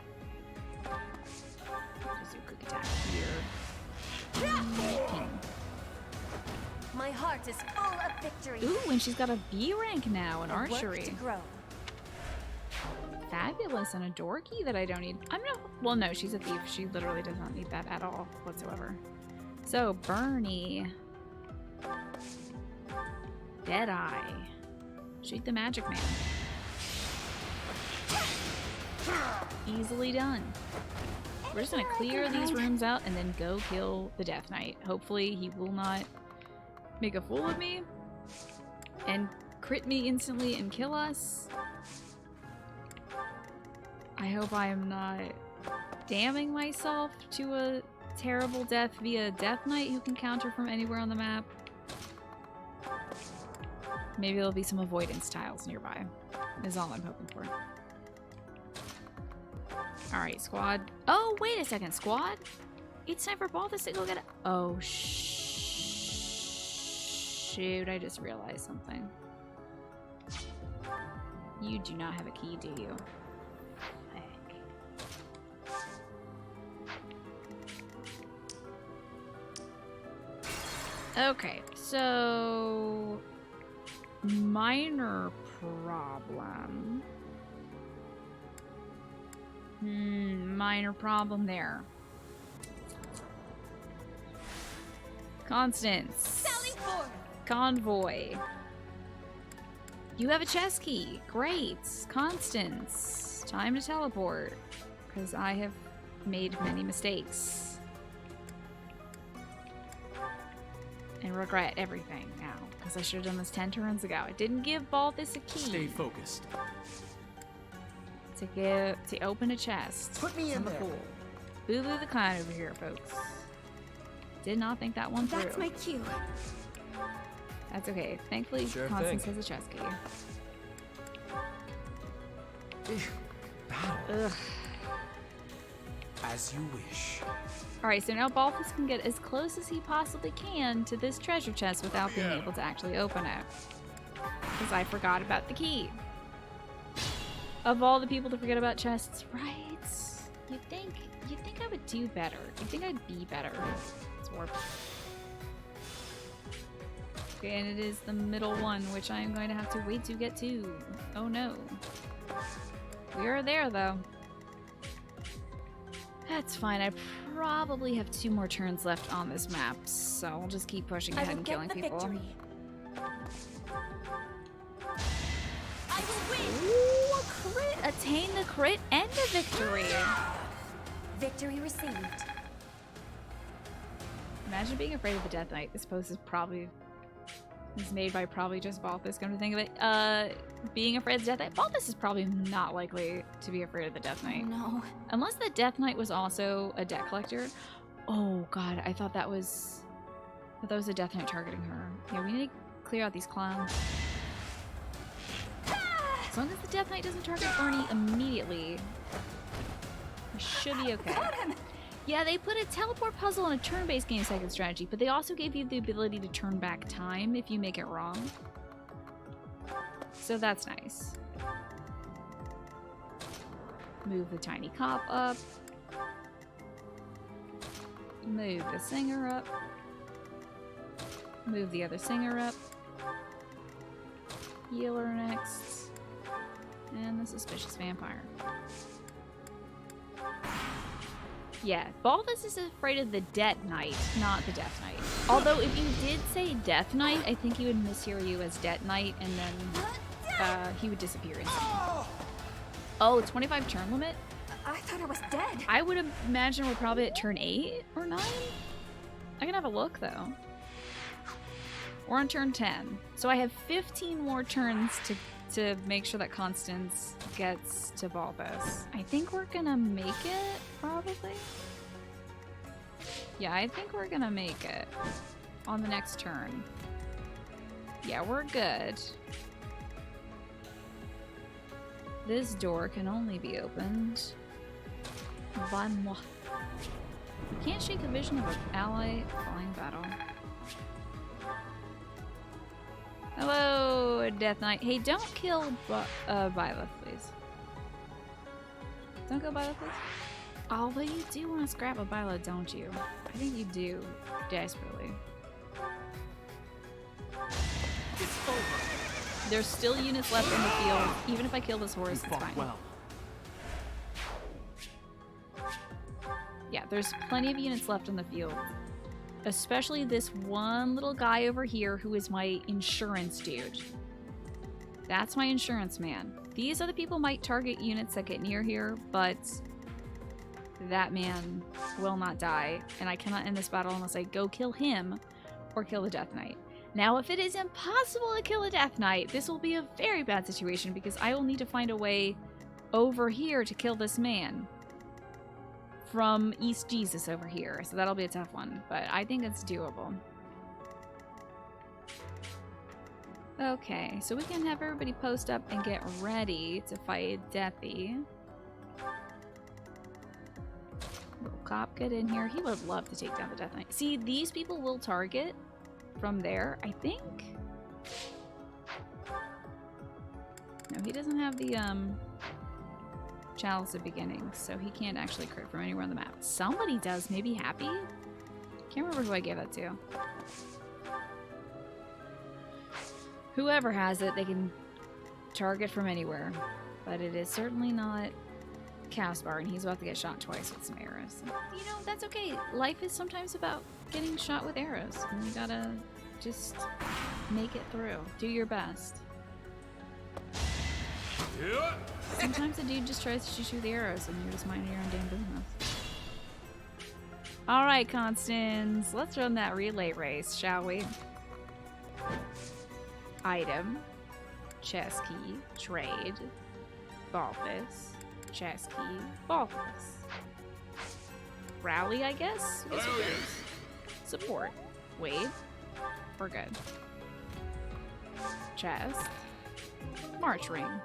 Just do a quick attack here. My heart is full of victory. Ooh, and she's got a B rank now in archery. To grow. Fabulous, and a door key that I don't need. I'm not. Well, no, she's a thief. She literally does not need that at all whatsoever. So, Bernie. Deadeye. Shoot the magic man. Easily done. We're just gonna clear these rooms out and then go kill the Death Knight. Hopefully, he will not make a fool of me and crit me instantly and kill us. I hope I am not damning myself to a terrible death via Death Knight who can counter from anywhere on the map. Maybe there'll be some avoidance tiles nearby, is all I'm hoping for. Alright, squad. Oh, wait a second, squad? It's time for Balthus to go get it. Oh, shoot, I just realized something. You do not have a key, do you? Okay, so minor problem. Minor problem there. Constance. Sally forth. Convoy. You have a chest key. Great. Constance. Time to teleport. Because I have made many mistakes. And regret everything now. Because I should have done this 10 turns ago. I didn't give Balthus a key. Stay focused. To open a chest. Put me in the there. pool. Boo-boo the clown over here, folks. Did not think that one through. That's my cue. That's okay. Thankfully, Sure Constance thing. has a chest key. Battle. Ugh. As you wish. Alright, so now Balthus can get as close as he possibly can to this treasure chest without being able to actually open it. Because I forgot about the key. Of all the people to forget about chests, right? You'd think I would do better. You'd think I'd be better. It's warped. Okay, and it is the middle one, which I am going to have to wait to get to. Oh no. We are there, though. That's fine. I probably have 2 more turns left on this map, so I'll just keep pushing ahead and killing people. Victory. I will win. Ooh, a crit! Attain the crit and a victory! Victory received. Imagine being afraid of the Death Knight. This post is made by probably just Balthus, come to think of it. Being afraid of the Death Knight. Balthus is probably not likely to be afraid of the Death Knight. No. Unless the Death Knight was also a debt collector. Oh god, I thought that was a Death Knight targeting her. Yeah, we need to clear out these clowns. As long as the Death Knight doesn't target Bernie immediately, we should be okay. Yeah, they put a teleport puzzle in a turn-based game second strategy, but they also gave you the ability to turn back time if you make it wrong. So that's nice. Move the tiny cop up. Move the singer up. Move the other singer up. Healer next. And the suspicious vampire. Yeah, Balthus is afraid of the Death Knight, not the Death Knight. Although if you did say Death Knight, I think he would mishear you as Death Knight, and then he would disappear instantly. Oh, 25 turn limit? I thought I was dead. I would imagine we're probably at turn 8 or 9. I can have a look, though. We're on turn 10. So I have 15 more turns to make sure that Constance gets to Balthus. I think we're gonna make it, probably. Yeah, I think we're gonna make it on the next turn. Yeah, we're good. This door can only be opened by moi. You can't shake a vision of an ally falling battle. Hello, Death Knight. Hey, don't kill Byleth, please. Don't kill Byleth, please. Although you do want to scrap a Byleth, don't you? I think you do, desperately. It's over. There's still units left in the field. Even if I kill this horse, it's fine. Well. Yeah, there's plenty of units left in the field. Especially this one little guy over here who is my insurance dude. That's my insurance man. These other people might target units that get near here, but that man will not die, and I cannot end this battle unless I go kill him or kill the Death Knight. Now, if it is impossible to kill a Death Knight, this will be a very bad situation because I will need to find a way over here to kill this man. From East Jesus over here, so that'll be a tough one, but I think it's doable. Okay, so we can have everybody post up and get ready to fight Deathy. Little cop, get in here. He would love to take down the Death Knight. See, these people will target from there, I think. No, he doesn't have the Chalice of Beginnings, so he can't actually crit from anywhere on the map. Somebody does, maybe Happy? Can't remember who I gave that to. Whoever has it, they can target from anywhere. But it is certainly not Caspar, and he's about to get shot twice with some arrows. You know, that's okay. Life is sometimes about getting shot with arrows, and you gotta just make it through. Do your best. Yeah. Sometimes a dude just tries to shoot you with the arrows and you're just minding your own damn business. Alright, Constance. Let's run that relay race, shall we? Item. Chess key. Trade. Balthus. Chess key. Balthus. Rally, I guess? Support. Wave. We're good. Chest. March ring.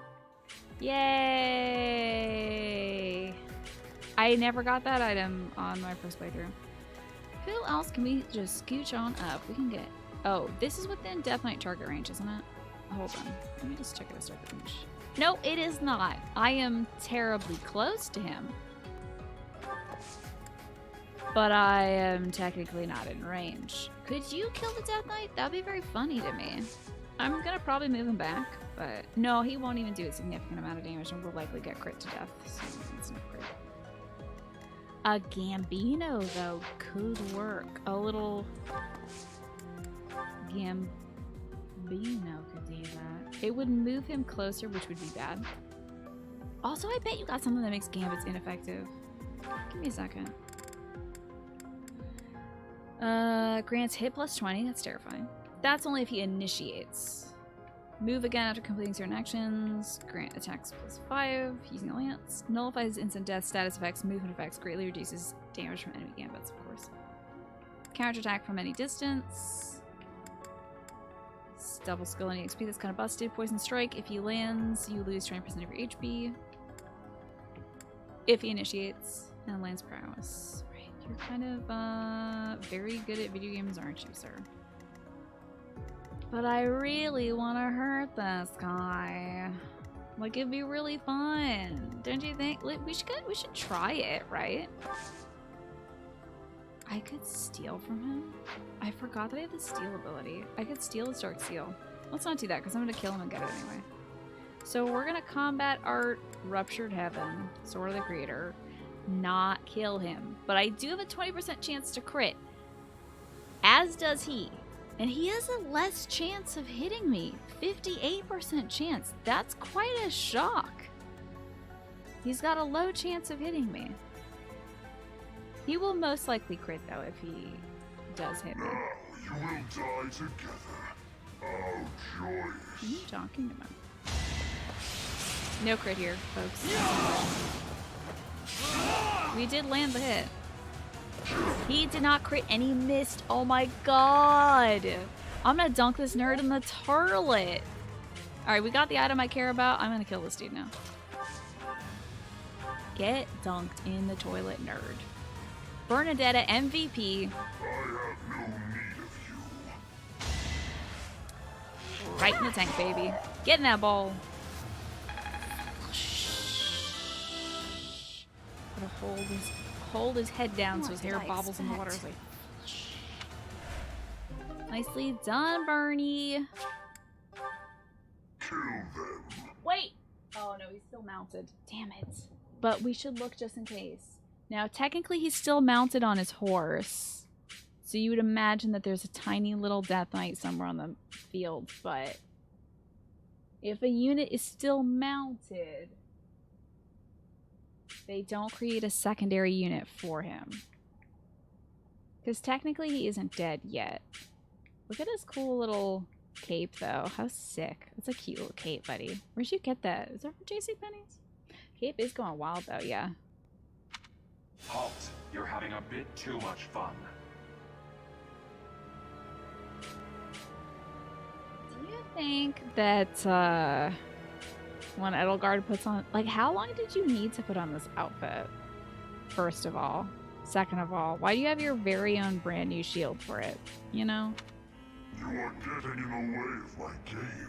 Yay! I never got that item on my first playthrough. Who else can we just scooch on up? We can get... Oh, this is within Death Knight target range, isn't it? Hold on. Let me just check it as target range. No, it is not. I am terribly close to him. But I am technically not in range. Could you kill the Death Knight? That'd be very funny to me. I'm gonna probably move him back. But no, he won't even do a significant amount of damage and will likely get crit to death. So it's not great. A Gambino, though, could work. A little Gambino could do that. It would move him closer, which would be bad. Also, I bet you got something that makes Gambits ineffective. Give me a second. Grants hit plus 20. That's terrifying. That's only if he initiates. Move again after completing certain actions. Grant attacks plus 5 using a lance. Nullifies instant death status effects. Movement effects greatly reduces damage from enemy gambits, of course. Counterattack from any distance. Double skill and EXP. That's kind of busted. Poison strike. If he lands, you lose 20% of your HP. If he initiates. And lands prowess. Right. You're kind of very good at video games, aren't you, sir? But I really want to hurt this guy. Like, it'd be really fun. Don't you think? Like, we should try it, right? I could steal from him. I forgot that I have the steal ability. I could steal his dark seal. Let's not do that, because I'm going to kill him and get it anyway. So we're going to combat art, Ruptured Heaven, Sword of the Creator, not kill him. But I do have a 20% chance to crit. As does he. And he has a less chance of hitting me. 58% chance. That's quite a shock. He's got a low chance of hitting me. He will most likely crit, though, if he does hit me. Now you will die together. How joyous. What are you talking about? No crit here, folks. We did land the hit. He did not crit and he missed. Oh my god. I'm gonna dunk this nerd in the toilet. Alright, we got the item I care about. I'm gonna kill this dude now. Get dunked in the toilet, nerd. Bernadetta MVP. I have no need of you. Right in the tank, baby. Get in that ball. Gotta hold his head down so his hair bobbles in the water. Like, nicely done, Bernie. Kill them. Wait! Oh no, he's still mounted. Damn it. But we should look just in case. Now, technically he's still mounted on his horse. So you would imagine that there's a tiny little Death Knight somewhere on the field, but if a unit is still mounted, they don't create a secondary unit for him. Because technically he isn't dead yet. Look at his cool little cape, though. How sick. That's a cute little cape, buddy. Where'd you get that? Is that from JCPenney's? Cape is going wild, though, yeah. Halt. You're having a bit too much fun. Do you think that, when Edelgard puts on... Like, how long did you need to put on this outfit? First of all. Second of all, why do you have your very own brand new shield for it? You know? You are getting in the way of my game.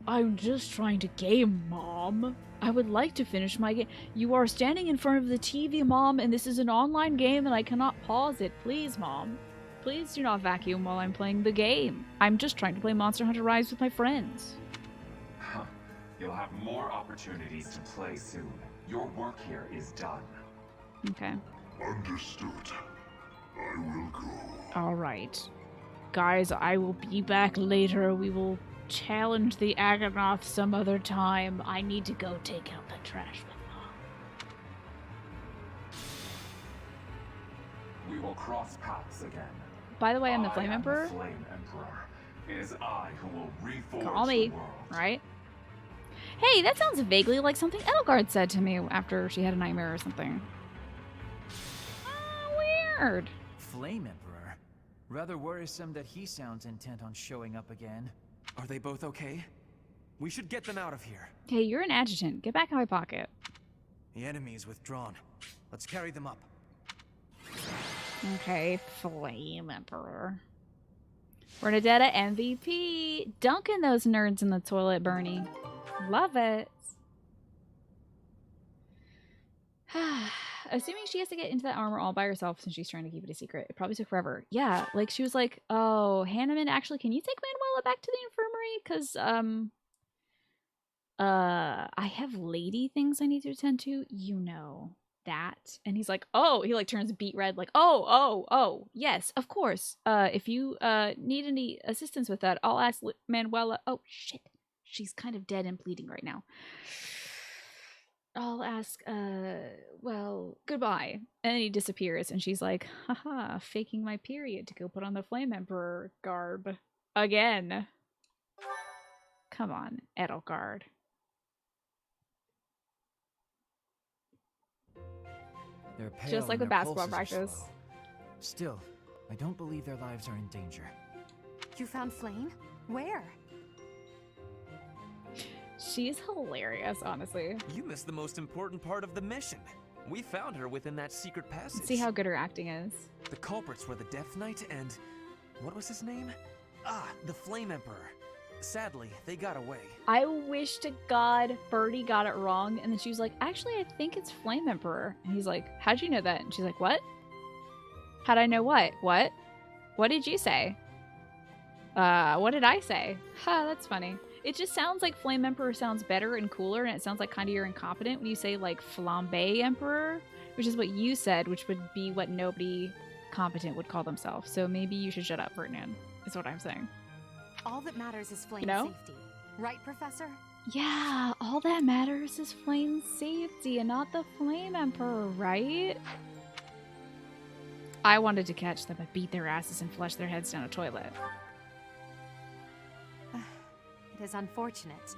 I'm just trying to game, Mom. I would like to finish my game. You are standing in front of the TV, Mom, and this is an online game and I cannot pause it. Please, Mom. Please do not vacuum while I'm playing the game. I'm just trying to play Monster Hunter Rise with my friends. Huh. You'll have more opportunities to play soon. Your work here is done. Okay. Understood. I will go. Alright. Guys, I will be back later. We will challenge the Aganoth some other time. I need to go take out the trash with Mom. We will cross paths again. By the way, I'm the I Flame am Emperor. The Flame Emperor. It is I who will reforge Call me, the world. right? Hey, that sounds vaguely like something Edelgard said to me after she had a nightmare or something. Weird. Flame Emperor? Rather worrisome that he sounds intent on showing up again. Are they both okay? We should get them out of here. Hey, you're an adjutant. Get back in my pocket. The enemy is withdrawn. Let's carry them up. Okay, Flame Emperor. Bernadetta MVP. Dunking those nerds in the toilet, Bernie. Love it. Assuming she has to get into that armor all by herself since she's trying to keep it a secret. It probably took forever. Yeah, like she was like, oh, Hanneman, actually, can you take Manuela back to the infirmary? Because, I have lady things I need to attend to. You know that. And he's like, oh, he like turns beet red, like, oh, yes, of course. If you need any assistance with that, I'll ask Manuela. Oh, shit. She's kind of dead and bleeding right now. I'll ask, well, goodbye. And then he disappears, and she's like, haha, faking my period to go put on the Flame Emperor garb. Again. Come on, Edelgard. They're pale Just like and with their basketball pulses are practice. slow. Still, I don't believe their lives are in danger. You found Flame? Where? She's hilarious, honestly. You missed the most important part of the mission. We found her within that secret passage. See how good her acting is. The culprits were the Death Knight and... what was his name? Ah, the Flame Emperor. Sadly, they got away. I wish to God Birdie got it wrong, and then she was like, actually, I think it's Flame Emperor. And he's like, how'd you know that? And she's like, what? How'd I know what? What? What did you say? What did I say? Ha, that's funny. It just sounds like Flame Emperor sounds better and cooler, and it sounds like kind of you're incompetent when you say, like, Flambe Emperor, which is what you said, which would be what nobody competent would call themselves. So maybe you should shut up, Ferdinand, is what I'm saying. All that matters is Flame's know? safety. Right, Professor? Yeah, all that matters is Flame's safety and not the Flame Emperor, right? I wanted to catch them and beat their asses and flush their heads down a toilet. It is unfortunate.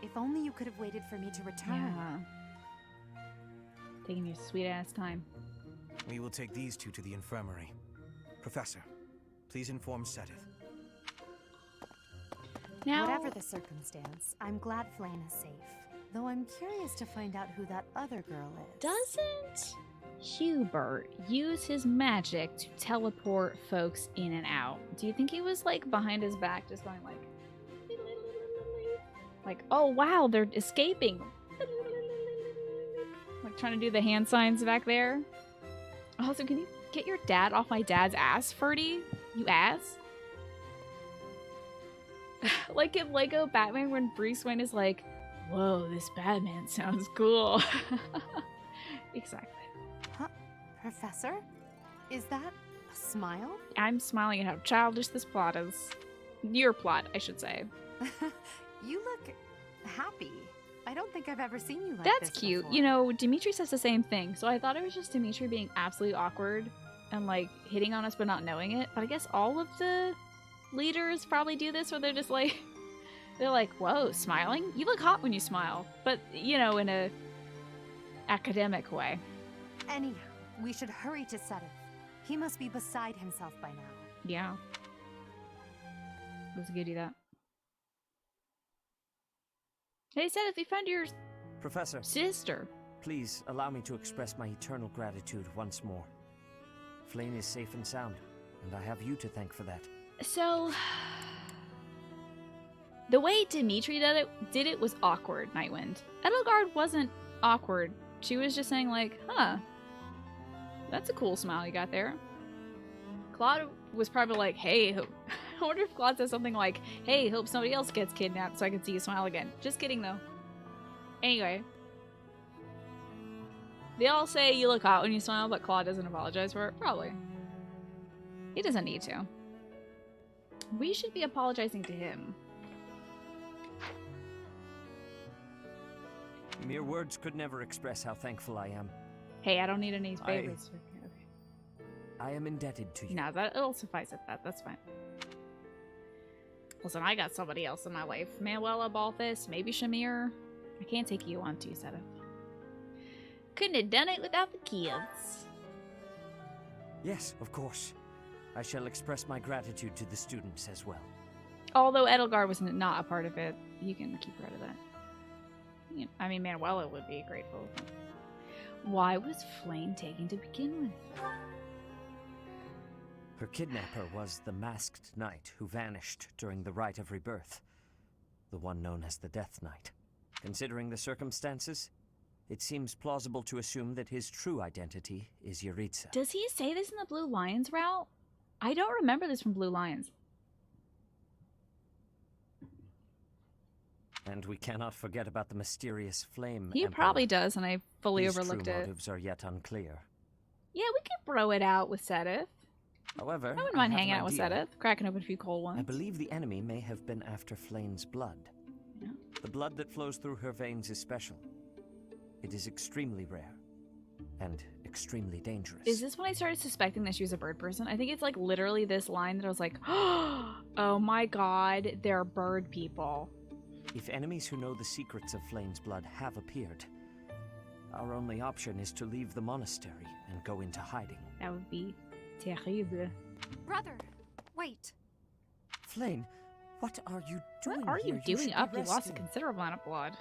If only you could have waited for me to return. Yeah. Taking your sweet ass time. We will take these two to the infirmary. Professor, please inform Sedith. Now, whatever the circumstance, I'm glad Flame is safe. Though I'm curious to find out who that other girl is. Doesn't Hubert use his magic to teleport folks in and out? Do you think he was like behind his back just going like, oh wow, they're escaping. Like trying to do the hand signs back there. Also, can you get your dad off my dad's ass, Ferdy? You ass? Like in Lego Batman when Bruce Wayne is like, whoa, this Batman sounds cool. Exactly. Huh? Professor? Is that a smile? I'm smiling at how childish this plot is. Your plot, I should say. You look happy. I don't think I've ever seen you like That's this cute. before. You know, Dimitri says the same thing, so I thought it was just Dimitri being absolutely awkward and like hitting on us but not knowing it. But I guess all of the leaders probably do this where they're just like, they're like, whoa, smiling? You look hot when you smile. But, you know, in a academic way. Anyhow, we should hurry to Sedith. He must be beside himself by now. Yeah. Let's go do that. Hey, Sedith, we found your Professor, sister. Please allow me to express my eternal gratitude once more. Flame is safe and sound, and I have you to thank for that. So, the way Dimitri did it was awkward, Nightwind. Edelgard wasn't awkward. She was just saying like, huh, that's a cool smile you got there. Claude was probably like, hey, I wonder if Claude says something like, hey, hope somebody else gets kidnapped so I can see you smile again. Just kidding, though. Anyway. They all say you look hot when you smile, but Claude doesn't apologize for it. Probably. He doesn't need to. We should be apologizing to him. Mere words could never express how thankful I am. Hey, I don't need any favors. I am indebted to you. No, it'll suffice at that. That's fine. Listen, I got somebody else in my life. Manuela, Balthus, maybe Shamir. I can't take you on too, Sedith. Couldn't have done it without the kids. Yes, of course. I shall express my gratitude to the students as well. Although Edelgard was not a part of it, you can keep credit of that. I mean, Manuela would be grateful. Why was Flame taken to begin with? Her kidnapper was the masked knight who vanished during the Rite of Rebirth, the one known as the Death Knight. Considering the circumstances, it seems plausible to assume that his true identity is Yuritsa. Does he say this in the Blue Lions route? I don't remember this from Blue Lions. And we cannot forget about the mysterious Flame He Emperor. probably does, and I fully His overlooked true it. motives are yet unclear. Yeah, we could bro it out with Sedith. However, I wouldn't mind have hanging an out with idea. Sedith, cracking open a few cold ones. I believe the enemy may have been after Flame's blood. Yeah. The blood that flows through her veins is special. It is extremely rare. And extremely dangerous. Is this when I started suspecting that she was a bird person? I think it's like literally this line that I was like, oh my god, they're bird people. If enemies who know the secrets of Flayn's blood have appeared, our only option is to leave the monastery and go into hiding. That would be terrible. Brother, wait. Flayn, what are you doing What are you here? doing should up? be You lost a resting. considerable amount of blood.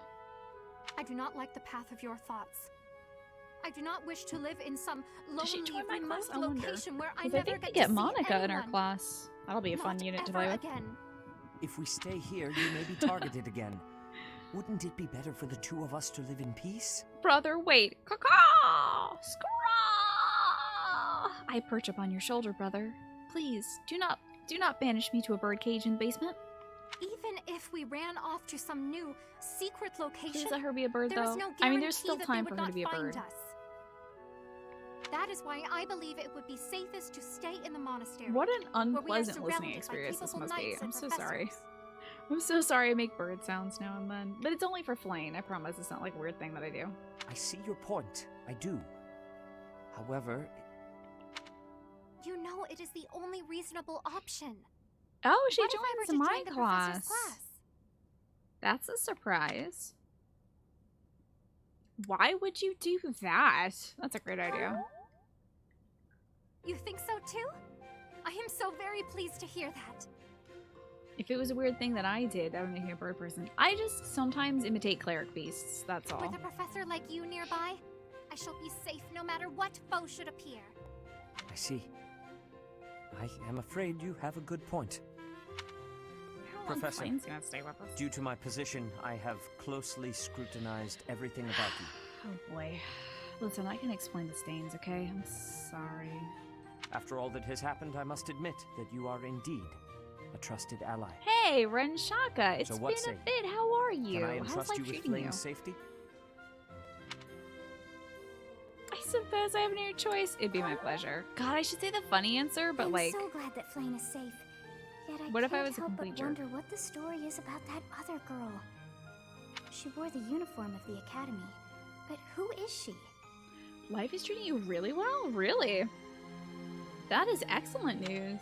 I do not like the path of your thoughts. I do not wish to live in some Does she lonely, join my class? remote I wonder. location where I 'Cause never I think get we get to see Monica in our anyone. class. That'll be a fun Not unit to ever play with. again. If we stay here, you may be targeted again. Wouldn't it be better for the two of us to live in peace? Brother, wait. Caw-caw! Scraw! I perch upon your shoulder, brother. Please, do not banish me to a bird cage in the basement. Even if we ran off to some new secret location, Please let her be a bird, there is though. no I mean, there's still guarantee that time they for would her to not be a find bird. us. That is why I believe it would be safest to stay in the monastery. What an where we are unpleasant listening surrounded by experience this capable must be. knights I'm and so sorry. professors. I'm so sorry I make bird sounds now and then. But it's only for Flayn. I promise it's not like a weird thing that I do. I see your point. I do. However, You know it is the only reasonable option. Oh, she What if I were joins to my join the professor's class. That's a surprise. Why would you do that? That's a great idea. You think so too? I am so very pleased to hear that. If it was a weird thing that I did, that would make me a bird person. I just sometimes imitate cleric beasts, that's all. With a professor like you nearby, I shall be safe no matter what foe should appear. I see. I am afraid you have a good point. Professor, Flayn's gonna stay with us. due to my position, I have closely scrutinized everything about you. Oh boy. Listen, I can explain the stains, okay? I'm sorry. After all that has happened, I must admit that you are indeed a trusted ally. Hey, Renshaka! It's So been what a say? bit. How are you? Can I How's entrust life you with treating you? Flayn's safety? I suppose I have no choice. It'd be my pleasure. God, I should say the funny answer, but I'm like, so glad that Flayn is safe. Yet I What if I can't was a help complete but jerk? wonder what the story is about that other girl. She wore the uniform of the academy, but who is she? life is treating you really well? Really? That is excellent news.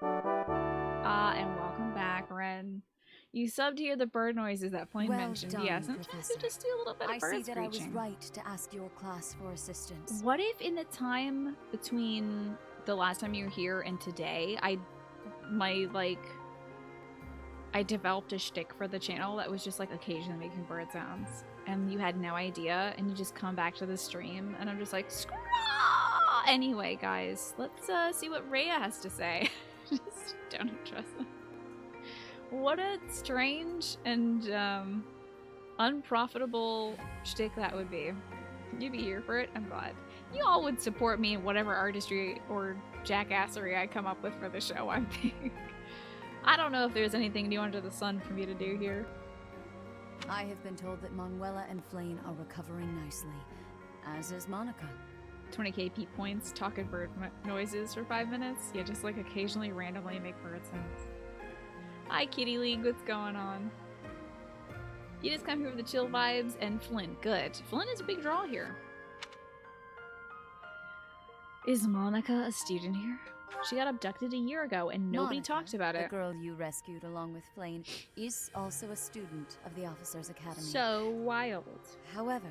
And welcome back, Ren. You subbed here the bird noises that Flayn Well mentioned. done, Yeah, sometimes Professor. you just do a little bit of I bird see that I was screeching. right to ask your class for assistance. What if in the time between the last time you were here and today, I developed a shtick for the channel that was just like occasionally making bird sounds, and you had no idea, and you just come back to the stream, and I'm just like, Scraw! Anyway, guys, let's see what Rhea has to say. Just don't trust them. What a strange and unprofitable shtick that would be. You'd be here for it. I'm glad. You all would support me in whatever artistry or jackassery I come up with for the show, I think. I don't know if there's anything new under the sun for me to do here. I have been told that Manuela and Flayn are recovering nicely, as is Monica. 20k P points, talking bird noises for 5 minutes. Yeah, just like occasionally randomly make bird sounds. Hi, Kitty League, what's going on? You just come here with the chill vibes and Flynn. Good. Flynn is a big draw here. Is Monica a student here? She got abducted a year ago and nobody Monica, talked about the it. girl you rescued along with Flayn, is also a student of the Officers' Academy. So wild. However,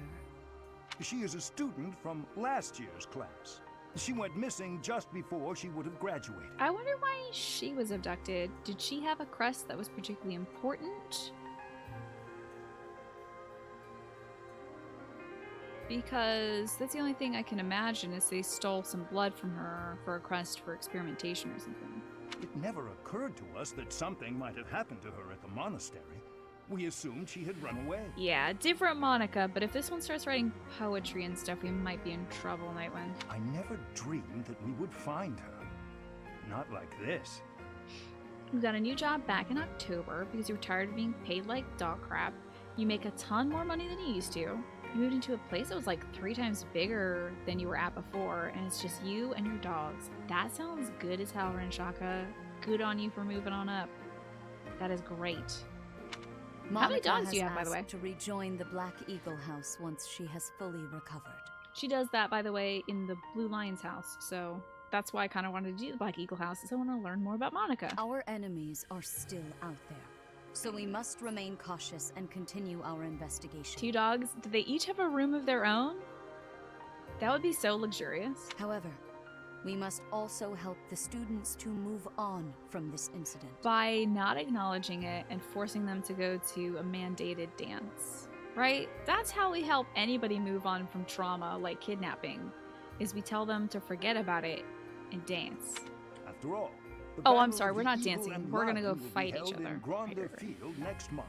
She is a student from last year's class. She went missing just before she would have graduated. I wonder why she was abducted. Did she have a crest that was particularly important? Because that's the only thing I can imagine is they stole some blood from her for a crest for experimentation or something. It never occurred to us that something might have happened to her at the monastery. We assumed she had run away. Yeah, different Monica, but if this one starts writing poetry and stuff, we might be in trouble, Nightwind. I never dreamed that we would find her. Not like this. You got a new job back in October because you were tired of being paid like dog crap. You make a ton more money than you used to. You moved into a place that was like 3 times bigger than you were at before, and it's just you and your dogs. That sounds good as hell, Renshaka. Good on you for moving on up. That is great. How many Monica dogs do you has have, by the way? asked to rejoin the Black Eagle house once she has fully recovered. She does that, by the way, in the Blue Lion's house, so that's why I kind of wanted to do the Black Eagle house, is I want to learn more about Monica. Our enemies are still out there, so we must remain cautious and continue our investigation. 2 dogs? Do they each have a room of their own? That would be so luxurious. However, we must also help the students to move on from this incident. By not acknowledging it and forcing them to go to a mandated dance, right? That's how we help anybody move on from trauma like kidnapping, is we tell them to forget about it and dance. After all, oh, I'm sorry, we're not dancing. We're gonna go fight each other. In Grande Field next month.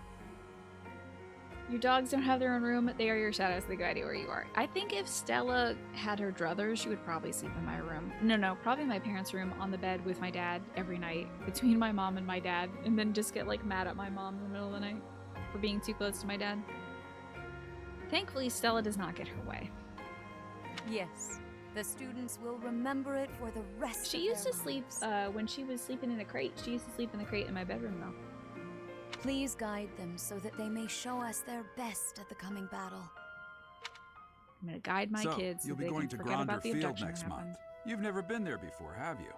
Your dogs don't have their own room. They are your shadows. They guide you where you are. I think if Stella had her druthers, she would probably sleep in my room. No, probably my parents' room on the bed with my dad every night, between my mom and my dad, and then just get like mad at my mom in the middle of the night for being too close to my dad. Thankfully, Stella does not get her way. Yes, the students will remember it for the rest She of used their to sleep, lives. when she was sleeping in a crate, she used to sleep in the crate in my bedroom though. Please guide them so that they may show us their best at the coming battle. I'm gonna guide my kids so you'll be they going can to forget Grande about the Field abduction next that happened. month. You've never been there before, have you?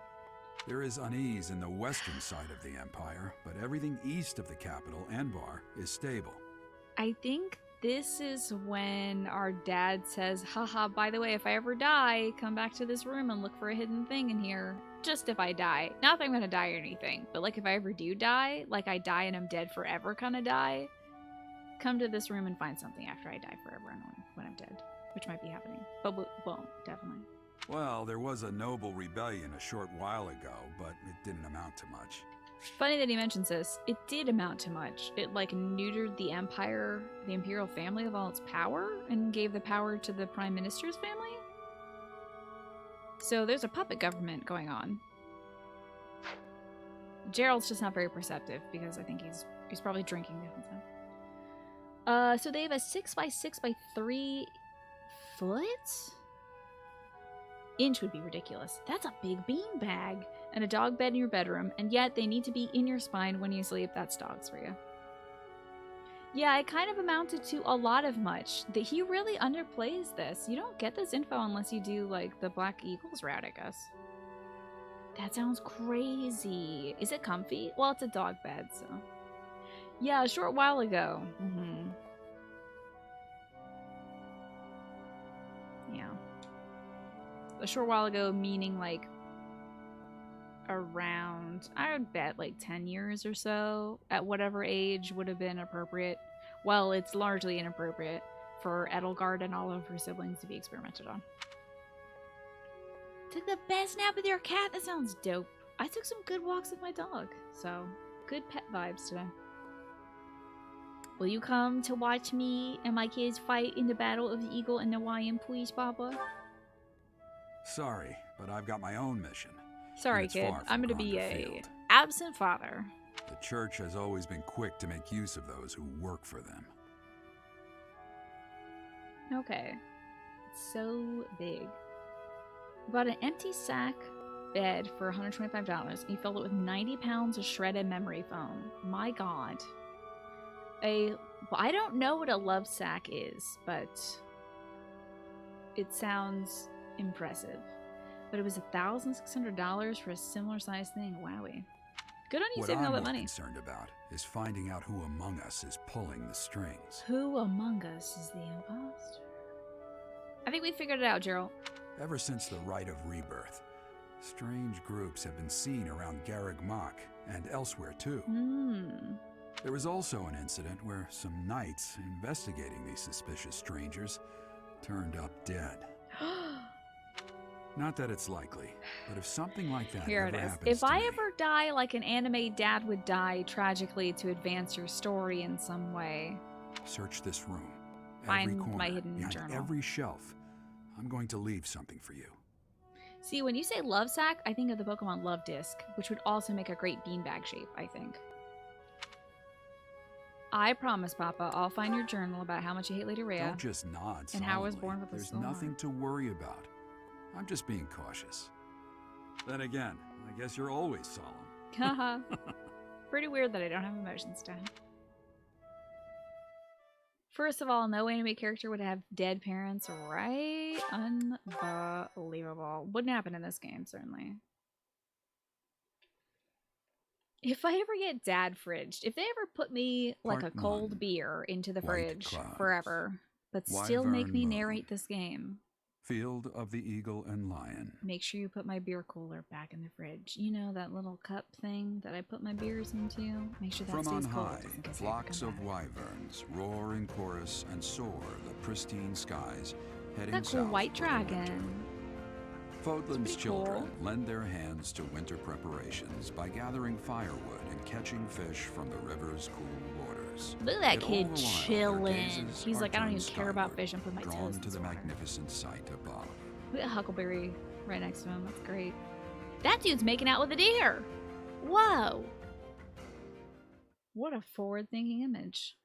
There is unease in the western side of the Empire, but everything east of the capital, Enbar, is stable. I think this is when our dad says, haha, by the way, if I ever die, come back to this room and look for a hidden thing in here. Just if I die. Not that I'm gonna die or anything, but like if I ever do die, like I die and I'm dead forever kind of die, come to this room and find something after I die forever and when I'm dead. Which might be happening. But won't, definitely. Well, there was a noble rebellion a short while ago, but it didn't amount to much. Funny that he mentions this. It did amount to much. It like neutered the Empire, the Imperial family of all its power, and gave the power to the Prime Minister's family? So there's a puppet government going on. Gerald's just not very perceptive because I think he's probably drinking the whole time. So they have a 6x6x3 foot? Inch would be ridiculous. That's a big bean bag. And a dog bed in your bedroom, and yet they need to be in your spine when you sleep. That's dogs for you. Yeah, it kind of amounted to a lot of much. He really underplays this. You don't get this info unless you do, like, the Black Eagles route, I guess. That sounds crazy. Is it comfy? Well, it's a dog bed, so... Yeah, a short while ago. Yeah. A short while ago meaning, like, around, I would bet like 10 years or so, at whatever age would have been appropriate. Well, it's largely inappropriate for Edelgard and all of her siblings to be experimented on. Took the best nap with your cat? That sounds dope. I took some good walks with my dog, so good pet vibes today. Will you come to watch me and my kids fight in the Battle of the Eagle and Hawaiian, please, Papa? Sorry, but I've got my own mission. Sorry, It's kid. far from I'm gonna be Grande a Field. absent father. The church has always been quick to make use of those who work for them. Okay. It's so big. You bought an empty sack bed for $125 and you filled it with 90 pounds of shredded memory foam. My god. I don't know what a love sack is, but it sounds impressive. But it was $1,600 for a similar sized thing. Wowie. Good on you saving all that money. What I'm more concerned about is finding out who among us is pulling the strings. Who among us is the imposter? I think we figured it out, Gerald. Ever since the Rite of Rebirth, strange groups have been seen around Garreg Mach and elsewhere too. There was also an incident where some knights investigating these suspicious strangers turned up dead. Not that it's likely, but if something like that Here ever it is. happens If to I me, ever die like an anime dad would die tragically to advance your story in some way, search this room. Find every corner, my hidden behind journal. every shelf. I'm going to leave something for you. See, when you say love sack, I think of the Pokemon Love Disc, which would also make a great beanbag shape, I think. I promise, Papa, I'll find your journal about how much you hate Lady Rhea. Don't just nod and how I was solemnly. born with a There's soul nothing to worry about. I'm just being cautious. Then again, I guess you're always solemn. Haha. Pretty weird that I don't have emotions, Dad. First of all, no anime character would have dead parents, right? Unbelievable. Wouldn't happen in this game, certainly. If I ever get dad fridged, if they ever put me like Part a cold 1. beer into the White fridge clouds. forever, but still make Wyvern me moon. narrate this game, Field of the Eagle and Lion. make sure you put my beer cooler back in the fridge. You know, that little cup thing that I put my beers into? Make sure that From on stays cold. high, just in case I ever flocks come of back. wyverns roar in chorus and soar the pristine skies, heading That cool south white for the winter. dragon. Fodlan's pretty cool. children lend their hands to winter preparations by gathering firewood and catching fish from the river's cool waters. Look at that Yet all kid the while, their chilling. gazes He's are like, I don't even turned care about skyward, fish and put my drawn toes in to this the water. magnificent sight above. Look at Huckleberry right next to him. That's great. That dude's making out with a deer. Whoa. What a forward-thinking image.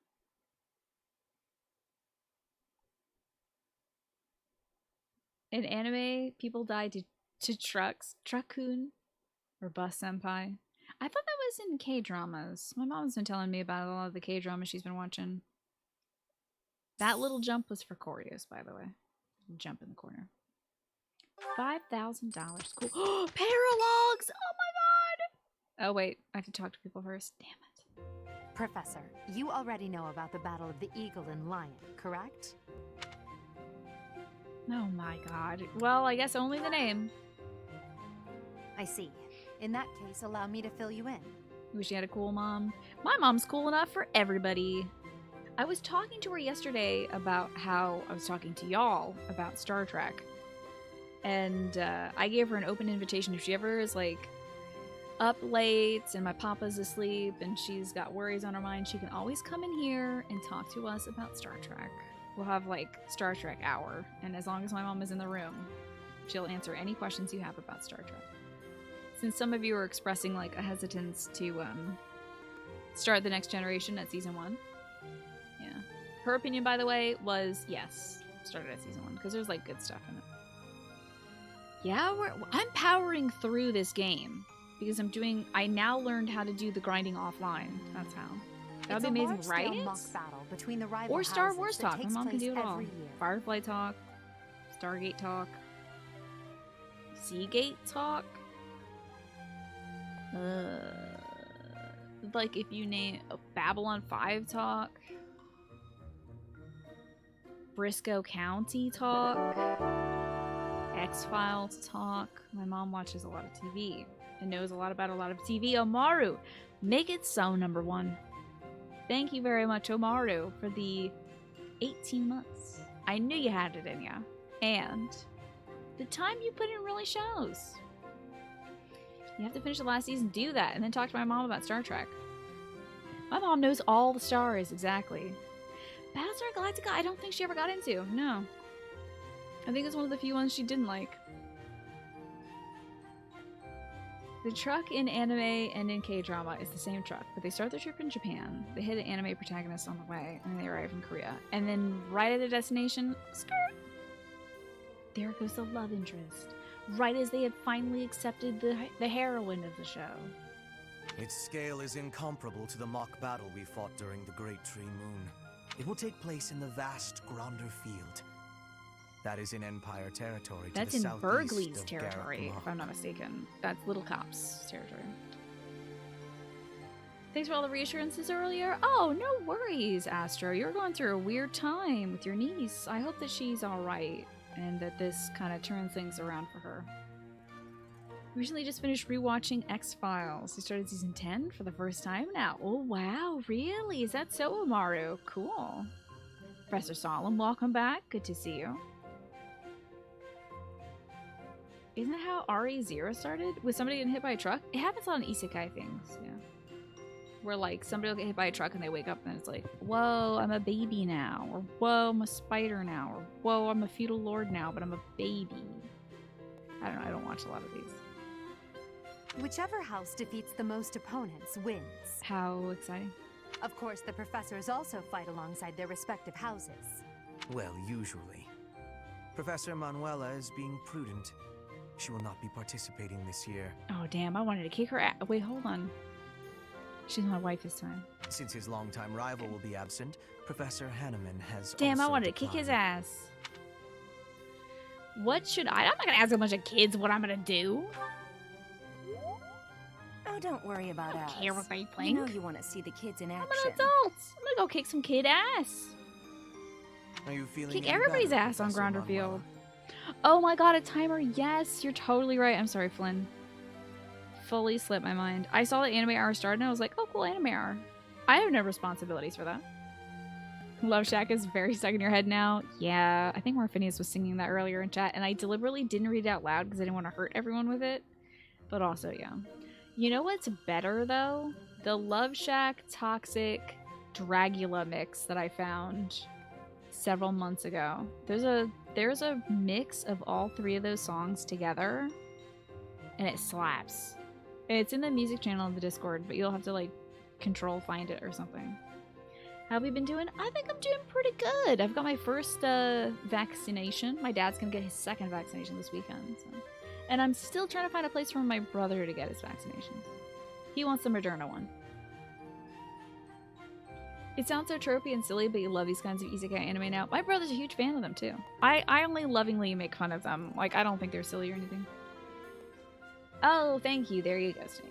In anime, people die to trucks. Truckun or bus senpai. I thought that was in K-dramas. My mom's been telling me about a lot of the K-dramas she's been watching. That little jump was for Corius, by the way. Jump in the corner. $5,000. Cool. Paralogs! Oh my god! Oh wait, I have to talk to people first. Damn it. Professor, you already know about the Battle of the Eagle and Lion, correct? Oh my god. Well, I guess only the name. I see. In that case, allow me to fill you in. Wish you had a cool mom. My mom's cool enough for everybody. I was talking to her yesterday about how I was talking to y'all about Star Trek. And I gave her an open invitation if she ever is like up late and my papa's asleep and she's got worries on her mind, she can always come in here and talk to us about Star Trek. We'll have like Star Trek hour, and as long as my mom is in the room, she'll answer any questions you have about Star Trek. Since some of you are expressing like a hesitance to start the next generation at season 1. Yeah. Her opinion, by the way, was yes, start it at season 1 because there's like good stuff in it. Yeah, I'm powering through this game because I now learned how to do the grinding offline. That's how. That would be amazing, right? Battle between the rival Or Star houses Wars that talk. My takes mom can place do it all. every year. Firefly talk, Stargate talk, Seagate talk. Like if you name Babylon 5 talk, Briscoe County talk, X-Files talk. My mom watches a lot of TV and knows a lot about a lot of TV. Omaru, make it so, number 1. Thank you very much, Omaru, for the 18 months. I knew you had it in ya. And the time you put in really shows. You have to finish the last season, do that, and then talk to my mom about Star Trek. My mom knows all the stars, exactly. Battlestar Galactica, I don't think she ever got into. No. I think it's one of the few ones she didn't like. The truck in anime and in K-drama is the same truck, but they start their trip in Japan. They hit an anime protagonist on the way, and they arrive in Korea. And then right at their destination, skirt! There goes the love interest. Right as they had finally accepted the heroine of the show. Its scale is incomparable to the mock battle we fought during the Great Tree Moon. It will take place in the vast Gronder Field. That is in Empire territory. That's to the in southeast Bergley's of territory, Garrett if I'm not mistaken. That's Little Cop's territory. Thanks for all the reassurances earlier. Oh, no worries, Astro. You're going through a weird time with your niece. I hope that she's alright, and that this kind of turns things around for her. Recently just finished rewatching X-Files. We started season 10 for the first time now. Oh, wow, really? Is that so, Omaru? Cool. Professor Solemn, welcome back. Good to see you. Isn't that how RE0 started? With somebody getting hit by a truck? It happens on isekai things, yeah. Where, like, somebody will get hit by a truck and they wake up and it's like, whoa, I'm a baby now. Or, whoa, I'm a spider now. Or, whoa, I'm a feudal lord now, but I'm a baby. I don't know, I don't watch a lot of these. Whichever house defeats the most opponents wins. How exciting. Of course, the professors also fight alongside their respective houses. Well, usually. Professor Manuela is being prudent. She will not be participating this year. Oh, damn, I wanted to kick her ass. Wait, hold on. She's my wife this time. Since his longtime rival will be absent, Professor Hanneman has Damn, I also wanted to kick his declined. ass. What should I'm not gonna ask a bunch of kids what I'm gonna do. Oh, don't worry about us. I don't care what they You think. know you want to see the kids in action. I'm an adult. I'm gonna go kick some kid ass. Are you feeling Kick any everybody's better, ass on Professor Grounder Manuela? Field. Oh my god, a timer. Yes, you're totally right. I'm sorry, Flynn. Fully slipped my mind. I saw the anime hour started and I was like, oh, cool, anime hour. I have no responsibilities for that. Love Shack is very stuck in your head now. Yeah, I think Morphinius was singing that earlier in chat, and I deliberately didn't read it out loud because I didn't want to hurt everyone with it. But also, yeah. You know what's better, though? The Love Shack Toxic Dragula mix that I found several months ago. There's a mix of all three of those songs together, and it slaps. It's in the music channel in the Discord, but you'll have to, like, control find it or something. How have you been doing? I think I'm doing pretty good. I've got my first vaccination. My dad's gonna get his second vaccination this weekend. So. And I'm still trying to find a place for my brother to get his vaccinations. He wants the Moderna one. It sounds so tropey and silly, but you love these kinds of isekai anime now. My brother's a huge fan of them, too. I only lovingly make fun of them. Like, I don't think they're silly or anything. Oh, thank you. There you go, Snake.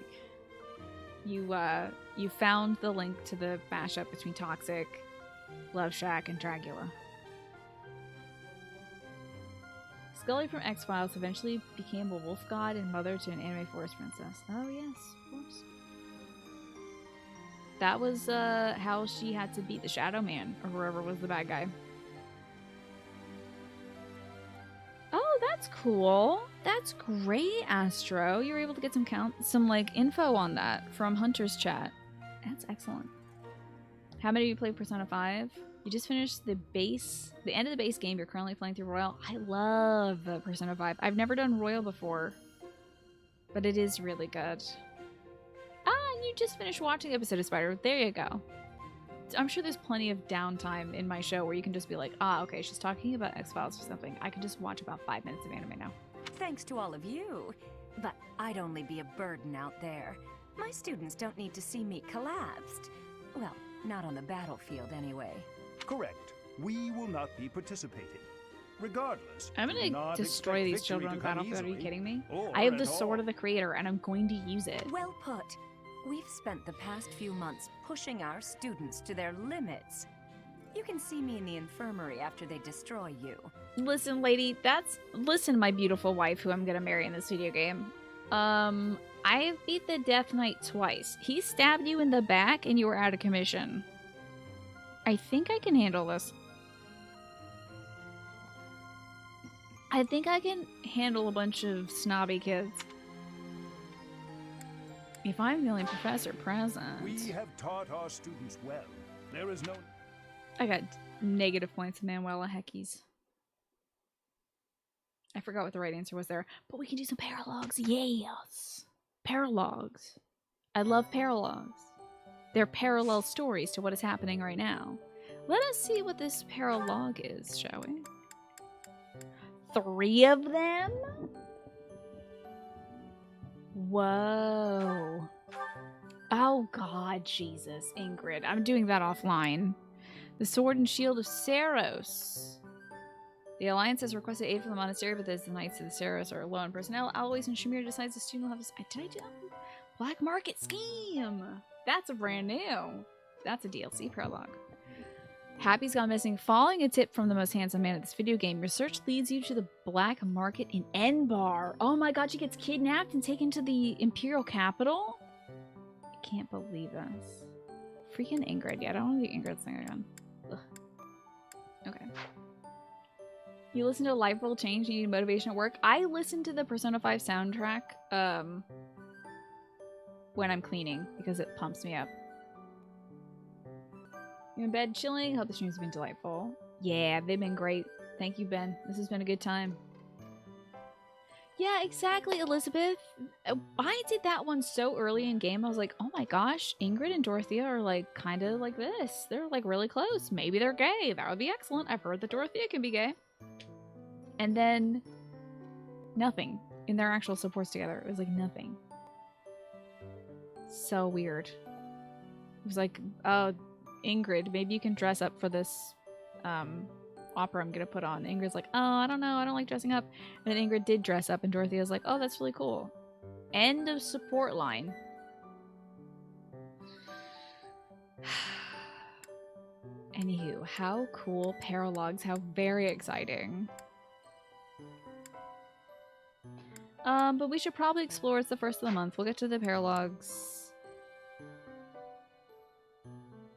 You found the link to the mashup between Toxic, Love Shack, and Dragula. Scully from X-Files eventually became a wolf god and mother to an anime forest princess. Oh yes, of course. That was how she had to beat the Shadow Man, or whoever was the bad guy. Oh, that's cool. That's great, Astro. You were able to get some like info on that from Hunter's chat. That's excellent. How many of you played Persona 5? You just finished the end of the base game. You're currently playing through Royal. I love Persona 5. I've never done Royal before, but it is really good. Ah, and you just finished watching episode of Spider. There you go. I'm sure there's plenty of downtime in my show where you can just be like, ah, okay, she's talking about X-Files or something. I can just watch about 5 minutes of anime now. Thanks to all of you. But I'd only be a burden out there. My students don't need to see me collapsed. Well, not on the battlefield anyway. Correct. We will not be participating. Regardless, I'm do gonna not destroy expect these victory children to on the come battlefield. Are you easily, kidding me? or I have at the sword all. of the creator and I'm going to use it. Well put. We've spent the past few months pushing our students to their limits. You can see me in the infirmary after they destroy you. Listen, lady, listen, my beautiful wife who I'm gonna marry in this video game. I have beat the Death Knight twice. He stabbed you in the back and you were out of commission. I think I can handle this. I think I can handle a bunch of snobby kids. If I'm the only professor present. We have taught our students well. There is no... I got negative points, Manuela Heckies. I forgot what the right answer was there. But we can do some paralogs. Yes! Paralogs. I love paralogs. They're parallel stories to what is happening right now. Let us see what this paralog is, shall we? 3 of them? Whoa. Oh god, Jesus. Ingrid. I'm doing that offline. The Sword and Shield of Saros. The Alliance has requested aid from the monastery, but the Knights of the Saros are low on personnel. Alois and Shamir decides the student will have this. Did I do that? Black Market Scheme! That's a brand new. That's a DLC prologue. Happy's gone missing. Following a tip from the most handsome man at this video game, your search leads you to the black market in Enbar. Oh my god, she gets kidnapped and taken to the Imperial capital? I can't believe this. Freaking Ingrid. Yeah, I don't want to do Ingrid's thing again. Ugh. Okay. You listen to Life Will Change, you need motivation at work. I listen to the Persona 5 soundtrack when I'm cleaning because it pumps me up. You in bed chilling? Hope the stream's been delightful. Yeah, they've been great. Thank you, Ben. This has been a good time. Yeah, exactly, Elizabeth. I did that one so early in game. I was like, oh my gosh, Ingrid and Dorothea are like kind of like this. They're like really close. Maybe they're gay. That would be excellent. I've heard that Dorothea can be gay. And then nothing in their actual supports together. It was like nothing. So weird. was like, Ingrid, maybe you can dress up for this opera I'm gonna put on. Ingrid's like, oh, I don't know, I don't like dressing up. And then Ingrid did dress up, and Dorothea's like, oh, that's really cool. End of support line. Anywho, how cool. Paralogs, how very exciting. But we should probably explore. It's the first of the month. We'll get to the paralogs.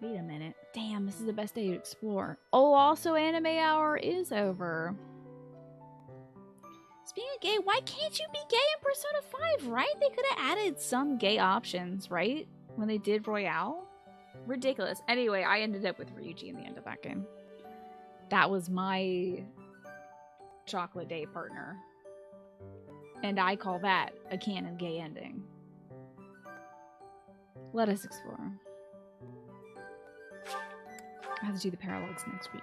Wait a minute. Damn, this is the best day to explore. Oh, also anime hour is over. Speaking of gay, why can't you be gay in Persona 5, right? They could have added some gay options, right? When they did Royale? Ridiculous. Anyway, I ended up with Ryuji in the end of that game. That was my chocolate day partner. And I call that a canon gay ending. Let us explore. I have to do the paralogs next week.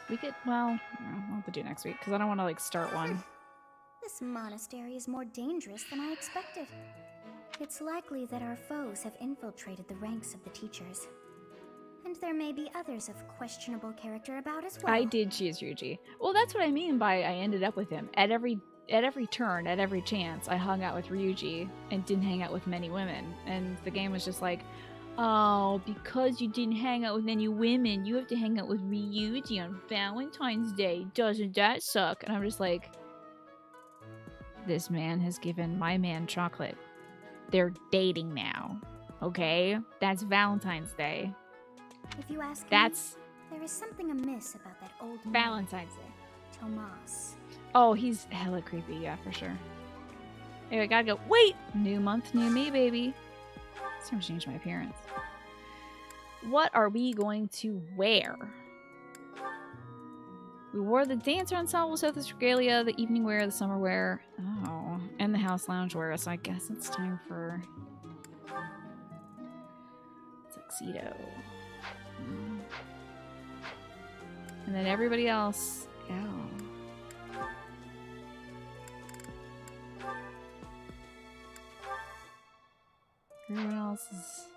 We could, well, I'll have to do it next week because I don't want to like start one. This monastery is more dangerous than I expected. It's likely that our foes have infiltrated the ranks of the teachers. And there may be others of questionable character about as well. I did choose Ryuji. Well, that's what I mean by I ended up with him. At every turn, at every chance, I hung out with Ryuji and didn't hang out with many women. And the game was just like, oh, because you didn't hang out with any women, you have to hang out with Ryuji on Valentine's Day. Doesn't that suck? And I'm just like, this man has given my man chocolate. They're dating now. Okay? That's Valentine's Day. If you ask me, there is something amiss about that old man, Valentine's Day. Tomas. Oh, he's hella creepy, yeah, for sure. Anyway, gotta go. Wait! New month, new me, baby. It's time to change my appearance. What are we going to wear? We wore the dancer ensemble, so this regalia, the evening wear, the summer wear, oh, and the house lounge wear. So I guess it's time for tuxedo. And then everybody else, oh. Everyone else is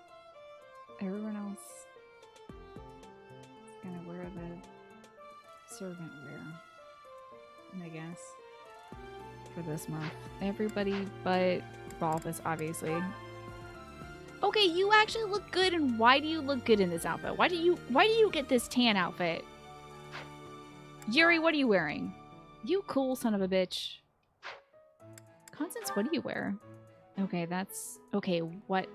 gonna wear the servant wear, I guess, for this month. Everybody but Balthus, obviously. Okay, you actually look good, and why do you look good in this outfit? Why do you get this tan outfit? Yuri, what are you wearing? You cool son of a bitch. Constance, what do you wear? Okay, that's... Okay, what?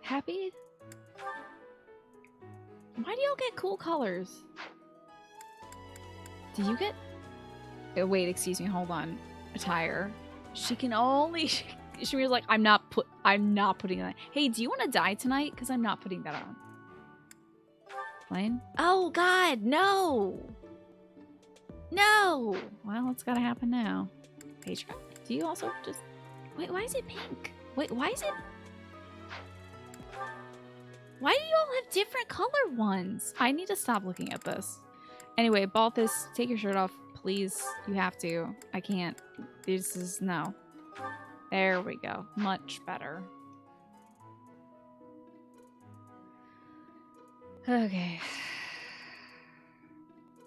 Happy? Why do y'all get cool colors? Do you get... Oh, wait, excuse me, hold on. Attire. She can only... She was like, I'm not putting that. Hey, do you want to die tonight? Because I'm not putting that on. Plain? Oh, God, no! No! Well, it's gotta happen now. Patreon? Do you also just... Wait, why is it pink? Wait, why is it... Why do you all have different color ones? I need to stop looking at this. Anyway, Balthus, take your shirt off, please. You have to. I can't. This is... No. There we go. Much better. Okay.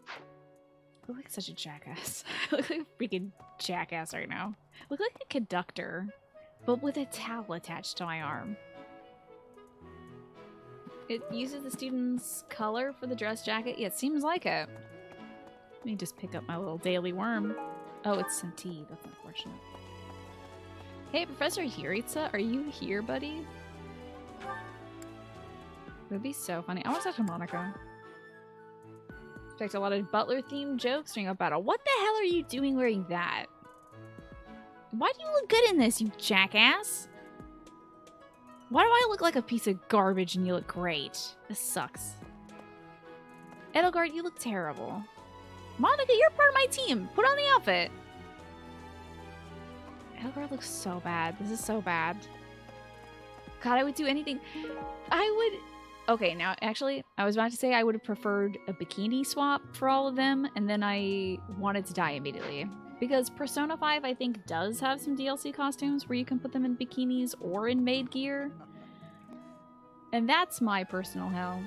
I look like such a jackass. I look like a freaking jackass right now. I look like a conductor, but with a towel attached to my arm. It uses the student's color for the dress jacket. Yeah, it seems like it. Let me just pick up my little daily worm. Oh, it's some tea. That's unfortunate. Hey, Professor Hiritsa, are you here, buddy? It would be so funny. I want to talk to Monica. Expect a lot of Butler-themed jokes during a battle. What the hell are you doing wearing that? Why do you look good in this, you jackass? Why do I look like a piece of garbage and you look great? This sucks. Edelgard, you look terrible. Monica, you're part of my team. Put on the outfit. Edelgard looks so bad. This is so bad. God, I would do anything. I would... Okay, now, actually, I was about to say I would have preferred a bikini swap for all of them, and then I wanted to die immediately. Because Persona 5, I think, does have some DLC costumes where you can put them in bikinis or in maid gear. And that's my personal hell.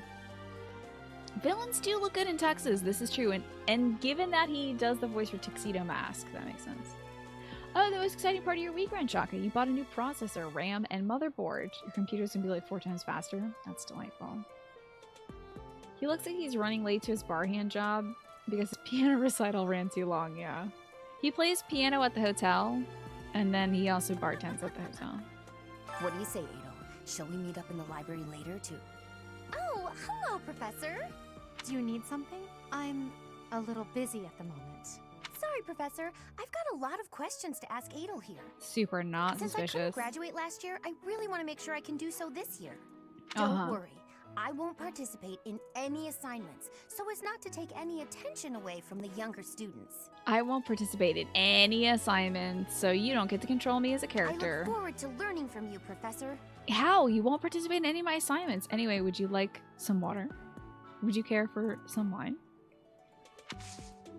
Villains do look good in tuxes, this is true. And given that he does the voice for Tuxedo Mask, that makes sense. Oh, the most exciting part of your week, Ranchaka. You bought a new processor, RAM, and motherboard. Your computer's gonna be like 4 times faster. That's delightful. He looks like he's running late to his bar hand job because his piano recital ran too long, yeah. He plays piano at the hotel, and then he also bartends at the hotel. What do you say, Adol? Shall we meet up in the library later to... Oh, hello, Professor. Do you need something? I'm a little busy at the moment. Sorry, Professor. I've got a lot of questions to ask Adol here. Super not Since I couldn't suspicious. graduate last year, I really want to make sure I can do so this year. Don't worry. I won't participate in any assignments, so as not to take any attention away from the younger students. I won't participate in any assignments, so you don't get to control me as a I character. look forward to learning from you, Professor. How? You won't participate in any of my assignments. Anyway, would you like some water? Would you care for some wine?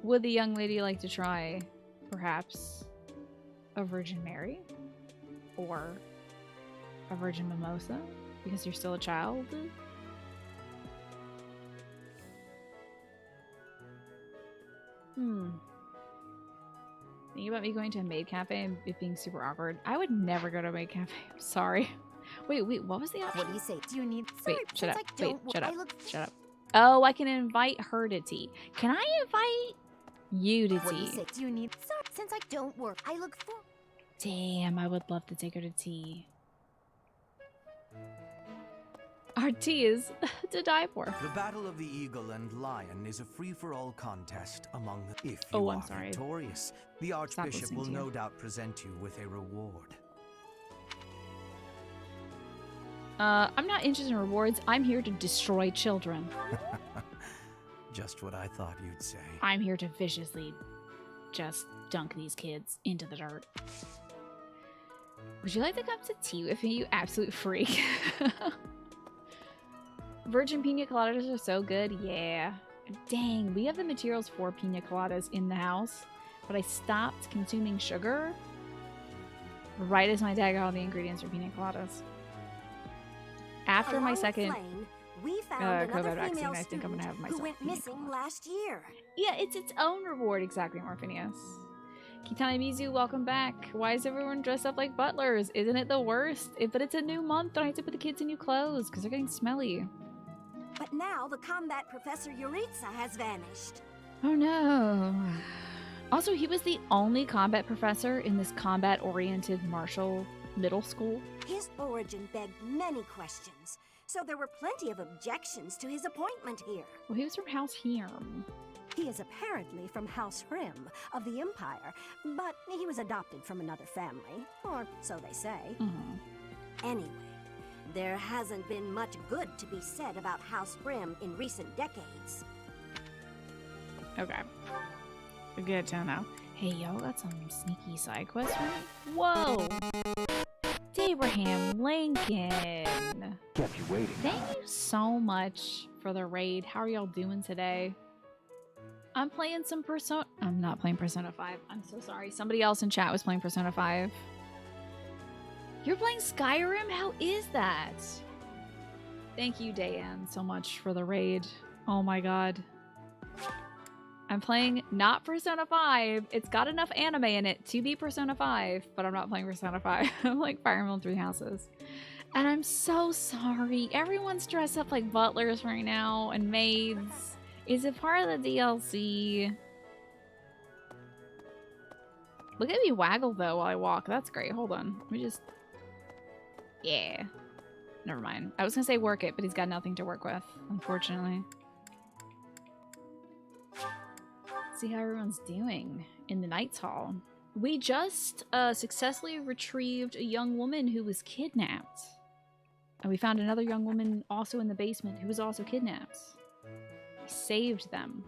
Would the young lady like to try, perhaps, a Virgin Mary? Or a Virgin Mimosa? Because you're still a child? Thinking about me going to a maid cafe and it being super awkward. I would never go to a maid cafe. I'm sorry. Wait, what was the option? What do you say? Do you need... Wait, Sorry, shut up. since I Wait, don't... shut I up. look... Shut up. Oh, I can invite her to tea. Can I invite you to What do you tea? say? Do you need... Sorry, since I don't work, I look for... Damn, I would love to take her to tea. Our tea is to die for. The Battle of the Eagle and Lion is a free-for-all contest among the... If you Oh, I'm are sorry. victorious, the Archbishop listening will to you. no doubt present you with a reward. I'm not interested in rewards. I'm here to destroy children. Just what I thought you'd say. I'm here to viciously just dunk these kids into the dirt. Would you like to come to tea with me, you absolute freak? Virgin pina coladas are so good, yeah. Dang, we have the materials for pina coladas in the house, but I stopped consuming sugar right as my dad got all the ingredients for pina coladas. After my second we found another COVID vaccine, female I think I'm gonna have student myself who went pina missing colada. last year. Yeah, it's its own reward, exactly, Morphinius. Kitana Mizu, welcome back. Why is everyone dressed up like butlers? Isn't it the worst? But it's a new month and I have to put the kids in new clothes because they're getting smelly. But now the combat Professor Yuritsa has vanished. Oh no. Also, he was the only combat professor in this combat-oriented martial middle school. His origin begged many questions, so there were plenty of objections to his appointment here. Well, he was from House Hirm. He is apparently from House Hrim of the Empire, but he was adopted from another family, or so they say. Anyway, there hasn't been much good to be said about House Hrim in recent decades. Okay. We're good to now. Hey, y'all got some sneaky side quests for me? Whoa! Abraham Lincoln! Kept you waiting. Thank you so much for the raid. How are y'all doing today? I'm playing some Persona... I'm not playing Persona 5. I'm so sorry. Somebody else in chat was playing Persona 5. You're playing Skyrim? How is that? Thank you, Dayan, so much for the raid. Oh my god. I'm playing not Persona 5. It's got enough anime in it to be Persona 5, but I'm not playing Persona 5. I'm like Fire Emblem Three Houses. And I'm so sorry. Everyone's dressed up like butlers right now and maids. Is it part of the DLC? Look at me waggle though while I walk. That's great. Hold on. Let me just... Yeah. Never mind. I was gonna say work it, but he's got nothing to work with, unfortunately. See how everyone's doing in the Knights Hall. We just successfully retrieved a young woman who was kidnapped. And we found another young woman also in the basement who was also kidnapped. We saved them.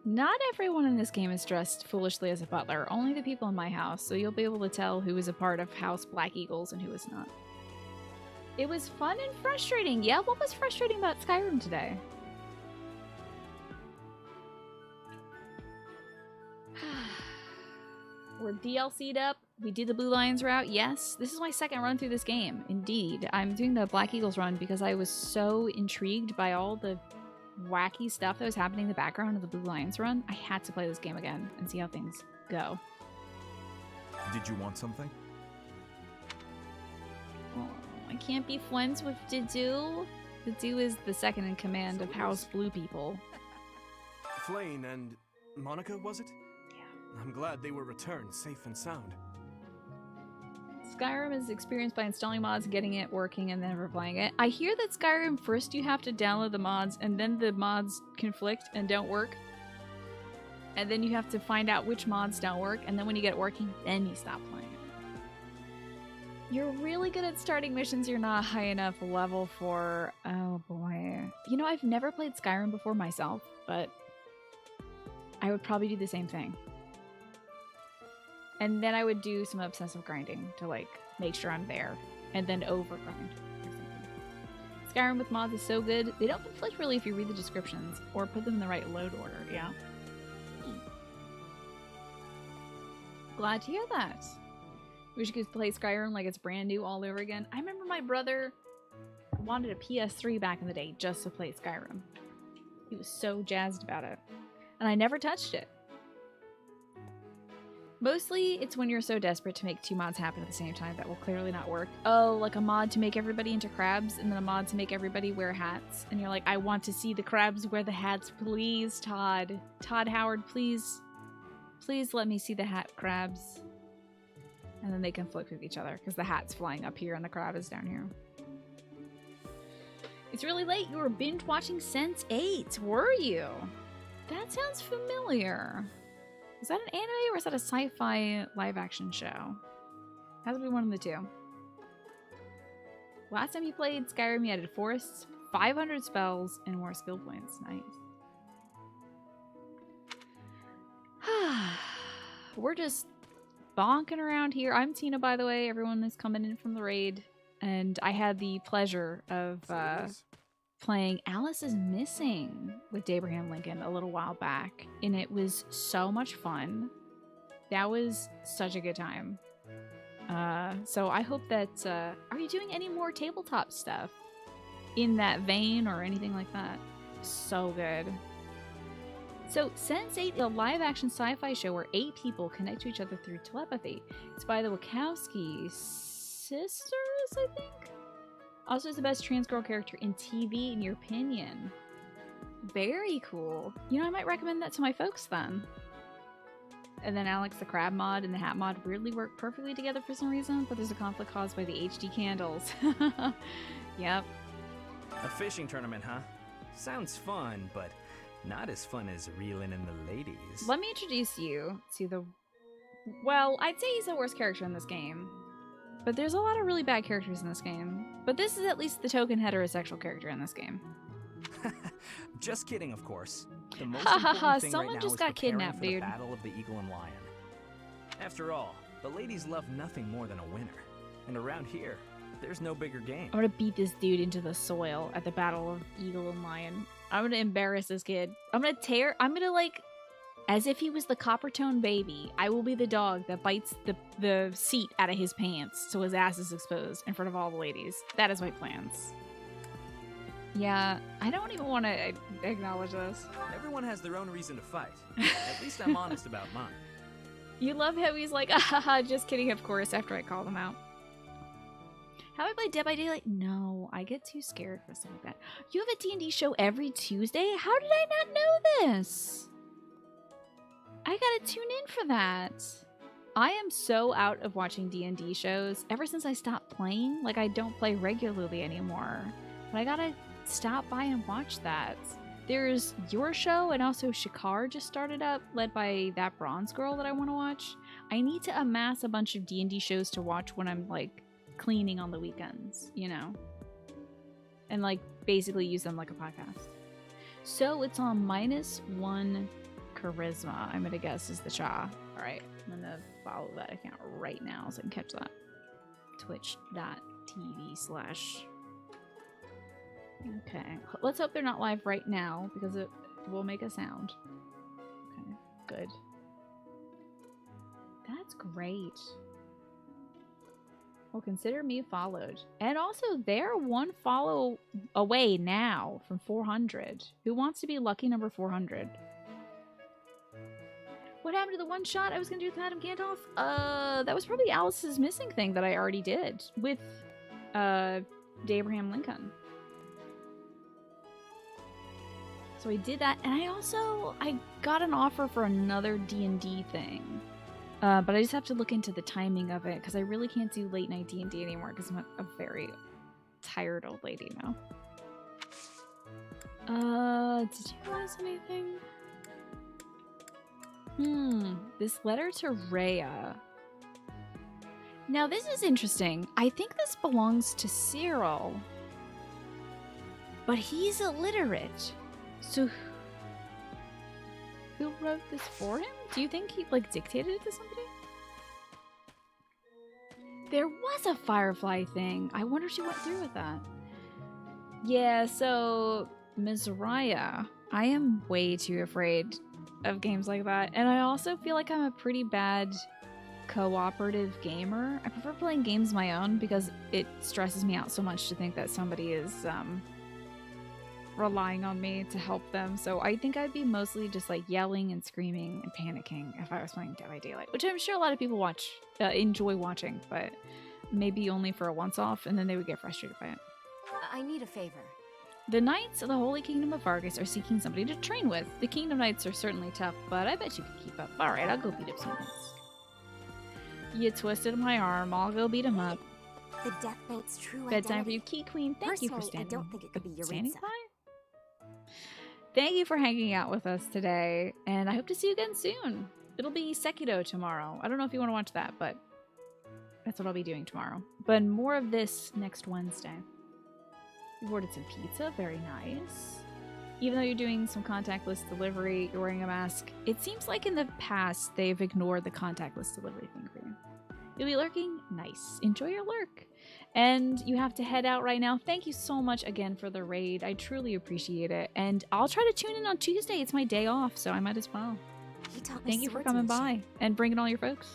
Not everyone in this game is dressed foolishly as a butler, only the people in my house, so you'll be able to tell who is a part of House Black Eagles and who is not. It was fun and frustrating. Yeah, what was frustrating about Skyrim today? We're DLC'd up. We did the Blue Lions route. Yes, this is my second run through this game. Indeed. I'm doing the Black Eagles run because I was so intrigued by all the wacky stuff that was happening in the background of the Blue Lions run. I had to play this game again and see how things go. Did you want something? Oh, I can't be friends with Dedue. Dedue is the second in command of House Blue people. Flane and Monica, was it? Yeah. I'm glad they were returned safe and sound. Skyrim is experienced by installing mods, getting it working, and then never playing it. I hear that Skyrim, first you have to download the mods, and then the mods conflict and don't work. And then you have to find out which mods don't work, and then when you get it working, then you stop playing it. You're really good at starting missions you're not high enough level for. Oh boy. You know, I've never played Skyrim before myself, but I would probably do the same thing. And then I would do some obsessive grinding to, like, make sure I'm there. And then overgrind. Skyrim with mods is so good. They don't conflict really if you read the descriptions or put them in the right load order, yeah? Glad to hear that. We should play Skyrim like it's brand new all over again. I remember my brother wanted a PS3 back in the day just to play Skyrim. He was so jazzed about it. And I never touched it. Mostly, it's when you're so desperate to make two mods happen at the same time that will clearly not work. Oh, like a mod to make everybody into crabs, and then a mod to make everybody wear hats. And you're like, I want to see the crabs wear the hats, please, Todd. Todd Howard, please. Please let me see the hat crabs. And then they conflict with each other, because the hat's flying up here and the crab is down here. It's really late. You were binge watching Sense8, were you? That sounds familiar. Is that an anime or is that a sci-fi live-action show? Has to be one of the two. Last time you played Skyrim, you added forests, 500 spells, and more skill points. Nice. We're just bonking around here. I'm Tina, by the way. Everyone is coming in from the raid. And I had the pleasure of playing Alice is Missing with Abraham Lincoln a little while back, and it was so much fun. That was such a good time. So I hope that, are you doing any more tabletop stuff in that vein or anything like that? So good. So Sense8 is a live-action sci-fi show where 8 people connect to each other through telepathy. It's by the Wachowski sisters, I think? Also is the best trans girl character in TV, in your opinion. Very cool. You know, I might recommend that to my folks then. And then Alex the Crab mod and the Hat mod weirdly work perfectly together for some reason, but there's a conflict caused by the HD candles. Yep. A fishing tournament, huh? Sounds fun, but not as fun as reeling in the ladies. Let me introduce you to the... Well, I'd say he's the worst character in this game. But there's a lot of really bad characters in this game. But this is at least the token heterosexual character in this game. Just kidding, of course. The most Ha ha ha, important thing someone right just now got is preparing kidnapped, for the dude. Battle of the Eagle and Lion. After all, the ladies love nothing more than a winner. And around here, there's no bigger game. I'm gonna beat this dude into the soil at the Battle of Eagle and Lion. I'm gonna embarrass this kid. I'm gonna like, as if he was the Coppertone baby, I will be the dog that bites the seat out of his pants so his ass is exposed in front of all the ladies. That is my plans. Yeah, I don't even want to acknowledge this. Everyone has their own reason to fight. At least I'm honest about mine. You love how he's like, ah, ha, ha, just kidding, of course, after I call them out. Have I played Dead by Daylight? No, I get too scared for stuff like that. You have a D&D show every Tuesday? How did I not know this? I gotta tune in for that. I am so out of watching D&D shows ever since I stopped playing. Like, I don't play regularly anymore. But I gotta stop by and watch that. There's your show, and also Shikar just started up, led by that bronze girl that I want to watch. I need to amass a bunch of D&D shows to watch when I'm, like, cleaning on the weekends, you know? And, like, basically use them like a podcast. So it's on -1 charisma, I'm gonna guess is the Cha. Alright, I'm gonna follow that account right now so I can catch that. Twitch.tv/ Okay, let's hope they're not live right now because it will make a sound. Okay, good. That's great. Well, consider me followed. And also, they're one follow away now from 400. Who wants to be lucky number 400? What happened to the one shot I was going to do with Madame Gandalf? That was probably Alice's missing thing that I already did with Abraham Lincoln. So I did that, and I got an offer for another D&D thing. But I just have to look into the timing of it, because I really can't do late night D&D anymore, because I'm a very tired old lady now. Did you guys anything? This letter to Rhea. Now this is interesting. I think this belongs to Cyril. But he's illiterate. So who wrote this for him? Do you think he like dictated it to somebody? There was a Firefly thing. I wonder if she went through with that. Yeah, so Ms. Raya, I am way too afraid of games like that. And I also feel like I'm a pretty bad cooperative gamer. I prefer playing games my own because it stresses me out so much to think that somebody is relying on me to help them. So I think I'd be mostly just like yelling and screaming and panicking if I was playing Dead by Daylight, which I'm sure a lot of people enjoy watching, but maybe only for a once-off, and then they would get frustrated by it. I need a favor. The Knights of the Holy Kingdom of Vargas are seeking somebody to train with. The Kingdom Knights are certainly tough, but I bet you can keep up. Alright, I'll go beat up some Knights. You twisted my arm. I'll go beat him up. The Death Knight's true Bedtime for you, Key Queen. Thank you for standing. I don't think it could be standing Yuritsa. by. Thank you for hanging out with us today, and I hope to see you again soon. It'll be Sekiro tomorrow. I don't know if you want to watch that, but that's what I'll be doing tomorrow. But more of this next Wednesday. You've ordered some pizza. Very nice. Even though you're doing some contactless delivery, you're wearing a mask. It seems like in the past they've ignored the contactless delivery thing for you. You'll be lurking? Nice. Enjoy your lurk. And you have to head out right now. Thank you so much again for the raid. I truly appreciate it. And I'll try to tune in on Tuesday. It's my day off, so I might as well. Thank you for coming by and bringing all your folks.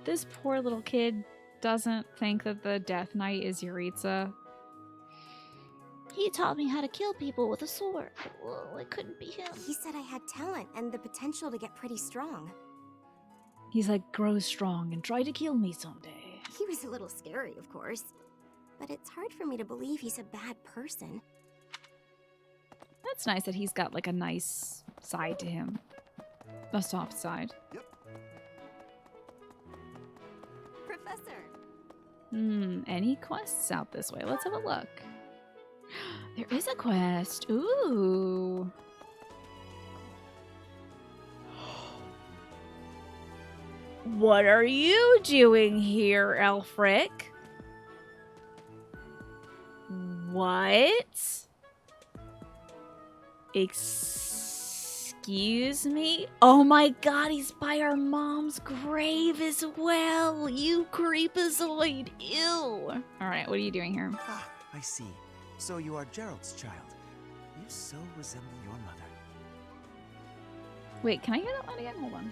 This poor little kid doesn't think that the Death Knight is Yuritsa. He taught me how to kill people with a sword. Well, it couldn't be him. He said I had talent and the potential to get pretty strong. He's like, grow strong and try to kill me someday. He was a little scary, of course. But it's hard for me to believe he's a bad person. That's nice that he's got like a nice side to him. A soft side. Yep. Professor! Any quests out this way? Let's have a look. There is a quest. Ooh. What are you doing here, Elfric? What? Excuse me? Oh my god, he's by our mom's grave as well. You creepazoid. Ew. Alright, what are you doing here? Ah, I see. So you are Gerald's child. You so resemble your mother. Wait, can I hear that line again? Hold on.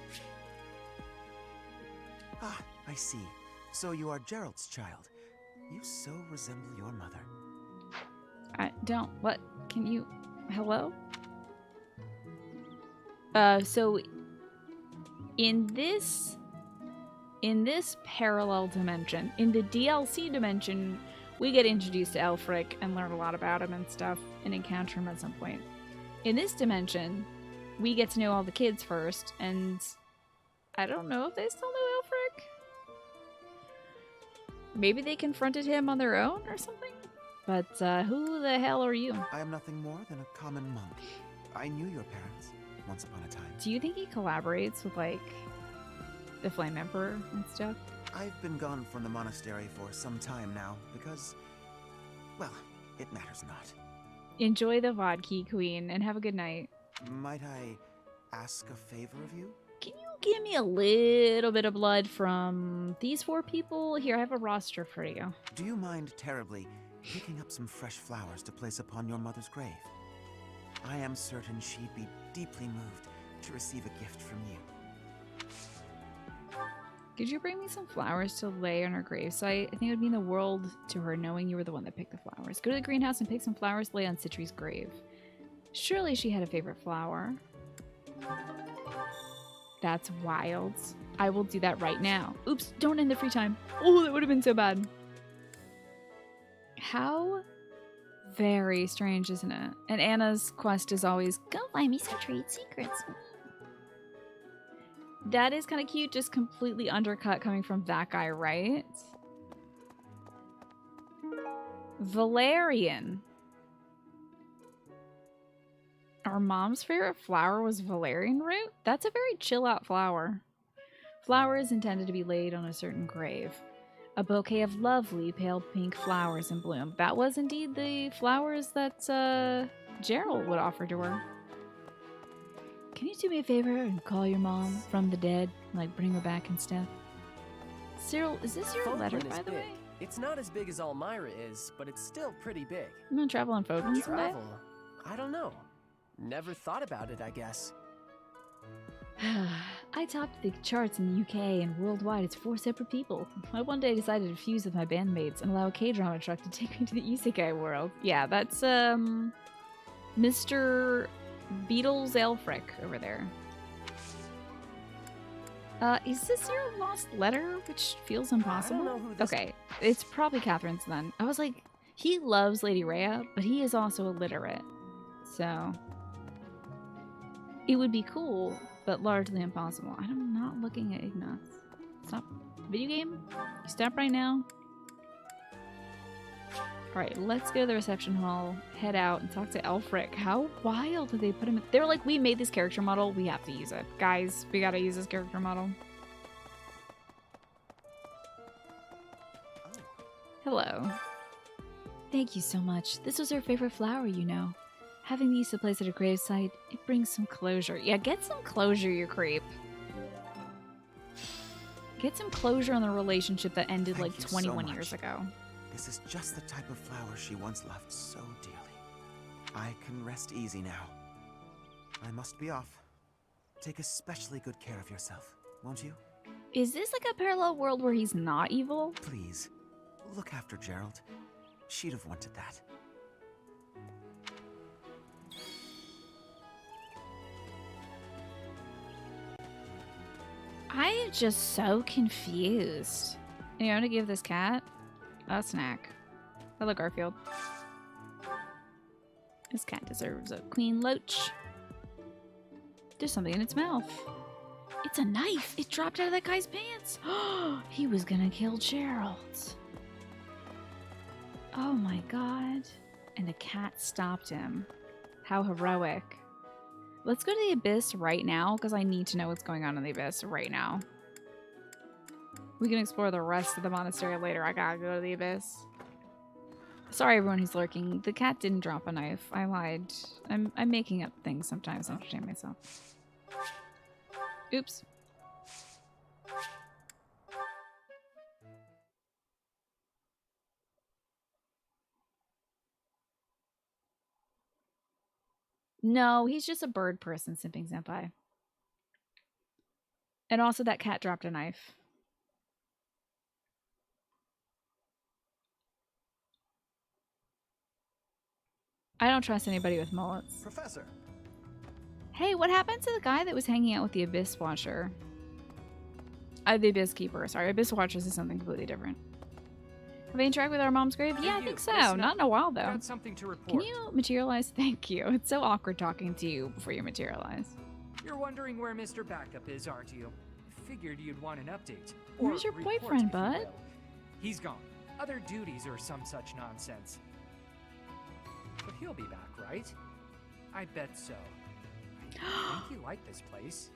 Ah, I see. So you are Gerald's child. You so resemble your mother. I don't. What? Can you? Hello? So in this parallel dimension, in the DLC dimension, we get introduced to Elfric and learn a lot about him and stuff and encounter him at some point. In this dimension, we get to know all the kids first, and I don't know if they still know Elfric. Maybe they confronted him on their own or something? But who the hell are you? I am nothing more than a common monk. I knew your parents once upon a time. Do you think he collaborates with, like, the Flame Emperor and stuff? I've been gone from the monastery for some time now because, well, it matters not. Enjoy the vodka, Queen, and have a good night. Might I ask a favor of you? Can you give me a little bit of blood from these 4 people? Here, I have a roster for you. Do you mind terribly picking up some fresh flowers to place upon your mother's grave? I am certain she'd be deeply moved to receive a gift from you. Could you bring me some flowers to lay on her gravesite? I think it would mean the world to her knowing you were the one that picked the flowers. Go to the greenhouse and pick some flowers to lay on Citri's grave. Surely she had a favorite flower. That's wild. I will do that right now. Oops, don't end the free time. Oh, that would have been so bad. How very strange, isn't it? And Anna's quest is always, go find me some trade secrets. That is kind of cute, just completely undercut coming from that guy, right? Valerian. Our mom's favorite flower was valerian root? That's a very chill out flower. Flower is intended to be laid on a certain grave. A bouquet of lovely pale pink flowers in bloom. That was indeed the flowers that Gerald would offer to her. Can you do me a favor and call your mom from the dead? Like bring her back and stuff? Cyril, is this your letter, by the way? It's not as big as Elmira is, but it's still pretty big. I'm gonna travel on Fodlan someday? Travel? I don't know. Never thought about it, I guess. I topped the charts in the UK and worldwide as 4 separate people. I one day decided to fuse with my bandmates and allow a K-drama truck to take me to the isekai world. Yeah, that's Mr. Beatles Elfric over there. Is this your lost letter? Which feels impossible. I don't know who this Okay, it's probably Catherine's then. I was like, he loves Lady Rhea, but he is also illiterate. So it would be cool, but largely impossible. I'm not looking at Ignatz. Stop. Video game? You stop right now. Alright, let's go to the reception hall, head out, and talk to Elfric. How wild did they put him in? They were like, we made this character model, we have to use it. Guys, we gotta use this character model. Hello. Thank you so much. This was her favorite flower, you know. Having these to place at a gravesite, it brings some closure. Yeah, get some closure, you creep. Get some closure on the relationship that ended like 21 years ago. This is just the type of flower she once loved so dearly. I can rest easy now. I must be off. Take especially good care of yourself, won't you? Is this like a parallel world where he's not evil? Please, look after Gerald. She'd have wanted that. I am just so confused. You want to give this cat a snack. Hello, Garfield. This cat deserves a queen loach. There's something in its mouth. It's a knife. It dropped out of that guy's pants. He was gonna kill Gerald. Oh my god. And the cat stopped him. How heroic. Let's go to the Abyss right now, because I need to know what's going on in the Abyss right now. We can explore the rest of the monastery later. I gotta go to the Abyss. Sorry everyone who's lurking. The cat didn't drop a knife. I lied. I'm making up things sometimes to entertain myself. Oops. No, he's just a bird person, Simping Senpai. And also that cat dropped a knife. I don't trust anybody with mullets. Professor. Hey, what happened to the guy that was hanging out with the Abyss Watcher? The Abyss Keeper, sorry. Abyss Watchers is something completely different. Have you interacted with our mom's grave? Yeah, I think so. Not in a while, though. Got something to report. Can you materialize? Thank you. It's so awkward talking to you before you materialize. You're wondering where Mr. Backup is, aren't you? Figured you'd want an update. Where's your report, boyfriend, if you bud? will. He's gone. Other duties or some such nonsense. But he'll be back, right? I bet so. I think you like this place.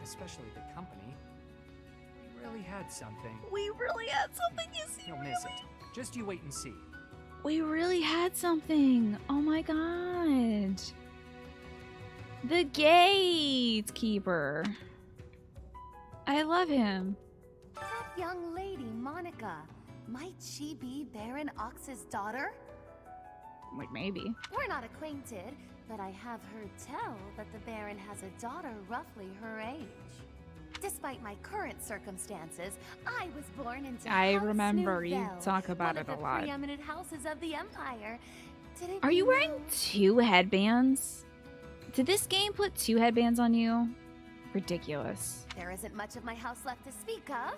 Especially the company. We really had something. We really had something, you see? You'll miss it. Just you wait and see. We really had something. Oh my god. The Gatekeeper. I love him. That young lady, Monica. Might she be Baron Ox's daughter? Like, maybe. We're not acquainted, but I have heard tell that the Baron has a daughter roughly her age. Despite my current circumstances, I was born into I House remember you Nouvelle, talk about one it of a the lot. preeminent houses of the Empire. Didn't Are you wearing know? 2 headbands? Did this game put 2 headbands on you? Ridiculous. There isn't much of my house left to speak of,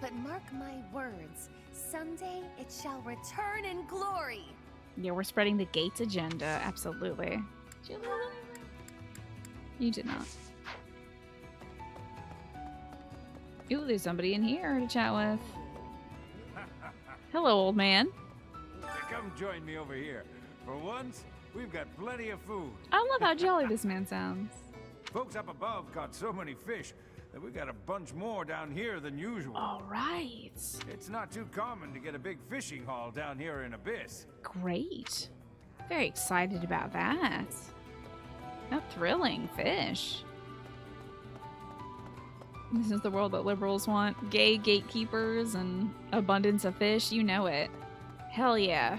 but mark my words, someday it shall return in glory. Yeah, we're spreading the Gates agenda. Absolutely. You did not. Ooh, there's somebody in here to chat with. Hello, old man. Come join me over here. For once, we've got plenty of food. I love how jolly this man sounds. Folks up above caught so many fish that we got a bunch more down here than usual. All right. It's not too common to get a big fishing haul down here in Abyss. Great. Very excited about that. How thrilling. Fish. This is the world that liberals want. Gay gatekeepers and abundance of fish. You know it. Hell yeah.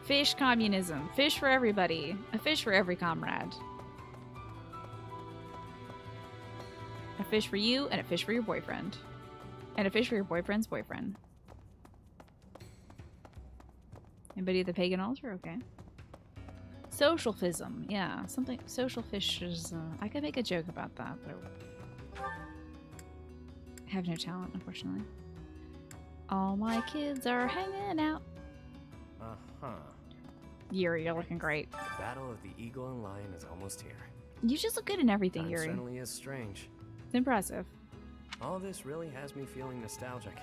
Fish communism. Fish for everybody. A fish for every comrade. A fish for you, and a fish for your boyfriend. And a fish for your boyfriend's boyfriend. Anybody at the pagan altar? Okay. Social fism. Yeah, something. Social fish is... I could make a joke about that, but I have no talent, unfortunately. All my kids are hanging out. Uh-huh. Yuri, you're looking great. The battle of the eagle and lion is almost here. You just look good in everything, Time Yuri. certainly is strange. It's impressive. All this really has me feeling nostalgic.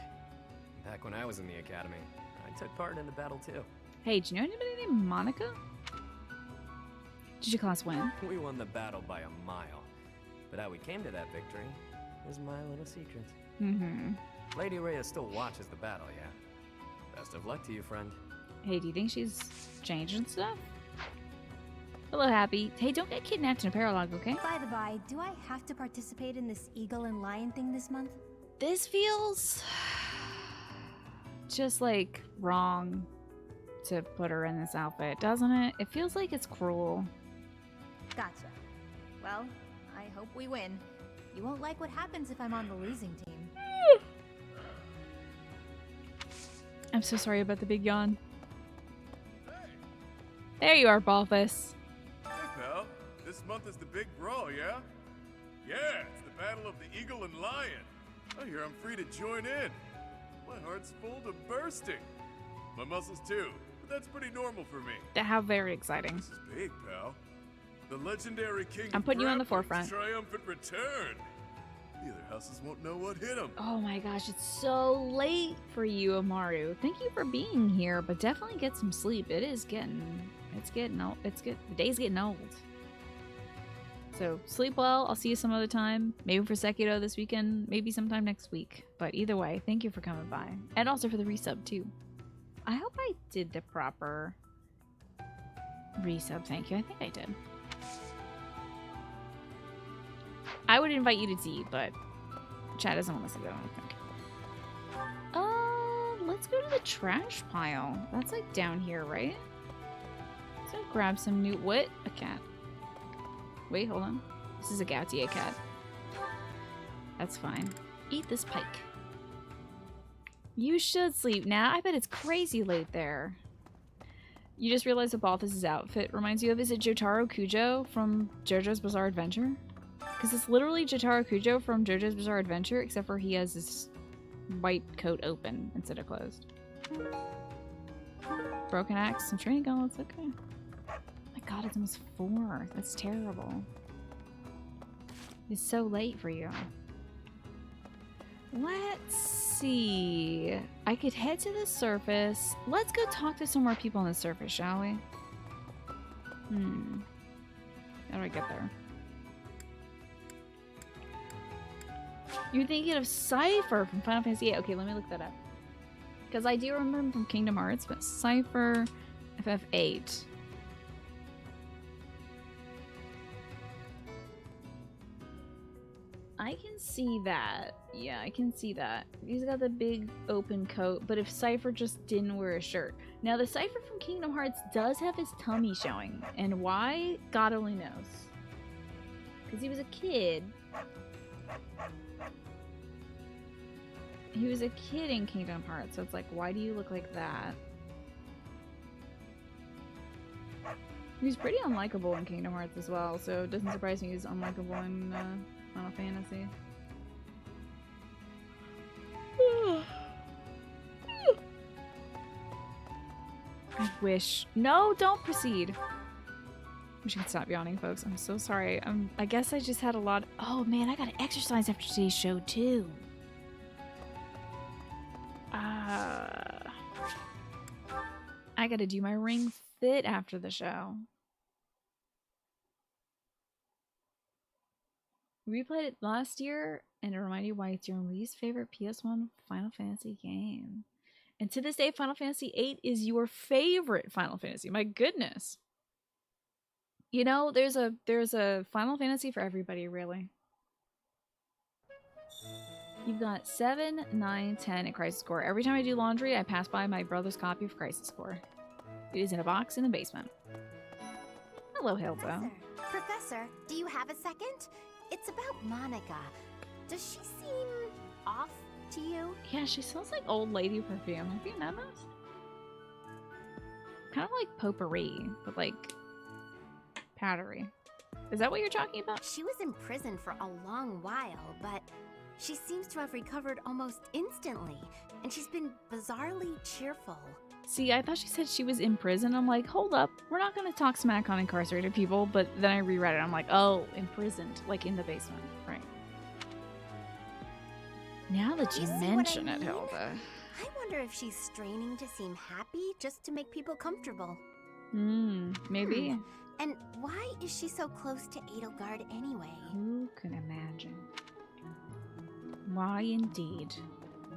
Back when I was in the academy, I took part in the battle too. Hey, do you know anybody named Monica? Did your class win? We won the battle by a mile. But how we came to that victory is my little secret. Mm-hmm. Lady Rhea still watches the battle, yeah? Best of luck to you, friend. Hey, do you think she's changing stuff? Hello, Happy. Hey, don't get kidnapped in a paralog, okay? By the by, do I have to participate in this eagle and lion thing this month? This feels just like wrong to put her in this outfit, doesn't it? It feels like it's cruel. Gotcha. Well, I hope we win. You won't like what happens if I'm on the losing team. I'm so sorry about the big yawn. There you are, Balthus. Hey, pal. This month is the big brawl, yeah? Yeah, it's the battle of the eagle and lion. I hear I'm free to join in. My heart's full to bursting. My muscles too, but that's pretty normal for me. How very exciting. This is big, pal. The legendary king I'm putting you on the Grappling's forefront. triumphant return. The other houses won't know what hit him. Oh my gosh, it's so late for you, Amaru. Thank you for being here, but definitely get some sleep. It's getting old. The day's getting old. So sleep well. I'll see you some other time. Maybe for Sekiro this weekend. Maybe sometime next week. But either way, thank you for coming by. And also for the resub too. I hope I did the proper resub. Thank you. I think I did. I would invite you to tea, but chat doesn't want to see that, I don't think. Let's go to the trash pile. That's like down here, right? So grab some new... What? A cat. Wait, hold on. This is a Gautier cat. That's fine. Eat this pike. You should sleep now. I bet it's crazy late there. You just realized that Balthus' outfit reminds you of, is it Jotaro Kujo from JoJo's Bizarre Adventure? Because it's literally Jotaro Kujo from JoJo's Bizarre Adventure, except for he has this white coat open instead of closed. Broken axe, some training gauntlets, okay. Oh my god, it's almost 4. That's terrible. It's so late for you. Let's see. I could head to the surface. Let's go talk to some more people on the surface, shall we? How do I get there? You're thinking of Cypher from Final Fantasy VIII. Okay, let me look that up. Because I do remember him from Kingdom Hearts, but Cypher FF8. I can see that. Yeah, I can see that. He's got the big open coat, but if Cypher just didn't wear a shirt. Now, the Cypher from Kingdom Hearts does have his tummy showing. And why? God only knows. Because he was a kid. He was a kid in Kingdom Hearts, so it's like, why do you look like that? He's pretty unlikable in Kingdom Hearts as well, so it doesn't surprise me he's unlikable in Final Fantasy. I wish. No, don't proceed. Wish I could stop yawning, folks. I'm so sorry. I guess I just had a lot. Oh man, I gotta exercise after today's show too. I gotta do my ring fit after the show. We replayed it last year, and it reminded you why it's your least favorite PS1 Final Fantasy game. And to this day, Final Fantasy VIII is your favorite Final Fantasy. My goodness. You know, there's a Final Fantasy for everybody, really. You've got 7, 9, 10, and Crisis Core. Every time I do laundry, I pass by my brother's copy of Crisis Core. It is in a box in the basement. Hello, Hilda. Professor, do you have a second? It's about Monica. Does she seem off to you? Yeah, she smells like old lady perfume. Have you noticed? Kind of like potpourri, but like powdery. Is that what you're talking about? She was in prison for a long while, but she seems to have recovered almost instantly, and she's been bizarrely cheerful. See, I thought she said she was in prison. I'm like, hold up. We're not going to talk smack on incarcerated people. But then I reread it. I'm like, oh, imprisoned. Like in the basement. Right. Now that you mention it, Hilda. I wonder if she's straining to seem happy just to make people comfortable. Maybe. And why is she so close to Edelgard anyway? Who can imagine? Why indeed?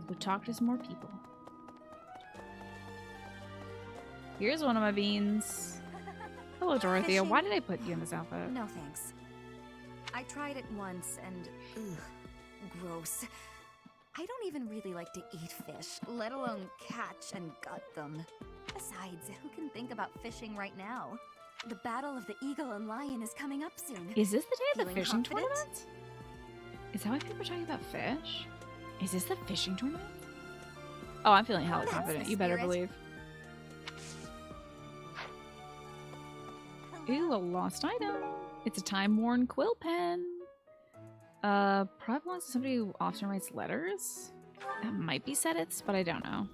We'll talk to some more people. Here's one of my beans. Hello, Dorothea. Why did I put you in this outfit? No thanks. I tried it once and ugh, gross. I don't even really like to eat fish, let alone catch and gut them. Besides, who can think about fishing right now? The Battle of the Eagle and Lion is coming up soon. Is this the day of the Feeling fishing confident? tournament? Is that why people are talking about fish? Is this the fishing tournament? Oh, I'm feeling hella confident. You better believe. Ooh, a lost item. It's a time-worn quill pen. Probably belongs to somebody who often writes letters. That might be Sedits, but I don't know.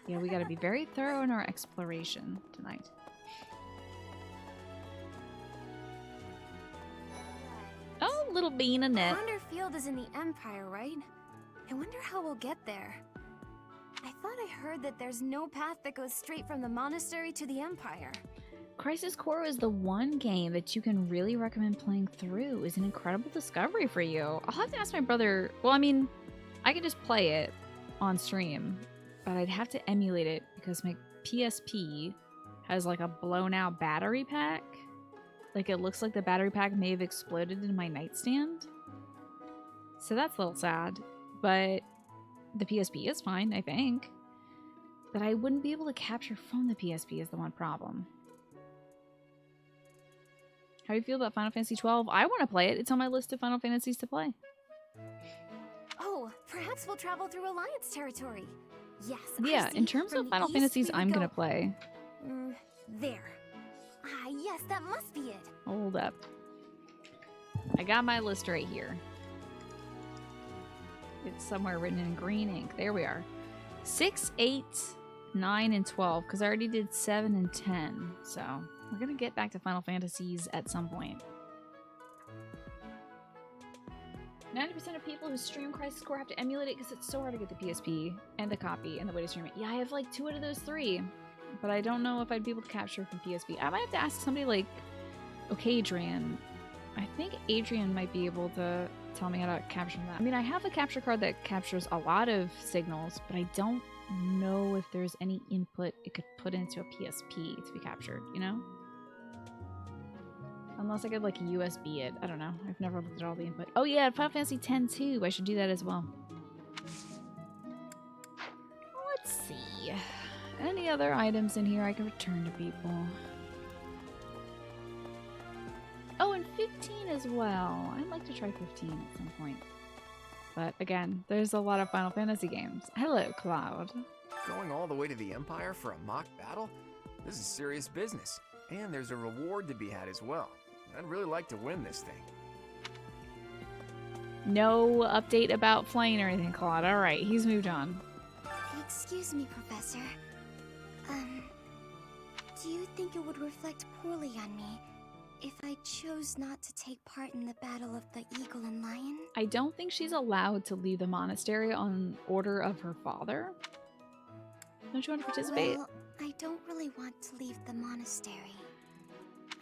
Yeah, we gotta be very thorough in our exploration tonight. Oh, little bean Annette. Wanderfield is in the Empire, right? I wonder how we'll get there. I thought I heard that there's no path that goes straight from the monastery to the Empire. Crisis Core is the one game that you can really recommend playing through. It's an incredible discovery for you. I'll have to ask my brother. Well, I mean, I could just play it on stream, but I'd have to emulate it because my PSP has like a blown out battery pack. Like it looks like the battery pack may have exploded in my nightstand. So that's a little sad, but the PSP is fine, I think. But I wouldn't be able to capture from the PSP is the one problem. How do you feel about Final Fantasy XII? I want to play it. It's on my list of Final Fantasies to play. Oh, perhaps we'll travel through Alliance territory. Yes. Yeah, in terms of Final Fantasies I'm going to play. There. Ah, yes, that must be it. Hold up. I got my list right here. It's somewhere written in green ink. There we are. 6, 8, 9, and 12, because I already did 7 and 10. So we're going to get back to Final Fantasies at some point. 90% of people who stream Crisis Core have to emulate it because it's so hard to get the PSP and the copy and the way to stream it. Yeah, I have like 2 out of those 3, but I don't know if I'd be able to capture from PSP. I might have to ask somebody like, okay, Adrian. I think Adrian might be able to tell me how to capture that. I mean, I have a capture card that captures a lot of signals, but I don't know if there's any input it could put into a PSP to be captured, you know? Unless I could like USB it. I don't know. I've never looked at all the input. Oh yeah, Final Fantasy X too. I should do that as well. Let's see. Any other items in here I can return to people? Oh, and 15 as well. I'd like to try 15 at some point. But again, there's a lot of Final Fantasy games. Hello, Cloud. Going all the way to the Empire for a mock battle? This is serious business. And there's a reward to be had as well. I'd really like to win this thing. No update about Flame or anything, Claude. Alright, he's moved on. Excuse me, Professor. Do you think it would reflect poorly on me if I chose not to take part in the Battle of the Eagle and Lion? I don't think she's allowed to leave the monastery on order of her father. Don't you want to participate? Well, I don't really want to leave the monastery.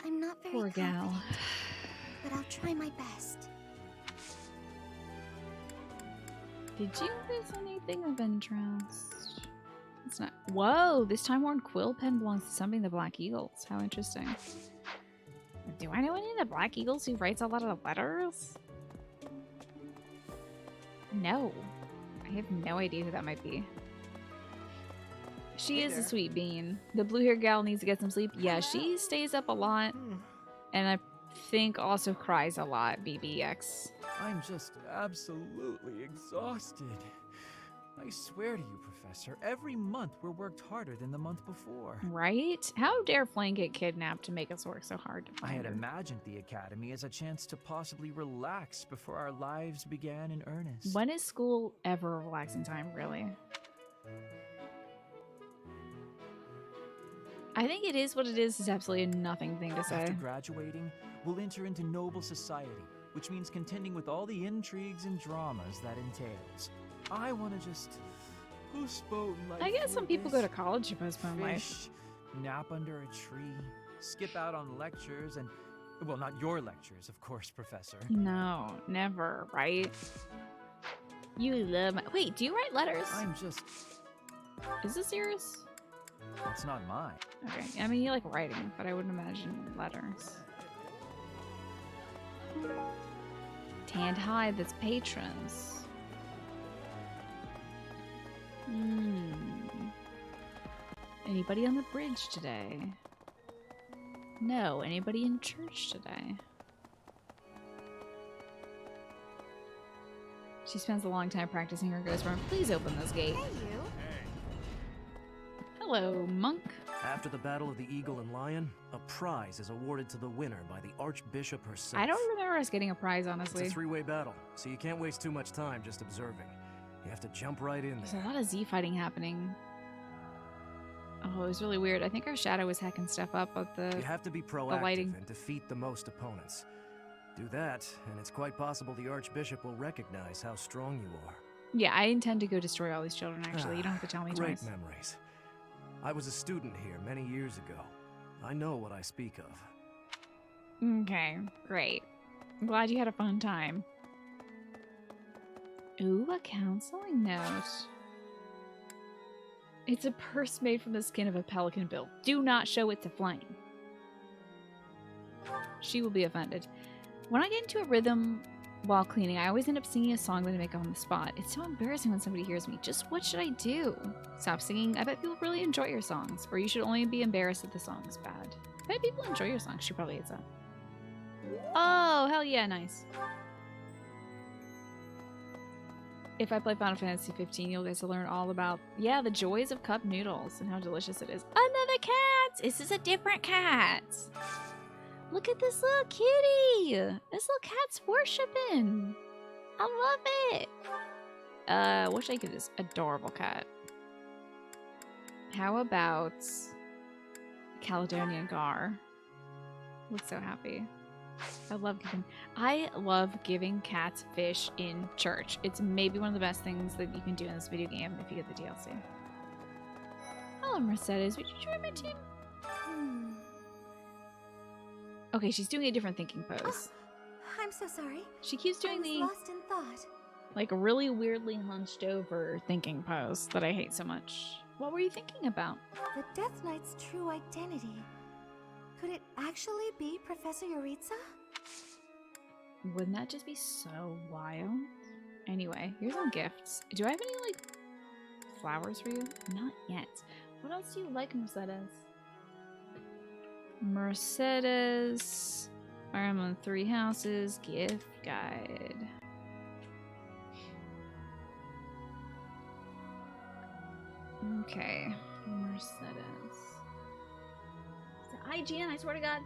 I'm not very Poor gal. confident, but I'll try my best. Did you miss anything of interest? It's not. Whoa! This time-worn quill pen belongs to somebody in the Black Eagles. How interesting. Do I know any of the Black Eagles who writes a lot of letters? No. I have no idea who that might be. She is a sweet bean. The blue-haired gal needs to get some sleep. Yeah, she stays up a lot. And I think also cries a lot, BBX. I'm just absolutely exhausted. I swear to you, Professor, every month we're worked harder than the month before. Right? How dare Flame get kidnapped to make us work so hard to I find had her? imagined the Academy as a chance to possibly relax before our lives began in earnest. When is school ever a relaxing time, really? I think it is what it is. It's absolutely a nothing thing to say. After graduating, we'll enter into noble society, which means contending with all the intrigues and dramas that entails. I want to just postpone life. I guess for some people this. go to college to postpone life. Fish, nap under a tree, skip out on lectures, and well, not your lectures, of course, Professor. No, never, right? You love my... Wait, do you write letters? I'm just... Is this yours? It's not mine. Okay, I mean, you like writing, but I wouldn't imagine letters. Tanned hide, that's patrons. Anybody on the bridge today? No. Anybody in church today? She spends a long time practicing her ghost form. Please open this gate. Hey, you. Hello, monk. After the Battle of the Eagle and Lion, a prize is awarded to the winner by the Archbishop herself. I don't remember us getting a prize, honestly. It's a three-way battle, so you can't waste too much time just observing. You have to jump right in There's there. a lot of Z fighting happening. Oh, it was really weird. I think our shadow was hacking stuff up with the You have to be the proactive lighting. and defeat the most opponents. Do that, and it's quite possible the Archbishop will recognize how strong you are. Yeah, I intend to go destroy all these children, actually. You don't have to tell me Great twice. memories. I was a student here many years ago. I know what I speak of. Okay, great. I'm glad you had a fun time. Ooh, a counseling note. It's a purse made from the skin of a pelican bill. Do not show it to Flame. She will be offended. When I get into a rhythm while cleaning, I always end up singing a song that I make on the spot. It's so embarrassing when somebody hears me. Just what should I do? Stop singing? I bet people really enjoy your songs. Or you should only be embarrassed if the song's bad. I bet people enjoy your songs. She probably hates that. Oh, hell yeah, nice. If I play Final Fantasy 15, you'll get to learn all about, yeah, the joys of cup noodles and how delicious it is. Another cat! This is a different cat. Look at this little kitty. This little cat's worshiping. I love it. What should I give this adorable cat? How about Caledonian Gar? Looks so happy. I love giving cats fish in church. It's maybe one of the best things that you can do in this video game if you get the DLC. Hello, Mercedes. Would you join my team? Okay, she's doing a different thinking pose. I'm so sorry. She keeps doing the lost in thought. like really weirdly hunched over thinking pose that I hate so much. What were you thinking about? The Death Knight's true identity. Could it actually be Professor Yuritsa? Wouldn't that just be so wild? Anyway, here's some gifts. Do I have any, like, flowers for you? Not yet. What else do you like, Mercedes? Mercedes... Fire Emblem 3 Houses, gift guide. Okay, Mercedes. IGN, I swear to God.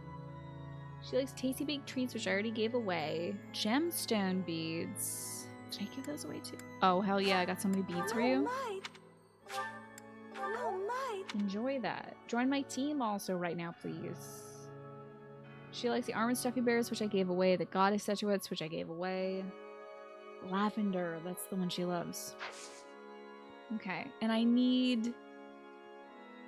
She likes tasty baked treats, which I already gave away. Gemstone beads. Did I give those away too? Oh, hell yeah, I got so many beads for you. Enjoy that. Join my team also right now, please. She likes the armored stuffy bears, which I gave away. The goddess statuettes, which I gave away. Lavender, that's the one she loves. Okay, and I need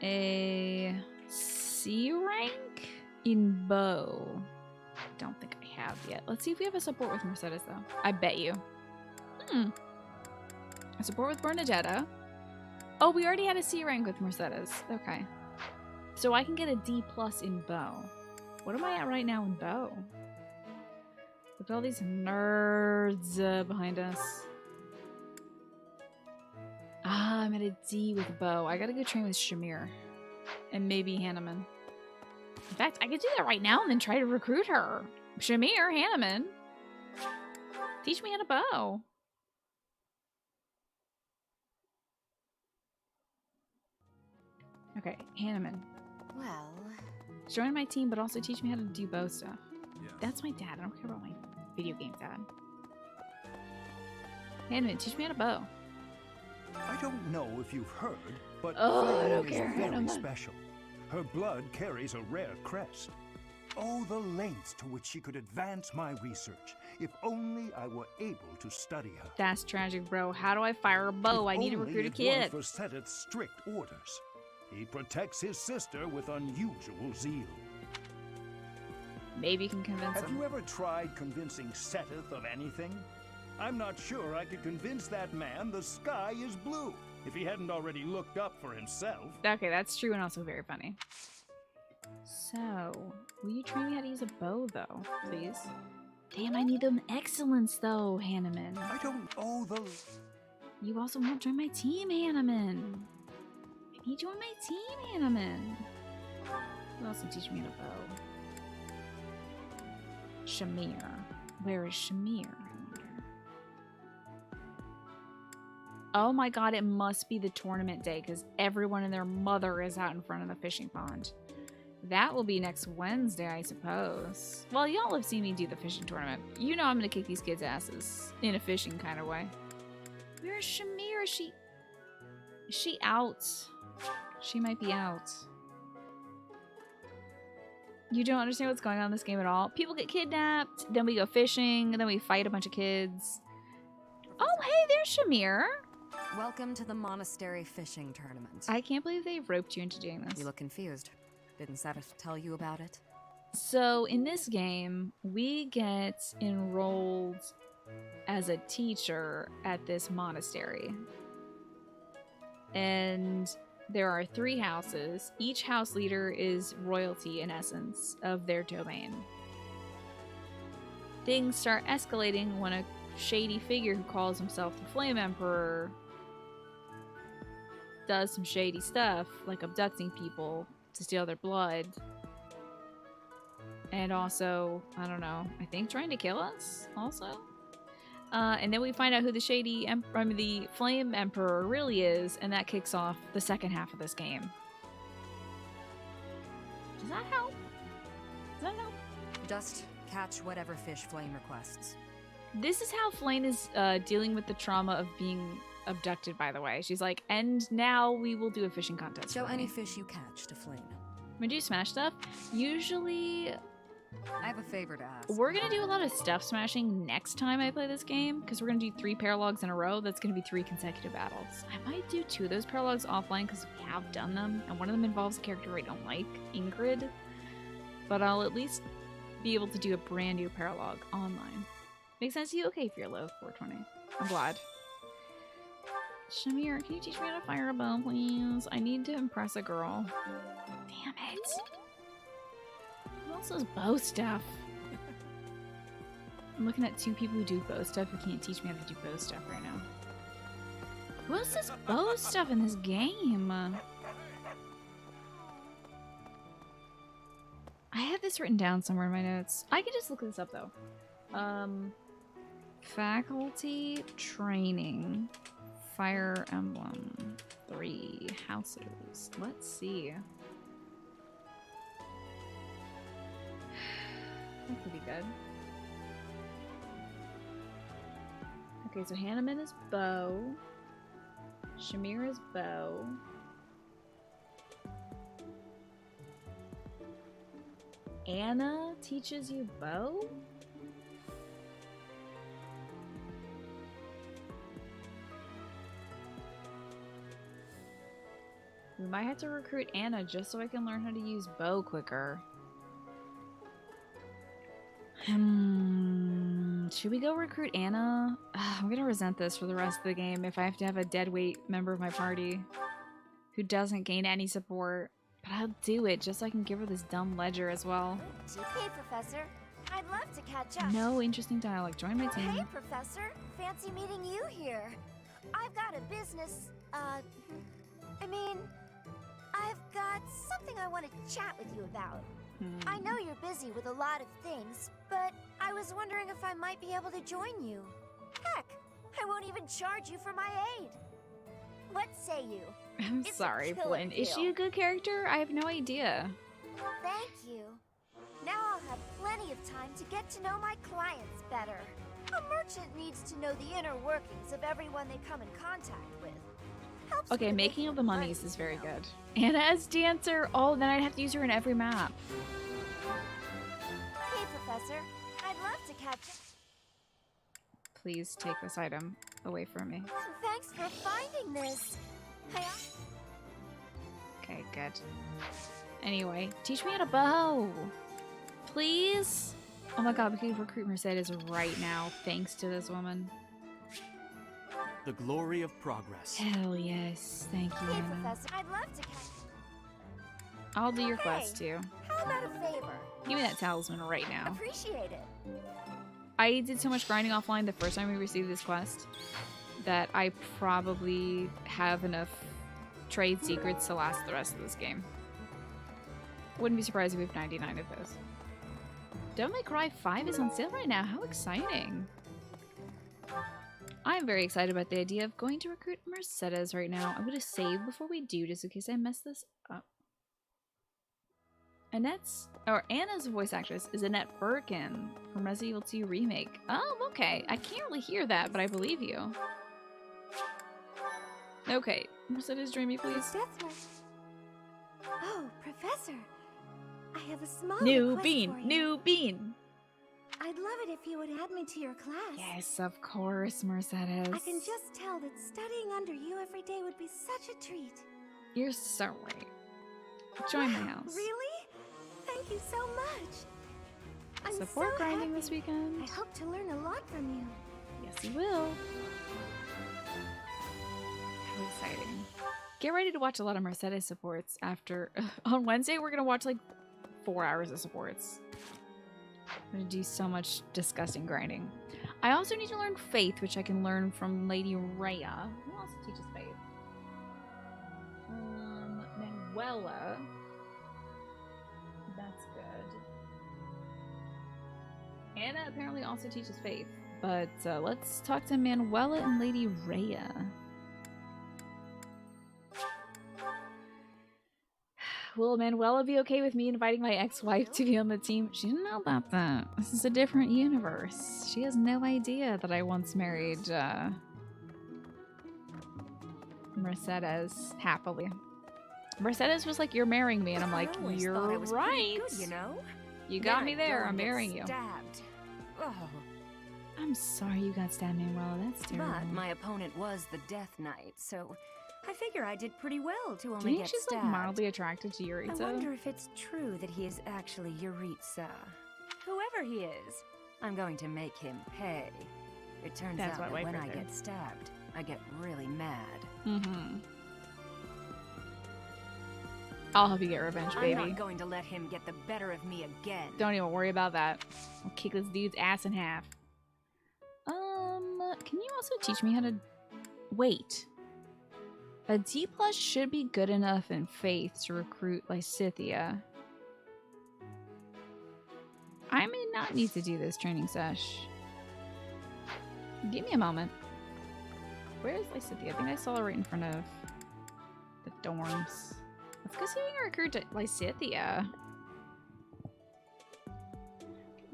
a C rank in bow. Don't think I have yet. Let's see if we have a support with Mercedes, though. I bet you. A support with Bernadetta. Oh, we already had a C rank with Mercedes. Okay. So I can get a D+ in bow. What am I at right now in bow? Look at all these nerds behind us. Ah, I'm at a D with bow. I gotta go train with Shamir. And maybe Hanneman. In fact, I could do that right now and then try to recruit her. Shamir, Hanneman. Teach me how to bow. Okay, Hanneman. Well... Join my team, but also teach me how to do bow stuff. Yes. That's my dad. I don't care about my video game dad. Hanneman, teach me how to bow. I don't know if you've heard, but I don't Flame care. is very special. Her blood carries a rare crest. Oh, the lengths to which she could advance my research. If only I were able to study her. That's tragic, bro. How do I fire a bow? I need to recruit a kid. For Seteth's strict orders. He protects his sister with unusual zeal. Maybe you can convince him. Have you ever tried convincing Seteth of anything? I'm not sure I could convince that man the sky is blue if he hadn't already looked up for himself. Okay, that's true and also very funny. So, will you train me how to use a bow, though, please? Damn, I need them excellence, though, Hanneman. I don't owe the... You also won't join my team, Hanneman. I need you on my team, Hanneman. Who else will teach me how to bow? Shamir. Where is Shamir? Oh my god, it must be the tournament day because everyone and their mother is out in front of the fishing pond. That will be next Wednesday, I suppose. Well, y'all have seen me do the fishing tournament. You know I'm gonna kick these kids' asses in a fishing kind of way. Where's Shamir? Is she out? She might be out. You don't understand what's going on in this game at all. People get kidnapped, then we go fishing, and then we fight a bunch of kids. Oh, hey, there's Shamir. Welcome to the monastery fishing tournament. I can't believe they roped you into doing this. You look confused. Didn't Seteth tell you about it? So in this game, we get enrolled as a teacher at this monastery. And there are 3 houses. Each house leader is royalty, in essence, of their domain. Things start escalating when a shady figure who calls himself the Flame Emperor does some shady stuff, like abducting people to steal their blood. And also, I don't know, I think trying to kill us, also. And then we find out who the the Flame Emperor really is, and that kicks off the second half of this game. Does that help? Does that help? Just catch whatever fish Flame requests. This is how Flame is dealing with the trauma of being abducted, by the way. She's like, and now we will do a fishing contest. Show any fish you catch to Flame. We do smash stuff. Usually... I have a favor to ask. We're going to do a lot of stuff smashing next time I play this game, because we're going to do 3 paralogs in a row. That's going to be 3 consecutive battles. I might do 2 of those paralogs offline, because we have done them, and one of them involves a character I don't like, Ingrid. But I'll at least be able to do a brand new paralog online. Makes sense to you? Okay, if you're low 420. I'm glad. Shamir, can you teach me how to fire a bow, please? I need to impress a girl. Damn it. Who else does bow stuff? I'm looking at 2 people who do bow stuff who can't teach me how to do bow stuff right now. Who else does bow stuff in this game? I have this written down somewhere in my notes. I can just look this up though. Faculty training. Fire Emblem. 3 houses. Let's see. That could be good. Okay, so Hanneman is bow. Shamir is bow. Anna teaches you bow? We might have to recruit Anna just so I can learn how to use bow quicker. Should we go recruit Anna? I'm gonna resent this for the rest of the game if I have to have a deadweight member of my party who doesn't gain any support. But I'll do it just so I can give her this dumb ledger as well. Hey, Professor. I'd love to catch up. No interesting dialogue. Join my team. Hey, Professor. Fancy meeting you here. I've got a business, I've got something I want to chat with you about. I know you're busy with a lot of things, but I was wondering if I might be able to join you. Heck, I won't even charge you for my aid. What say you? I'm sorry, Flynn. Is she a good character? I have no idea. Thank you. Now I'll have plenty of time to get to know my clients better. A merchant needs to know the inner workings of everyone they come in contact with. Okay, making of the monies is very good. Anna as dancer. Oh, then I'd have to use her in every map. Hey, Professor. I'd love to catch up. Please take this item away from me. Thanks for finding this. Okay, good. Anyway, teach me how to bow. Please? Oh my god, we could recruit Mercedes right now thanks to this woman. The glory of progress. Hell yes. Thank you, Hey, Anna. Professor. I'd love to catch. I'll do your quest too. How about a favor? Give me that talisman right now. Appreciate it. I did so much grinding offline the first time we received this quest that I probably have enough trade secrets to last the rest of this game. Wouldn't be surprised if we have 99 of those. Devil May Cry 5 is on sale right now. How exciting. I'm very excited about the idea of going to recruit Mercedes right now. I'm going to save before we do, just in case I mess this up. Anna's voice actress is Annette Birkin from Resident Evil 2 Remake. Oh, okay. I can't really hear that, but I believe you. Okay. Mercedes, join me, please. Oh, Professor. I have a small New request bean! for you. New bean! I'd love it if you would add me to your class. Yes, of course, Mercedes. I can just tell that studying under you every day would be such a treat. You're so right. Join my house. Really? Thank you so much. I'm Support so grinding happy. this weekend. I hope to learn a lot from you. Yes, you will. How exciting. Get ready to watch a lot of Mercedes supports after... on Wednesday, we're going to watch like 4 hours of supports. I'm going to do so much disgusting grinding. I also need to learn Faith, which I can learn from Lady Rhea. Who else teaches Faith? Manuela. That's good. Anna apparently also teaches Faith. But let's talk to Manuela and Lady Rhea. Will Manuela be okay with me inviting my ex-wife to be on the team? She didn't know about that. This is a different universe. She has no idea that I once married Mercedes happily. Mercedes was like, "You're marrying me," and I'm like, "You're right. Good, you know? You got Then me I'd there. go I'm and get marrying you." Stabbed. Oh. I'm sorry you got stabbed, Manuela. That's terrible. But my opponent was the Death Knight, so I figure I did pretty well to Do only you think get she's stabbed. like mildly attracted to I Yuritsa? wonder if it's true that he is actually Yuritsa. Whoever he is, I'm going to make him pay. It turns That's out my that wife when right I there. get stabbed, I get really mad. Mm-hmm. I'll help you get revenge, I'm baby. not going to let him get the better of me again. Don't even worry about that. I'll kick this dude's ass in half. Can you also teach me how to... Wait. A D+ should be good enough in Faith to recruit Lysithia. I may not need to do this training sesh. Give me a moment. Where is Lysithea? I think I saw her right in front of the dorms. Let's go see if we can recruit to Lysithea.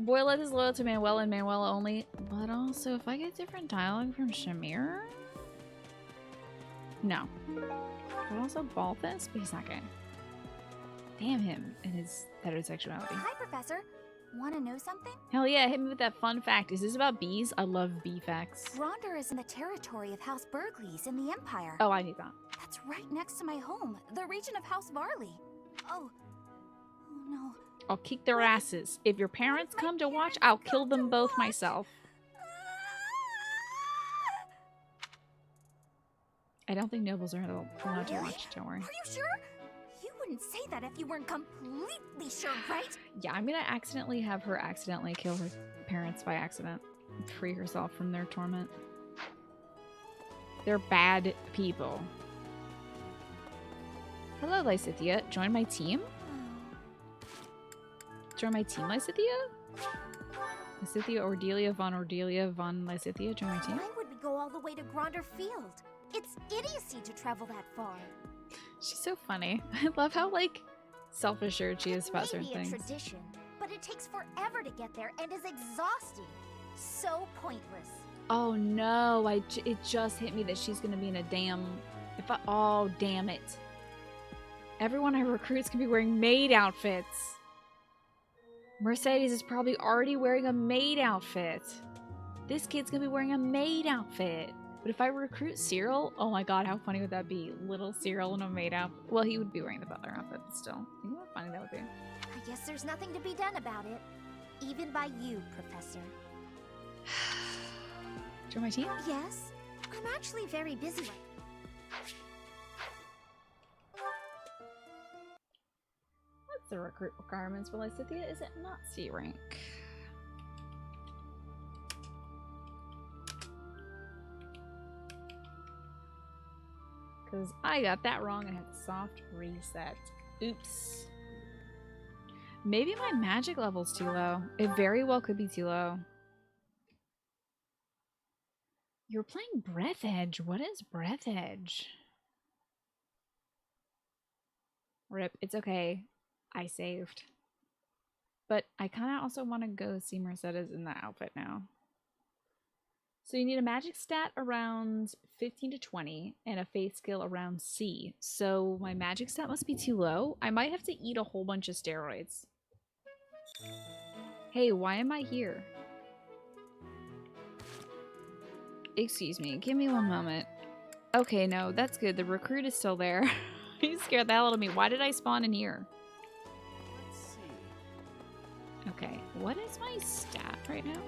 Boylet is loyal to Manuela and Manuela only, but also if I get different dialogue from Shamir? No. But also Balthus, but he's not gay. Damn him and his heterosexuality. Hi, Professor. Want to know something? Hell yeah, hit me with that fun fact. Is this about bees? I love bee facts. Gronder is in the territory of House Burgleys in the Empire. Oh, I knew that. That's right next to my home, the region of House Varley. Oh no. I'll kick their asses. If your parents come to watch, I'll kill them both myself. I don't think nobles are allowed to watch, don't worry. Are you sure? You wouldn't say that if you weren't completely sure, right? Yeah, I'm gonna accidentally have her accidentally kill her parents by accident. Free herself from their torment. They're bad people. Hello, Lysithea. Join my team? Join my team, Lysithea? Lysithea Ordelia von Lysithea. Join my team? Why would we go all the way to Gronder Field? It's idiocy to travel that far. She's so funny. I love how, like, self-assured she is about certain things. It may be a tradition, but it takes forever to get there and is exhausting. So pointless. Oh no, it just hit me that she's gonna be in a damn... oh, damn it. Everyone I recruit's gonna be wearing maid outfits. Mercedes is probably already wearing a maid outfit. This kid's gonna be wearing a maid outfit. But if I recruit Cyril, oh my god, how funny would that be? Little Cyril in a maid outfit. Well, he would be wearing the butler outfit, but still. You know how funny that would be? I guess there's nothing to be done about it. Even by you, Professor. Join my team? Yes. I'm actually very busy right What's the recruit requirements for Lysithea? Is it not C rank? Because I got that wrong and had to soft reset. Oops. Maybe my magic level's too low. It very well could be too low. You're playing Breath Edge. What is Breath Edge? Rip. It's okay. I saved. But I kind of also want to go see Mercedes in that outfit now. So you need a magic stat around 15 to 20 and a faith skill around C. So my magic stat must be too low. I might have to eat a whole bunch of steroids. Hey, why am I here? Excuse me, give me one moment. Okay, no, that's good. The recruit is still there. You scared the hell out of me. Why did I spawn in here? Let's see. Okay, what is my stat right now?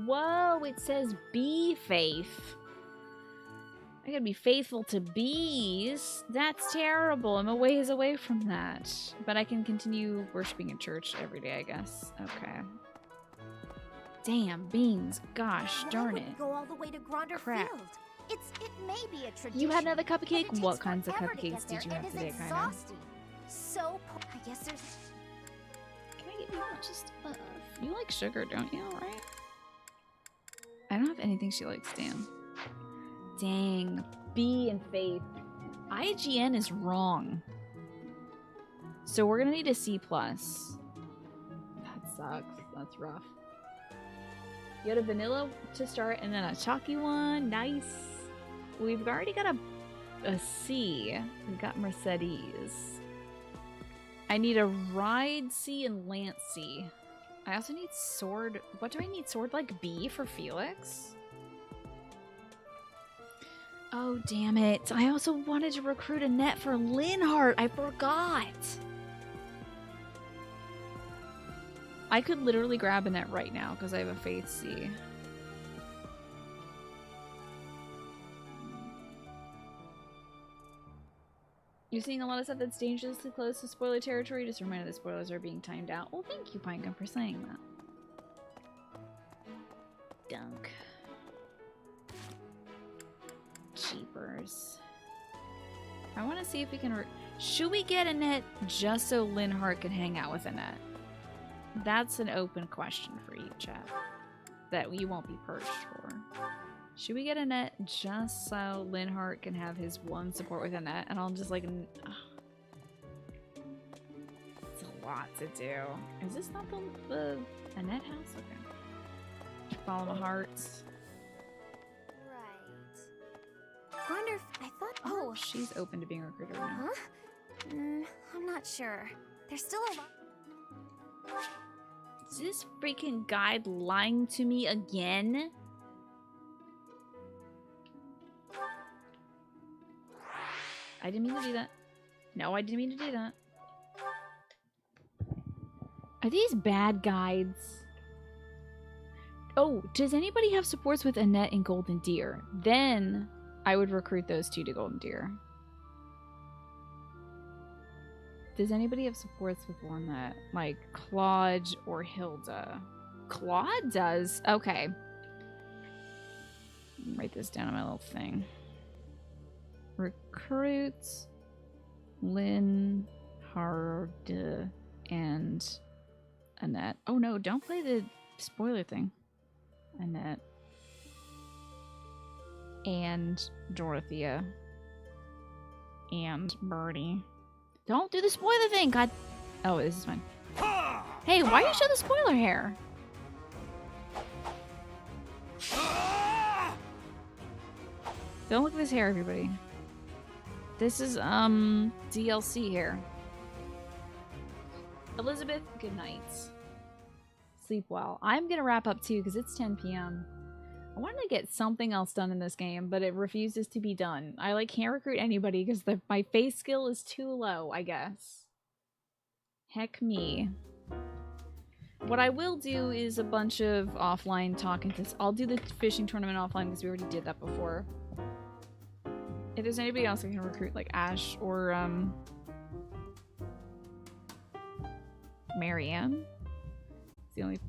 Whoa, it says bee faith. I gotta be faithful to bees. That's terrible. I'm a ways away from that. But I can continue worshiping in church every day, I guess. Okay. Damn, beans. Gosh, darn it. Go all the way to Gronder Crap. Field. It may be a tradition. You had another cupcake? but it What takes kinds of forever to cupcakes get there did you and have is today, Kaino? exhausting. So, I guess there's. Can I get you just you like sugar, don't you? Right? I don't have anything she likes, damn. Dang. B and faith. IGN is wrong. So we're gonna need a C+. That sucks. That's rough. You had a vanilla to start and then a chalky one. Nice. We've already got a C. We've got Mercedes. I need a ride C and lance C. I also need sword. What do I need? Sword like B for Felix? Oh, damn it. I also wanted to recruit a net for Linhardt. I forgot. I could literally grab a net right now because I have a Faith C. You're seeing a lot of stuff that's dangerously close to spoiler territory. Just a reminder that spoilers are being timed out. Well, thank you, Pinegum, for saying that. Dunk. Jeepers. I want to see if we can... Should we get Annette just so Linhardt can hang out with Annette? That's an open question for you, chat. That you won't be purged for. Should we get Annette just so Linhardt can have his one support with Annette? And I'll just like... It's a lot to do. Is this not the Annette house? Okay. Follow my hearts. Right. Wonder if I thought. Oh, she's open to being recruited right now. Huh? I'm not sure. There's still a lot. Is this freaking guide lying to me again? I didn't mean to do that. No, I didn't mean to do that. Are these bad guides? Oh, does anybody have supports with Annette and Golden Deer? Then I would recruit those two to Golden Deer. Does anybody have supports with one that, like, Claude or Hilda? Claude does? Okay. Write this down on my little thing. Recruits Lynn, Hard, and Annette. Oh no, don't play the spoiler thing. Annette. And Dorothea. And Birdie. Don't do the spoiler thing, God. Oh, this is fine. Hey, why you show the spoiler hair? Don't look at this hair, everybody. This is, DLC hair. Elizabeth, good night. Sleep well. I'm gonna wrap up too, because it's 10 p.m. I wanted to get something else done in this game, but it refuses to be done. I, like, can't recruit anybody because my face skill is too low, I guess. Heck me. What I will do is a bunch of offline talking to... I'll do the fishing tournament offline because we already did that before. If there's anybody else I can recruit, like Ash or Marianne, it's the only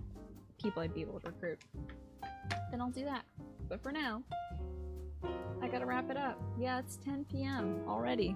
people I'd be able to recruit, then I'll do that. But for now, I gotta wrap it up. Yeah, it's 10 p.m. already.